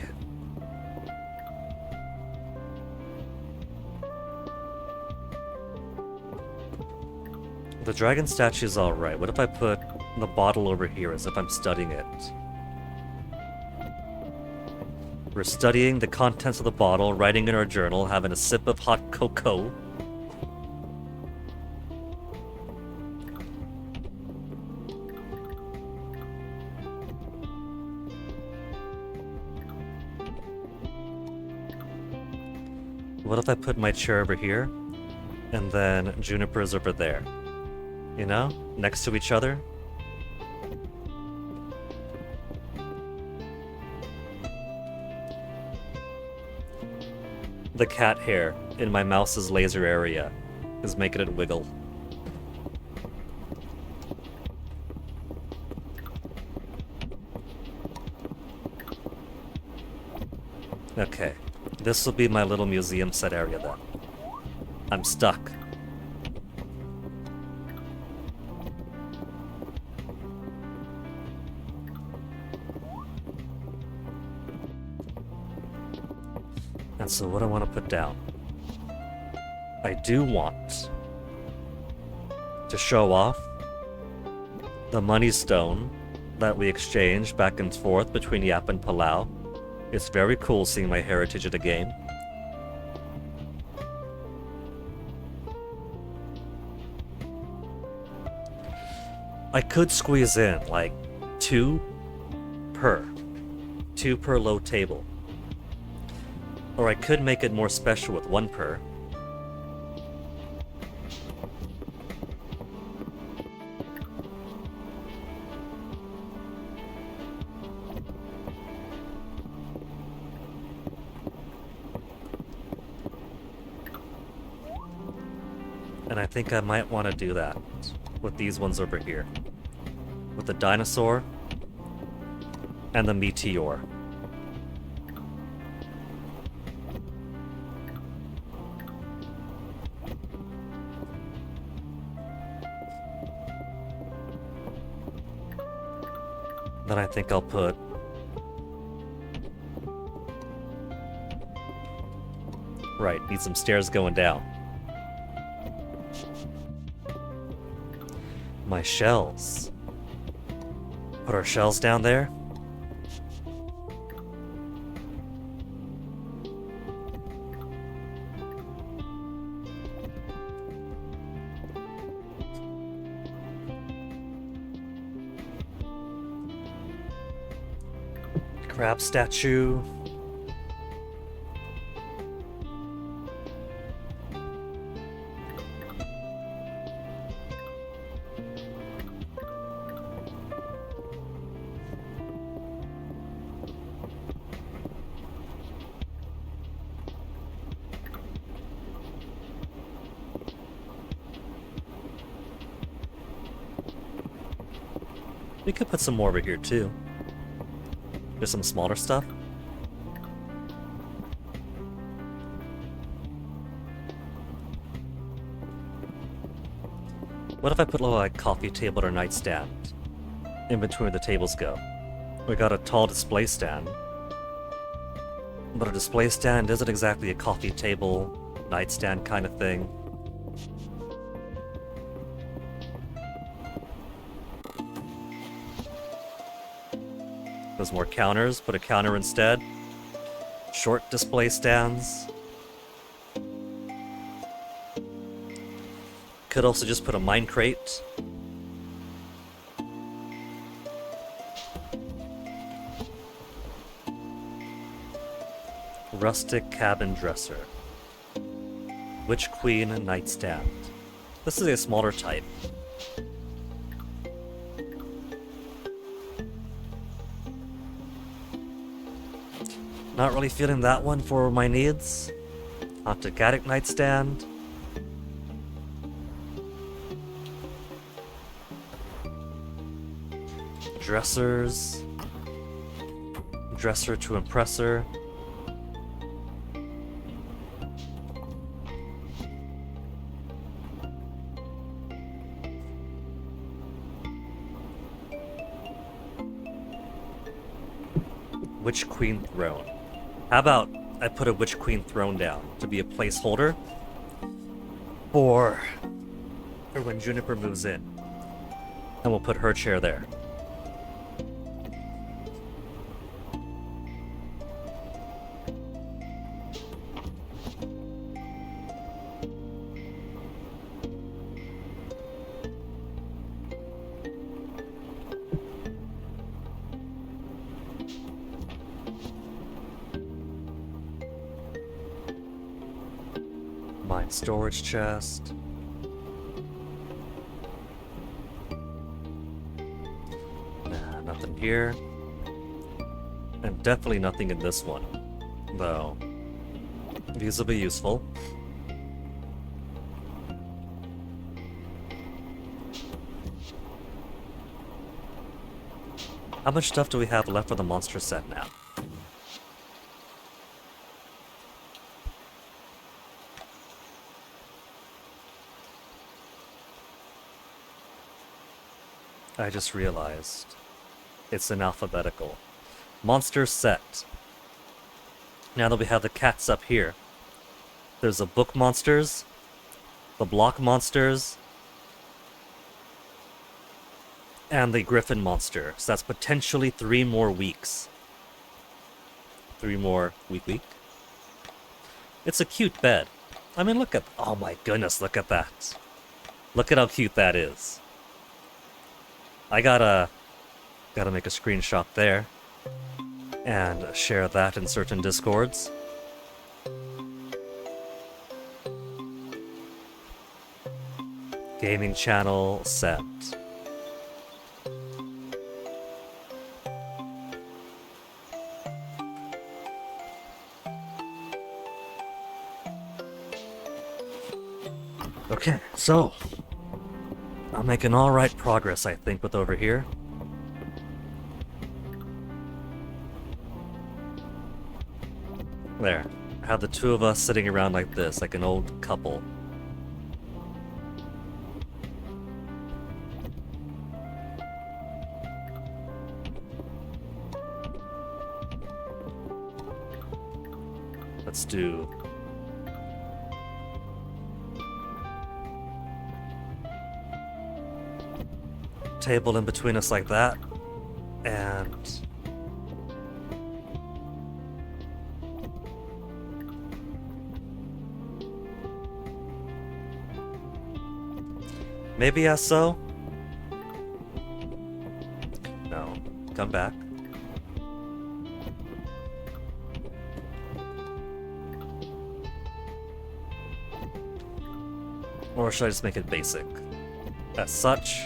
The dragon statue's alright. What if I put the bottle over here as if I'm studying it? We're studying the contents of the bottle, writing in our journal, having a sip of hot cocoa. What if I put my chair over here, and then Juniper's over there? You know? Next to each other? The cat hair in my mouse's laser area is making it wiggle. Okay. This will be my little museum set area then. I'm stuck. And so what I want to put down? I do want to show off the money stone that we exchanged back and forth between Yap and Palau. It's very cool seeing my heritage in the game. I could squeeze in like two per low table. Or I could make it more special with one per. And I think I might want to do that with these ones over here. With the dinosaur and the meteor. Then I think I'll put right, need some stairs going down. My shells. Put our shells down there. Crab statue. We could put some more over here too. There's some smaller stuff. What if I put a little like coffee table or nightstand in between where the tables go? We got a tall display stand. But a display stand isn't exactly a coffee table, nightstand kind of thing. There's more counters, put a counter instead. Short display stands. Could also just put a mine crate. Rustic cabin dresser. Witch Queen nightstand. This is a smaller type. Not really feeling that one for my needs. Haunted Attic nightstand. Dressers. Dresser to impressor. Witch Queen throne. How about I put a Witch Queen throne down to be a placeholder for when Juniper moves in. And we'll put her chair there. Mine storage chest. Nah, nothing here. And definitely nothing in this one. Though. These will be useful. How much stuff do we have left for the monster set now? I just realized. It's in alphabetical. Monster set. Now that we have the cats up here, there's the book monsters, the block monsters, and the griffin monster. So that's potentially 3 more weeks. 3 more week. It's a cute bed. I mean, look at, oh my goodness, look at that. Look at how cute that is. I gotta make a screenshot there and share that in certain discords. Gaming channel set. Okay, so I'm making alright progress, I think, with over here. There. Have the two of us sitting around like this, like an old couple. Let's do... table in between us like that, and maybe as so. No, come back. Or should I just make it basic? As such.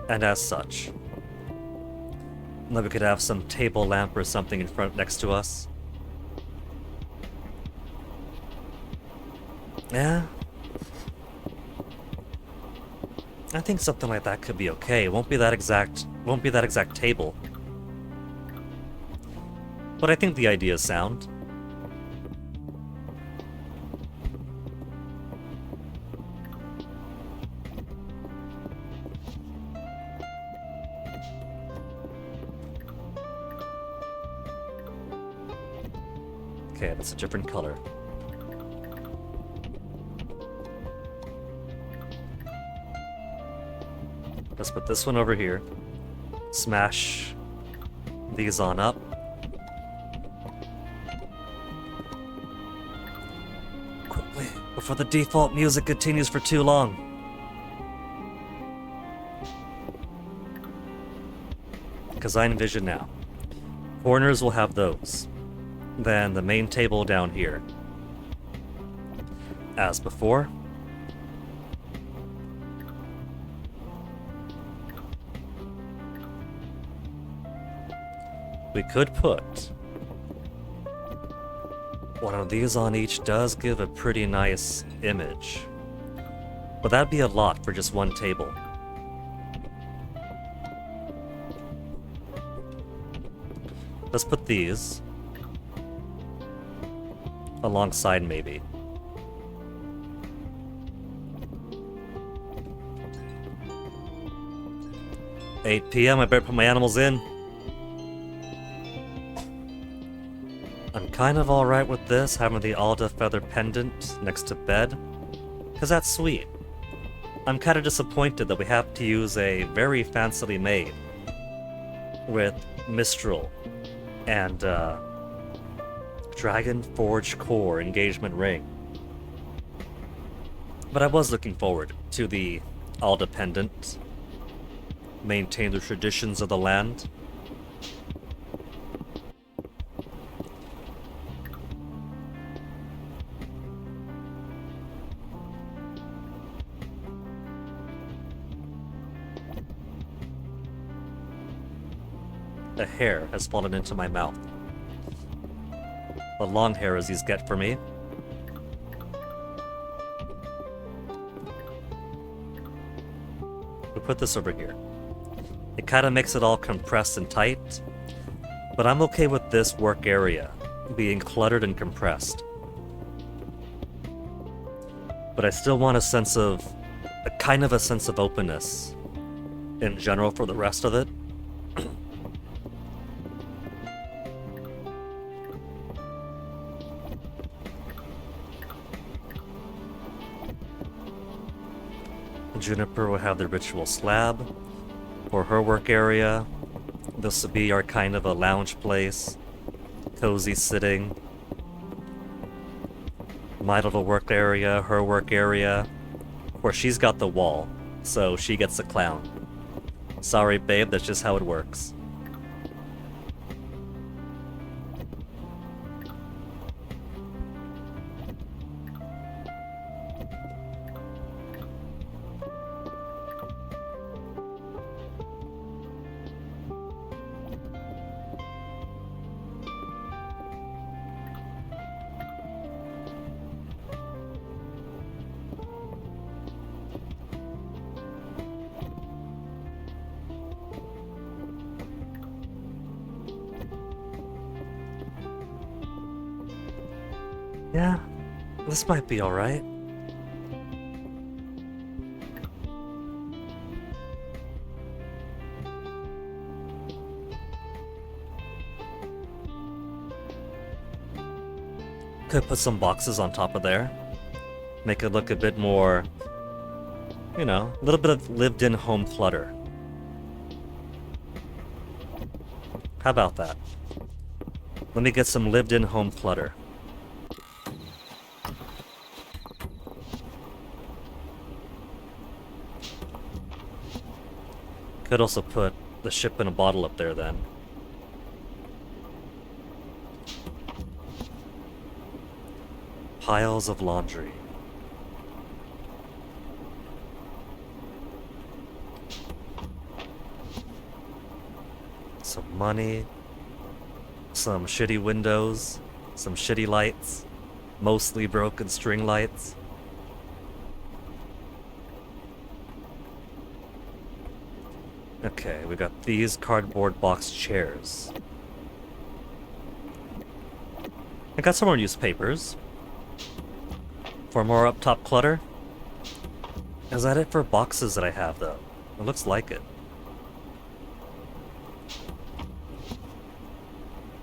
And as such. And then we could have some table lamp or something in front next to us. Yeah. I think something like that could be okay. It won't be that exact table. But I think the idea is sound. Okay, that's a different color. Let's put this one over here. Smash these on up. Quickly, before the default music continues for too long. Because I envision now. Corners will have those. Then the main table down here. As before. We could put one of these on each. Does give a pretty nice image. But that'd be a lot for just one table. Let's put these alongside maybe. "8 p.m. I better put my animals in." I'm kind of alright with this, having the Alda feather pendant next to bed, because that's sweet. I'm kind of disappointed that we have to use a very fancily made with Mistral and Dragon Forge Core engagement ring. But I was looking forward to the Alda pendant. Maintain the traditions of the land. A hair has fallen into my mouth. The long hair as these get for me. We put this over here. It kind of makes it all compressed and tight, but I'm okay with this work area being cluttered and compressed. But I still want a sense of openness in general for the rest of it. Juniper will have the ritual slab for her work area. This will be our kind of a lounge place, cozy sitting. My little work area, her work area. Of course, she's got the wall, so she gets the clown. Sorry, babe, that's just how it works. Yeah, this might be alright. Could put some boxes on top of there. Make it look a bit more, you know, a little bit of lived-in home clutter. How about that? Let me get some lived-in home clutter. Could also put the ship in a bottle up there then. piles of laundry. Some money, some shitty windows, some shitty lights, mostly broken string lights. Okay, we got these cardboard box chairs. I got some more newspapers. For more up top clutter. Is that it for boxes that I have, though? It looks like it.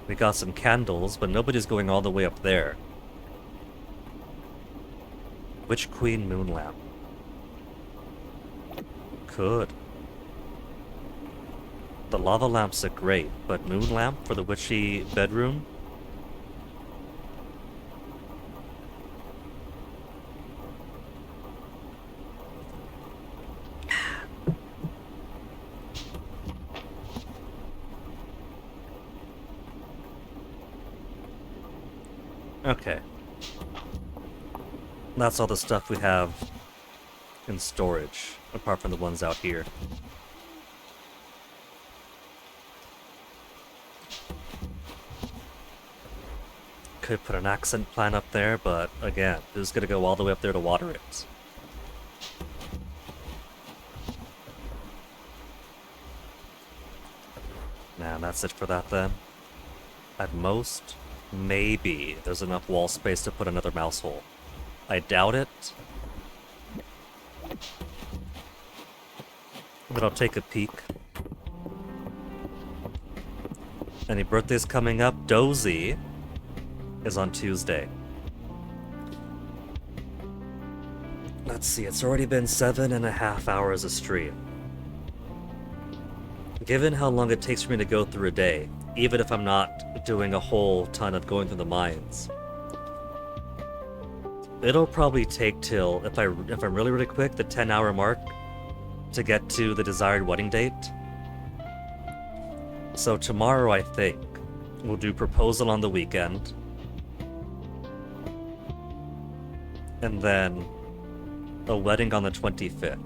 We got some candles, but nobody's going all the way up there. Witch Queen moon lamp. Could. The lava lamps are great, but moon lamp for the witchy bedroom? Okay. That's all the stuff we have in storage, apart from the ones out here. Could put an accent plant up there, but again, who's gonna go all the way up there to water it? Nah, that's it for that then. At most, maybe there's enough wall space to put another mouse hole. I doubt it. But I'll take a peek. Any birthdays coming up? Dozy is on Tuesday. Let's see, it's already been 7.5 hours of stream. Given how long it takes for me to go through a day, even if I'm not doing a whole ton of going through the mines, it'll probably take till, if I'm really quick, the 10-hour mark to get to the desired wedding date. So tomorrow, I think, we'll do proposal on the weekend. And then a wedding on the 25th.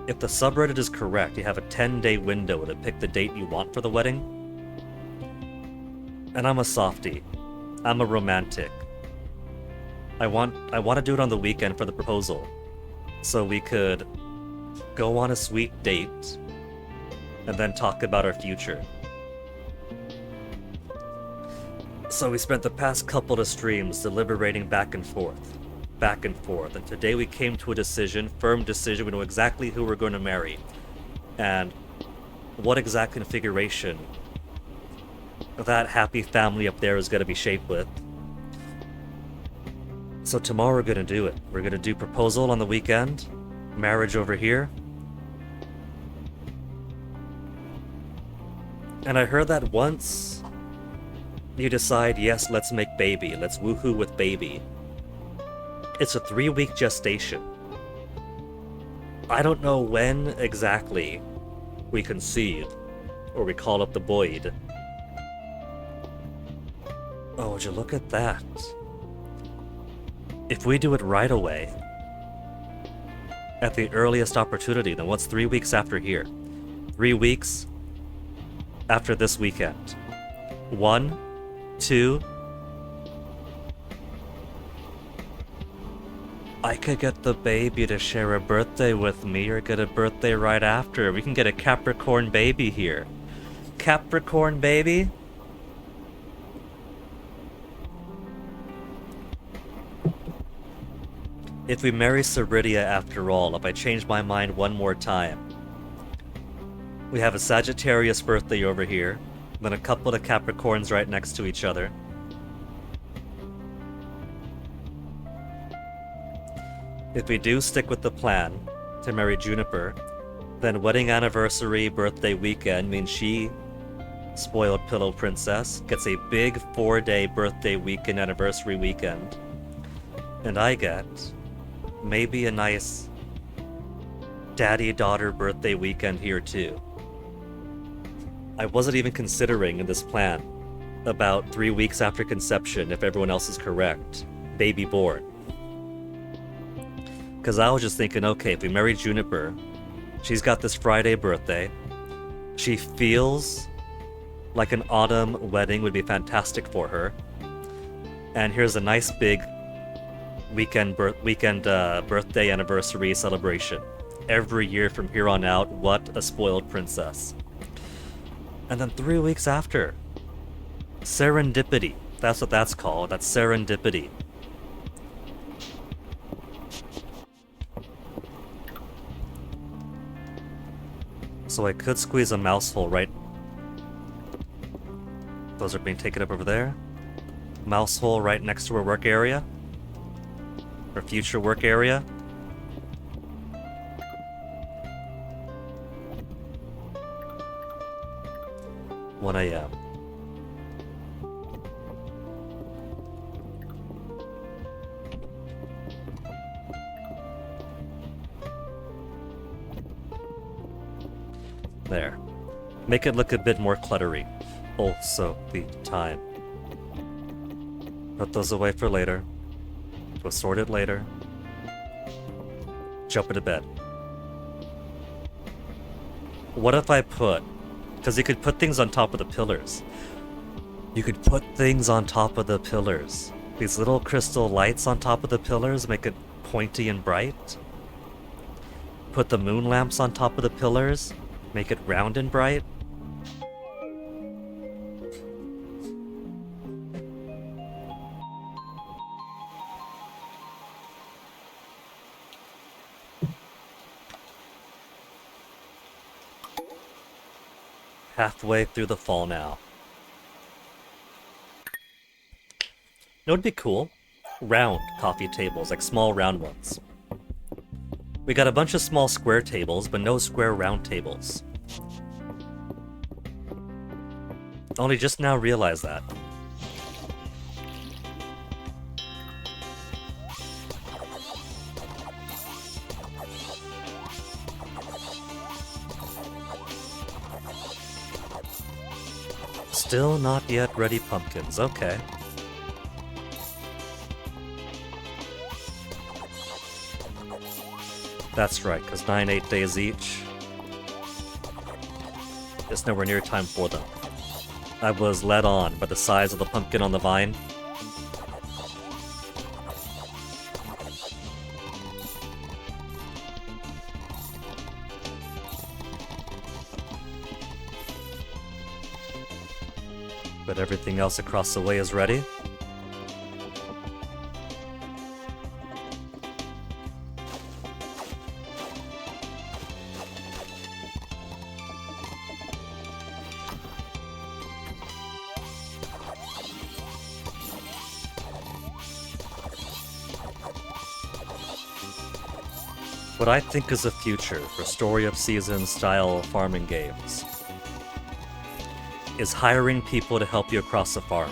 If the subreddit is correct, you have a 10-day window to pick the date you want for the wedding. And I'm a softie. I'm a romantic. I want to do it on the weekend for the proposal, so we could go on a sweet date and then talk about our future. So we spent the past couple of streams deliberating back and forth, and today we came to a decision, firm decision. We know exactly who we're going to marry, and what exact configuration that happy family up there is going to be shaped with. So tomorrow we're gonna do it. We're gonna do proposal on the weekend, marriage over here. And I heard that once you decide, yes, let's make baby, let's woohoo with baby, it's a 3-week gestation. I don't know when exactly we conceive, or we call up the Boyd. Oh, would you look at that? If we do it right away, at the earliest opportunity, then what's 3 weeks after here? 3 weeks after this weekend. 1, 2. I could get the baby to share a birthday with me, or get a birthday right after. We can get a Capricorn baby here. Capricorn baby? If we marry Ceridia after all, if I change my mind one more time, we have a Sagittarius birthday over here, then a couple of Capricorns right next to each other. If we do stick with the plan to marry Juniper, then wedding anniversary birthday weekend means she, spoiled pillow princess, gets a big 4-day birthday weekend anniversary weekend. And I get maybe a nice daddy-daughter birthday weekend here too. I wasn't even considering in this plan about 3 weeks after conception, if everyone else is correct, baby born. Because I was just thinking, okay, if we marry Juniper, she's got this Friday birthday. She feels like an autumn wedding would be fantastic for her. And here's a nice big birthday anniversary celebration. Every year from here on out, what a spoiled princess. And then 3 weeks after, serendipity. That's what that's called. That's serendipity. So I could squeeze a mouse hole right... Those are being taken up over there. Mouse hole right next to her work area. Her future work area. 1 a.m. There. Make it look a bit more cluttery. Also, the time. Put those away for later. We'll sort it later. Jump into bed. What if I put... Because you could put things on top of the pillars. You could put things on top of the pillars. These little crystal lights on top of the pillars make it pointy and bright. Put the moon lamps on top of the pillars. Make it round and bright. Halfway through the fall now. It would be cool. Round coffee tables, like small round ones. We got a bunch of small square tables, but no square round tables. Only just now realized that. Still not yet ready pumpkins, okay. That's right, because 9-8 days each. It's nowhere near time for them. I was led on by the size of the pumpkin on the vine. But everything else across the way is ready. What I think is the future for Story of Seasons style farming games is hiring people to help you across the farm.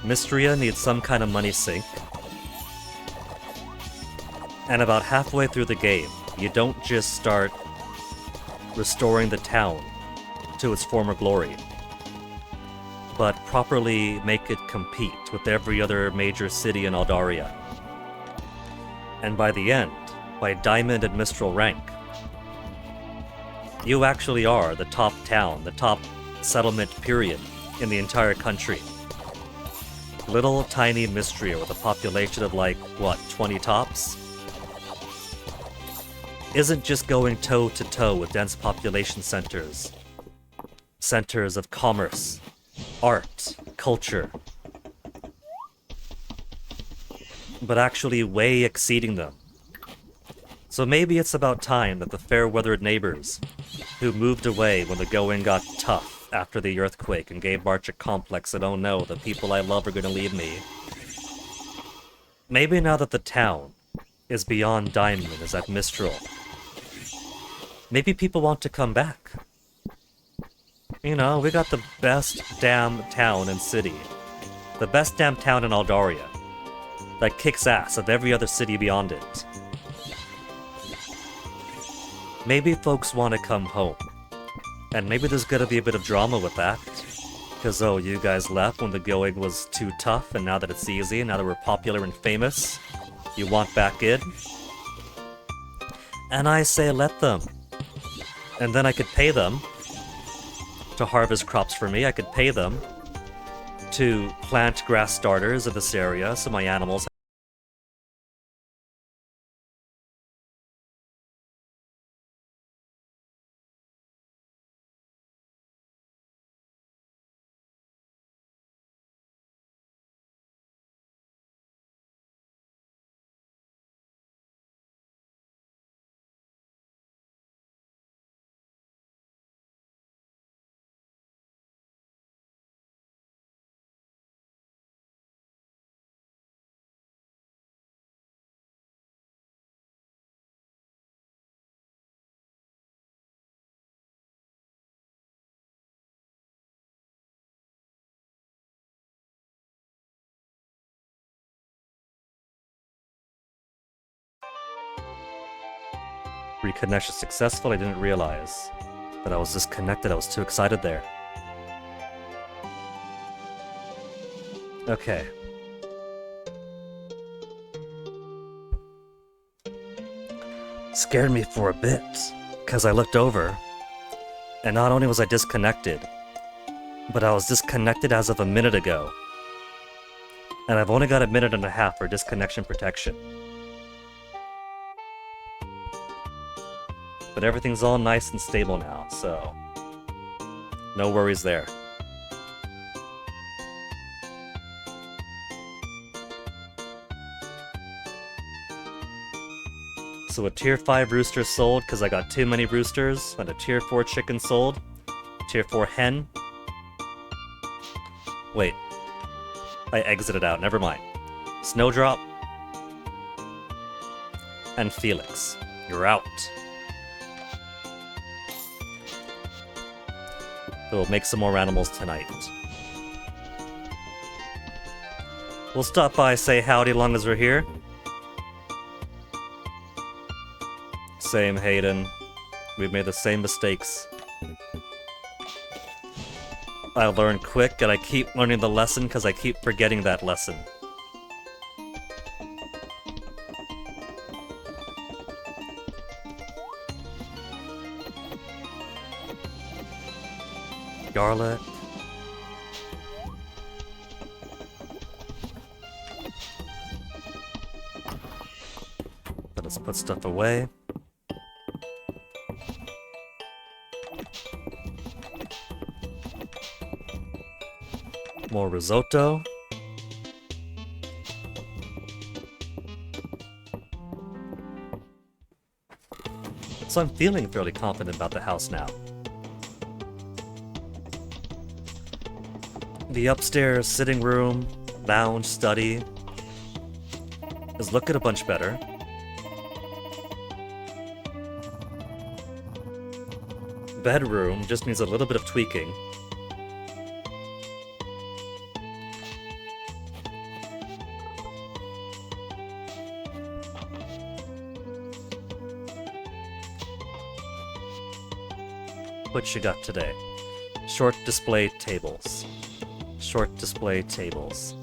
Mystria needs some kind of money sink, and about halfway through the game, you don't just start restoring the town to its former glory, but properly make it compete with every other major city in Aldaria. And by the end, by Diamond and Mistral rank, you actually are the top town, the top settlement period in the entire country. Little tiny Mystria with a population of like, what, 20 tops? Isn't just going toe to toe with dense population centers. Centers of commerce, art, culture. But actually way exceeding them. So maybe it's about time that the fair-weathered neighbors, who moved away when the going got tough after the earthquake and gave March a complex that, oh no, the people I love are gonna leave me. Maybe now that the town is beyond Diamond and is at Mistral, maybe people want to come back. You know, we got the best damn town and city. The best damn town in Aldaria. That kicks ass of every other city beyond it. Maybe folks want to come home And maybe there's gonna be a bit of drama with that. Because, oh, you guys left when the going was too tough, and now that it's easy, now that we're popular and famous, you want back in? And I say let them. And then I could pay them to harvest crops for me. I could pay them to plant grass starters in this area so my animals. Reconnection successful. I didn't realize that I was disconnected. I was too excited there. Okay. Scared me for a bit, because I looked over, and not only was I disconnected, but I was disconnected as of a minute ago. And I've only got a minute and a half for disconnection protection. But everything's all nice and stable now, so no worries there. So a tier 5 rooster sold because I got too many roosters, and a tier 4 chicken sold. Tier 4 hen. Wait. I exited out, never mind. Snowdrop. And Felix. You're out. We'll make some more animals tonight. We'll stop by, say howdy long as we're here. Same, Hayden. We've made the same mistakes. I learn quick, and I keep learning the lesson because I keep forgetting that lesson. Garlic. Let us put stuff away. More risotto. So I'm feeling fairly confident about the house now. The upstairs sitting room, lounge, study is looking a bunch better. Bedroom just needs a little bit of tweaking. What you got today? Short display tables. Short display tables.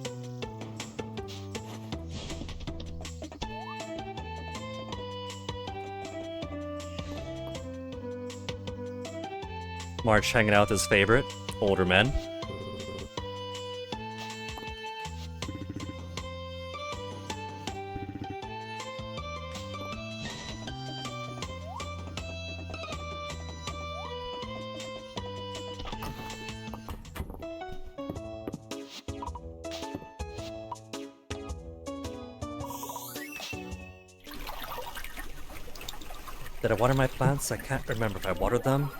March hanging out with his favorite, older men. Did I water my plants? I can't remember if I watered them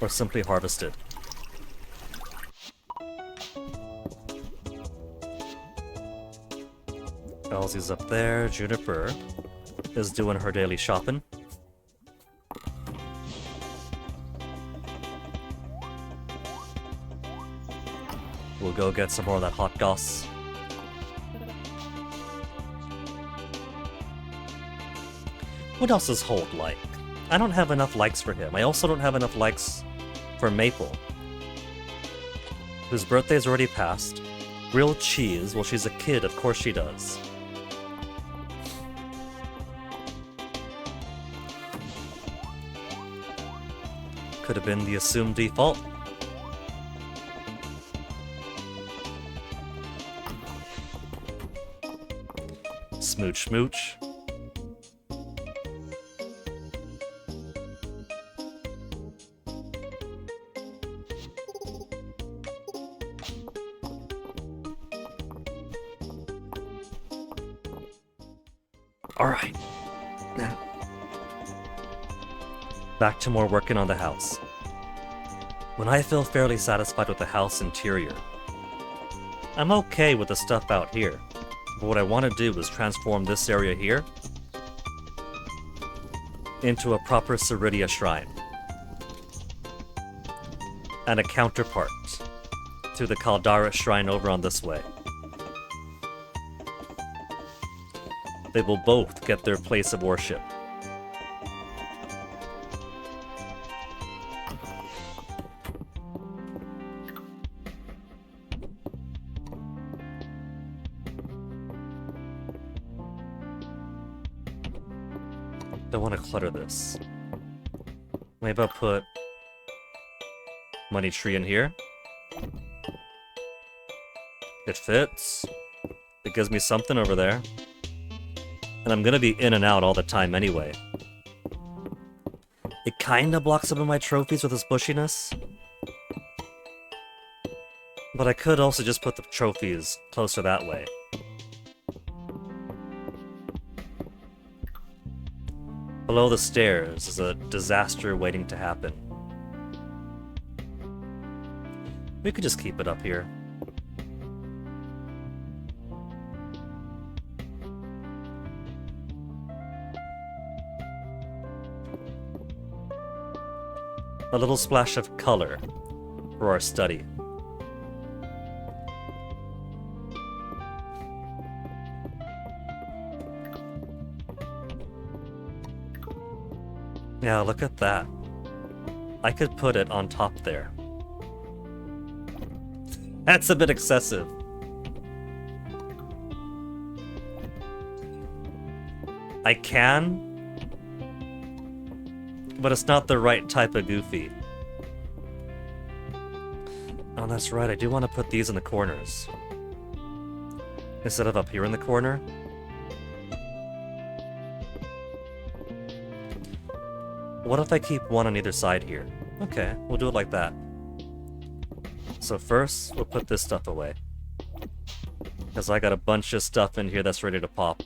or simply harvested. Elsie's up there. Juniper is doing her daily shopping. We'll go get some more of that hot goss. What else is Holt like? I don't have enough likes for him. I also don't have enough likes for Maple, whose birthday's already passed. Grilled cheese? Well, she's a kid, of course she does. Could have been the assumed default. Smooch, smooch. All right. Now, back to more working on the house. When I feel fairly satisfied with the house interior, I'm okay with the stuff out here. But what I want to do is transform this area here into a proper Ceridia shrine. And a counterpart to the Caldara shrine over on this way. They will both get their place of worship. Don't want to clutter this. Maybe I'll put money tree in here. It fits. It gives me something over there. And I'm gonna be in and out all the time anyway. It kinda blocks some of my trophies with its bushiness. But I could also just put the trophies closer that way. Below the stairs is a disaster waiting to happen. We could just keep it up here. A little splash of color for our study. Yeah, look at that. I could put it on top there. That's a bit excessive. I can, but it's not the right type of goofy. Oh, that's right, I do want to put these in the corners. Instead of up here in the corner. What if I keep one on either side here? Okay, we'll do it like that. So first, we'll put this stuff away. Because I got a bunch of stuff in here that's ready to pop.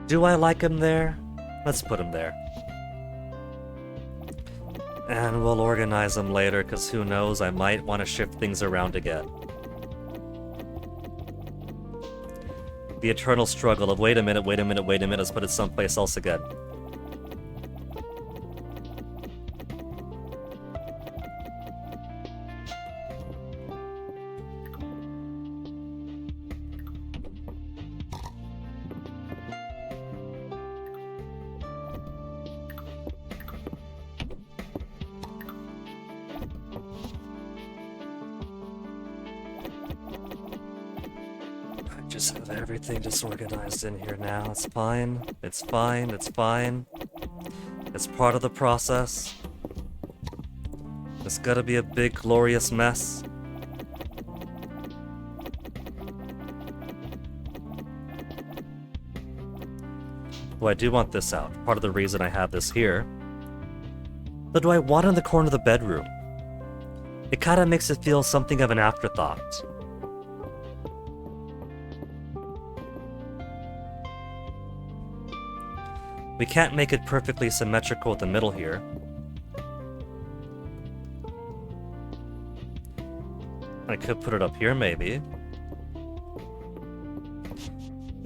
Do I like him there? Let's put him there. And we'll organize them later, because who knows, I might want to shift things around again. The eternal struggle of wait a minute, let's put it someplace else again. Just have everything disorganized in here now. It's fine. It's fine. It's fine. It's part of the process. It's gotta be a big, glorious mess. Well, I do want this out. Part of the reason I have this here. But do I want it in the corner of the bedroom? It kinda makes it feel something of an afterthought. We can't make it perfectly symmetrical with the middle here. I could put it up here, maybe.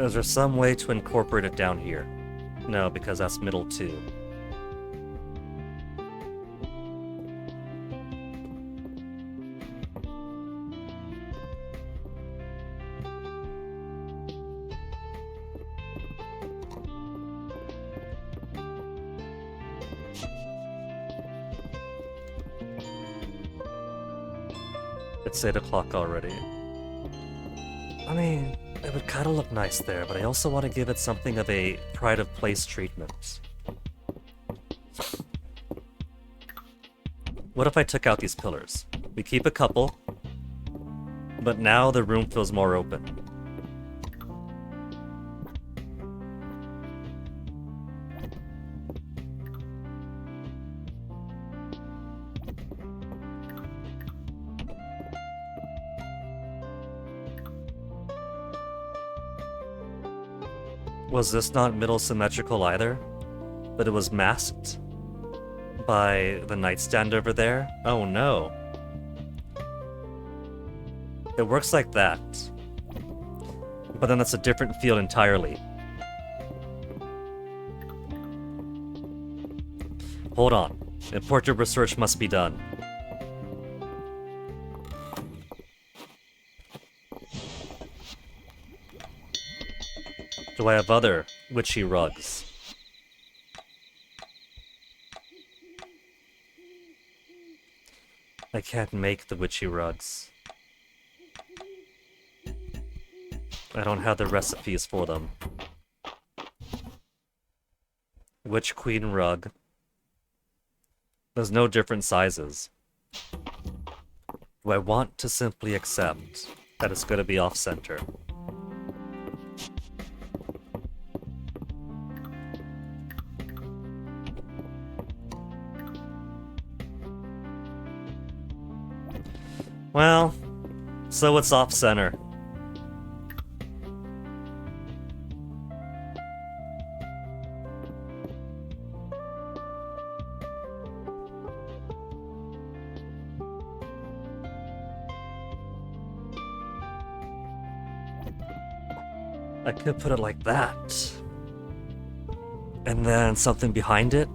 Is there some way to incorporate it down here? No, because that's middle too. It's 8 o'clock already. I mean, it would kind of look nice there, but I also want to give it something of a pride of place treatment. What if I took out these pillars? We keep a couple, but now the room feels more open. Was this not middle symmetrical either? That it was masked by the nightstand over there? Oh no. It works like that. But then that's a different feel entirely. Hold on. Important research must be done. Do I have other witchy rugs? I can't make the witchy rugs. I don't have the recipes for them. Witch Queen rug. There's no different sizes. Do I want to simply accept that it's going to be off-center? Well, so it's off-center. I could put it like that. And then something behind it.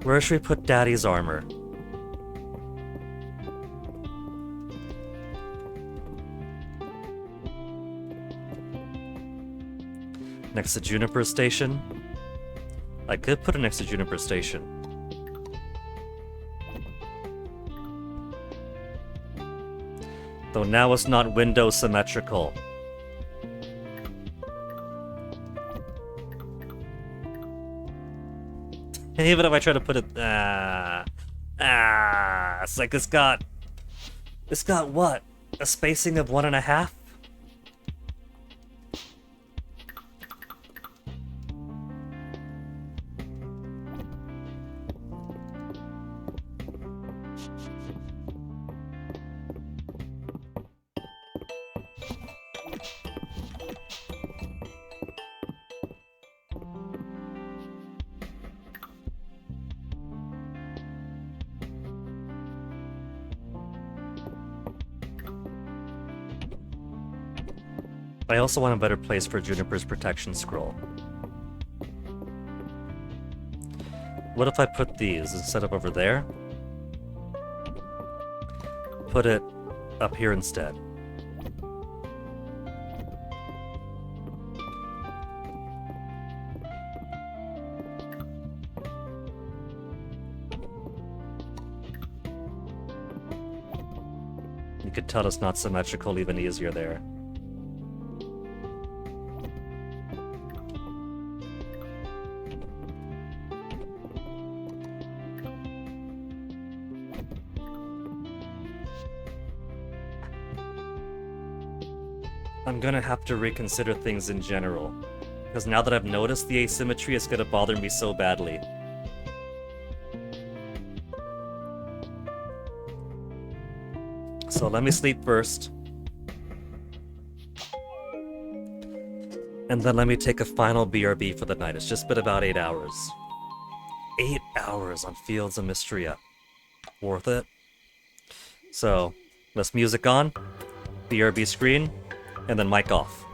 Where should we put Daddy's armor? Next to Juniper Station? I could put it next to Juniper Station. Though now it's not window symmetrical. Even if I try to put it, it's like it's got what? A spacing of 1.5? I also want a better place for Juniper's protection scroll. What if I put these instead of over there? Put it up here instead. You could tell it's not symmetrical even easier there. I'm gonna have to reconsider things in general, because now that I've noticed the asymmetry, it's gonna bother me so badly. So let me sleep first. And then let me take a final BRB for the night. It's just been about 8 hours. 8 hours on Fields of Mystria. Worth it? So, let's music on, BRB screen, and then mic off.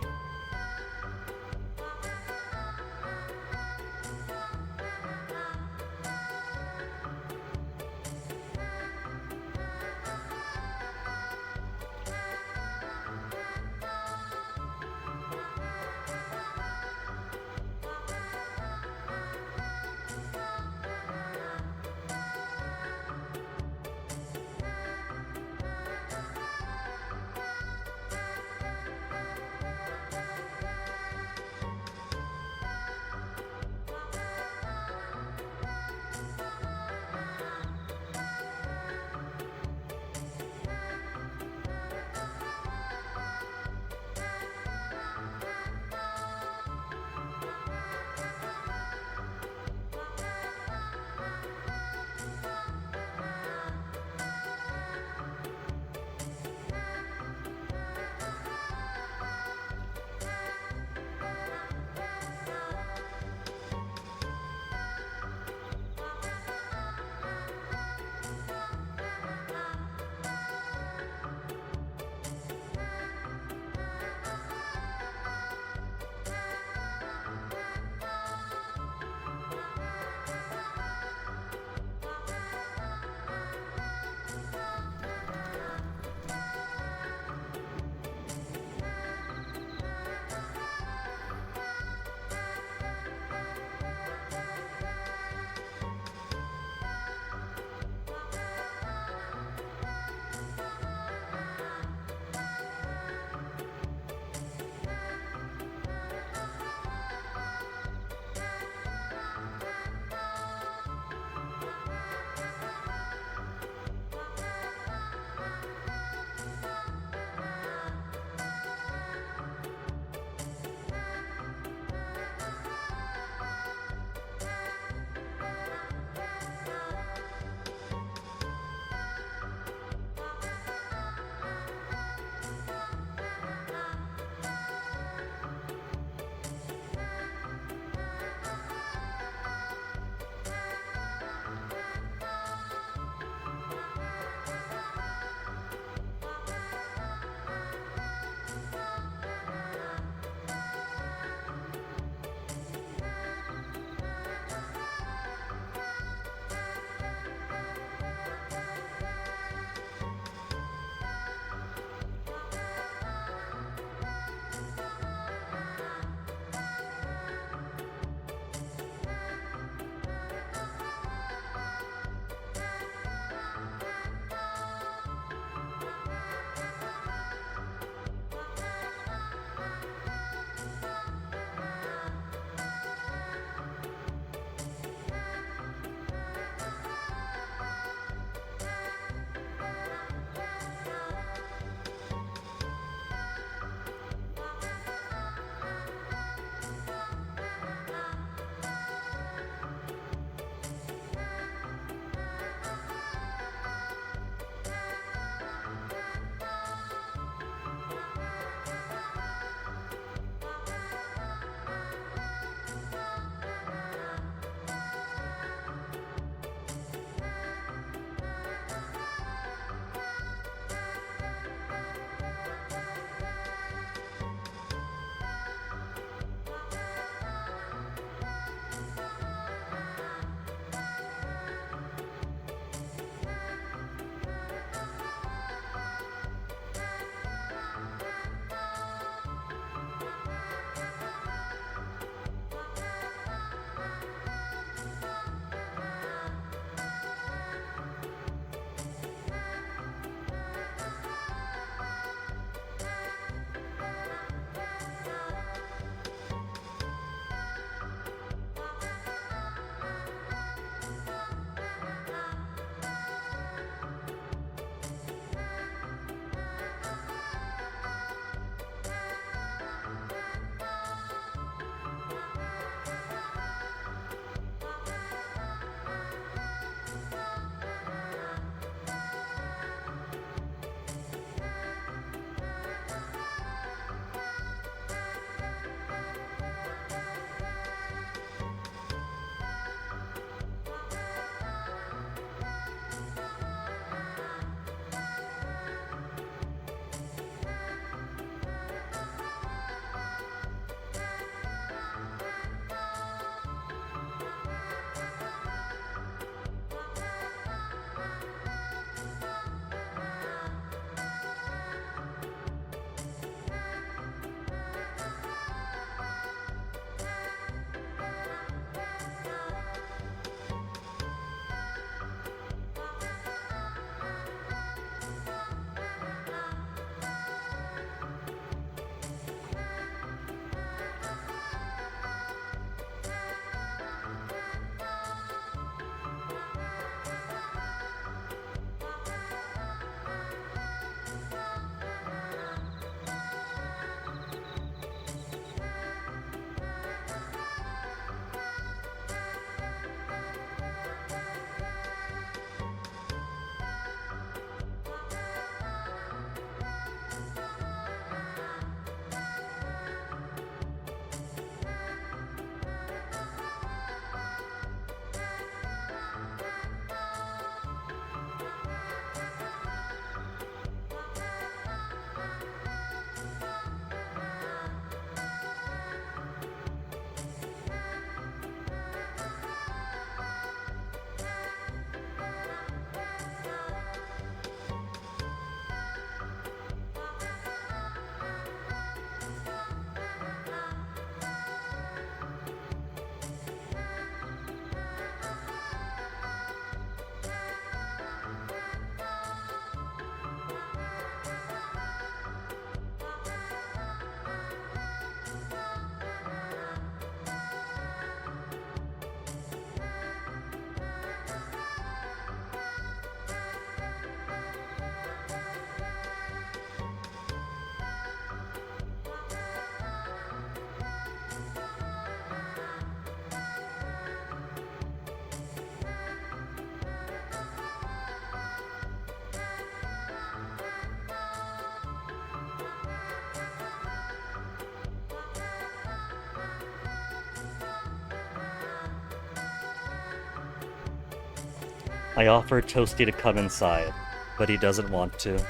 I offered Toasty to come inside, but he doesn't want to.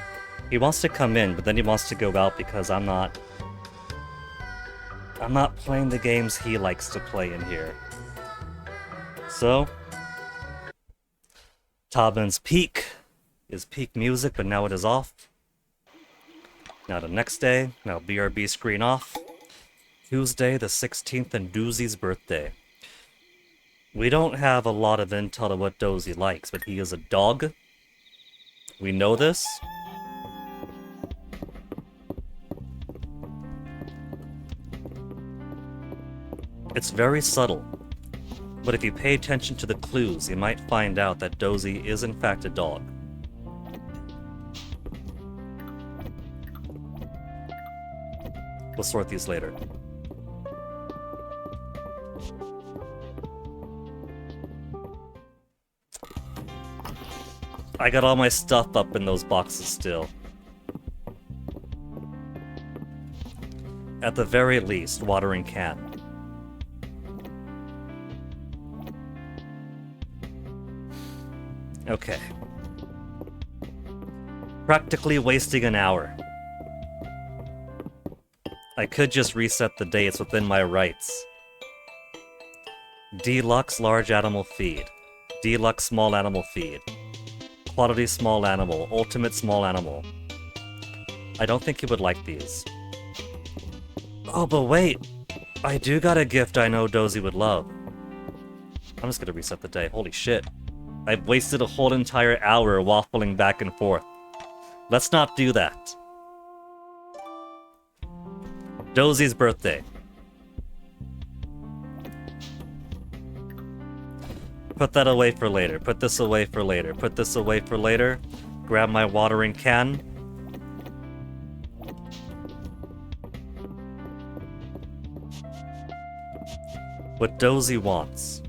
He wants to come in, but then he wants to go out because I'm not playing the games he likes to play in here. So, Tobin's peak is peak music, but now it is off. Now the next day, now BRB screen off. Tuesday the 16th and Doozy's birthday. We don't have a lot of intel on what Dozy likes, but he is a dog. We know this. It's very subtle, but if you pay attention to the clues, you might find out that Dozy is in fact a dog. We'll sort these later. I got all my stuff up in those boxes still. At the very least, watering can. Okay. Practically wasting an hour. I could just reset the day, it's within my rights. Deluxe large animal feed. Deluxe small animal feed. Quality small animal. Ultimate small animal. I don't think you would like these. Oh, but wait! I do got a gift I know Dozy would love. I'm just gonna reset the day. Holy shit. I've wasted a whole entire hour waffling back and forth. Let's not do that. Dozy's birthday. Put that away for later. Put this away for later. Put this away for later. Grab my watering can. What Dozy wants.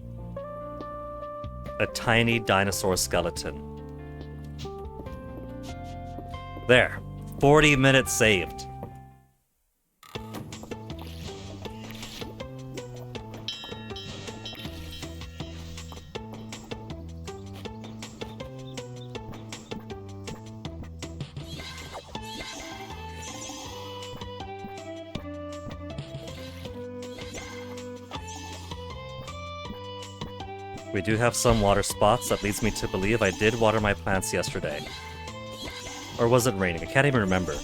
A tiny dinosaur skeleton. There. 40 minutes saved. We do have some water spots, that leads me to believe I did water my plants yesterday. Or was it raining? I can't even remember.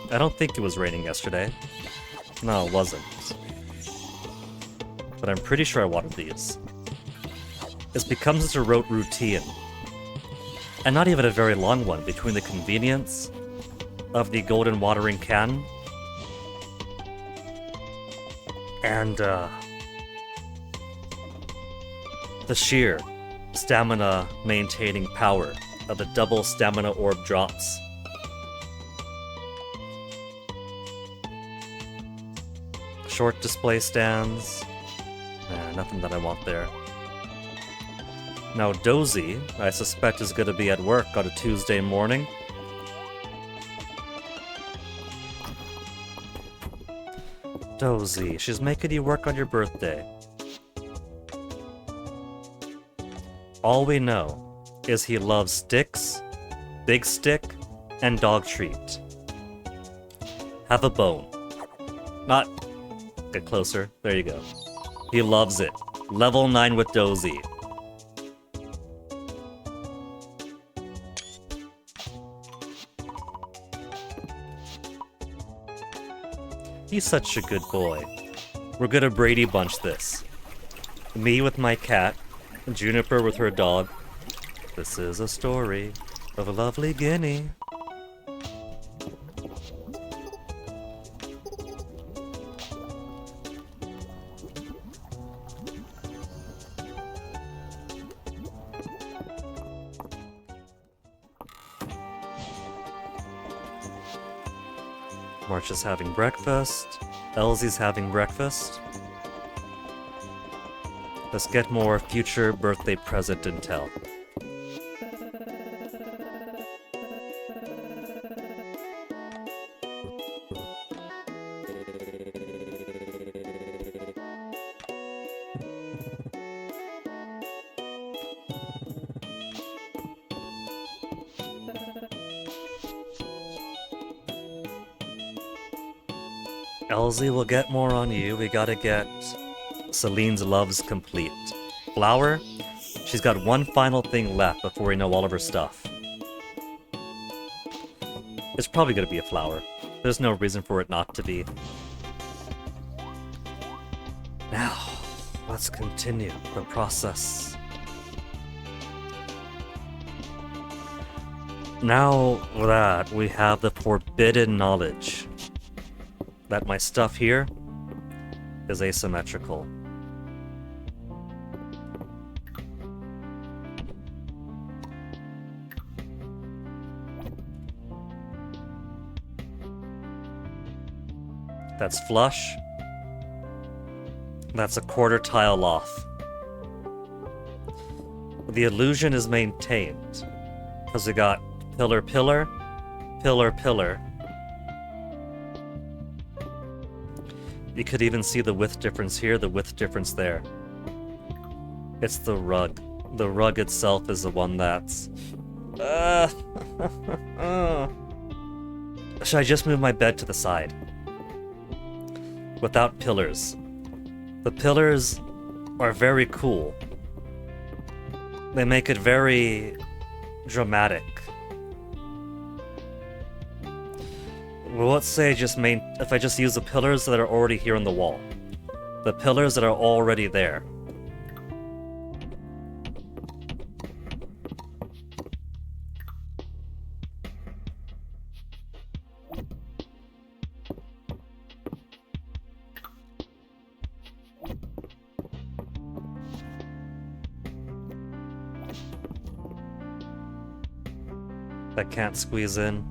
I don't think it was raining yesterday. No, it wasn't. But I'm pretty sure I watered these. It's become such a routine. And not even a very long one, between the convenience of the golden watering can and the sheer stamina maintaining power of the double stamina orb drops. Short display stands. Nothing that I want there. Now Dozy, I suspect, is going to be at work on a Tuesday morning. Dozy, she's making you work on your birthday. All we know is he loves sticks, big stick, and dog treat. Have a bone. Not... Get closer. There you go. He loves it. Level 9 with Dozy. He's such a good boy. We're gonna Brady Bunch this. Me with my cat, Juniper with her dog. This is a story of a lovely guinea. March is having breakfast. Elsie's having breakfast. Let's get more future birthday present intel. Elsie will get more on you. We gotta get Celine's loves complete. Flower, she's got one final thing left before we know all of her stuff. It's probably gonna be a flower. There's no reason for it not to be. Now, let's continue the process. Now that we have the forbidden knowledge that my stuff here is asymmetrical. That's flush. That's a quarter tile off. The illusion is maintained because we got pillar, pillar, pillar, pillar. You could even see the width difference here, the width difference there. It's the rug. The rug itself is the one that's... Should I just move my bed to the side? Without pillars. The pillars are very cool. They make it very dramatic. Well, let's say if I just use the pillars that are already here on the wall. The pillars that are already there. That can't squeeze in.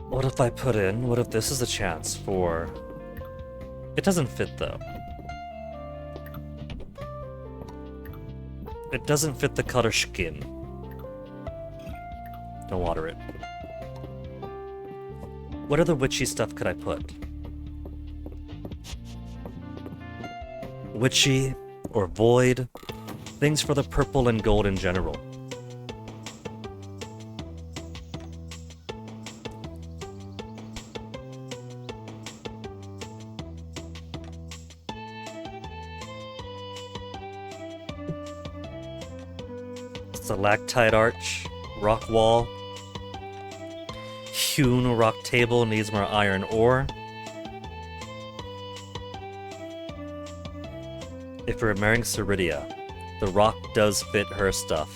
What if I put in? What if this is a chance for... It doesn't fit though. It doesn't fit the color skin. Don't water it. What other witchy stuff could I put? Witchy or void. Things for the purple and gold in general. Stalactite arch, rock wall. Hewn rock table needs more iron ore. If we're marrying Ceridia, the rock does fit her stuff.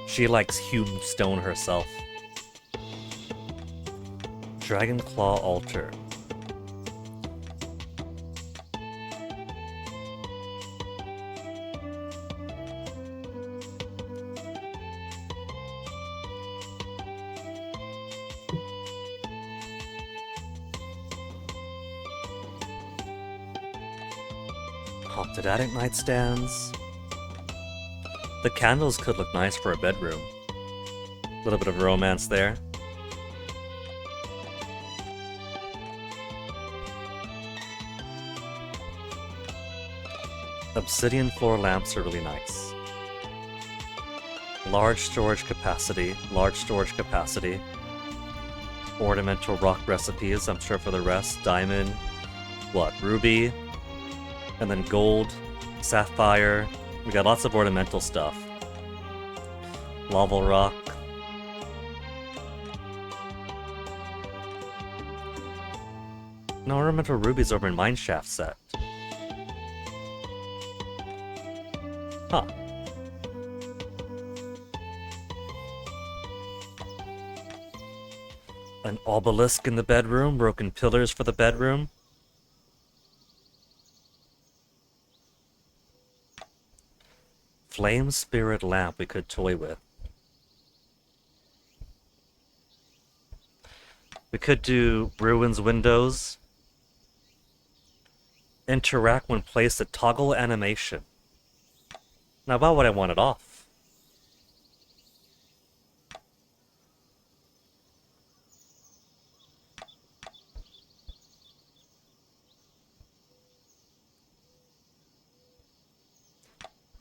She likes hewn stone herself. Dragon Claw altar. Haunted attic nightstands. The candles could look nice for a bedroom. A little bit of romance there. Obsidian floor lamps are really nice. Large storage capacity, large storage capacity. Ornamental rock recipes, I'm sure for the rest. Diamond, what, ruby? And then gold, sapphire. We got lots of ornamental stuff. Lava rock. No ornamental rubies over in Mineshaft set. Huh. An obelisk in the bedroom, broken pillars for the bedroom. Flame spirit lamp we could toy with. We could do ruins windows. Interact when placed at toggle animation. Now about what I want it off.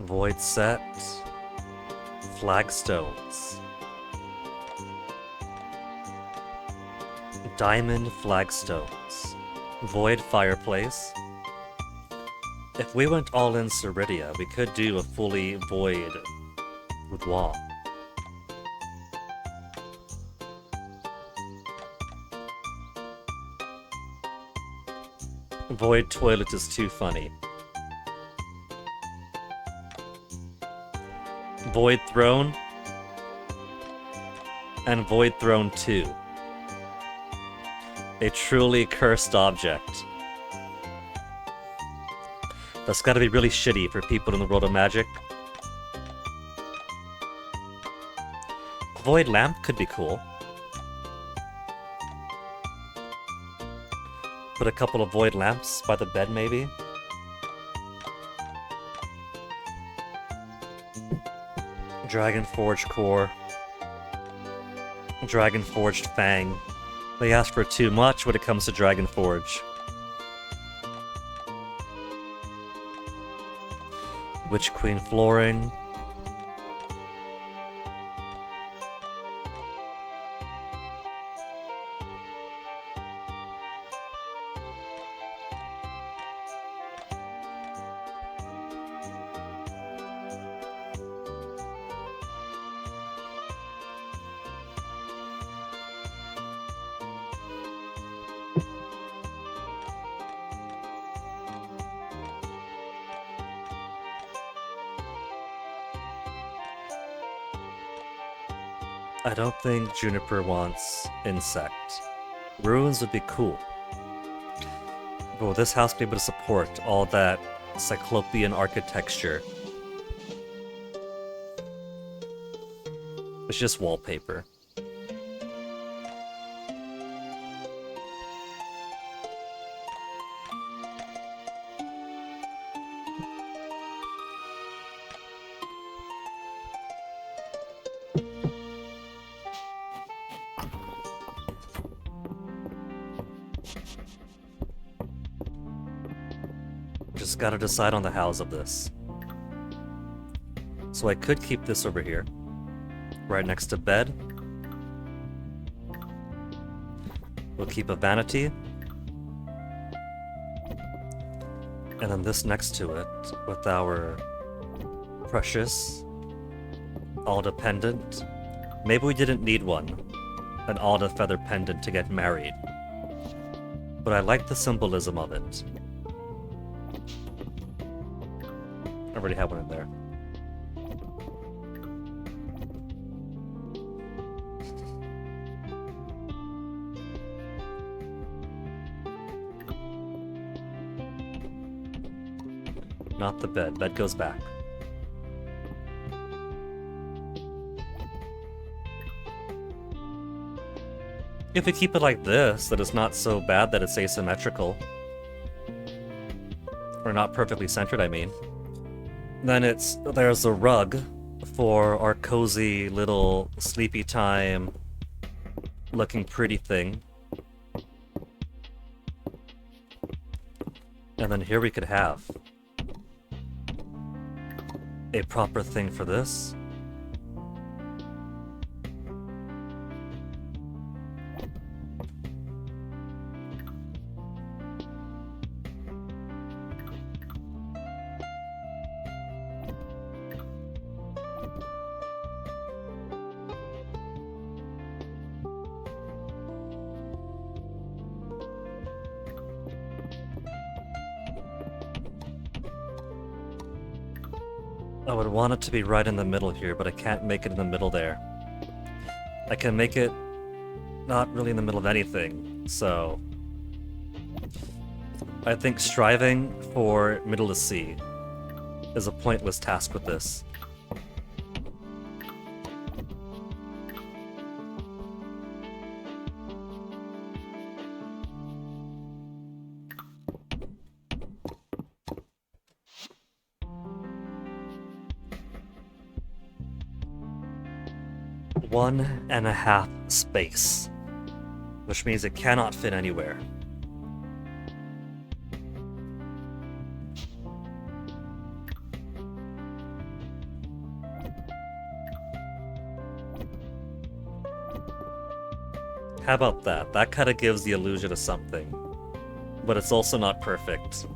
Void set. Flagstones. Diamond flagstones. Void fireplace. If we went all in Ceridia, we could do a fully void with wall. Void toilet is too funny. Void throne. And Void throne 2. A truly cursed object. That's gotta be really shitty for people in the world of magic. Void lamp could be cool. Put a couple of void lamps by the bed, maybe? Dragonforged core. Dragonforged fang. They ask for too much when it comes to Dragonforge. Witch Queen flooring. I don't think Juniper wants insect. Ruins would be cool. But will this house be able to support all that Cyclopean architecture? It's just wallpaper. Just gotta decide on the hows of this. So I could keep this over here, right next to bed. We'll keep a vanity. And then this next to it with our precious Alda pendant. Maybe we didn't need one, an Alda feather pendant to get married. But I like the symbolism of it. I already have one in there. Not the bed. Bed goes back. If we keep it like this, that it's not so bad that it's asymmetrical. Or not perfectly centered, I mean. Then there's a rug for our cozy little sleepy time looking pretty thing. And then here we could have a proper thing for this. I would want it to be right in the middle here, but I can't make it in the middle there. I can make it not really in the middle of anything, so I think striving for middle to C is a pointless task with this. One and a half space, which means it cannot fit anywhere. How about that? That kind of gives the illusion of something. But it's also not perfect.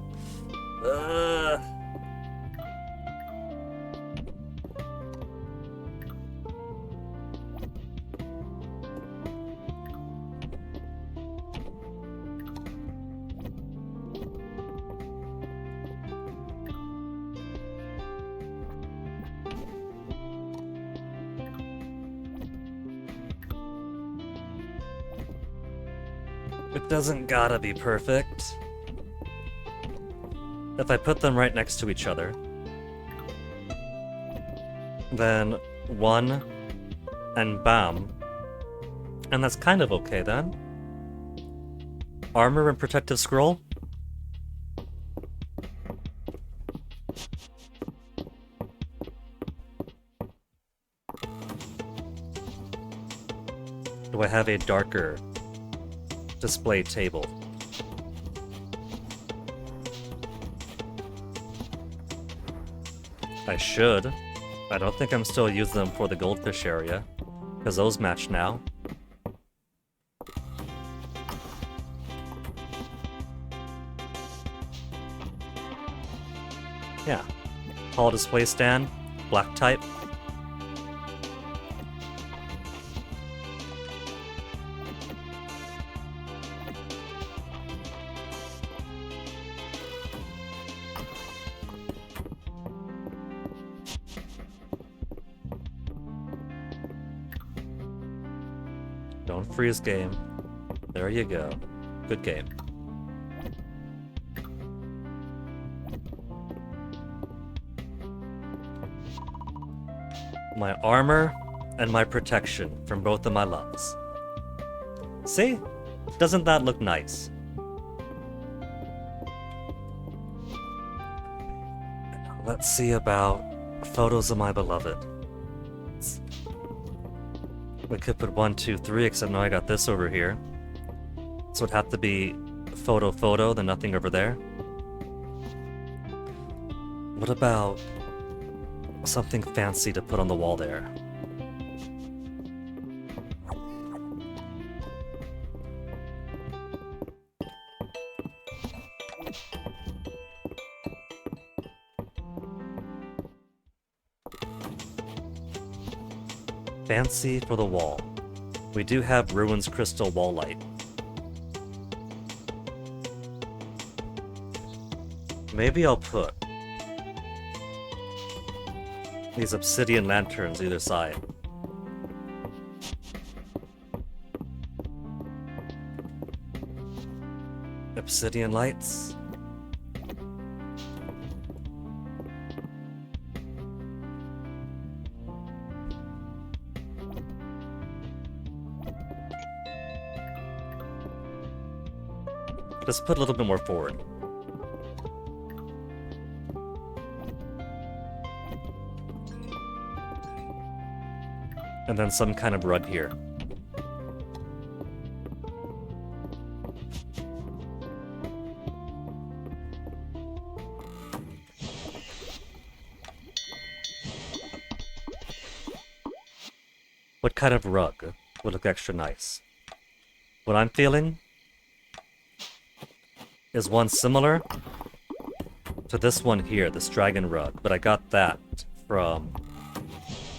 It doesn't gotta be perfect. If I put them right next to each other, then one and bam, and that's kind of okay then. Armor and protective scroll? Do I have a darker display table? I should. I don't think I'm still using them for the goldfish area, because those match now. Yeah. Hall display stand, black type. Don't freeze game. There you go. Good game. My armor and my protection from both of my loves. See? Doesn't that look nice? Let's see about photos of my beloved. We could put 1, 2, 3, except now I got this over here. So it'd have to be photo, then nothing over there. What about something fancy to put on the wall there? Fancy for the wall. We do have Ruins Crystal Wall Light. Maybe I'll put these obsidian lanterns either side. Obsidian lights. Just put a little bit more forward. And then some kind of rug here. What kind of rug would look extra nice? What I'm feeling is one similar to this one here, this dragon rug, but I got that from...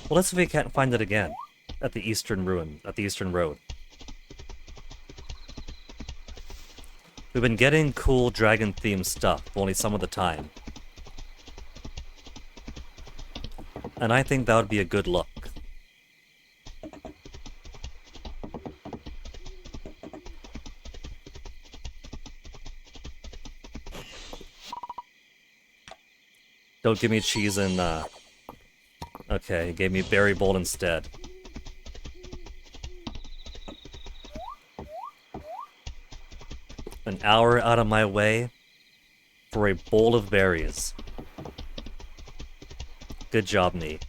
Well, let's see if we can't find it again at the Eastern Ruin, at the Eastern Road. We've been getting cool dragon-themed stuff, only some of the time. And I think that would be a good look. Don't give me cheese and, Okay, he gave me berry bowl instead. An hour out of my way for a bowl of berries. Good job, me.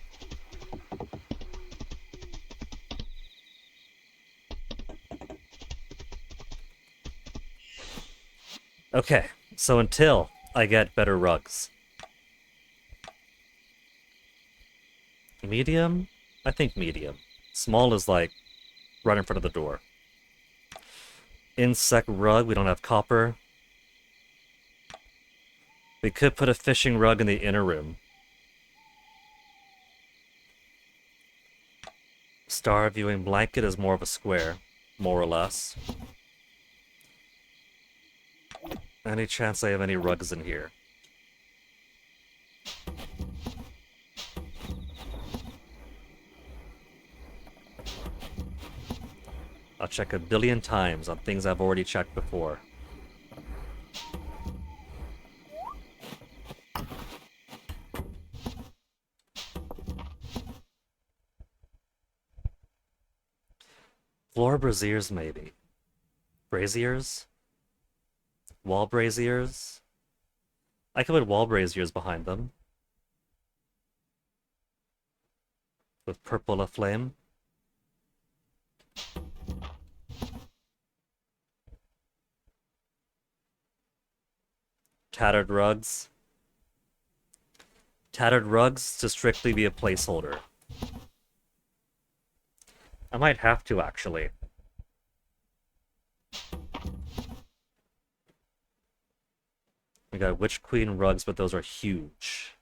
Okay, so until I get better rugs. Medium? I think medium. Small is like right in front of the door. Insect rug, we don't have copper. We could put a fishing rug in the inner room. Star viewing blanket is more of a square, more or less. Any chance I have any rugs in here? I'll check a billion times on things I've already checked before. Floor braziers, maybe. Braziers? Wall braziers? I could put wall braziers behind them. With purple aflame. Tattered rugs. Tattered rugs to strictly be a placeholder. I might have to, actually. We got Witch Queen rugs, but those are huge.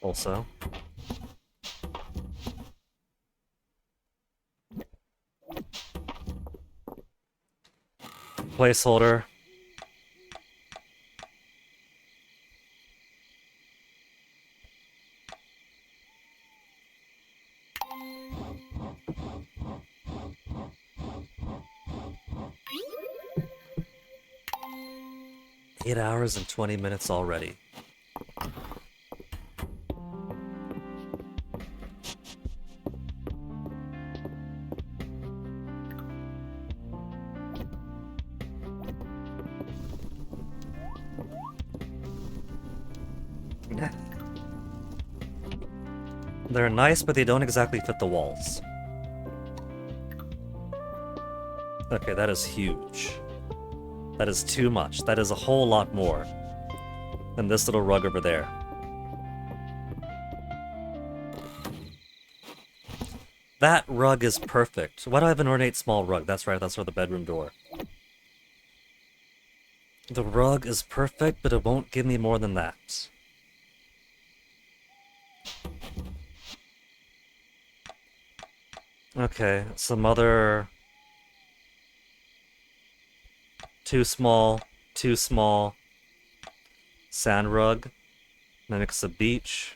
Also. Placeholder. Eight hours and 20 minutes already. They're nice, but they don't exactly fit the walls. Okay, that is huge. That is too much. That is a whole lot more than this little rug over there. That rug is perfect. Why do I have an ornate small rug? That's right, that's for the bedroom door. The rug is perfect, but it won't give me more than that. Okay, some other... Too small, too small. Sand rug. Mimics a beach.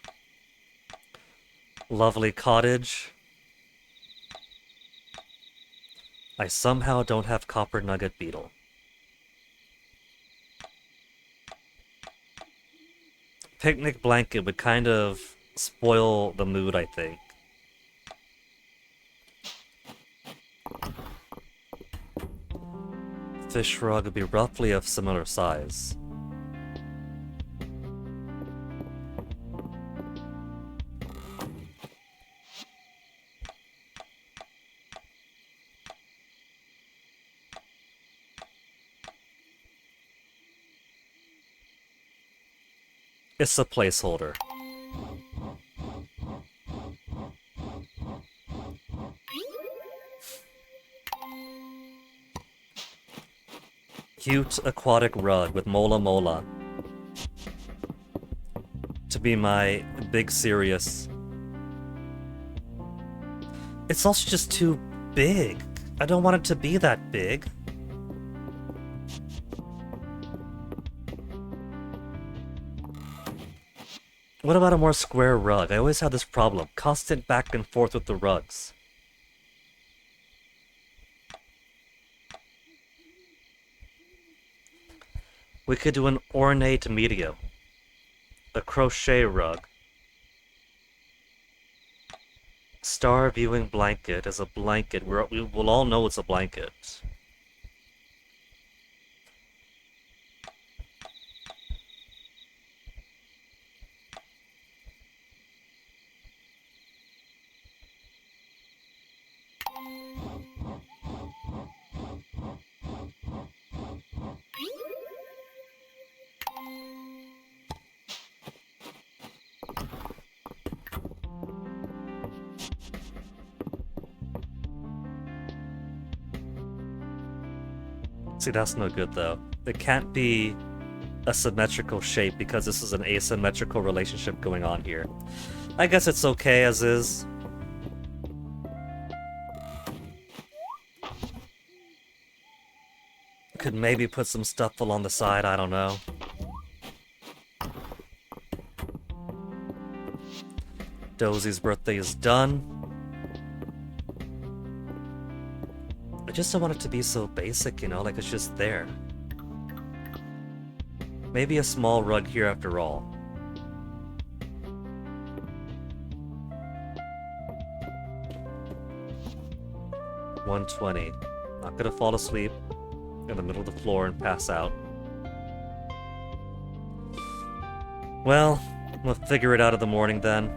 Lovely cottage. I somehow don't have copper nugget beetle. Picnic blanket would kind of spoil the mood, I think. Fish rug would be roughly of similar size. It's a placeholder. Cute aquatic rug with Mola Mola. To be my big serious. It's also just too big. I don't want it to be that big. What about a more square rug? I always have this problem. Constant back and forth with the rugs. We could do an ornate medium. A crochet rug. Star viewing blanket is a blanket. We will all know it's a blanket. See, that's no good though. It can't be a symmetrical shape because this is an asymmetrical relationship going on here. I guess it's okay as is. Could maybe put some stuff along the side, I don't know. Dozie's birthday is done. I just don't want it to be so basic, you know, like it's just there. Maybe a small rug here after all. $120. Not gonna fall asleep in the middle of the floor and pass out. Well, we'll figure it out in the morning then.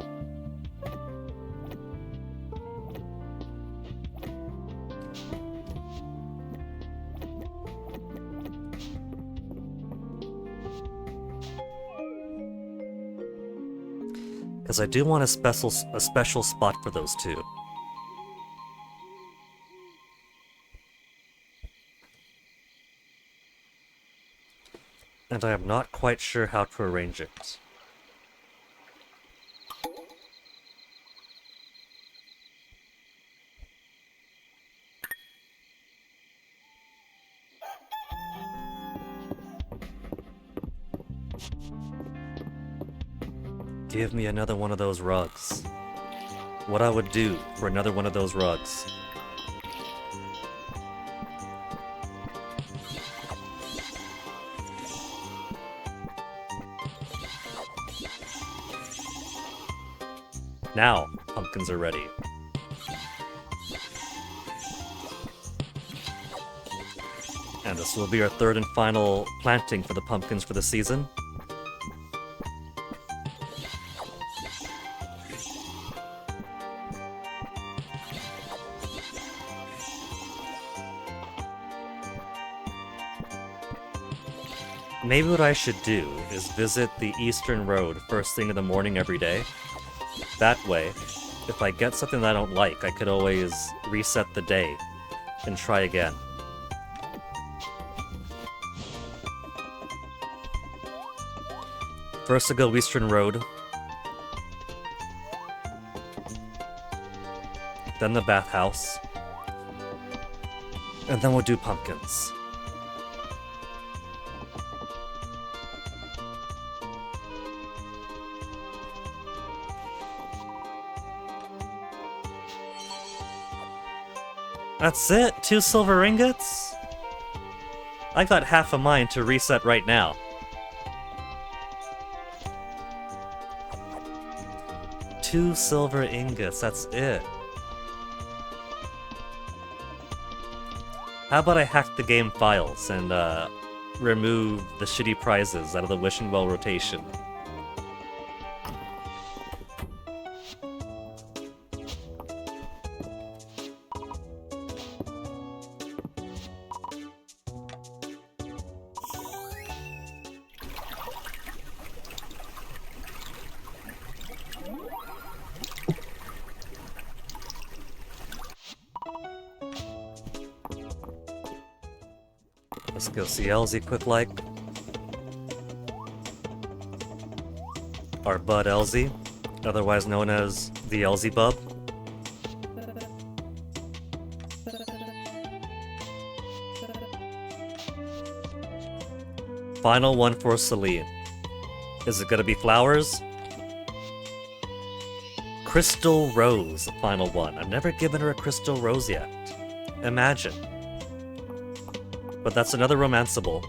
Because I do want a special spot for those two. And I am not quite sure how to arrange it. Give me another one of those rugs. What I would do for another one of those rugs. Now, pumpkins are ready. And this will be our third and final planting for the pumpkins for the season. Maybe what I should do is visit the Eastern Road first thing in the morning every day. That way, if I get something that I don't like, I could always reset the day and try again. First to go Eastern Road. Then the bathhouse. And then we'll do pumpkins. That's it? 2 silver ingots? I got half of mine to reset right now. Two silver ingots, that's it. How about I hack the game files and remove the shitty prizes out of the Wishing Well rotation? Let's go see Elsie quick like. Our bud Elsie, otherwise known as the Elsie Bub. Final one for Celine. Is it gonna be flowers? Crystal Rose, the final one. I've never given her a Crystal Rose yet. Imagine. But that's another romanceable.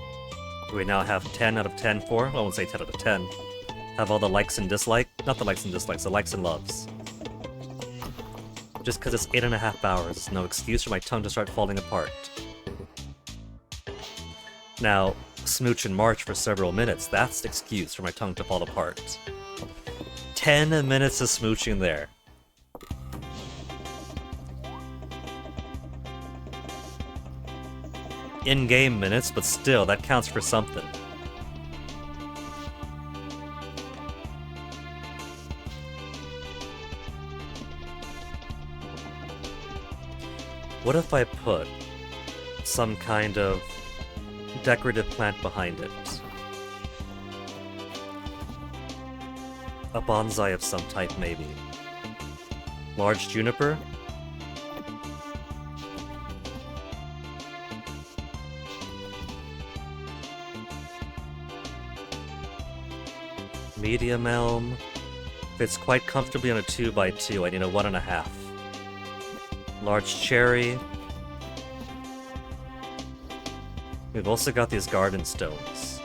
We now have 10 out of 10 for. I won't say 10 out of 10. Have all the likes and dislikes. Not the likes and dislikes, the likes and loves. Just because it's 8.5 hours is no excuse for my tongue to start falling apart. Now, smooch and march for several minutes, that's the excuse for my tongue to fall apart. 10 minutes of smooching there. In-game minutes, but still, that counts for something. What if I put some kind of decorative plant behind it. A bonsai of some type, maybe. Large juniper? Medium elm. Fits quite comfortably on a 2x2. I need a 1.5. Large cherry. We've also got these garden stones.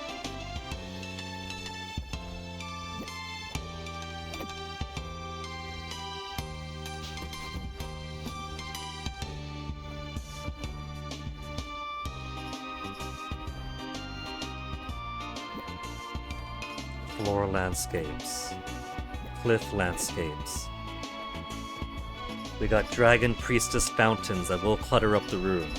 Floor landscapes. Cliff landscapes. We got dragon priestess fountains that will clutter up the room.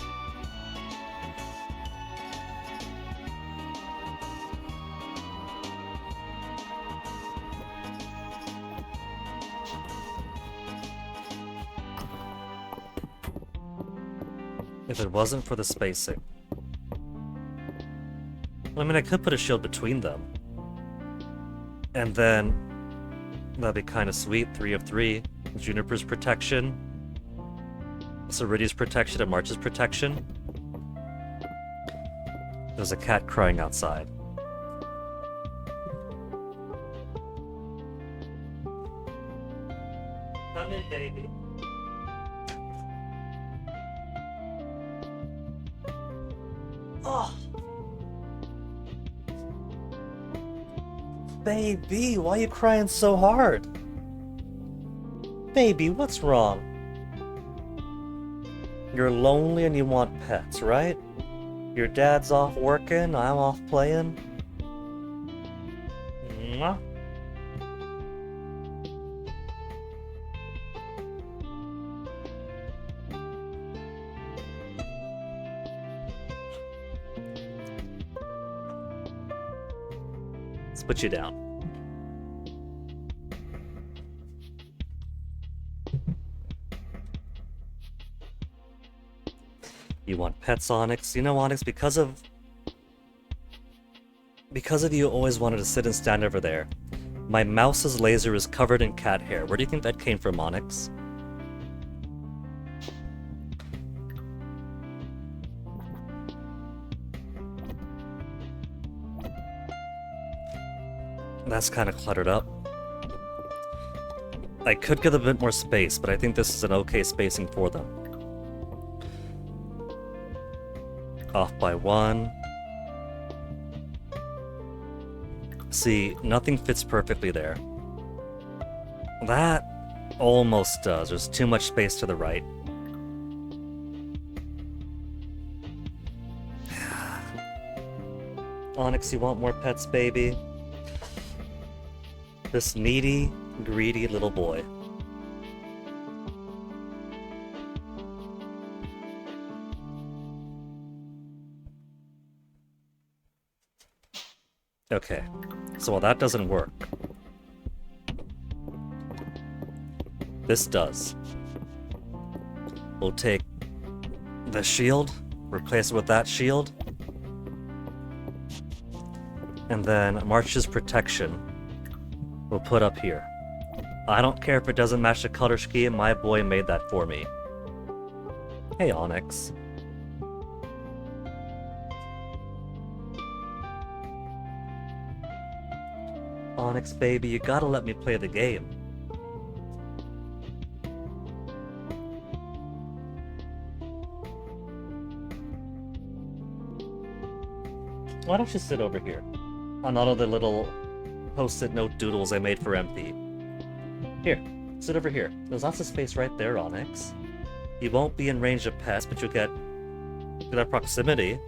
If it wasn't for the spacing. I mean, I could put a shield between them. And then that'd be kind of sweet. 3 of 3. Juniper's protection. Ceridi's protection and March's protection. There's a cat crying outside. Come in, baby. Oh. Baby, why are you crying so hard? Baby, what's wrong? You're lonely and you want pets, right? Your dad's off working, I'm off playing. Mwah. Let's put you down. You want pets, Onyx? You know, Onyx, because of you always wanted to sit and stand over there. My mouse's laser is covered in cat hair. Where do you think that came from, Onyx? That's kind of cluttered up. I could get a bit more space, but I think this is an okay spacing for them. Off by 1. See, nothing fits perfectly there. That almost does. There's too much space to the right. Onyx, you want more pets, baby? This needy, greedy little boy. Okay, so while that doesn't work, this does. We'll take the shield, replace it with that shield, and then March's protection we'll put up here. I don't care if it doesn't match the color scheme, my boy made that for me. Hey, Onyx. Onyx, baby, you gotta let me play the game. Why don't you sit over here? On all of the little post-it note doodles I made for MP. Here, sit over here. There's lots of space right there, Onyx. You won't be in range of pests, but you'll get that proximity.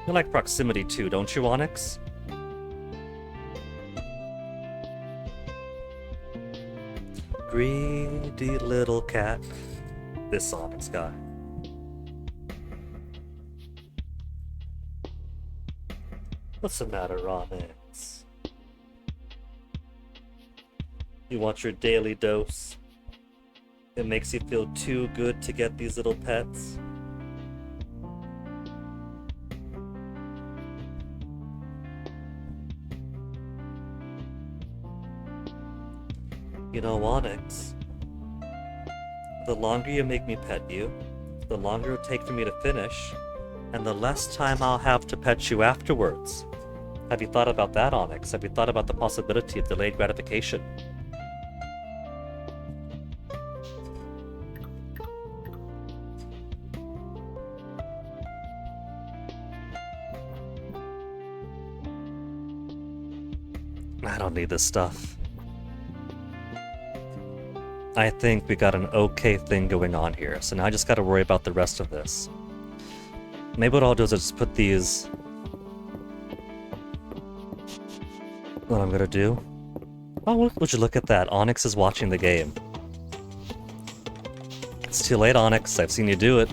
You like proximity too, don't you, Onyx? Greedy little cat. This Onyx guy. What's the matter, Onyx? You want your daily dose? It makes you feel too good to get these little pets? You know, Onyx, the longer you make me pet you, the longer it'll take for me to finish, and the less time I'll have to pet you afterwards. Have you thought about that, Onyx? Have you thought about the possibility of delayed gratification? I don't need this stuff. I think we got an okay thing going on here, so now I just gotta worry about the rest of this. Maybe what I'll do is I'll just put these... What I'm gonna do... Oh, would you look at that? Onyx is watching the game. It's too late, Onyx. I've seen you do it.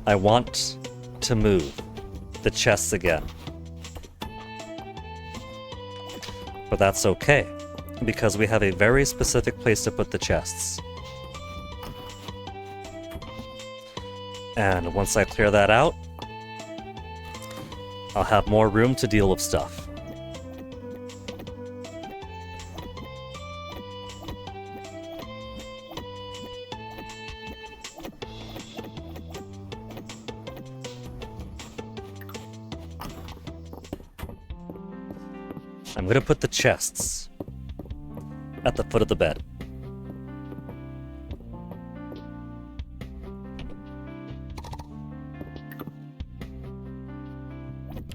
I want to move the chests again. But that's okay, because we have a very specific place to put the chests. And once I clear that out, I'll have more room to deal with stuff. I'm gonna put the chests at the foot of the bed.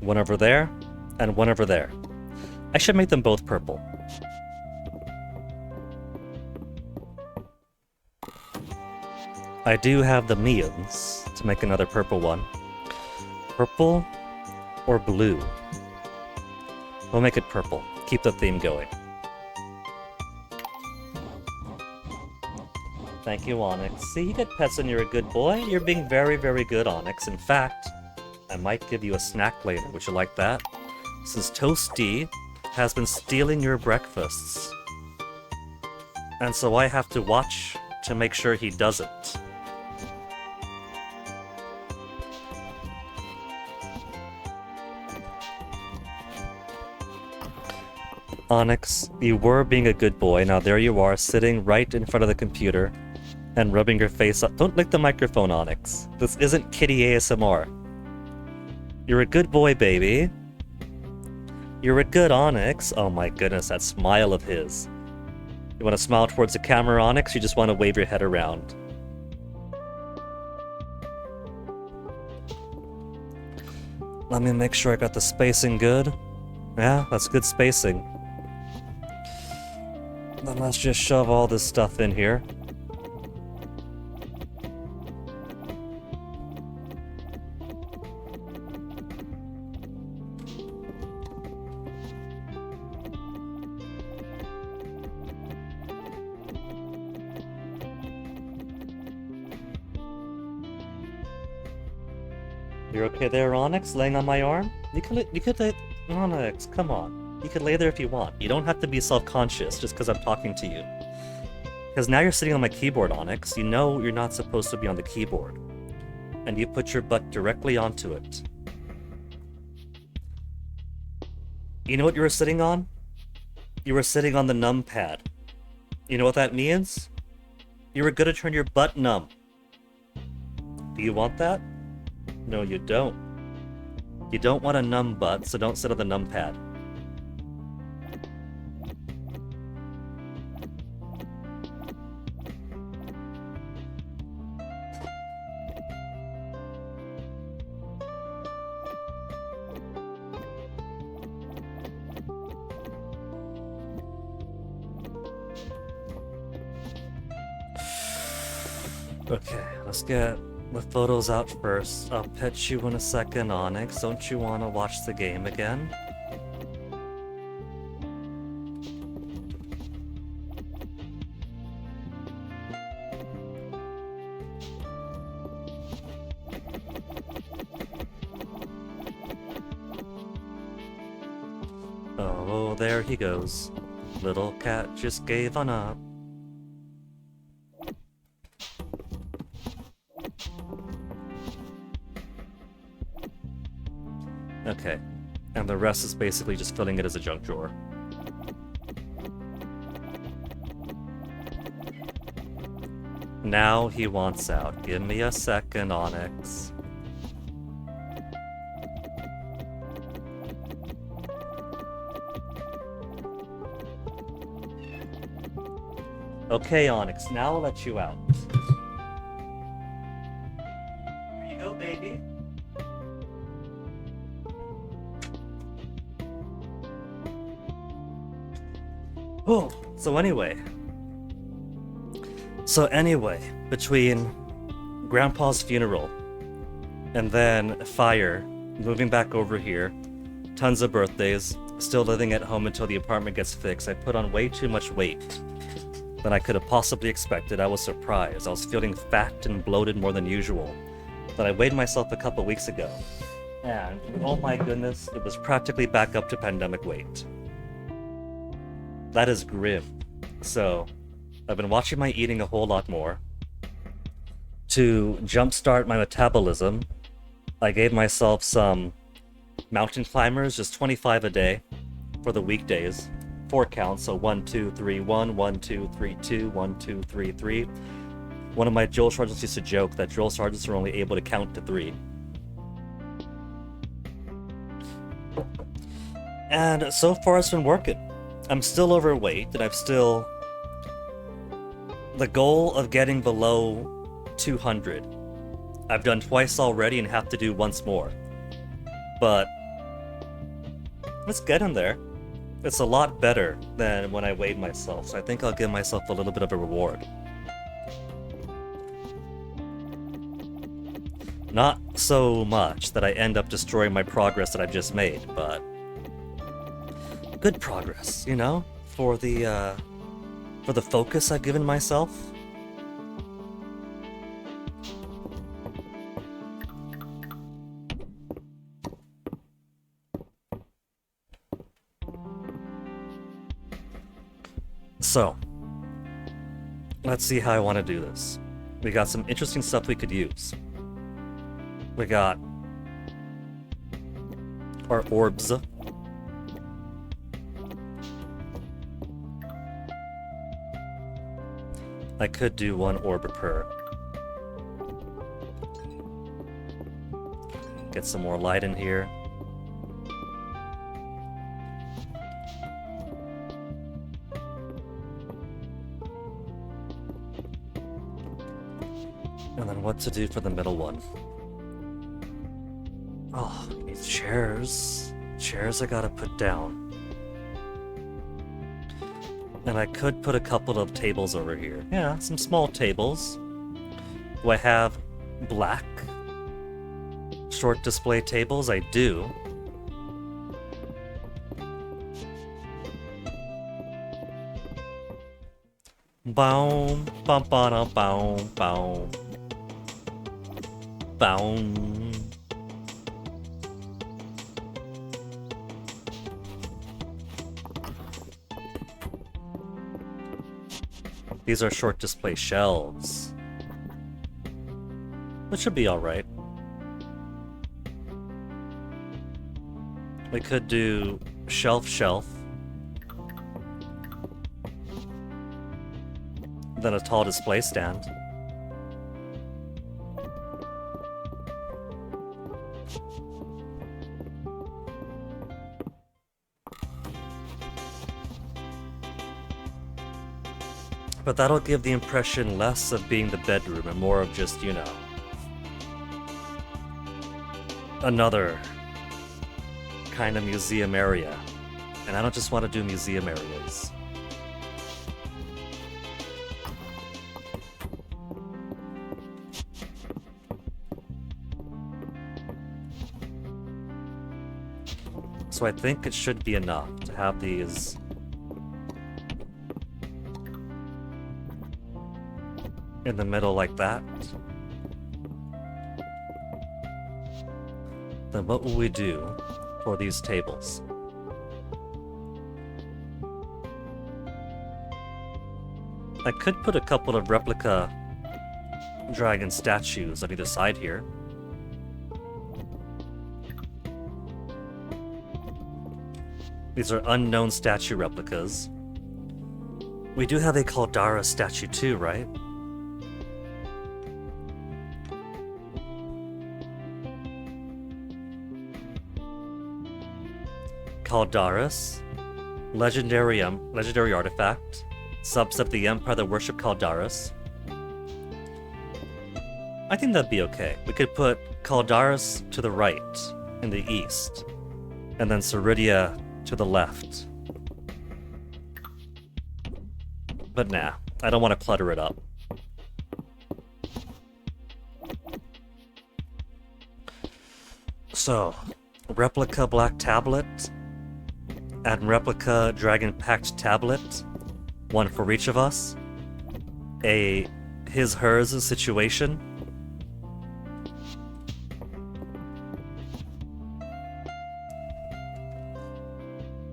One over there, and one over there. I should make them both purple. I do have the means to make another purple one. Purple or blue? We'll make it purple. Keep the theme going. Thank you, Onyx. See, you get pets and you're a good boy. You're being very, very good, Onyx. In fact, I might give you a snack later. Would you like that? Since Toasty has been stealing your breakfasts. And so I have to watch to make sure he doesn't. Onyx, you were being a good boy. Now there you are, sitting right in front of the computer and rubbing your face up. Don't lick the microphone, Onyx. This isn't kitty ASMR. You're a good boy, baby. You're a good Onyx. Oh my goodness, that smile of his. You want to smile towards the camera, Onyx? You just want to wave your head around. Let me make sure I got the spacing good. Yeah, that's good spacing. Then let's just shove all this stuff in here. You're okay there, Onyx? Laying on my arm? You could lay... Onyx, come on. You could lay there if you want. You don't have to be self-conscious just because I'm talking to you. Because now you're sitting on my keyboard, Onyx. You know you're not supposed to be on the keyboard. And you put your butt directly onto it. You know what you were sitting on? You were sitting on the numpad. You know what that means? You were gonna turn your butt numb. Do you want that? No, you don't. You don't want a numb butt, so don't sit on the numpad. Okay, let's get the photos out first. I'll pet you in a second, Onyx. Don't you want to watch the game again? Oh, there he goes. Little cat just gave on up. Okay, and the rest is basically just filling it as a junk drawer. Now he wants out. Give me a second, Onyx. Okay, Onyx, now I'll let you out. Here you go, baby. Oh, so anyway, between Grandpa's funeral and then fire, moving back over here, tons of birthdays, still living at home until the apartment gets fixed, I put on way too much weight than I could have possibly expected. I was surprised. I was feeling fat and bloated more than usual. Then I weighed myself a couple weeks ago, and oh my goodness, it was practically back up to pandemic weight. That is grim. So, I've been watching my eating a whole lot more. To jumpstart my metabolism, I gave myself some mountain climbers, just 25 a day for the weekdays. 4 counts, so 1, 2, 3, 1, 1, 2, 3, 2, 1, 2, 3, 3. One of my drill sergeants used to joke that drill sergeants are only able to count to 3. And so far it's been working. I'm still overweight, and the goal of getting below 200. I've done twice already and have to do once more. But let's get in there. It's a lot better than when I weighed myself, so I think I'll give myself a little bit of a reward. Not so much that I end up destroying my progress that I've just made, but good progress, you know, for the focus I've given myself. So, let's see how I want to do this. We got some interesting stuff we could use. We got our orbs. I could do 1 orb per. Get some more light in here. And then what to do for the middle one. Oh, these chairs. Chairs I gotta put down. And I could put a couple of tables over here. Yeah, some small tables. Do I have black short display tables? I do. Boom, bum, ba, boom, boom. Boom. These are short display shelves, which should be alright. We could do shelf, then a tall display stand. But that'll give the impression less of being the bedroom and more of just, you know, another kind of museum area. And I don't just want to do museum areas. So I think it should be enough to have these in the middle like that. Then what will we do for these tables? I could put a couple of replica dragon statues on either side here. These are unknown statue replicas. We do have a Caldara statue too, right? Caldaris, legendary artifact, subset of the Empire that worship Caldaris. I think that'd be okay. We could put Caldaris to the right, in the east, and then Ceridia to the left. But nah, I don't want to clutter it up. So, replica Black Tablet and replica Dragon Pact Tablet, one for each of us. A his-hers situation.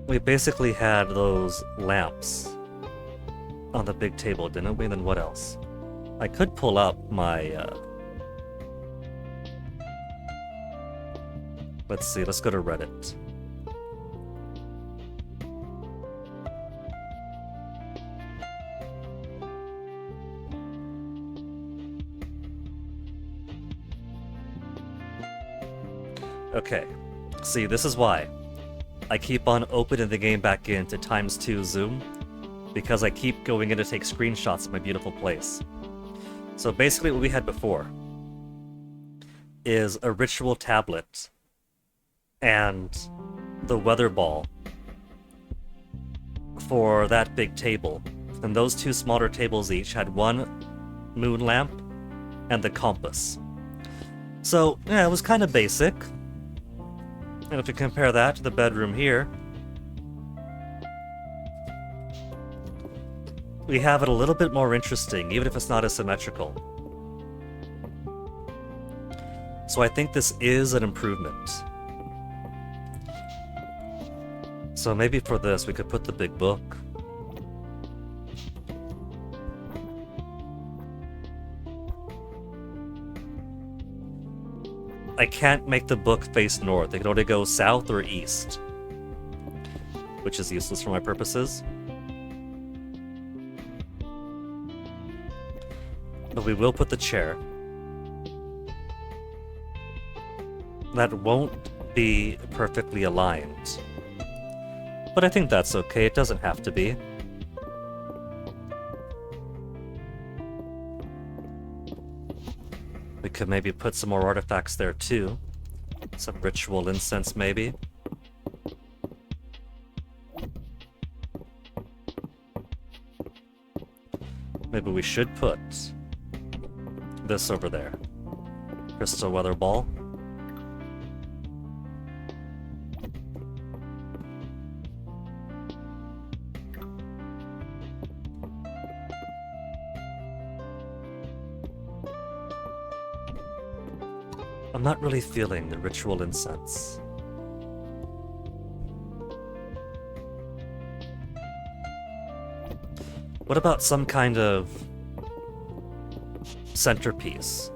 We basically had those lamps on the big table, didn't we? Then what else? I could pull up my... Let's see, let's go to Reddit. Okay, see, this is why I keep on opening the game back into ×2 zoom, because I keep going in to take screenshots of my beautiful place. So basically what we had before is a ritual tablet and the weather ball for that big table. And those two smaller tables each had one moon lamp and the compass. So, yeah, it was kind of basic. And if you compare that to the bedroom here, we have it a little bit more interesting, even if it's not as symmetrical. So I think this is an improvement. So maybe for this, we could put the big book. I can't make the book face north. It can only go south or east, which is useless for my purposes. But we will put the chair. That won't be perfectly aligned. But I think that's okay, it doesn't have to be. We could maybe put some more artifacts there too. Some ritual incense maybe. Maybe we should put this over there. Crystal weather ball. I'm not really feeling the ritual incense. What about some kind of centerpiece?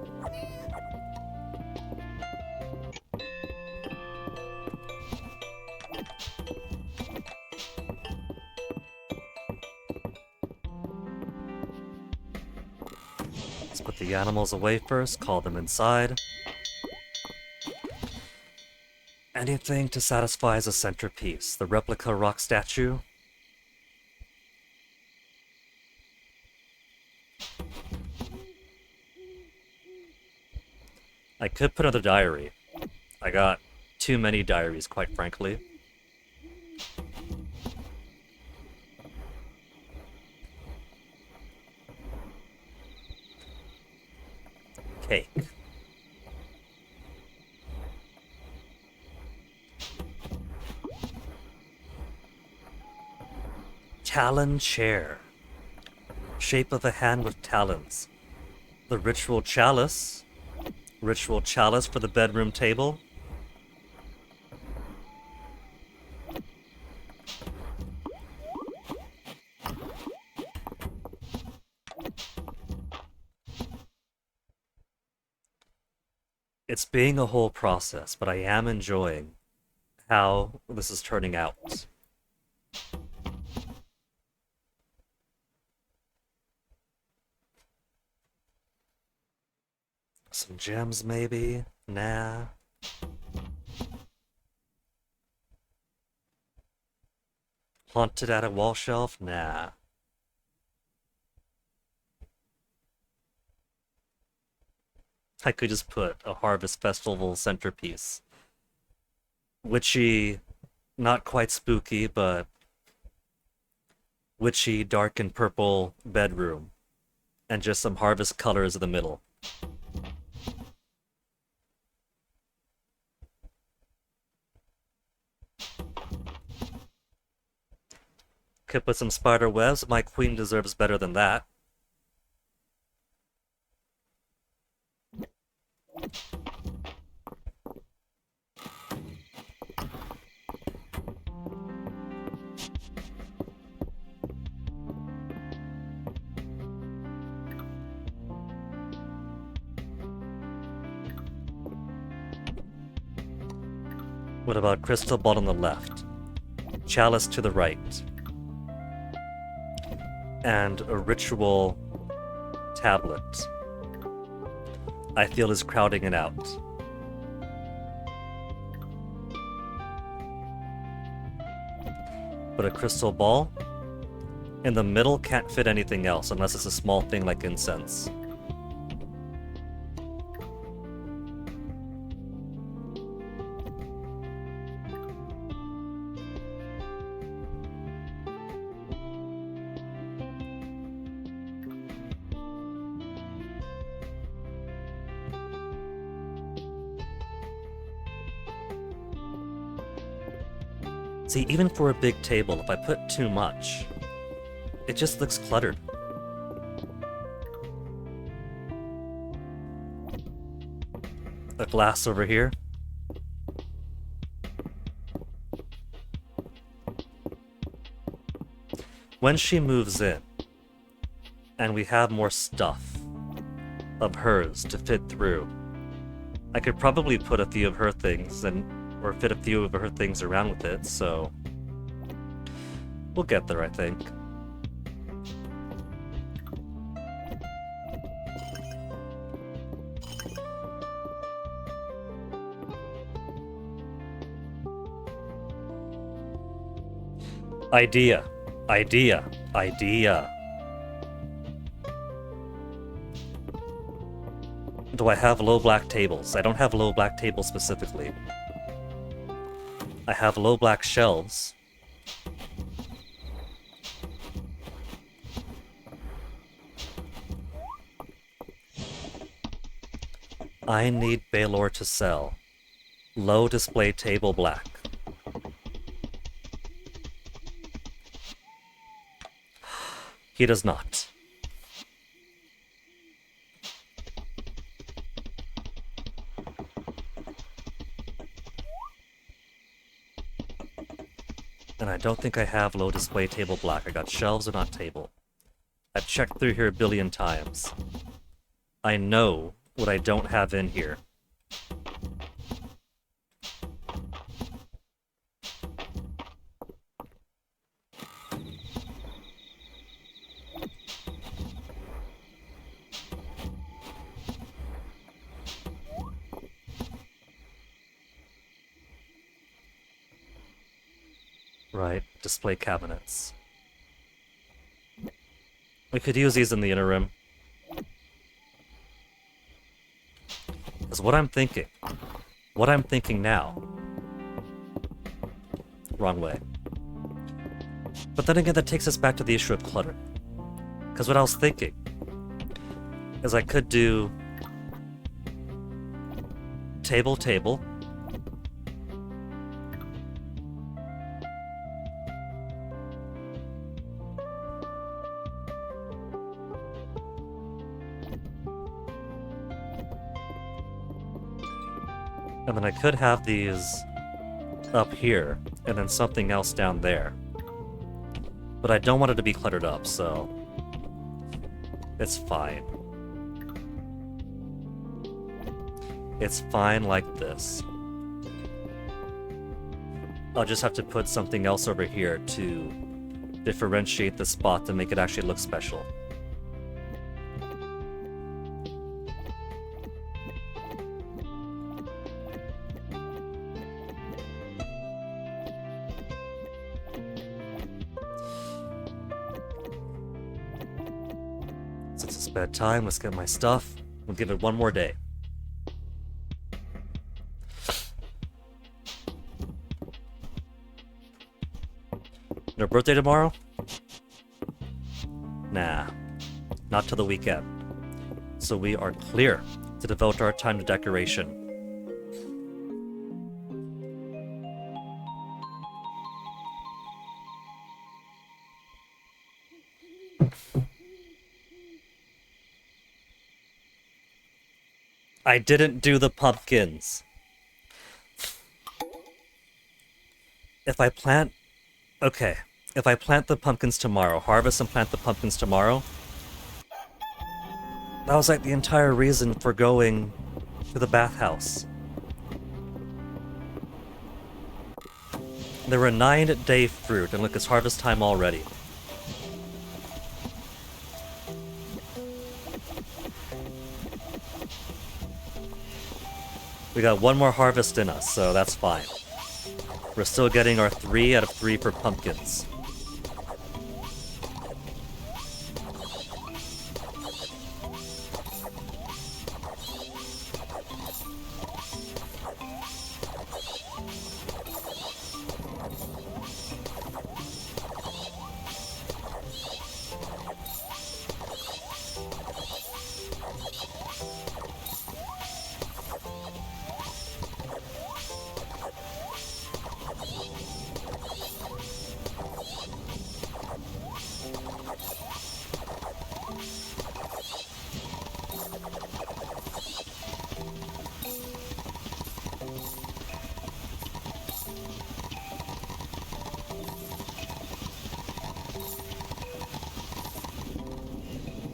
Let's put the animals away first, call them inside. Anything to satisfy as a centerpiece. The replica rock statue. I could put another diary. I got too many diaries, quite frankly. Cake. Talon chair. Shape of a hand with talons. The ritual chalice. Ritual chalice for the bedroom table. It's being a whole process, but I am enjoying how this is turning out. Some gems, maybe? Nah. Haunted attic wall shelf? Nah. I could just put a Harvest Festival centerpiece. Witchy, not quite spooky, but witchy, dark and purple bedroom. And just some harvest colors in the middle. Could put some spider webs. My queen deserves better than that. What about crystal ball on the left? Chalice to the right. And a ritual tablet. I feel is crowding it out. But a crystal ball? In the middle can't fit anything else unless it's a small thing like incense. See, even for a big table, if I put too much, it just looks cluttered. A glass over here. When she moves in, and we have more stuff of hers to fit through, I could probably put a few of her things or fit a few of her things around with it, so we'll get there, I think. Idea. Do I have low black tables? I don't have low black tables specifically. I have low black shelves. I need Baylor to sell. Low display table black. He does not. And I don't think I have low display table black. I got shelves and not table. I've checked through here a billion times. I know what I don't have in here. Right, display cabinets. We could use these in the interim. Because what I'm thinking now, wrong way. But then again, that takes us back to the issue of clutter. Because what I was thinking is I could do table, and then I could have these up here, and then something else down there. But I don't want it to be cluttered up, so it's fine. It's fine like this. I'll just have to put something else over here to differentiate the spot to make it actually look special. bedtime, let's get my stuff. We'll give it one more day. Your birthday tomorrow? Nah, not till the weekend. So we are clear to devote our time to decoration. I didn't do the pumpkins. If I plant the pumpkins tomorrow, harvest and plant the pumpkins tomorrow, that was like the entire reason for going to the bathhouse. There were 9-day fruit, and look, it's harvest time already. We got one more harvest in us, so that's fine. We're still getting our 3 out of 3 for pumpkins.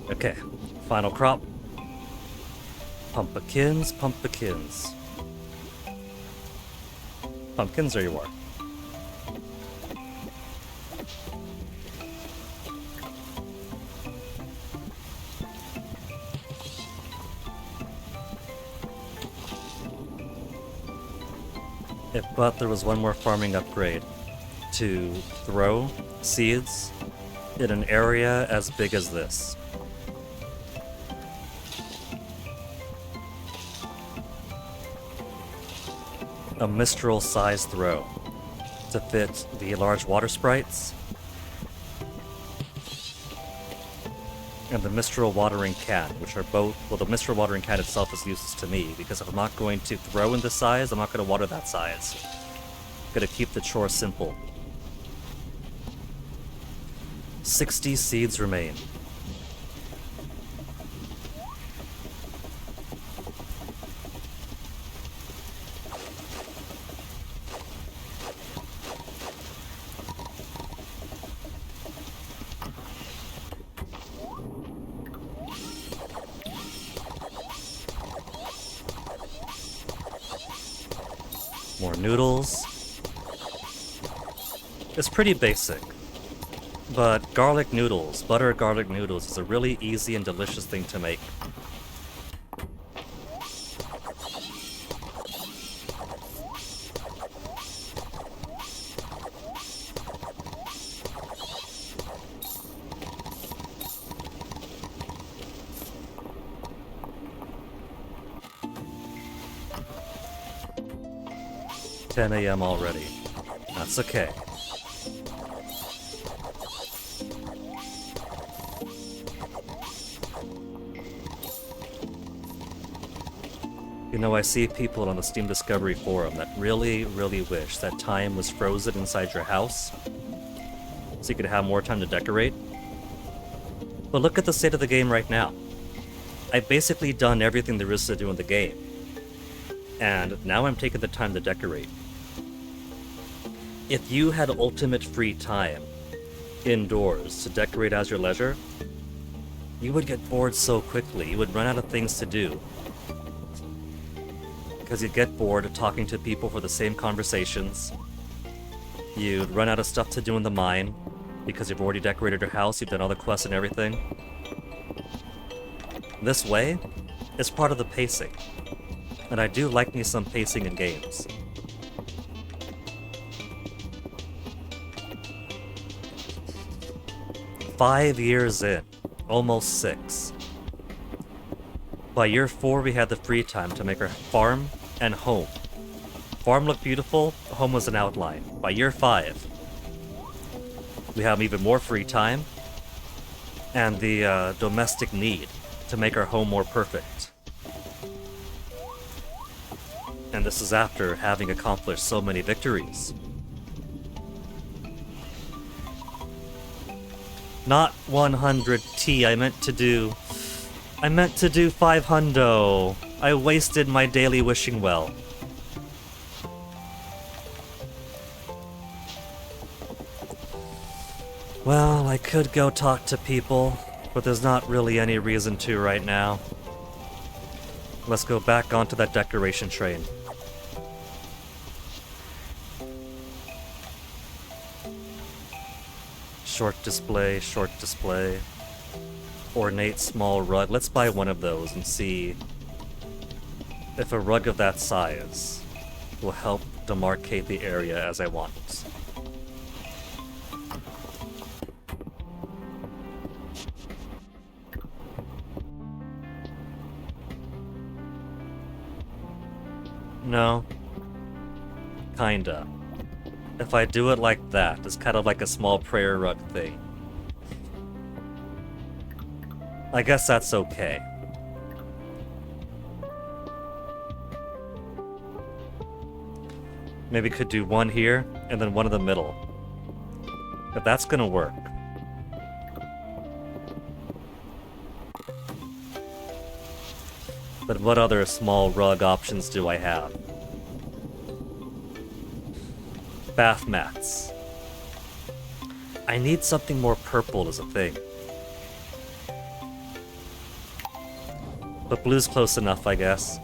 Okay, final crop. Pumpkins, pumpkins. Pumpkins, there you are. But there was one more farming upgrade to throw seeds in an area as big as this. A Mistral size throw to fit the large water sprites and the Mistral watering can, which are both, well, the Mistral watering can itself is useless to me because if I'm not going to throw in this size, I'm not going to water that size. I'm going to keep the chore simple. 60 seeds remain. More noodles. It's pretty basic, but garlic noodles, butter garlic noodles, is a really easy and delicious thing to make. $10 a.m. already. That's okay. You know, I see people on the Steam Discovery Forum that really, really wish that time was frozen inside your house so you could have more time to decorate. But look at the state of the game right now. I've basically done everything there is to do in the game. And now I'm taking the time to decorate. If you had ultimate free time indoors to decorate as your leisure, you would get bored so quickly. You would run out of things to do. Because you'd get bored of talking to people for the same conversations. You'd run out of stuff to do in the mine because you've already decorated your house, you've done all the quests and everything. This way, it's part of the pacing. And I do like me some pacing in games. "5 years in, almost 6. By year 4, we had the free time to make our farm and home. Farm looked beautiful, home was an outline. By year 5, we have even more free time and the domestic need to make our home more perfect. And this is after having accomplished so many victories. Not 100T, I meant to do 500. I wasted my daily wishing well. Well, I could go talk to people, but there's not really any reason to right now. Let's go back onto that decoration train. Short display, short display. Ornate small rug. Let's buy one of those and see if a rug of that size will help demarcate the area as I want. No. Kinda. If I do it like that, it's kind of like a small prayer rug thing. I guess that's okay. Maybe could do one here, and then one in the middle. If that's gonna work. But what other small rug options do I have? Bath mats. I need something more purple as a thing. But blue's close enough, I guess.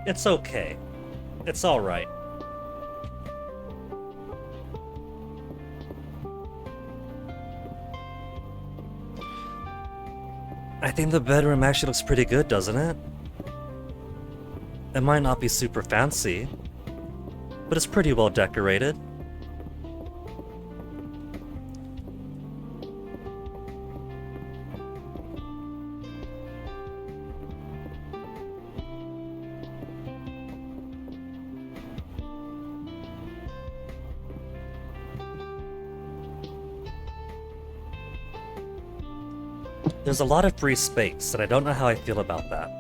It's okay. It's alright. I think the bedroom actually looks pretty good, doesn't it? It might not be super fancy, but it's pretty well decorated. There's a lot of free space, and I don't know how I feel about that.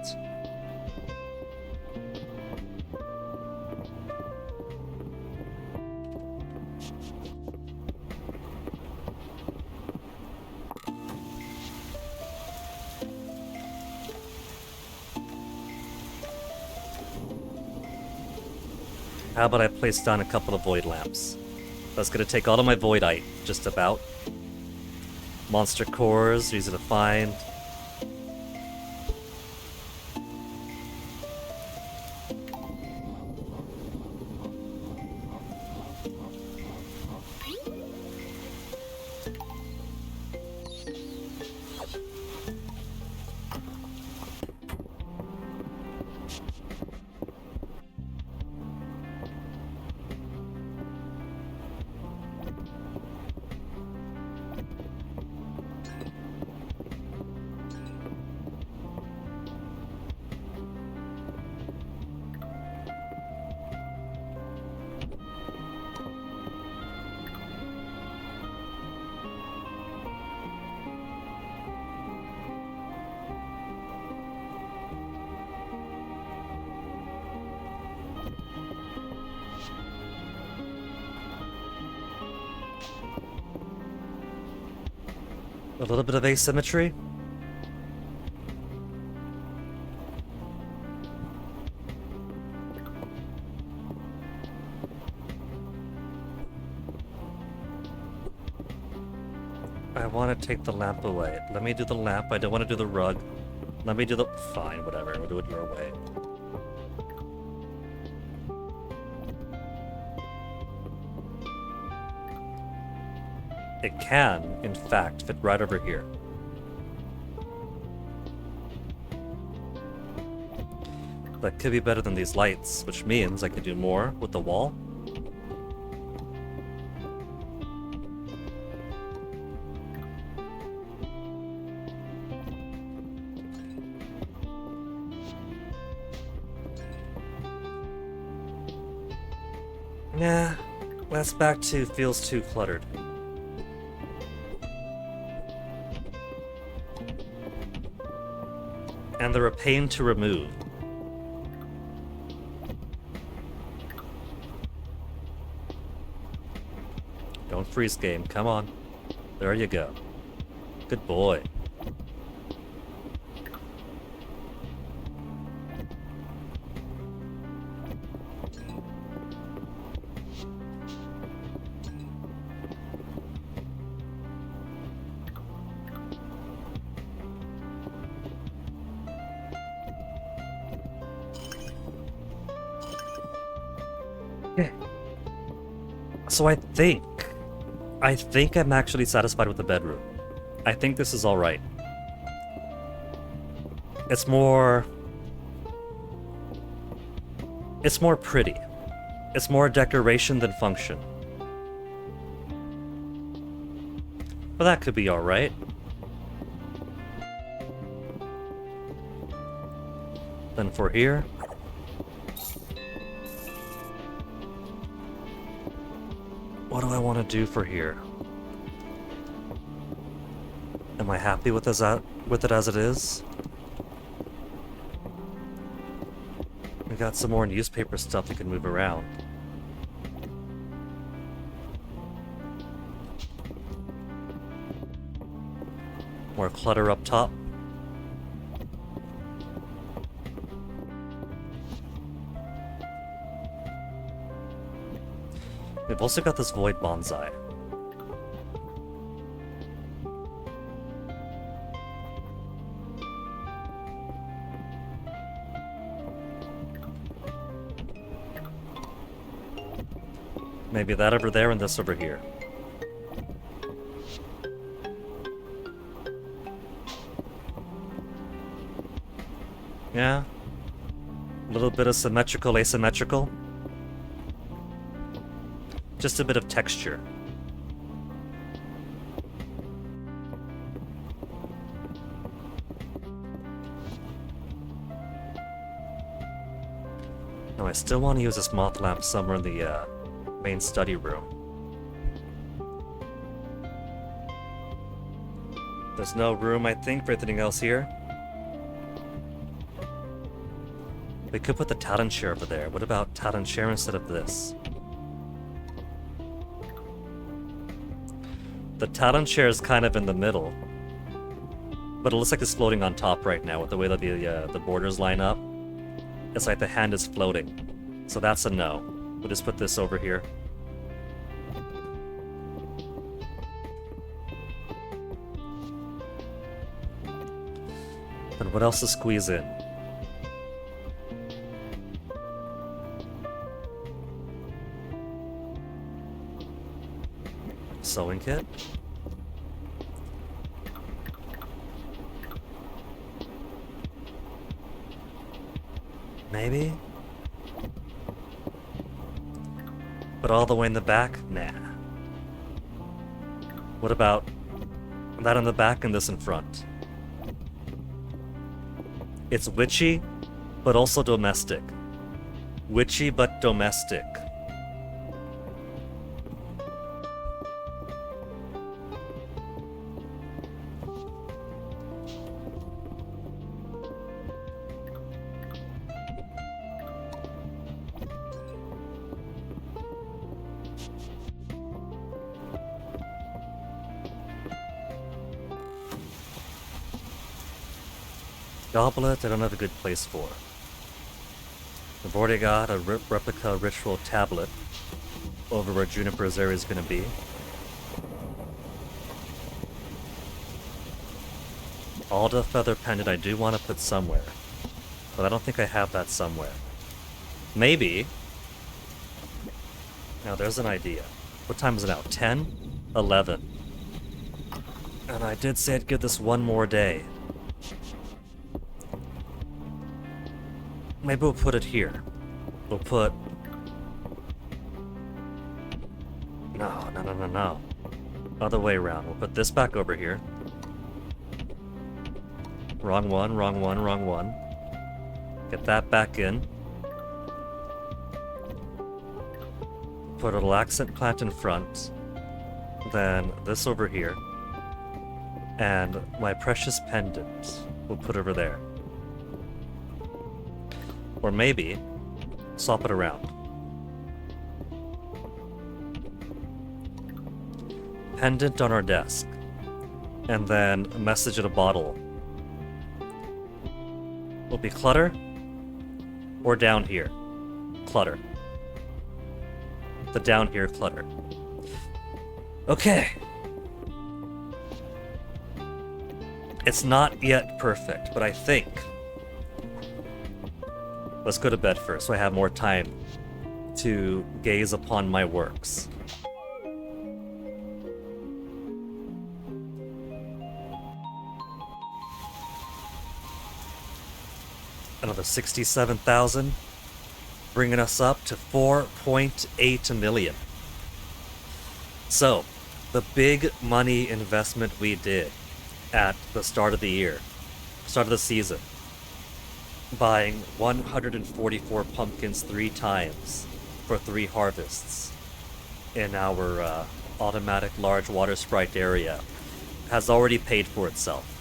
How about I place down a couple of void lamps? That's gonna take all of my voidite, just about. Monster cores, easy to find. A little bit of asymmetry. want to take the lamp away. Let me do the lamp. I don't want to do the rug. Let me do the... Fine, whatever. We'll do it your way. It can, in fact, fit right over here. That could be better than these lights, which means I could do more with the wall. Nah, that's back to feels too cluttered. And they're a pain to remove. Don't freeze game, come on. There you go. Good boy. So I think I'm actually satisfied with the bedroom. I think this is alright. It's more pretty. It's more decoration than function. But that could be alright. Then for here... What do I want to do for here? Am I happy with it as it is? We got some more newspaper stuff we can move around. More clutter up top. We've also got this void bonsai. Maybe that over there and this over here. Yeah. A little bit of symmetrical, asymmetrical. Just a bit of texture. Now I still want to use this moth lamp somewhere in the main study room. There's no room, I think, for anything else here. We could put the Talon chair over there. What about Talon chair instead of this? The Talon chair is kind of in the middle, but it looks like it's floating on top right now with the way that the borders line up. It's like the hand is floating, so that's a no. We'll just put this over here. And what else to squeeze in? Sewing kit? Maybe? But all the way in the back? Nah. What about that in the back and this in front? It's witchy, but also domestic. Witchy, but domestic. Goblet, I don't have a good place for. I've already got a replica ritual tablet over where Juniper's area is going to be. Alda Feather Pendant I do want to put somewhere. But I don't think I have that somewhere. Maybe. Now there's an idea. What time is it now? 10? 11. And I did say I'd give this one more day. Maybe we'll put it here. We'll put... No. Other way around. We'll put this back over here. Wrong one. Get that back in. Put a little accent plant in front. Then this over here. And my precious pendant we'll put over there. Or maybe swap it around. Pendant on our desk. And then a message in a bottle. Will be clutter. Or down here. Clutter. The down here clutter. Okay. It's not yet perfect, but I think... Let's go to bed first so I have more time to gaze upon my works. Another 67,000, bringing us up to 4.8 million. So, the big money investment we did at the start of the year, start of the season, buying 144 pumpkins 3 times for 3 harvests in our automatic large water sprite area, has already paid for itself.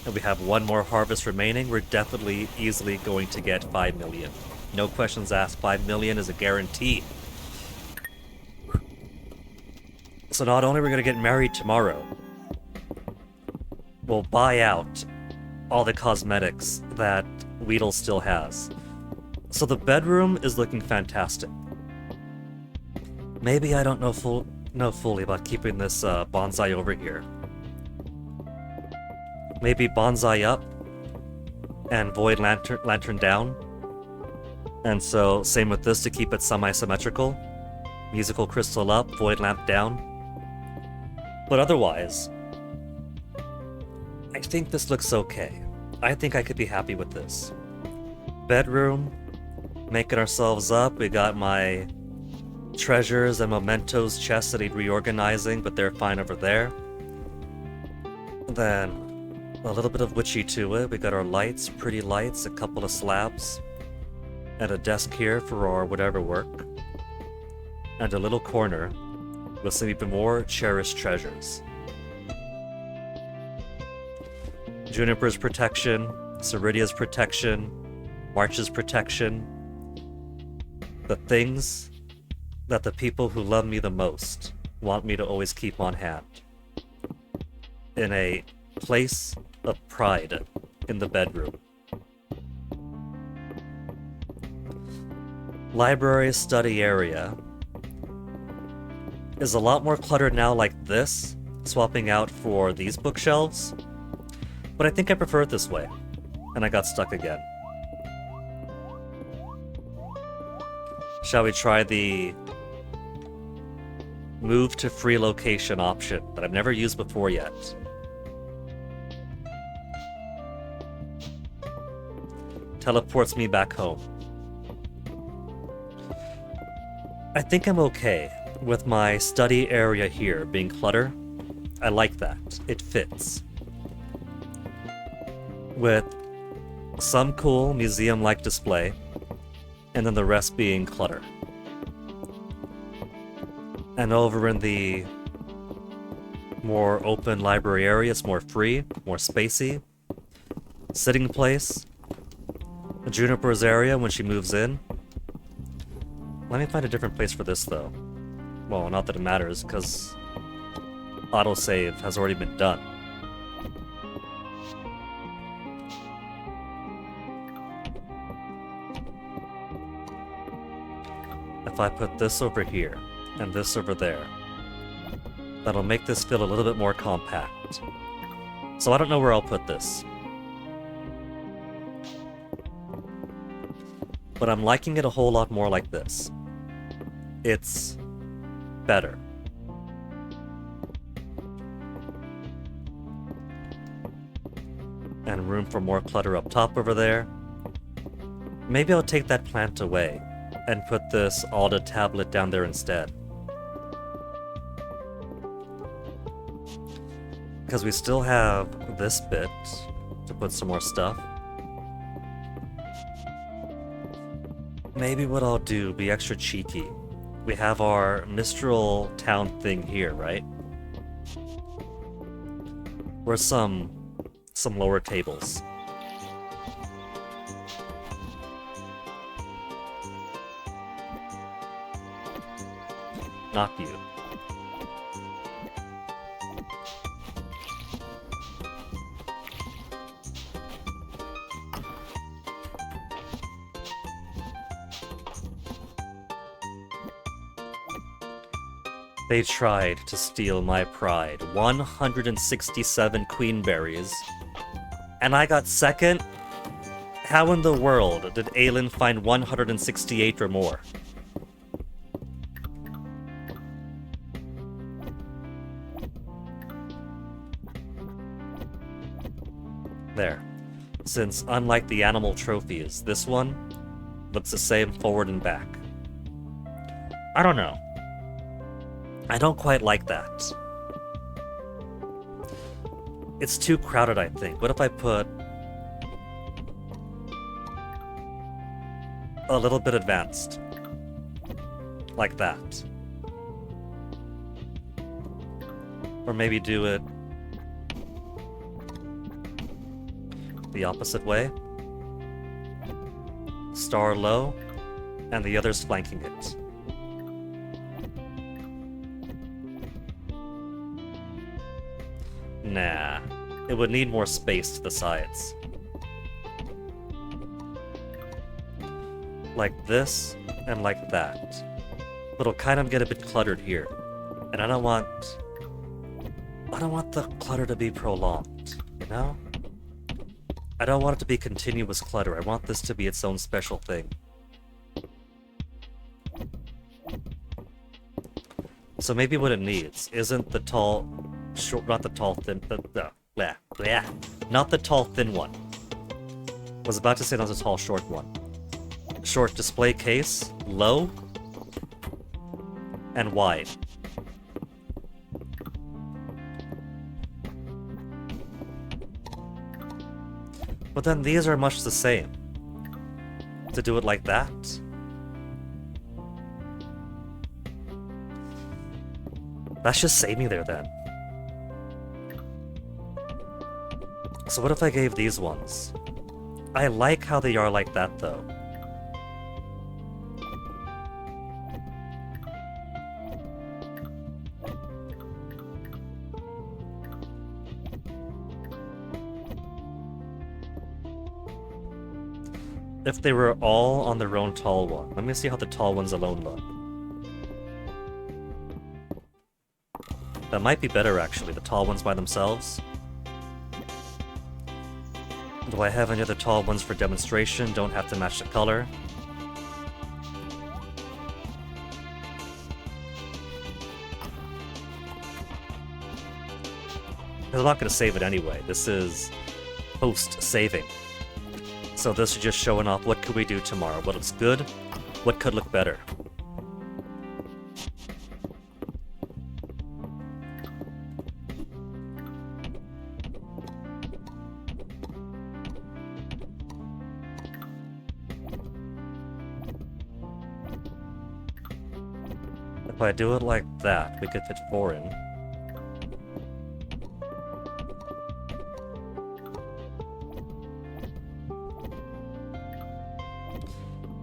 And we have one more harvest remaining. We're definitely easily going to get 5 million. No questions asked. 5 million is a guarantee. So not only are we going to get married tomorrow, we'll buy out all the cosmetics that Weedle still has. So the bedroom is looking fantastic. Maybe I don't know fully about keeping this bonsai over here. Maybe bonsai up and void lantern down. And so same with this to keep it semi-symmetrical. Musical crystal up, void lamp down. But otherwise, I think this looks okay. I think I could be happy with this. Bedroom, making ourselves up. We got my treasures and mementos chests that need reorganizing, but they're fine over there. Then a little bit of witchy to it. We got our lights, pretty lights, a couple of slabs, and a desk here for our whatever work. And a little corner with some even more cherished treasures. Juniper's protection, Ceridia's protection, March's protection. The things that the people who love me the most want me to always keep on hand. In a place of pride in the bedroom. Library study area is a lot more cluttered now like this, swapping out for these bookshelves. But I think I prefer it this way, and I got stuck again. Shall we try the move to free location option that I've never used before yet? Teleports me back home. I think I'm okay with my study area here being clutter. I like that. It fits. With some cool museum-like display, and then the rest being clutter. And over in the more open library area, it's more free, more spacey. Sitting place. Juniper's area when she moves in. Let me find a different place for this, though. Well, not that it matters, because autosave has already been done. If I put this over here, and this over there, That'll make this feel a little bit more compact. So I don't know where I'll put this. But I'm liking it a whole lot more like this. It's better. And room for more clutter up top over there. Maybe I'll take that plant away and put this Alda tablet down there instead. Because we still have this bit to put some more stuff. Maybe what I'll do, be extra cheeky. We have our Mistral town thing here, right? Where's some lower tables? Not you. They tried to steal my pride. 167 queenberries. And I got second? How in the world did Aelin find 168 or more? There. Since unlike the animal trophies, this one looks the same forward and back. I don't know. I don't quite like that. It's too crowded, I think. What if I put a little bit advanced? Like that. Or maybe do it the opposite way. Star low, and the others flanking it. Nah, it would need more space to the sides. Like this, and like that. But it'll kind of get a bit cluttered here. And I don't want the clutter to be prolonged, you know? I don't want it to be continuous clutter. I want this to be its own special thing. So maybe what it needs isn't the tall... Short, not the tall, thin, not the tall, thin one. Was about to say not the tall, short one. Short display case, low, and wide. But then these are much the same. To do it like that? That's just saving there then. So what if I gave these ones? I like how they are like that, though. If they were all on their own tall one. Let me see how the tall ones alone look. That might be better, actually, the tall ones by themselves. Do I have any other tall ones for demonstration? Don't have to match the color. I'm not going to save it anyway. This is post-saving. So this is just showing off what could we do tomorrow. What looks good? What could look better? If I do it like that, we could fit 4 in.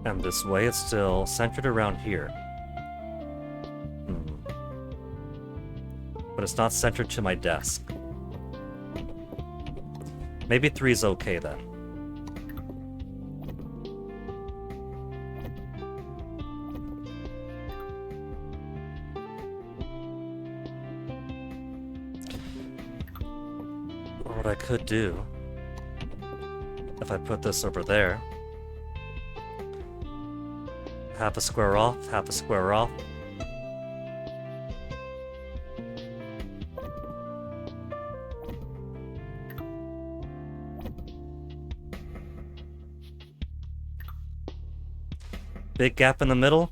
And this way it's still centered around here. But it's not centered to my desk. Maybe 3 is okay then. What I could do, if I put this over there, half a square off, half a square off. Big gap in the middle.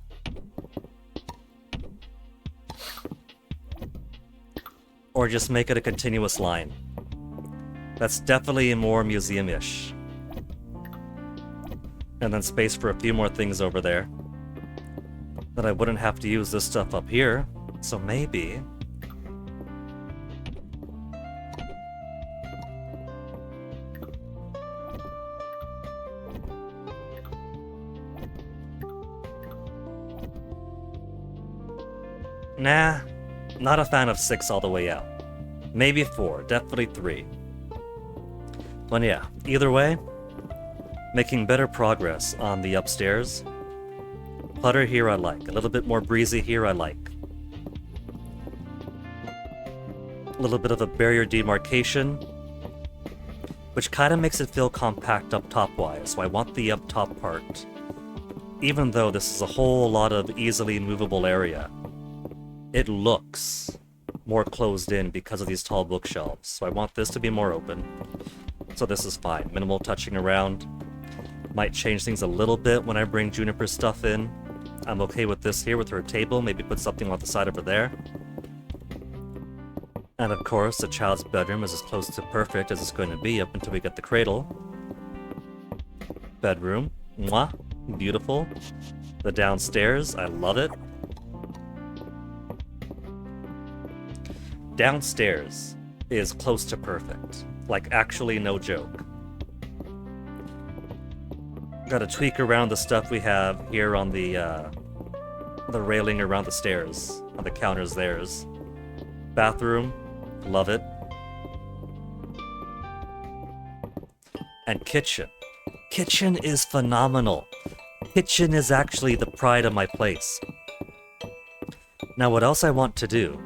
Or just make it a continuous line. That's definitely more museum-ish. And then space for a few more things over there. That I wouldn't have to use this stuff up here. So maybe... Nah, not a fan of 6 all the way out. Maybe 4, definitely 3. But yeah, either way, making better progress on the upstairs. Clutter here I like, a little bit more breezy here I like. A little bit of a barrier demarcation, which kind of makes it feel compact up top-wise, so I want the up top part. Even though this is a whole lot of easily movable area, it looks more closed in because of these tall bookshelves, so I want this to be more open. So this is fine. Minimal touching around. Might change things a little bit when I bring Juniper's stuff in. I'm okay with this here with her table. Maybe put something on the side over there. And of course, the child's bedroom is as close to perfect as it's going to be up until we get the cradle. Bedroom. Mwah. Beautiful. The downstairs. I love it. Downstairs is close to perfect. Like, actually, no joke. Gotta tweak around the stuff we have here on the railing around the stairs. On the counters there's. Bathroom. Love it. And kitchen. Kitchen is phenomenal. Kitchen is actually the pride of my place. Now, what else I want to do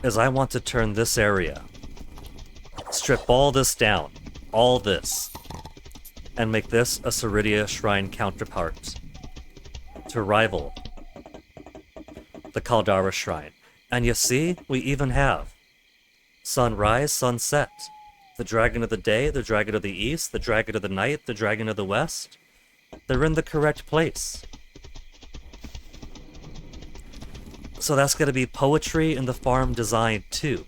is I want to turn this area, strip all this down, all this, and make this a Ceridia Shrine counterpart to rival the Caldara Shrine. And you see, we even have sunrise, sunset, the Dragon of the Day, the Dragon of the East, the Dragon of the Night, the Dragon of the West. They're in the correct place. So that's going to be poetry in the farm design too.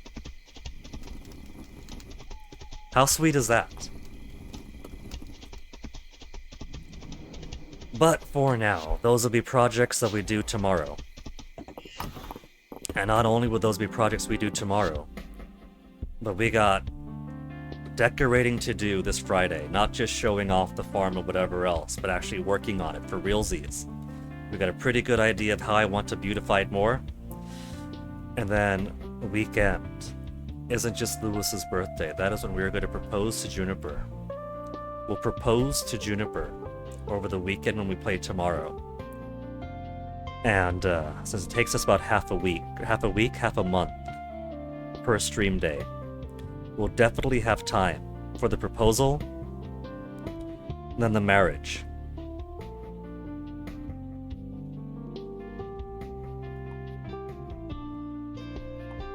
How sweet is that? But for now, those will be projects that we do tomorrow. And not only will those be projects we do tomorrow, but we got decorating to do this Friday. Not just showing off the farm or whatever else, but actually working on it for realsies. We got a pretty good idea of how I want to beautify it more. And then the weekend isn't just Lewis's birthday. That is when we're going to propose to Juniper. We'll propose to Juniper over the weekend when we play tomorrow. And since it takes us about half a week, half a month per stream day, we'll definitely have time for the proposal and then the marriage.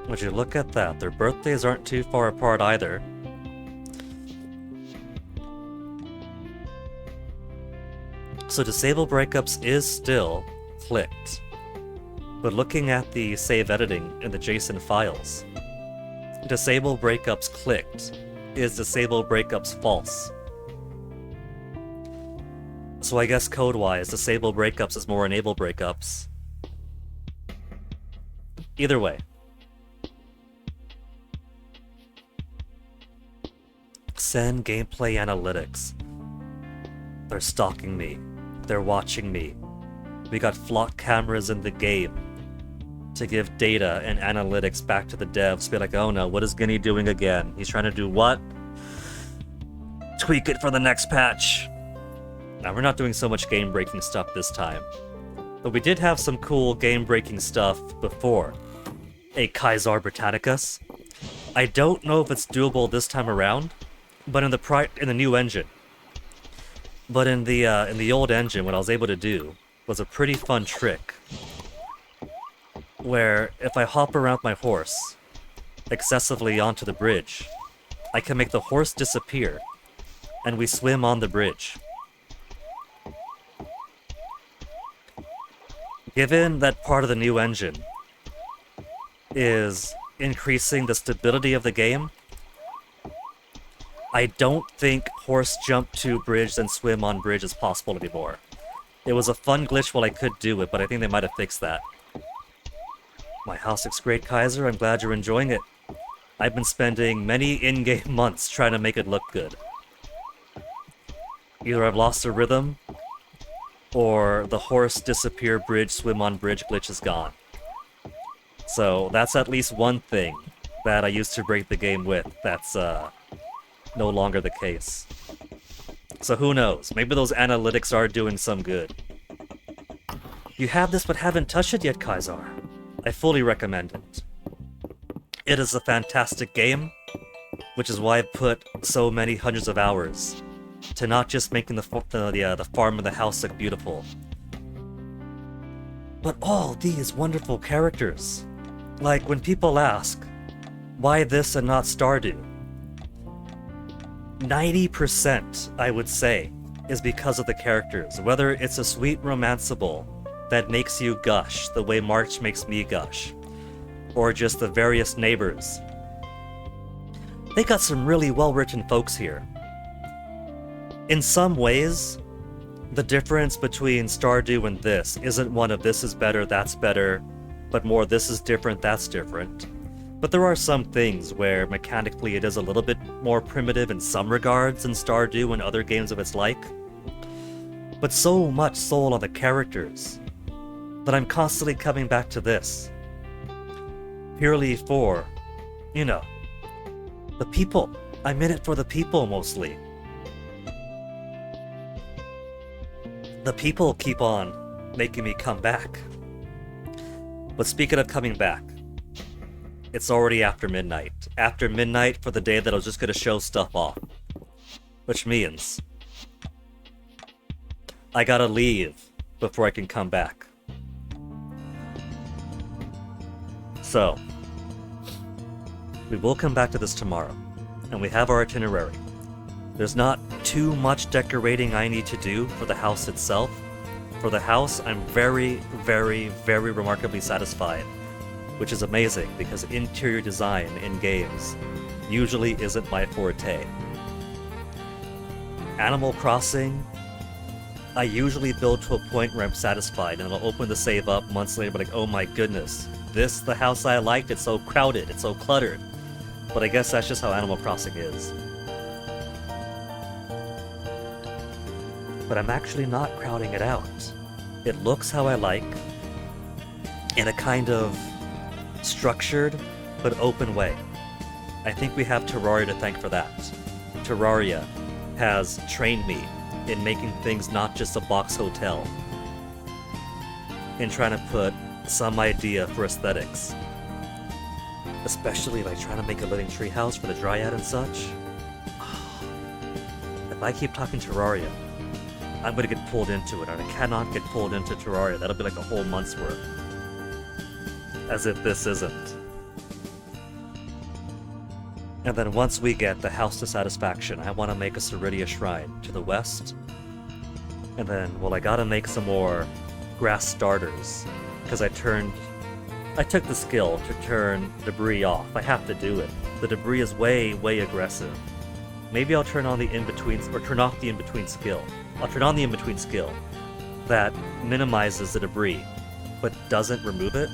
Would you look at that? Their birthdays aren't too far apart either. So disable breakups is still clicked. But looking at the save editing in the JSON files, disable breakups clicked is disable breakups false. So I guess code-wise, disable breakups is more enable breakups. Either way. Send gameplay analytics. They're stalking me. They're watching me. We got flock cameras in the game to give data and analytics back to the devs. Be like, oh no, what is Guinea doing again? He's trying to do what? Tweak it for the next patch. Now, we're not doing so much game-breaking stuff this time. But we did have some cool game-breaking stuff before. a Kaisar Britannicus. I don't know if it's doable this time around, but in the new engine. But in the old engine, what I was able to do was a pretty fun trick, where if I hop around my horse excessively onto the bridge, I can make the horse disappear, and we swim on the bridge. Given that part of the new engine is increasing the stability of the game, I don't think horse jump to bridge and swim on bridge is possible anymore. It was a fun glitch while I could do it, but I think they might have fixed that. My house looks great, Kaiser. I'm glad you're enjoying it. I've been spending many in-game months trying to make it look good. Either I've lost the rhythm, or the horse disappear bridge, swim on bridge glitch is gone. So that's at least one thing that I used to break the game with that's no longer the case. So who knows? Maybe those analytics are doing some good. You have this but haven't touched it yet, Kaisar. I fully recommend it. It is a fantastic game, which is why I put so many hundreds of hours to not just making the farm and the house look beautiful, but all these wonderful characters. Like when people ask, why this and not Stardew? 90%, I would say, is because of the characters. Whether it's a sweet romanceable that makes you gush the way March makes me gush, or just the various neighbors. They got some really well-written folks here. In some ways, the difference between Stardew and this isn't one of this is better, that's better, but more this is different, that's different. But there are some things where mechanically it is a little bit more primitive in some regards than Stardew and other games of its like. But so much soul on the characters that I'm constantly coming back to this. Purely for, you know, the people. I'm in it for the people mostly. The people keep on making me come back. But speaking of coming back, it's already after midnight. After midnight for the day that I was just gonna show stuff off. Which means I gotta leave before I can come back. So, we will come back to this tomorrow, and we have our itinerary. There's not too much decorating I need to do for the house itself. For the house, I'm very, very, very remarkably satisfied, which is amazing because interior design in games usually isn't my forte. Animal Crossing, I usually build to a point where I'm satisfied, and I'll open the save up months later, but like, oh my goodness, this the house I liked, it's so crowded, it's so cluttered. But I guess that's just how Animal Crossing is. But I'm actually not crowding it out. It looks how I like, in a kind of structured but open way. I think we have Terraria to thank for that. Terraria has trained me in making things not just a box hotel, in trying to put some idea for aesthetics. Especially like trying to make a living treehouse for the Dryad and such. If I keep talking Terraria, I'm gonna get pulled into it, and I cannot get pulled into Terraria. That'll be like a whole month's worth. As if this isn't. And then once we get the house to satisfaction, I want to make a Ceridia shrine to the west. And then, well, I gotta make some more grass starters, because I took the skill to turn debris off. I have to do it. The debris is way, way aggressive. Maybe I'll turn on the in-between, or turn off the in-between skill. I'll turn on the in-between skill that minimizes the debris, but doesn't remove it.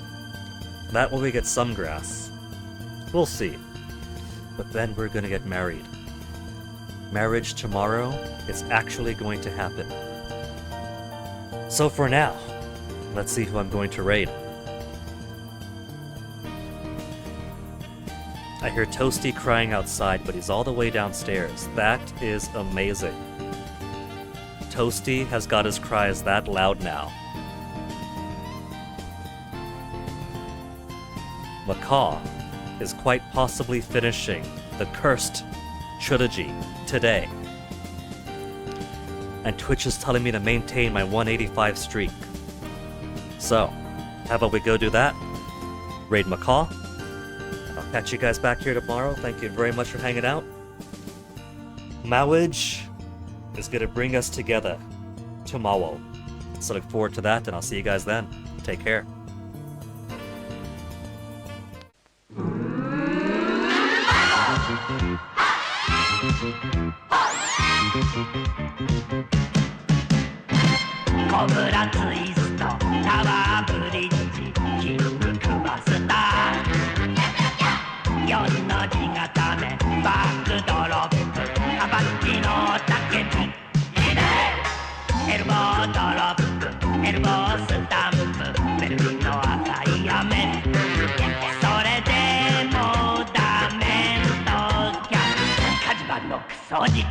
That way we get some grass. We'll see. But then we're gonna get married. Marriage tomorrow, it's actually going to happen. So for now, let's see who I'm going to raid. I hear Toasty crying outside, but he's all the way downstairs. That is amazing. Toasty has got his cries that loud now. Macaw is quite possibly finishing the cursed trilogy today. And Twitch is telling me to maintain my 185 streak. So, how about we go do that? Raid Macaw. I'll catch you guys back here tomorrow. Thank you very much for hanging out. Mowage is gonna bring us together tomorrow. So look forward to that, and I'll see you guys then. Take care.コブラツイストタワーブリッジキングクバスター4の字固めバックドロップアバッチの竹火エルボードロップエルボースタンプベルリンの赤い雨それでもダメとキャッ火事場のクソ力